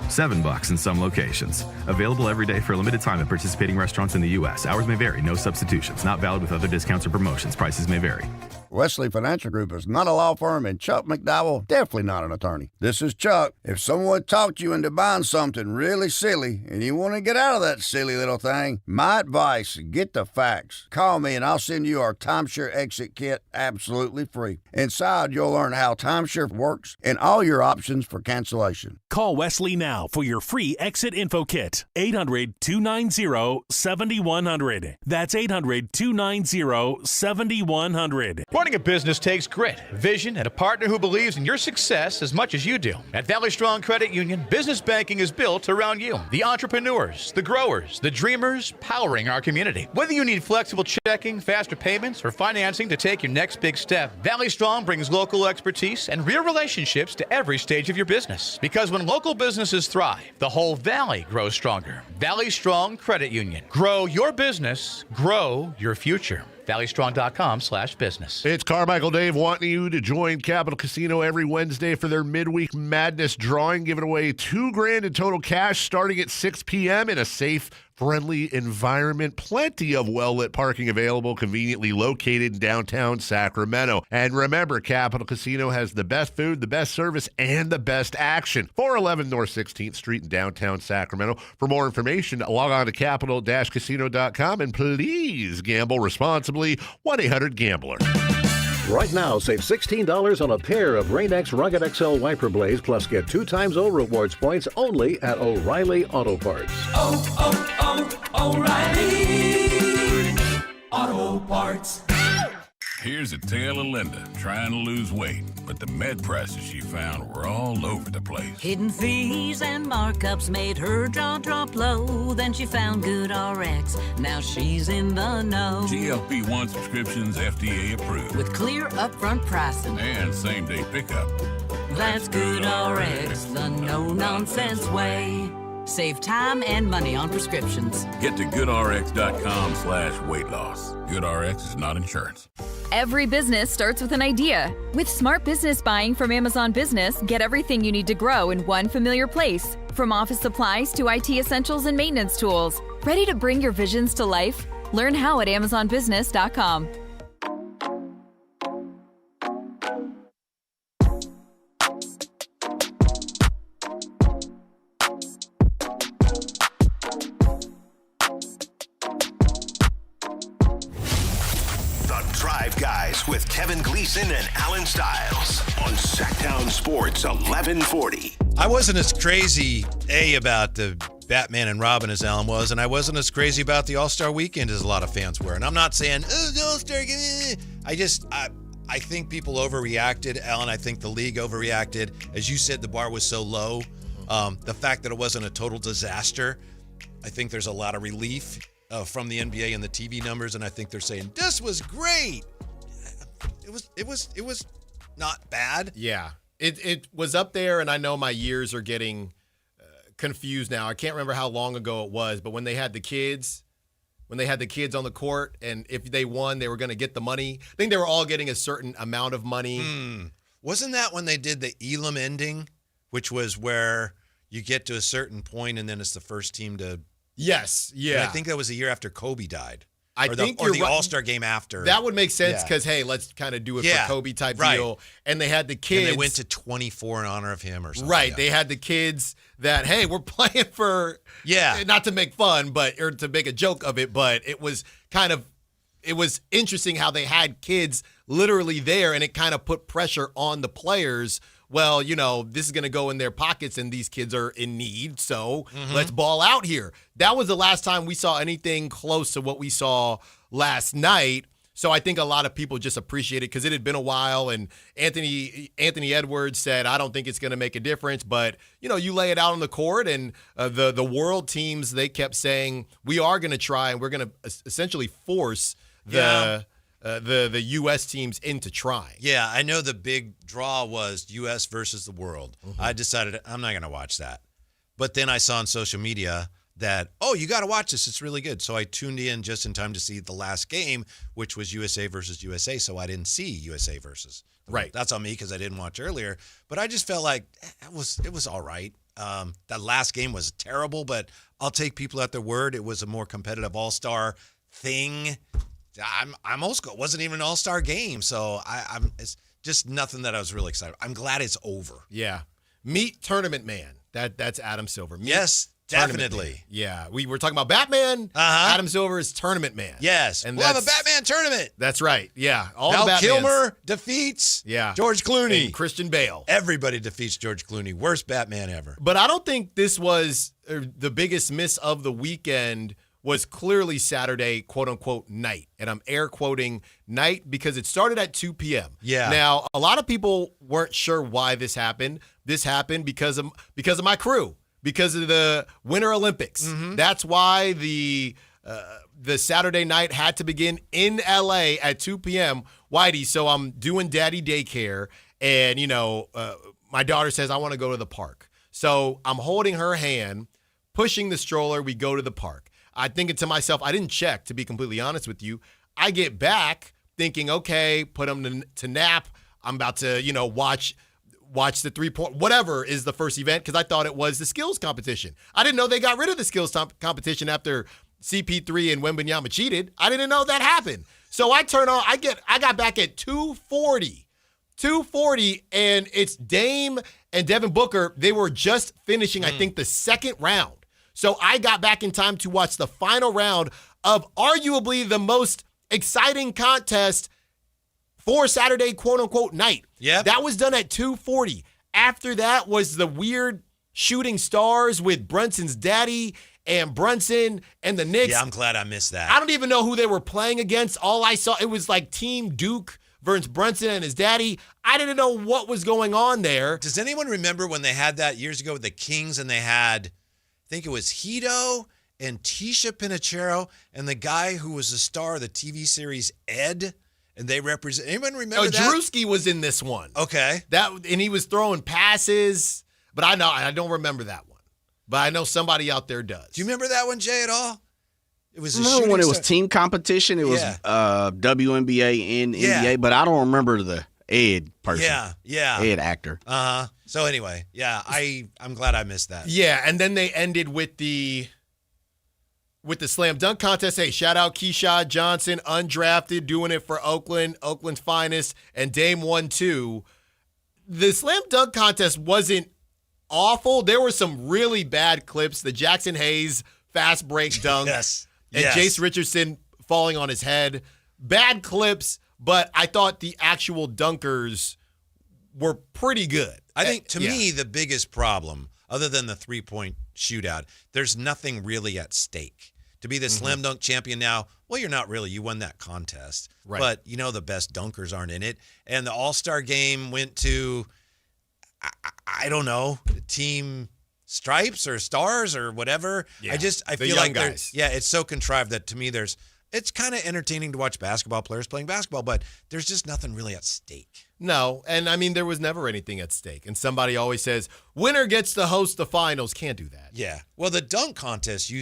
$7 in some locations. Available every day for a limited time at participating restaurants in the U.S. Hours may vary. No substitutions. Not valid with other discounts or promotions. Prices may vary. Wesley Financial Group is not a law firm, and Chuck McDowell, definitely not an attorney. This is Chuck. If someone talked you into buying something really silly and you want to get out of that silly little thing, my advice, get the facts. Call me and I'll send you our timeshare exit kit absolutely free. Inside, you'll learn how timeshare works and all your options for cancellation. Call Wesley now for your free exit info kit. 800-290-7100. That's 800-290-7100. Running a business takes grit, vision, and a partner who believes in your success as much as you do. At Valley Strong Credit Union, business banking is built around you. The entrepreneurs, the growers, the dreamers powering our community. Whether you need flexible checking, faster payments, or financing to take your next big step, Valley Strong brings local expertise and real relationships to every stage of your business. Because when local businesses thrive, the whole valley grows stronger. Valley Strong Credit Union. Grow your business, grow your future. ValleyStrong.com/business. It's Carmichael Dave wanting you to join Capital Casino every Wednesday for their Midweek Madness drawing, giving away $2,000 in total cash starting at 6 p.m. in a safe, friendly environment. Plenty of well-lit parking available, conveniently located in downtown Sacramento. And remember, Capital Casino has the best food, the best service, and the best action. 411 North 16th Street in downtown Sacramento. For more information, log on to capital-casino.com and please gamble responsibly. 1-800-GAMBLER. Right now, save $16 on a pair of Rain-X Rugged XL wiper blades, plus get 2 times O rewards points only at O'Reilly Auto Parts. O'Reilly Auto Parts. Here's a tale of Linda trying to lose weight, but the med prices she found were all over the place. Hidden fees and markups made her jaw drop low. Then she found Good RX. Now she's in the know. GLP-1 subscriptions FDA approved. With clear upfront pricing. And same-day pickup. That's Good RX, the no-nonsense way. Save time and money on prescriptions. Get to goodrx.com/weight loss. GoodRx is not insurance. Every business starts with an idea. With smart business buying from Amazon Business, get everything you need to grow in one familiar place. From office supplies to IT essentials and maintenance tools. Ready to bring your visions to life? Learn how at amazonbusiness.com. With Kevin Gleason and Alan Stiles on Sactown Sports 1140. I wasn't as crazy, about the Batman and Robin as Alan was, and I wasn't as crazy about the All-Star Weekend as a lot of fans were. And I'm not saying, the All-Star Game. I think people overreacted, Alan. I think the league overreacted. As you said, the bar was so low. The fact that it wasn't a total disaster, I think there's a lot of relief from the NBA and the TV numbers, and I think they're saying, this was great. It was not bad. Yeah, it was up there, and I know my years are getting confused now. I can't remember how long ago it was, but when they had the kids on the court, and if they won, they were going to get the money. I think they were all getting a certain amount of money. Wasn't that when they did the Elam ending, which was where you get to a certain point, and then it's the first team to? Yes, yeah. And I think that was the year after Kobe died. Or the All-Star game after. That would make sense because, hey, let's kind of do it for Kobe type deal. And they had the kids. And they went to 24 in honor of him or something. Right. They had the kids that, hey, we're playing for, not to make fun, or to make a joke of it, but it was interesting how they had kids literally there, and it kind of put pressure on the players. Well, this is going to go in their pockets, and these kids are in need, so let's ball out here. That was the last time we saw anything close to what we saw last night. So I think a lot of people just appreciate it because it had been a while, and Anthony Edwards said, I don't think it's going to make a difference, but, you lay it out on the court, and the world teams, they kept saying, we are going to try, and we're going to essentially force the U.S. teams into trying. Yeah, I know the big draw was U.S. versus the world. I decided I'm not going to watch that. But then I saw on social media that, you got to watch this. It's really good. So I tuned in just in time to see the last game, which was USA versus USA. So I didn't see USA versus. Right. That's on me because I didn't watch earlier. But I just felt like it was all right. That last game was terrible, but I'll take people at their word. It was a more competitive all-star thing. I'm old school. It wasn't even an all-star game, so it's just nothing that I was really excited about. I'm glad it's over. Yeah. Meet Tournament Man. That's Adam Silver. Yes, definitely. Man. Yeah. We were talking about Batman. Adam Silver is Tournament Man. Yes. And we'll have a Batman tournament. That's right. Yeah. Val Kilmer defeats George Clooney. And Christian Bale. Everybody defeats George Clooney. Worst Batman ever. But I don't think this was the biggest miss of the weekend was clearly Saturday, quote-unquote, night. And I'm air quoting night because it started at 2 p.m. Yeah. Now, a lot of people weren't sure why this happened. This happened because of my crew, because of the Winter Olympics. Mm-hmm. That's why the Saturday night had to begin in L.A. at 2 p.m. Whitey, so I'm doing daddy daycare, and, my daughter says, I want to go to the park. So I'm holding her hand, pushing the stroller. We go to the park. I'm thinking to myself, I didn't check, to be completely honest with you. I get back thinking, okay, put them to nap. I'm about to, watch the 3-point, whatever is the first event, because I thought it was the skills competition. I didn't know they got rid of the skills competition after CP3 and Wembanyama cheated. I didn't know that happened. So I turn on, I got back at 2:40, and it's Dame and Devin Booker. They were just finishing, I think, the second round. So I got back in time to watch the final round of arguably the most exciting contest for Saturday, quote-unquote, night. Yep. That was done at 2:40. After that was the weird shooting stars with Brunson's daddy and Brunson and the Knicks. Yeah, I'm glad I missed that. I don't even know who they were playing against. All I saw, it was like Team Duke versus Brunson and his daddy. I didn't know what was going on there. Does anyone remember when they had that years ago with the Kings, and they had, I think it was Hito and Tisha Pinachero and the guy who was the star of the TV series Ed, and they represent. Anyone remember that? Drewski was in this one. Okay. And he was throwing passes, but I don't remember that one. But I know somebody out there does. Do you remember that one, Jay, at all? It was remember when it was team competition. It was WNBA and NBA, but I don't remember the Ed person. Yeah. Ed actor. So anyway, I'm glad I missed that. Yeah, and then they ended with the slam dunk contest. Hey, shout out Keyshawn Johnson, undrafted, doing it for Oakland's finest, and Dame won too. The slam dunk contest wasn't awful. There were some really bad clips. The Jackson Hayes fast break dunk. Yes. And Jace Richardson falling on his head. Bad clips, but I thought the actual dunkers were pretty good. I think, to me, the biggest problem, other than the 3-point shootout, there's nothing really at stake. To be the slam dunk champion now, well, you're not really. You won that contest. Right. But, the best dunkers aren't in it. And the All-Star game went to, I don't know, Team Stripes or Stars or whatever. Yeah, I feel like guys. It's so contrived that to me it's kind of entertaining to watch basketball players playing basketball, but there's just nothing really at stake. No, and I mean, there was never anything at stake. And somebody always says, winner gets to host the finals. Can't do that. Yeah. Well, the dunk contest there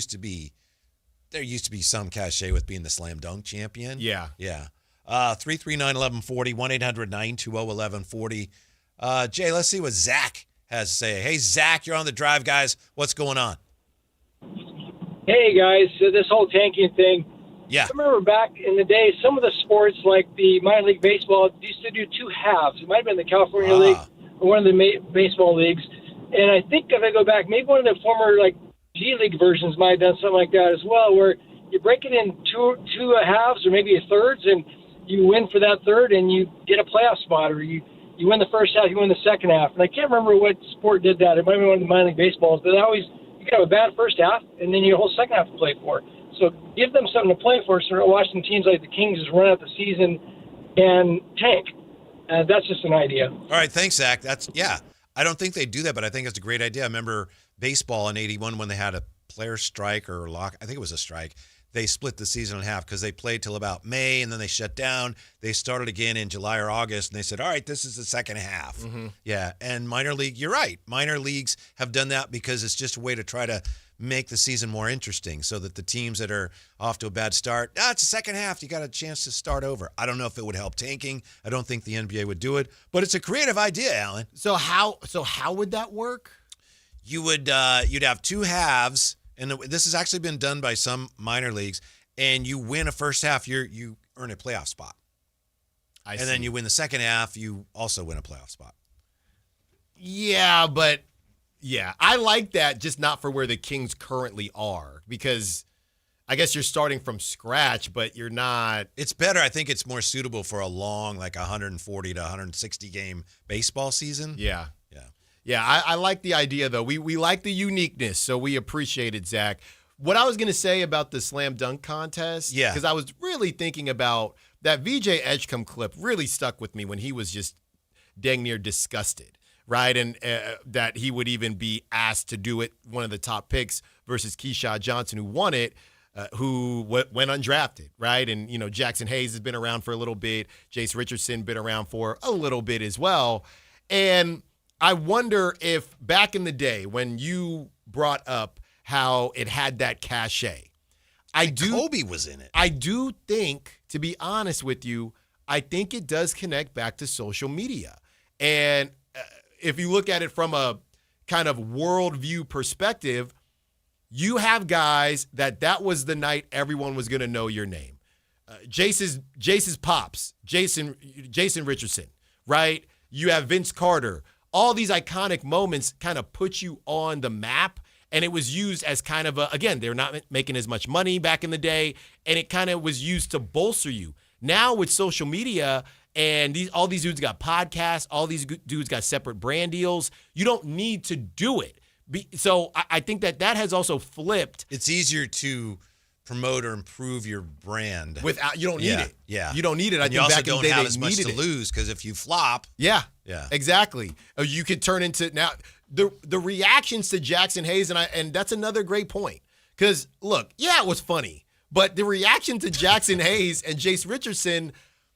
used to be some cachet with being the slam dunk champion. Yeah. Yeah. 339-1140, 1-800-920-1140. Jay, let's see what Zach has to say. Hey, Zach, you're on the drive, guys. What's going on? Hey, guys. So this whole tanking thing. Yeah. I remember back in the day, some of the sports, like the minor league baseball, used to do two halves. It might have been the California League or one of the baseball leagues. And I think if I go back, maybe one of the former G League versions might have done something like that as well, where you break it in two halves or maybe thirds, and you win for that third, and you get a playoff spot, or you win the first half, you win the second half. And I can't remember what sport did that. It might be one of the minor league baseballs, but you could have a bad first half, and then you have a whole second half to play for. So give them something to play for, so we're watching teams like the Kings just run out the season and tank. That's just an idea. All right, thanks, Zach. I don't think they do that, but I think it's a great idea. I remember baseball in 81 when they had a player strike or lock. I think it was a strike. They split the season in half because they played till about May, and then they shut down. They started again in July or August, and they said, all right, this is the second half. Mm-hmm. Yeah, and minor league, you're right. Minor leagues have done that because it's just a way to try to make the season more interesting so that the teams that are off to a bad start, it's the second half, you got a chance to start over. I don't know if it would help tanking. I don't think the NBA would do it, but it's a creative idea, Alan. So how would that work? You would you'd have two halves, and this has actually been done by some minor leagues, and you win a first half, you earn a playoff spot. And then you win the second half, you also win a playoff spot. Yeah, but I like that, just not for where the Kings currently are, because I guess you're starting from scratch, but you're not. It's better. I think it's more suitable for a long, 140 to 160 game baseball season. Yeah. I like the idea, though. We like the uniqueness, so we appreciate it, Zach. What I was going to say about the slam dunk contest, because I was really thinking about that VJ Edgecombe clip really stuck with me when he was just dang near disgusted, right? And that he would even be asked to do it, one of the top picks versus Keyshawn Johnson, who won it, who went undrafted, right? And, Jackson Hayes has been around for a little bit. Jace Richardson been around for a little bit as well. And I wonder if back in the day when you brought up how it had that cachet, Kobe was in it. I do think, to be honest with you, I think it does connect back to social media. And if you look at it from a kind of worldview perspective, you have guys that was the night everyone was going to know your name. Jace's pops, Jason Richardson, right? You have Vince Carter. All these iconic moments kind of put you on the map. And it was used as kind of again, they're not making as much money back in the day, and it kind of was used to bolster you. Now with social media and all these dudes got podcasts, all these dudes got separate brand deals, you don't need to do it. So I think that has also flipped. It's easier to promote or improve your brand. You don't need it. Yeah. You don't need it. And you also don't have as much to lose because if you flop. Yeah. Yeah. Exactly. You could turn into now the reactions to Jackson Hayes, and that's another great point. Because look, it was funny, but the reaction to Jackson Hayes and Jace Richardson,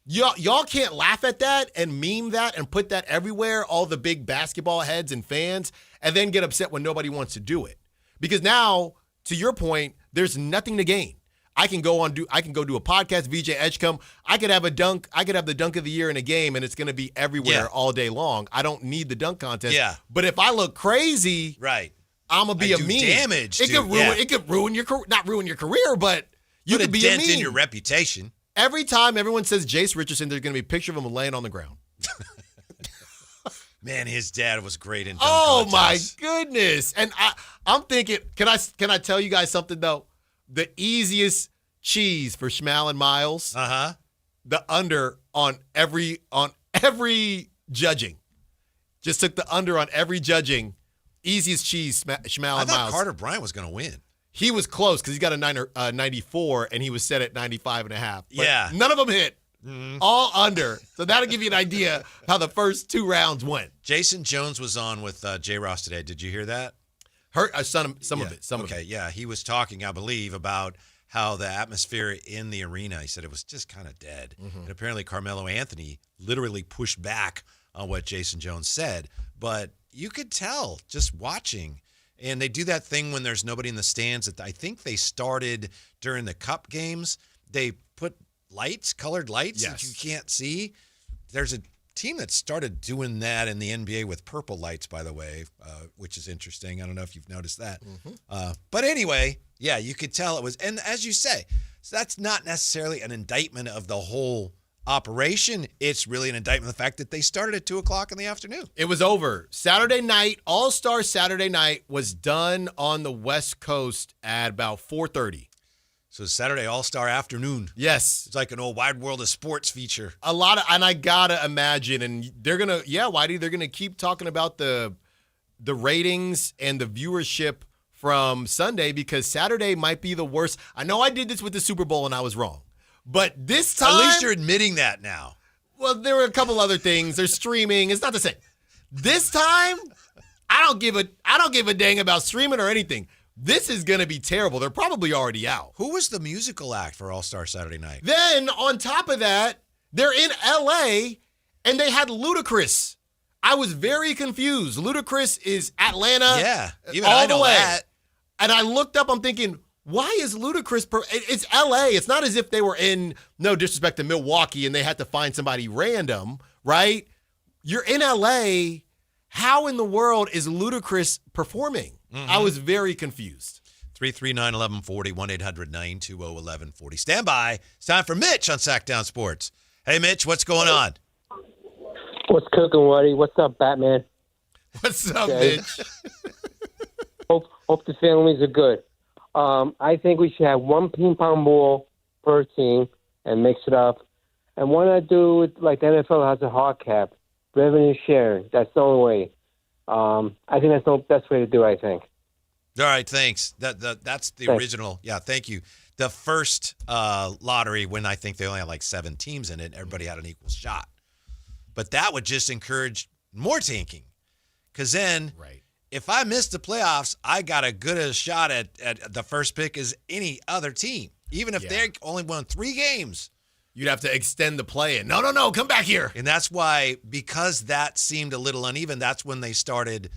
y'all can't laugh at that and meme that and put that everywhere, all the big basketball heads and fans, and then get upset when nobody wants to do it. Because now, to your point, there's nothing to gain. I can go do a podcast, VJ Edgecombe. I could have the dunk of the year in a game, and it's going to be everywhere all day long. I don't need the dunk contest. Yeah. But if I look crazy, right, I'm gonna be a meme. Damage. It could ruin your not ruin your career, but you could be a meme. In your reputation. Every time everyone says Jace Richardson, there's going to be a picture of him laying on the ground. Man, his dad was great in dunk my contests. goodness! And I'm thinking, can I tell you guys something though? The easiest cheese for Schmal and Miles. The under on every judging. Just took the under on every judging. Easiest cheese, Schmal and Miles. I thought Carter Bryant was going to win. He was close because he got a 94 and he was set at 95.5. Yeah. None of them hit. Mm-hmm. All under. So that'll give you an idea how the first two rounds went. Jason Jones was on with J. Ross today. Did you hear that? Some of it. Okay, yeah. He was talking, I believe, about how the atmosphere in the arena, he said it was just kind of dead. Mm-hmm. And apparently Carmelo Anthony literally pushed back on what Jason Jones said. But you could tell just watching. And they do that thing when there's nobody in the stands that I think they started during the Cup games. They put colored lights that you can't see. There's a team that started doing that in the NBA with purple lights, by the way, which is interesting. I don't know if you've noticed that. Mm-hmm. But anyway, yeah, you could tell it was. And as you say, so that's not necessarily an indictment of the whole operation. It's really an indictment of the fact that they started at 2:00 in the afternoon. It was over. Saturday night, All-Star Saturday night was done on the West Coast at about 4:30. So Saturday All-Star afternoon. Yes. It's like an old Wide World of Sports feature. And I gotta imagine, and they're gonna, Whitey, they're gonna keep talking about the ratings and the viewership from Sunday because Saturday might be the worst. I know I did this with the Super Bowl and I was wrong. But this time, at least you're admitting that now. Well, there were a couple other things. There's streaming. It's not the same. This time, I don't give a dang about streaming or anything. This is going to be terrible. They're probably already out. Who was the musical act for All-Star Saturday night? Then, on top of that, they're in L.A., and they had Ludacris. I was very confused. Ludacris is Atlanta. Yeah, even all I know the way. that. And I looked up, I'm thinking, why is Ludacris? It's L.A. It's not as if they were in, no disrespect to Milwaukee, and they had to find somebody random, right? You're in L.A., how in the world is Ludacris performing? Mm-hmm. I was very confused. 339-1140, 1-800-920-1140. Stand by. It's time for Mitch on Sactown Sports. Hey, Mitch, what's going on? What's cooking, Woody? What's up, Batman? What's up, Mitch? Hope the families are good. I think we should have one ping pong ball per team and mix it up. And why not do it like the NFL has a hard cap? Revenue sharing. That's the only way. I think that's the best way to do it, I think. All right, thanks. That's the original. Yeah, thank you. The first lottery, when I think they only had like 7 teams in it, everybody had an equal shot. But that would just encourage more tanking. Because then, if I miss the playoffs, I got as good a shot at the first pick as any other team. Even if they only won 3 games. You'd have to extend the play-in. No, come back here. And that's why, because that seemed a little uneven, that's when they started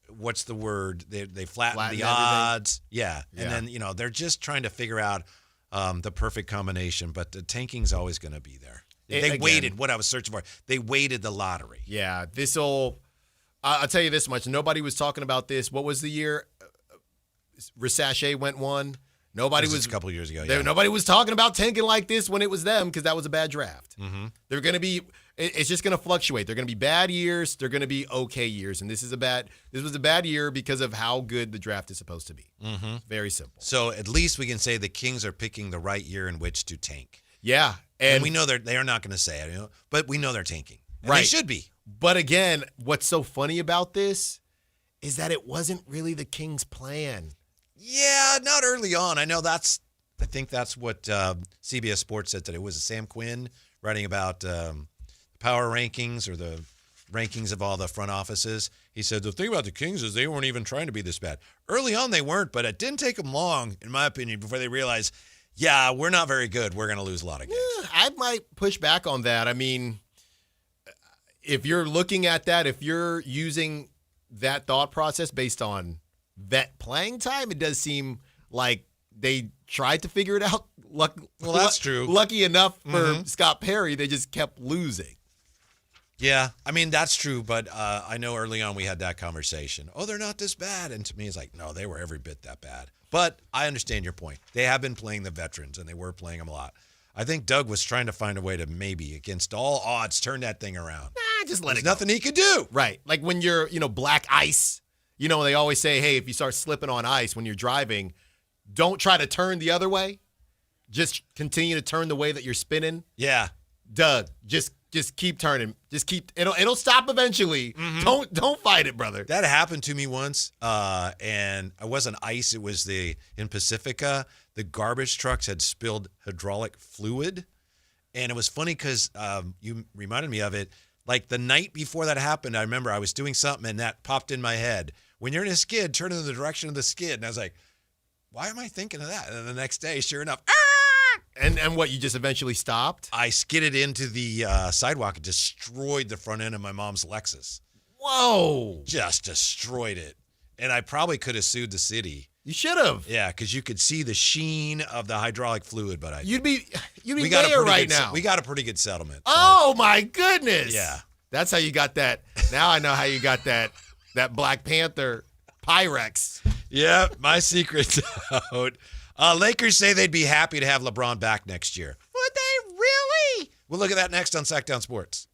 what's the word? They flattened the odds. Yeah. And then, they're just trying to figure out the perfect combination, but the tanking's always going to be there. They waited, what I was searching for. They waited the lottery. Yeah, I'll tell you this much. Nobody was talking about this. What was the year? Ricochet went 1. Nobody was a couple years ago. Nobody was talking about tanking like this when it was them because that was a bad draft. Mm-hmm. They're going to be. It's just going to fluctuate. They're going to be bad years. They're going to be okay years, and this was a bad year because of how good the draft is supposed to be. Mm-hmm. Very simple. So at least we can say the Kings are picking the right year in which to tank. Yeah, and we know they are not going to say it, but we know they're tanking. And right, they should be. But again, what's so funny about this is that it wasn't really the Kings' plan. Yeah, not early on. I think that's what CBS Sports said today. Was it Sam Quinn writing about power rankings or the rankings of all the front offices? He said, the thing about the Kings is they weren't even trying to be this bad. Early on, they weren't, but it didn't take them long, in my opinion, before they realized, yeah, we're not very good. We're going to lose a lot of games. Yeah, I might push back on that. I mean, if you're looking at that, if you're using that thought process based on vet playing time, it does seem like they tried to figure it out. Well, that's true. Lucky enough for Scott Perry, they just kept losing. Yeah, I mean, that's true, but I know early on we had that conversation. Oh, they're not this bad. And to me, it's like, no, they were every bit that bad. But I understand your point. They have been playing the veterans, and they were playing them a lot. I think Doug was trying to find a way to maybe, against all odds, turn that thing around. Just let There's it go. nothing he could do. Right. Like when you're, black ice, they always say, hey, if you start slipping on ice when you're driving, don't try to turn the other way. Just continue to turn the way that you're spinning. Yeah. Doug, just keep turning. Just keep it'll stop eventually. Mm-hmm. Don't fight it, brother. That happened to me once. And it wasn't ice, it was in Pacifica, the garbage trucks had spilled hydraulic fluid. And it was funny because you reminded me of it. Like the night before that happened, I remember I was doing something and that popped in my head. When you're in a skid, turn in the direction of the skid. And I was like, why am I thinking of that? And then the next day, sure enough, And what, you just eventually stopped? I skidded into the sidewalk and destroyed the front end of my mom's Lexus. Whoa. Just destroyed it. And I probably could have sued the city. You should have. Yeah, because you could see the sheen of the hydraulic fluid, but you'd be there right now. We got a pretty good settlement. Oh my goodness. Yeah. That's how you got that. Now I know how you got that Black Panther Pyrex. Yeah, my secret's out. Lakers say they'd be happy to have LeBron back next year. Would they really? We'll look at that next on Sactown Sports.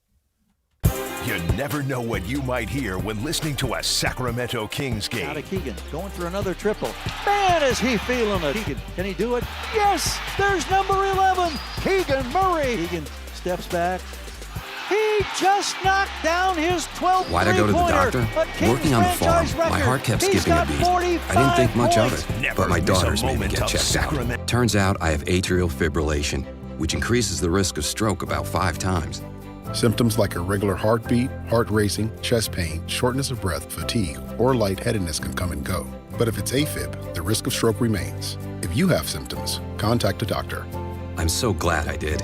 You never know what you might hear when listening to a Sacramento Kings game. Out of Keegan, going for another triple. Man, is he feeling it. Keegan, can he do it? Yes, there's number 11, Keegan Murray. Keegan steps back. He just knocked down his 12th Why'd I go to the doctor? Working on the farm, my heart kept skipping a beat. I didn't think much of it, but my daughters made me get checked out. Turns out I have atrial fibrillation, which increases the risk of stroke about 5 times. Symptoms like irregular heartbeat, heart racing, chest pain, shortness of breath, fatigue, or lightheadedness can come and go. But if it's AFib, the risk of stroke remains. If you have symptoms, contact a doctor. I'm so glad I did.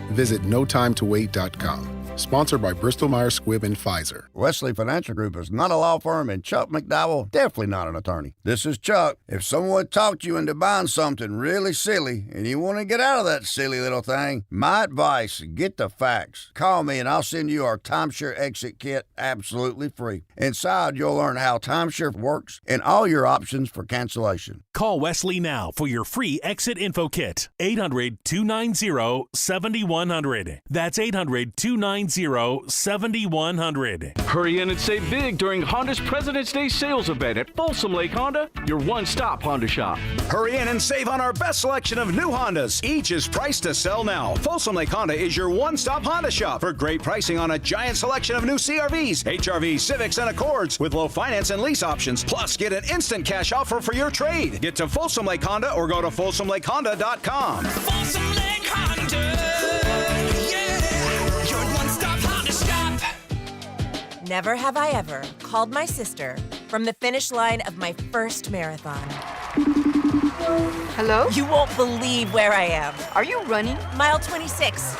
Visit notimetowait.com. Sponsored by Bristol-Myers Squibb and Pfizer. Wesley Financial Group is not a law firm, and Chuck McDowell definitely not an attorney. This is Chuck. If someone talked you into buying something really silly and you want to get out of that silly little thing, my advice, get the facts. Call me and I'll send you our timeshare exit kit absolutely free. Inside, you'll learn how timeshare works and all your options for cancellation. Call Wesley now for your free exit info kit. 800-290-7100. That's 800-290-7100. 890-7100. Hurry in and save big during Honda's President's Day sales event at Folsom Lake Honda, your one-stop Honda shop. Hurry in and save on our best selection of new Hondas. Each is priced to sell now. Folsom Lake Honda is your one-stop Honda shop for great pricing on a giant selection of new CRVs, HRVs, Civics, and Accords with low finance and lease options. Plus, get an instant cash offer for your trade. Get to Folsom Lake Honda or go to FolsomLakeHonda.com. Folsom Lake Honda, yeah, your one-stop Honda shop. Never have I ever called my sister from the finish line of my first marathon. Hello? You won't believe where I am. Are you running? Mile 26.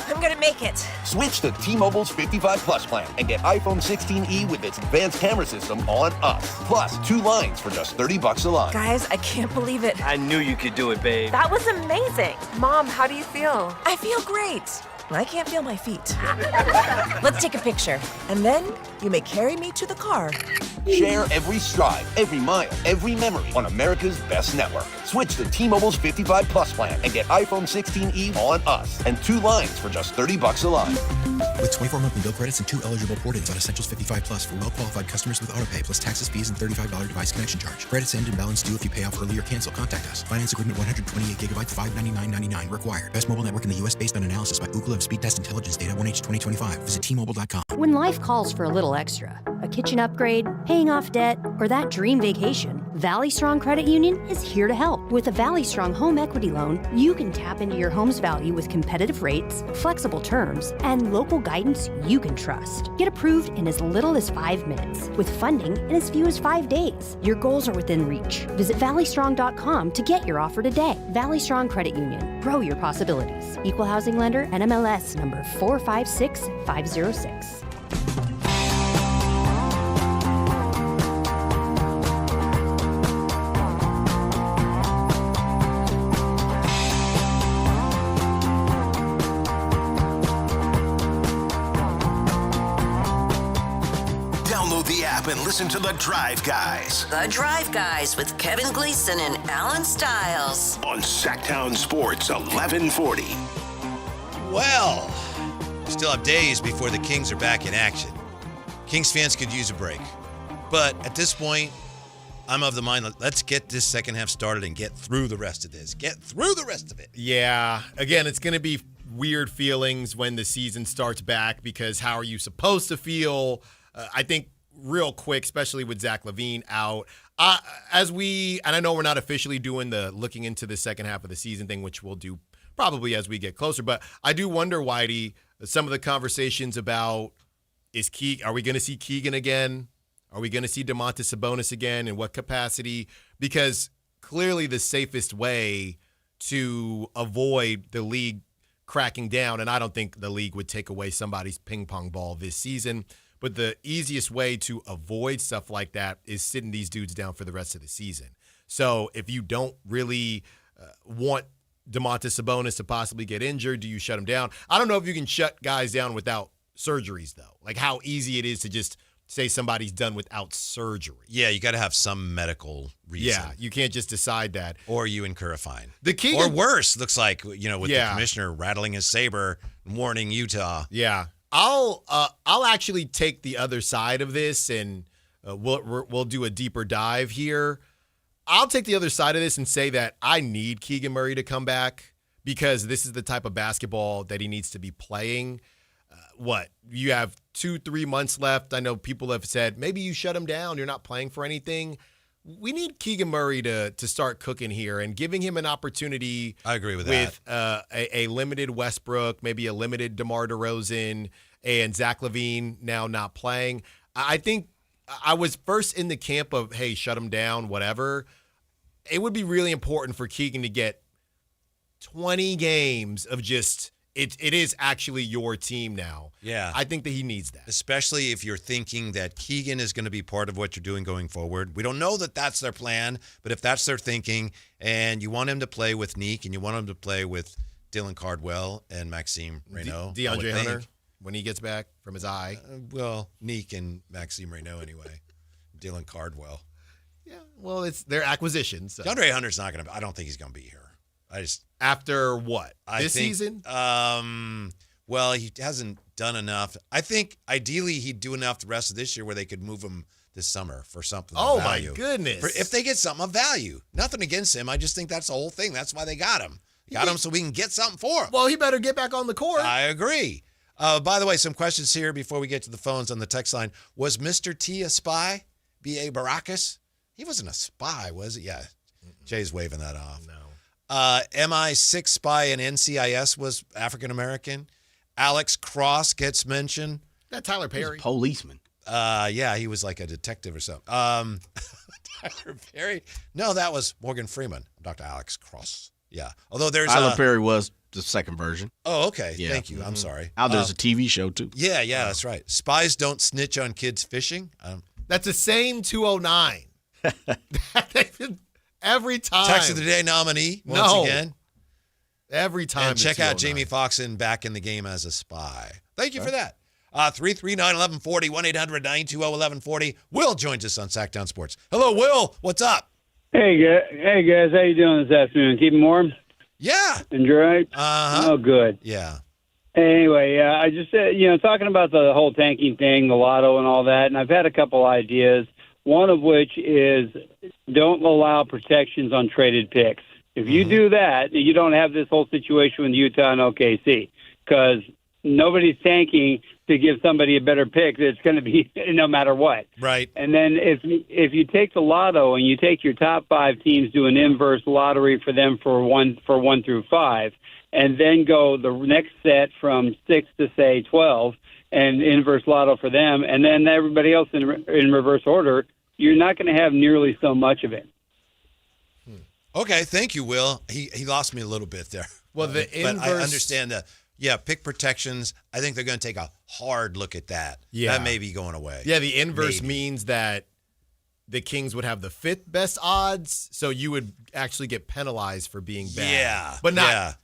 I'm gonna make it. Switch to T-Mobile's 55 Plus plan and get iPhone 16e with its advanced camera system on us. Plus, 2 lines for just $30 a line. Guys, I can't believe it. I knew you could do it, babe. That was amazing. Mom, how do you feel? I feel great. I can't feel my feet. Let's take a picture, and then you may carry me to the car. Share every stride, every mile, every memory on America's best network. Switch to T-Mobile's 55 Plus plan and get iPhone 16e on us and 2 lines for just $30 a line. With 24 monthly bill credits and 2 eligible port-ins on Essentials 55 Plus for well-qualified customers with autopay plus taxes, fees, and $35 device connection charge. Credits end and balance due if you pay off early or cancel. Contact us. Finance agreement 128 gigabytes, $599.99 required. Best mobile network in the U.S. based on analysis by Ookla of Speed Test Intelligence data 1H 2025. Visit T-Mobile.com. When life calls for a little extra, a kitchen upgrade, paying off debt, or that dream vacation, Valley Strong Credit Union is here to help. With a Valley Strong home equity loan, you can tap into your home's value with competitive rates, flexible terms, and local guidance you can trust. Get approved in as little as 5 minutes, with funding in as few as 5 days. Your goals are within reach. Visit valleystrong.com to get your offer today. Valley Strong Credit Union. Grow your possibilities. Equal housing lender, NMLS number 456506. Download the app and listen to The Drive Guys. The Drive Guys with Kevin Gleason and Alan Stiles. On Sactown Sports 1140. Well, still have days before the Kings are back in action. Kings fans could use a break. But at this point, I'm of the mind, let's get this second half started and get through the rest of this. Get through the rest of it. Yeah. Again, it's going to be weird feelings when the season starts back because how are you supposed to feel? I think real quick, especially with Zach LaVine out, and I know we're not officially doing the looking into the second half of the season thing, which we'll do probably as we get closer, but I do wonder, Whitey, some of the conversations about are we going to see Keegan again? Are we going to see Domantas Sabonis again? In what capacity? Because clearly the safest way to avoid the league cracking down, and I don't think the league would take away somebody's ping pong ball this season, but the easiest way to avoid stuff like that is sitting these dudes down for the rest of the season. So if you don't really want Domantas Sabonis to possibly get injured, do you shut him down? I don't know if you can shut guys down without surgeries, though. Like how easy it is to just say somebody's done without surgery. Yeah, you got to have some medical reason. Yeah, you can't just decide that. Or you incur a fine. Or worse, looks like, with the commissioner rattling his saber and warning Utah. Yeah. I'll actually take the other side of this, and we'll do a deeper dive here. I'll take the other side of this and say that I need Keegan Murray to come back because this is the type of basketball that he needs to be playing. You have 2-3 months left. I know people have said maybe you shut him down. You're not playing for anything. We need Keegan Murray to start cooking here and giving him an opportunity. I agree with that. A limited Westbrook, maybe a limited DeMar DeRozan, and Zach LaVine now not playing. I think I was first in the camp of, hey, shut him down, whatever. It would be really important for Keegan to get 20 games of just it is actually your team now. Yeah. I think that he needs that. Especially if you're thinking that Keegan is going to be part of what you're doing going forward. We don't know that that's their plan, but if that's their thinking and you want him to play with Neek and you want him to play with Dylan Cardwell and Maxime Reynaud. DeAndre Hunter, when he gets back from his eye. Neek and Maxime Reynaud anyway. Dylan Cardwell. Yeah, well, it's their acquisitions. So. DeAndre Hunter's not going to – I don't think he's going to be here. After what? This season? Well, he hasn't done enough. I think ideally he'd do enough the rest of this year where they could move him this summer for something of value. My goodness. If they get something of value. Nothing against him. I just think that's the whole thing. That's why they got him. Got him so we can get something for him. Well, he better get back on the court. I agree. By the way, some questions here before we get to the phones on the text line. Was Mr. T a spy? B.A. Baracus? He wasn't a spy, was he? Yeah. Jay's waving that off. No. MI6 spy in NCIS was African-American. Alex Cross gets mentioned. That Tyler Perry. Policeman. Yeah, he was like a detective or something. Tyler Perry. No, that was Morgan Freeman. Dr. Alex Cross. Yeah. Although there's Tyler Perry was the second version. Oh, okay. Yeah. Thank you. I'm sorry. There's a TV show too. Yeah, that's right. Spies don't snitch on kids fishing. That's the same 209. Every time. Text of the day nominee once again. Every time. And check out Jamie Foxxon back in the game as a spy. Thank you for that. 339-1140, 1-800-920-1140. Will joins us on Sactown Sports. Hello, Will. What's up? Hey guys, how you doing this afternoon? Keeping warm? Yeah. And dry? Uh-huh. Oh, good. Yeah. Anyway, I just said, talking about the whole tanking thing, the lotto and all that, and I've had a couple ideas, one of which is don't allow protections on traded picks. If you do that, you don't have this whole situation with Utah and OKC, because nobody's tanking to give somebody a better pick that's going to be no matter what. Right. And then if you take the lotto and you take your top 5 teams, do an inverse lottery for them for 1 through 5, and then go the next set from 6 to say 12 and inverse lotto for them, and then everybody else in reverse order, you're not going to have nearly so much of it. Okay, thank you, Will. He lost me a little bit there. Well, the but inverse. I understand that. Yeah, pick protections. I think they're going to take a hard look at that. Yeah. That may be going away. Yeah, the inverse means that the Kings would have the 5th best odds, so you would actually get penalized for being bad. Yeah. But not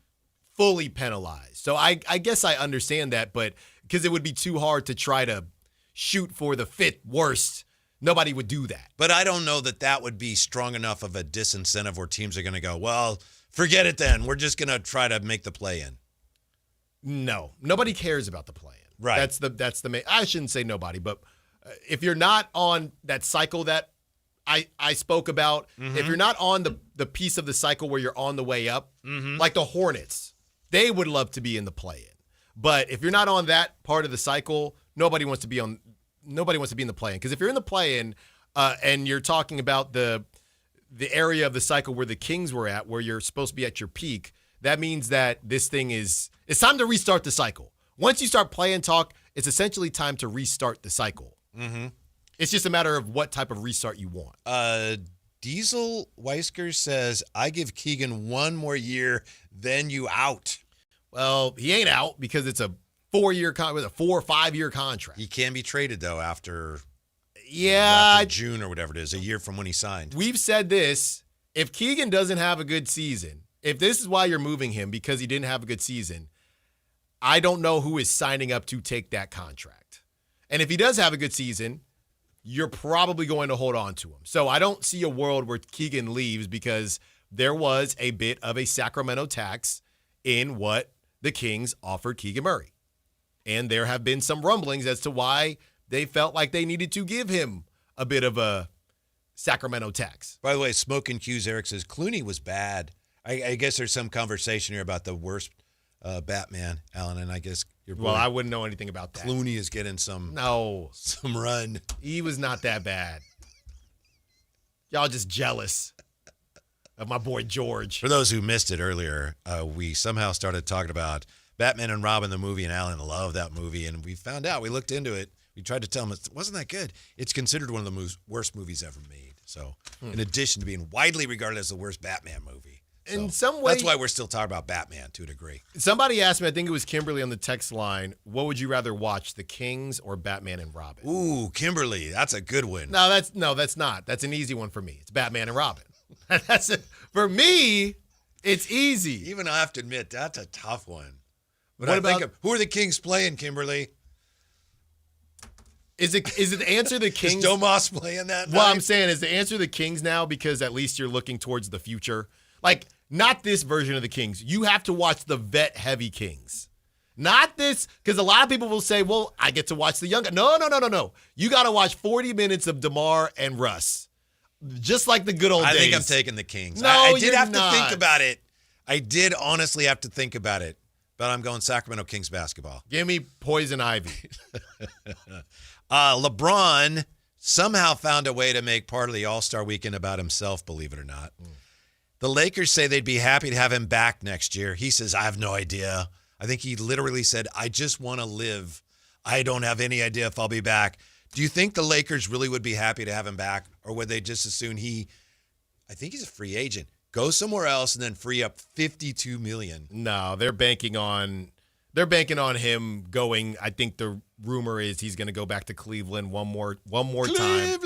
fully penalized. So I guess I understand that, but because it would be too hard to try to shoot for the 5th worst. Nobody would do that. But I don't know that would be strong enough of a disincentive where teams are going to go, well, forget it then. We're just going to try to make the play-in. No, nobody cares about the play-in. Right. That's the main. I shouldn't say nobody, but if you're not on that cycle that I spoke about, if you're not on the piece of the cycle where you're on the way up, like the Hornets, they would love to be in the play-in. But if you're not on that part of the cycle, nobody wants to be in the play-in. Because if you're in the play-in and you're talking about the area of the cycle where the Kings were at, where you're supposed to be at your peak, that means that this thing it's time to restart the cycle. Once you start play-in talk, it's essentially time to restart the cycle. Mm-hmm. It's just a matter of what type of restart you want. Diesel Weisker says, I give Keegan 1 more year, then you out. Well, he ain't out because it's a 4 or 5 year contract. He can be traded, though, after June or whatever it is, a year from when he signed. We've said this. If Keegan doesn't have a good season, if this is why you're moving him because he didn't have a good season, I don't know who is signing up to take that contract. And if he does have a good season, you're probably going to hold on to him. So I don't see a world where Keegan leaves because there was a bit of a Sacramento tax in what the Kings offered Keegan Murray. And there have been some rumblings as to why they felt like they needed to give him a bit of a Sacramento tax. By the way, Smoke and Q's Eric says Clooney was bad. I guess there's some conversation here about the worst Batman, Alan, and I guess your boy, well, I wouldn't know anything about that. Clooney is getting some run. He was not that bad. Y'all just jealous of my boy George. For those who missed it earlier, we somehow started talking about Batman and Robin, the movie, and Alan loved that movie, and we found out. We looked into it. We tried to tell him it wasn't that good. It's considered one of the worst movies ever made. So, in addition to being widely regarded as the worst Batman movie. In some way, that's why we're still talking about Batman to a degree. Somebody asked me, I think it was Kimberly on the text line, what would you rather watch, The Kings or Batman and Robin? Ooh, Kimberly, that's a good one. No, that's not. That's an easy one for me. It's Batman and Robin. That's it. For me, it's easy. Even I have to admit, that's a tough one. But what about who are the Kings playing, Kimberly? Is it the answer the Kings? Is Domas playing that Well, night? I'm saying is the answer the Kings now because at least you're looking towards the future. Like, not this version of the Kings. You have to watch the vet-heavy Kings. Not this, because a lot of people will say, well, I get to watch the young guy. No. You got to watch 40 minutes of DeMar and Russ. Just like the good old days. I think I'm taking the Kings. No, I did you're have not. to think about it. I did honestly have to think about it. But I'm going Sacramento Kings basketball. Give me Poison Ivy. LeBron somehow found a way to make part of the All-Star weekend about himself, believe it or not. The Lakers say they'd be happy to have him back next year. He says, I have no idea. I think he literally said, I just want to live. I don't have any idea if I'll be back. Do you think the Lakers really would be happy to have him back? Or would they just assume I think he's a free agent, go somewhere else and then free up $52 million? No, they're banking on him going. I think the rumor is he's going to go back to Cleveland one more time.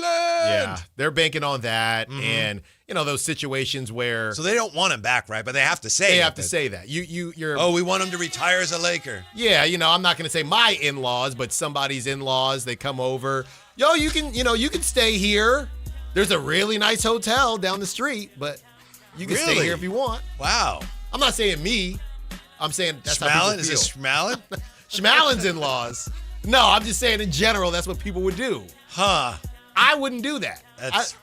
Yeah, they're banking on that, and those situations where. So they don't want him back, right? But they have to say. They have to say that. You're. Oh, we want him to retire as a Laker. Yeah, I'm not going to say my in-laws, but somebody's in-laws. They come over. Yo, you can stay here. There's a really nice hotel down the street, but you can stay here if you want. Wow. I'm not saying me. I'm saying that's how Schmallen? people feel. Is it Schmallen? Schmallen's in-laws. No, I'm just saying in general, that's what people would do. Huh. I wouldn't do that.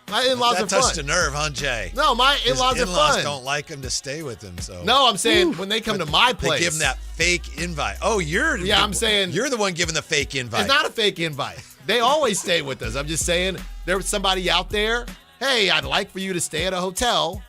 My in-laws are fun. That touched a nerve, huh, Jay? No, my in-laws are in-laws fun. don't like him to stay with them. So no, I'm saying when they come to my place. They give him that fake invite. Oh, I'm saying. You're the one giving the fake invite. It's not a fake invite. They always stay with us. I'm just saying there was somebody out there. Hey, I'd like for you to stay at a hotel,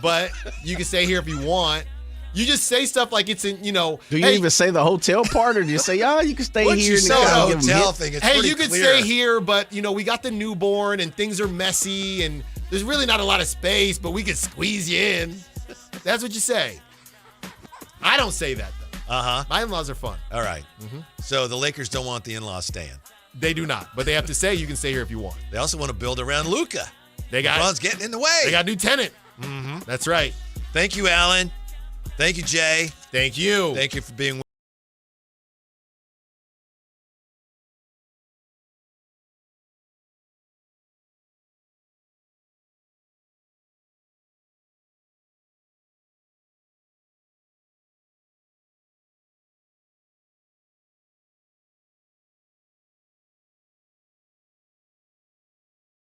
but you can stay here if you want. You just say stuff like it's in, Do you even say the hotel part, or do you say, you can stay here? You say the hotel thing, it's you can stay here, but, we got the newborn and things are messy and there's really not a lot of space, but we could squeeze you in. That's what you say. I don't say that, though. Uh-huh. My in-laws are fun. All right. So the Lakers don't want the in-laws staying. They do not, but they have to say you can stay here if you want. They also want to build around Luka. LeBron's getting in the way. They got a new tenant. That's right. Thank you, Alan. Thank you, Jay. Thank you. Thank you for being with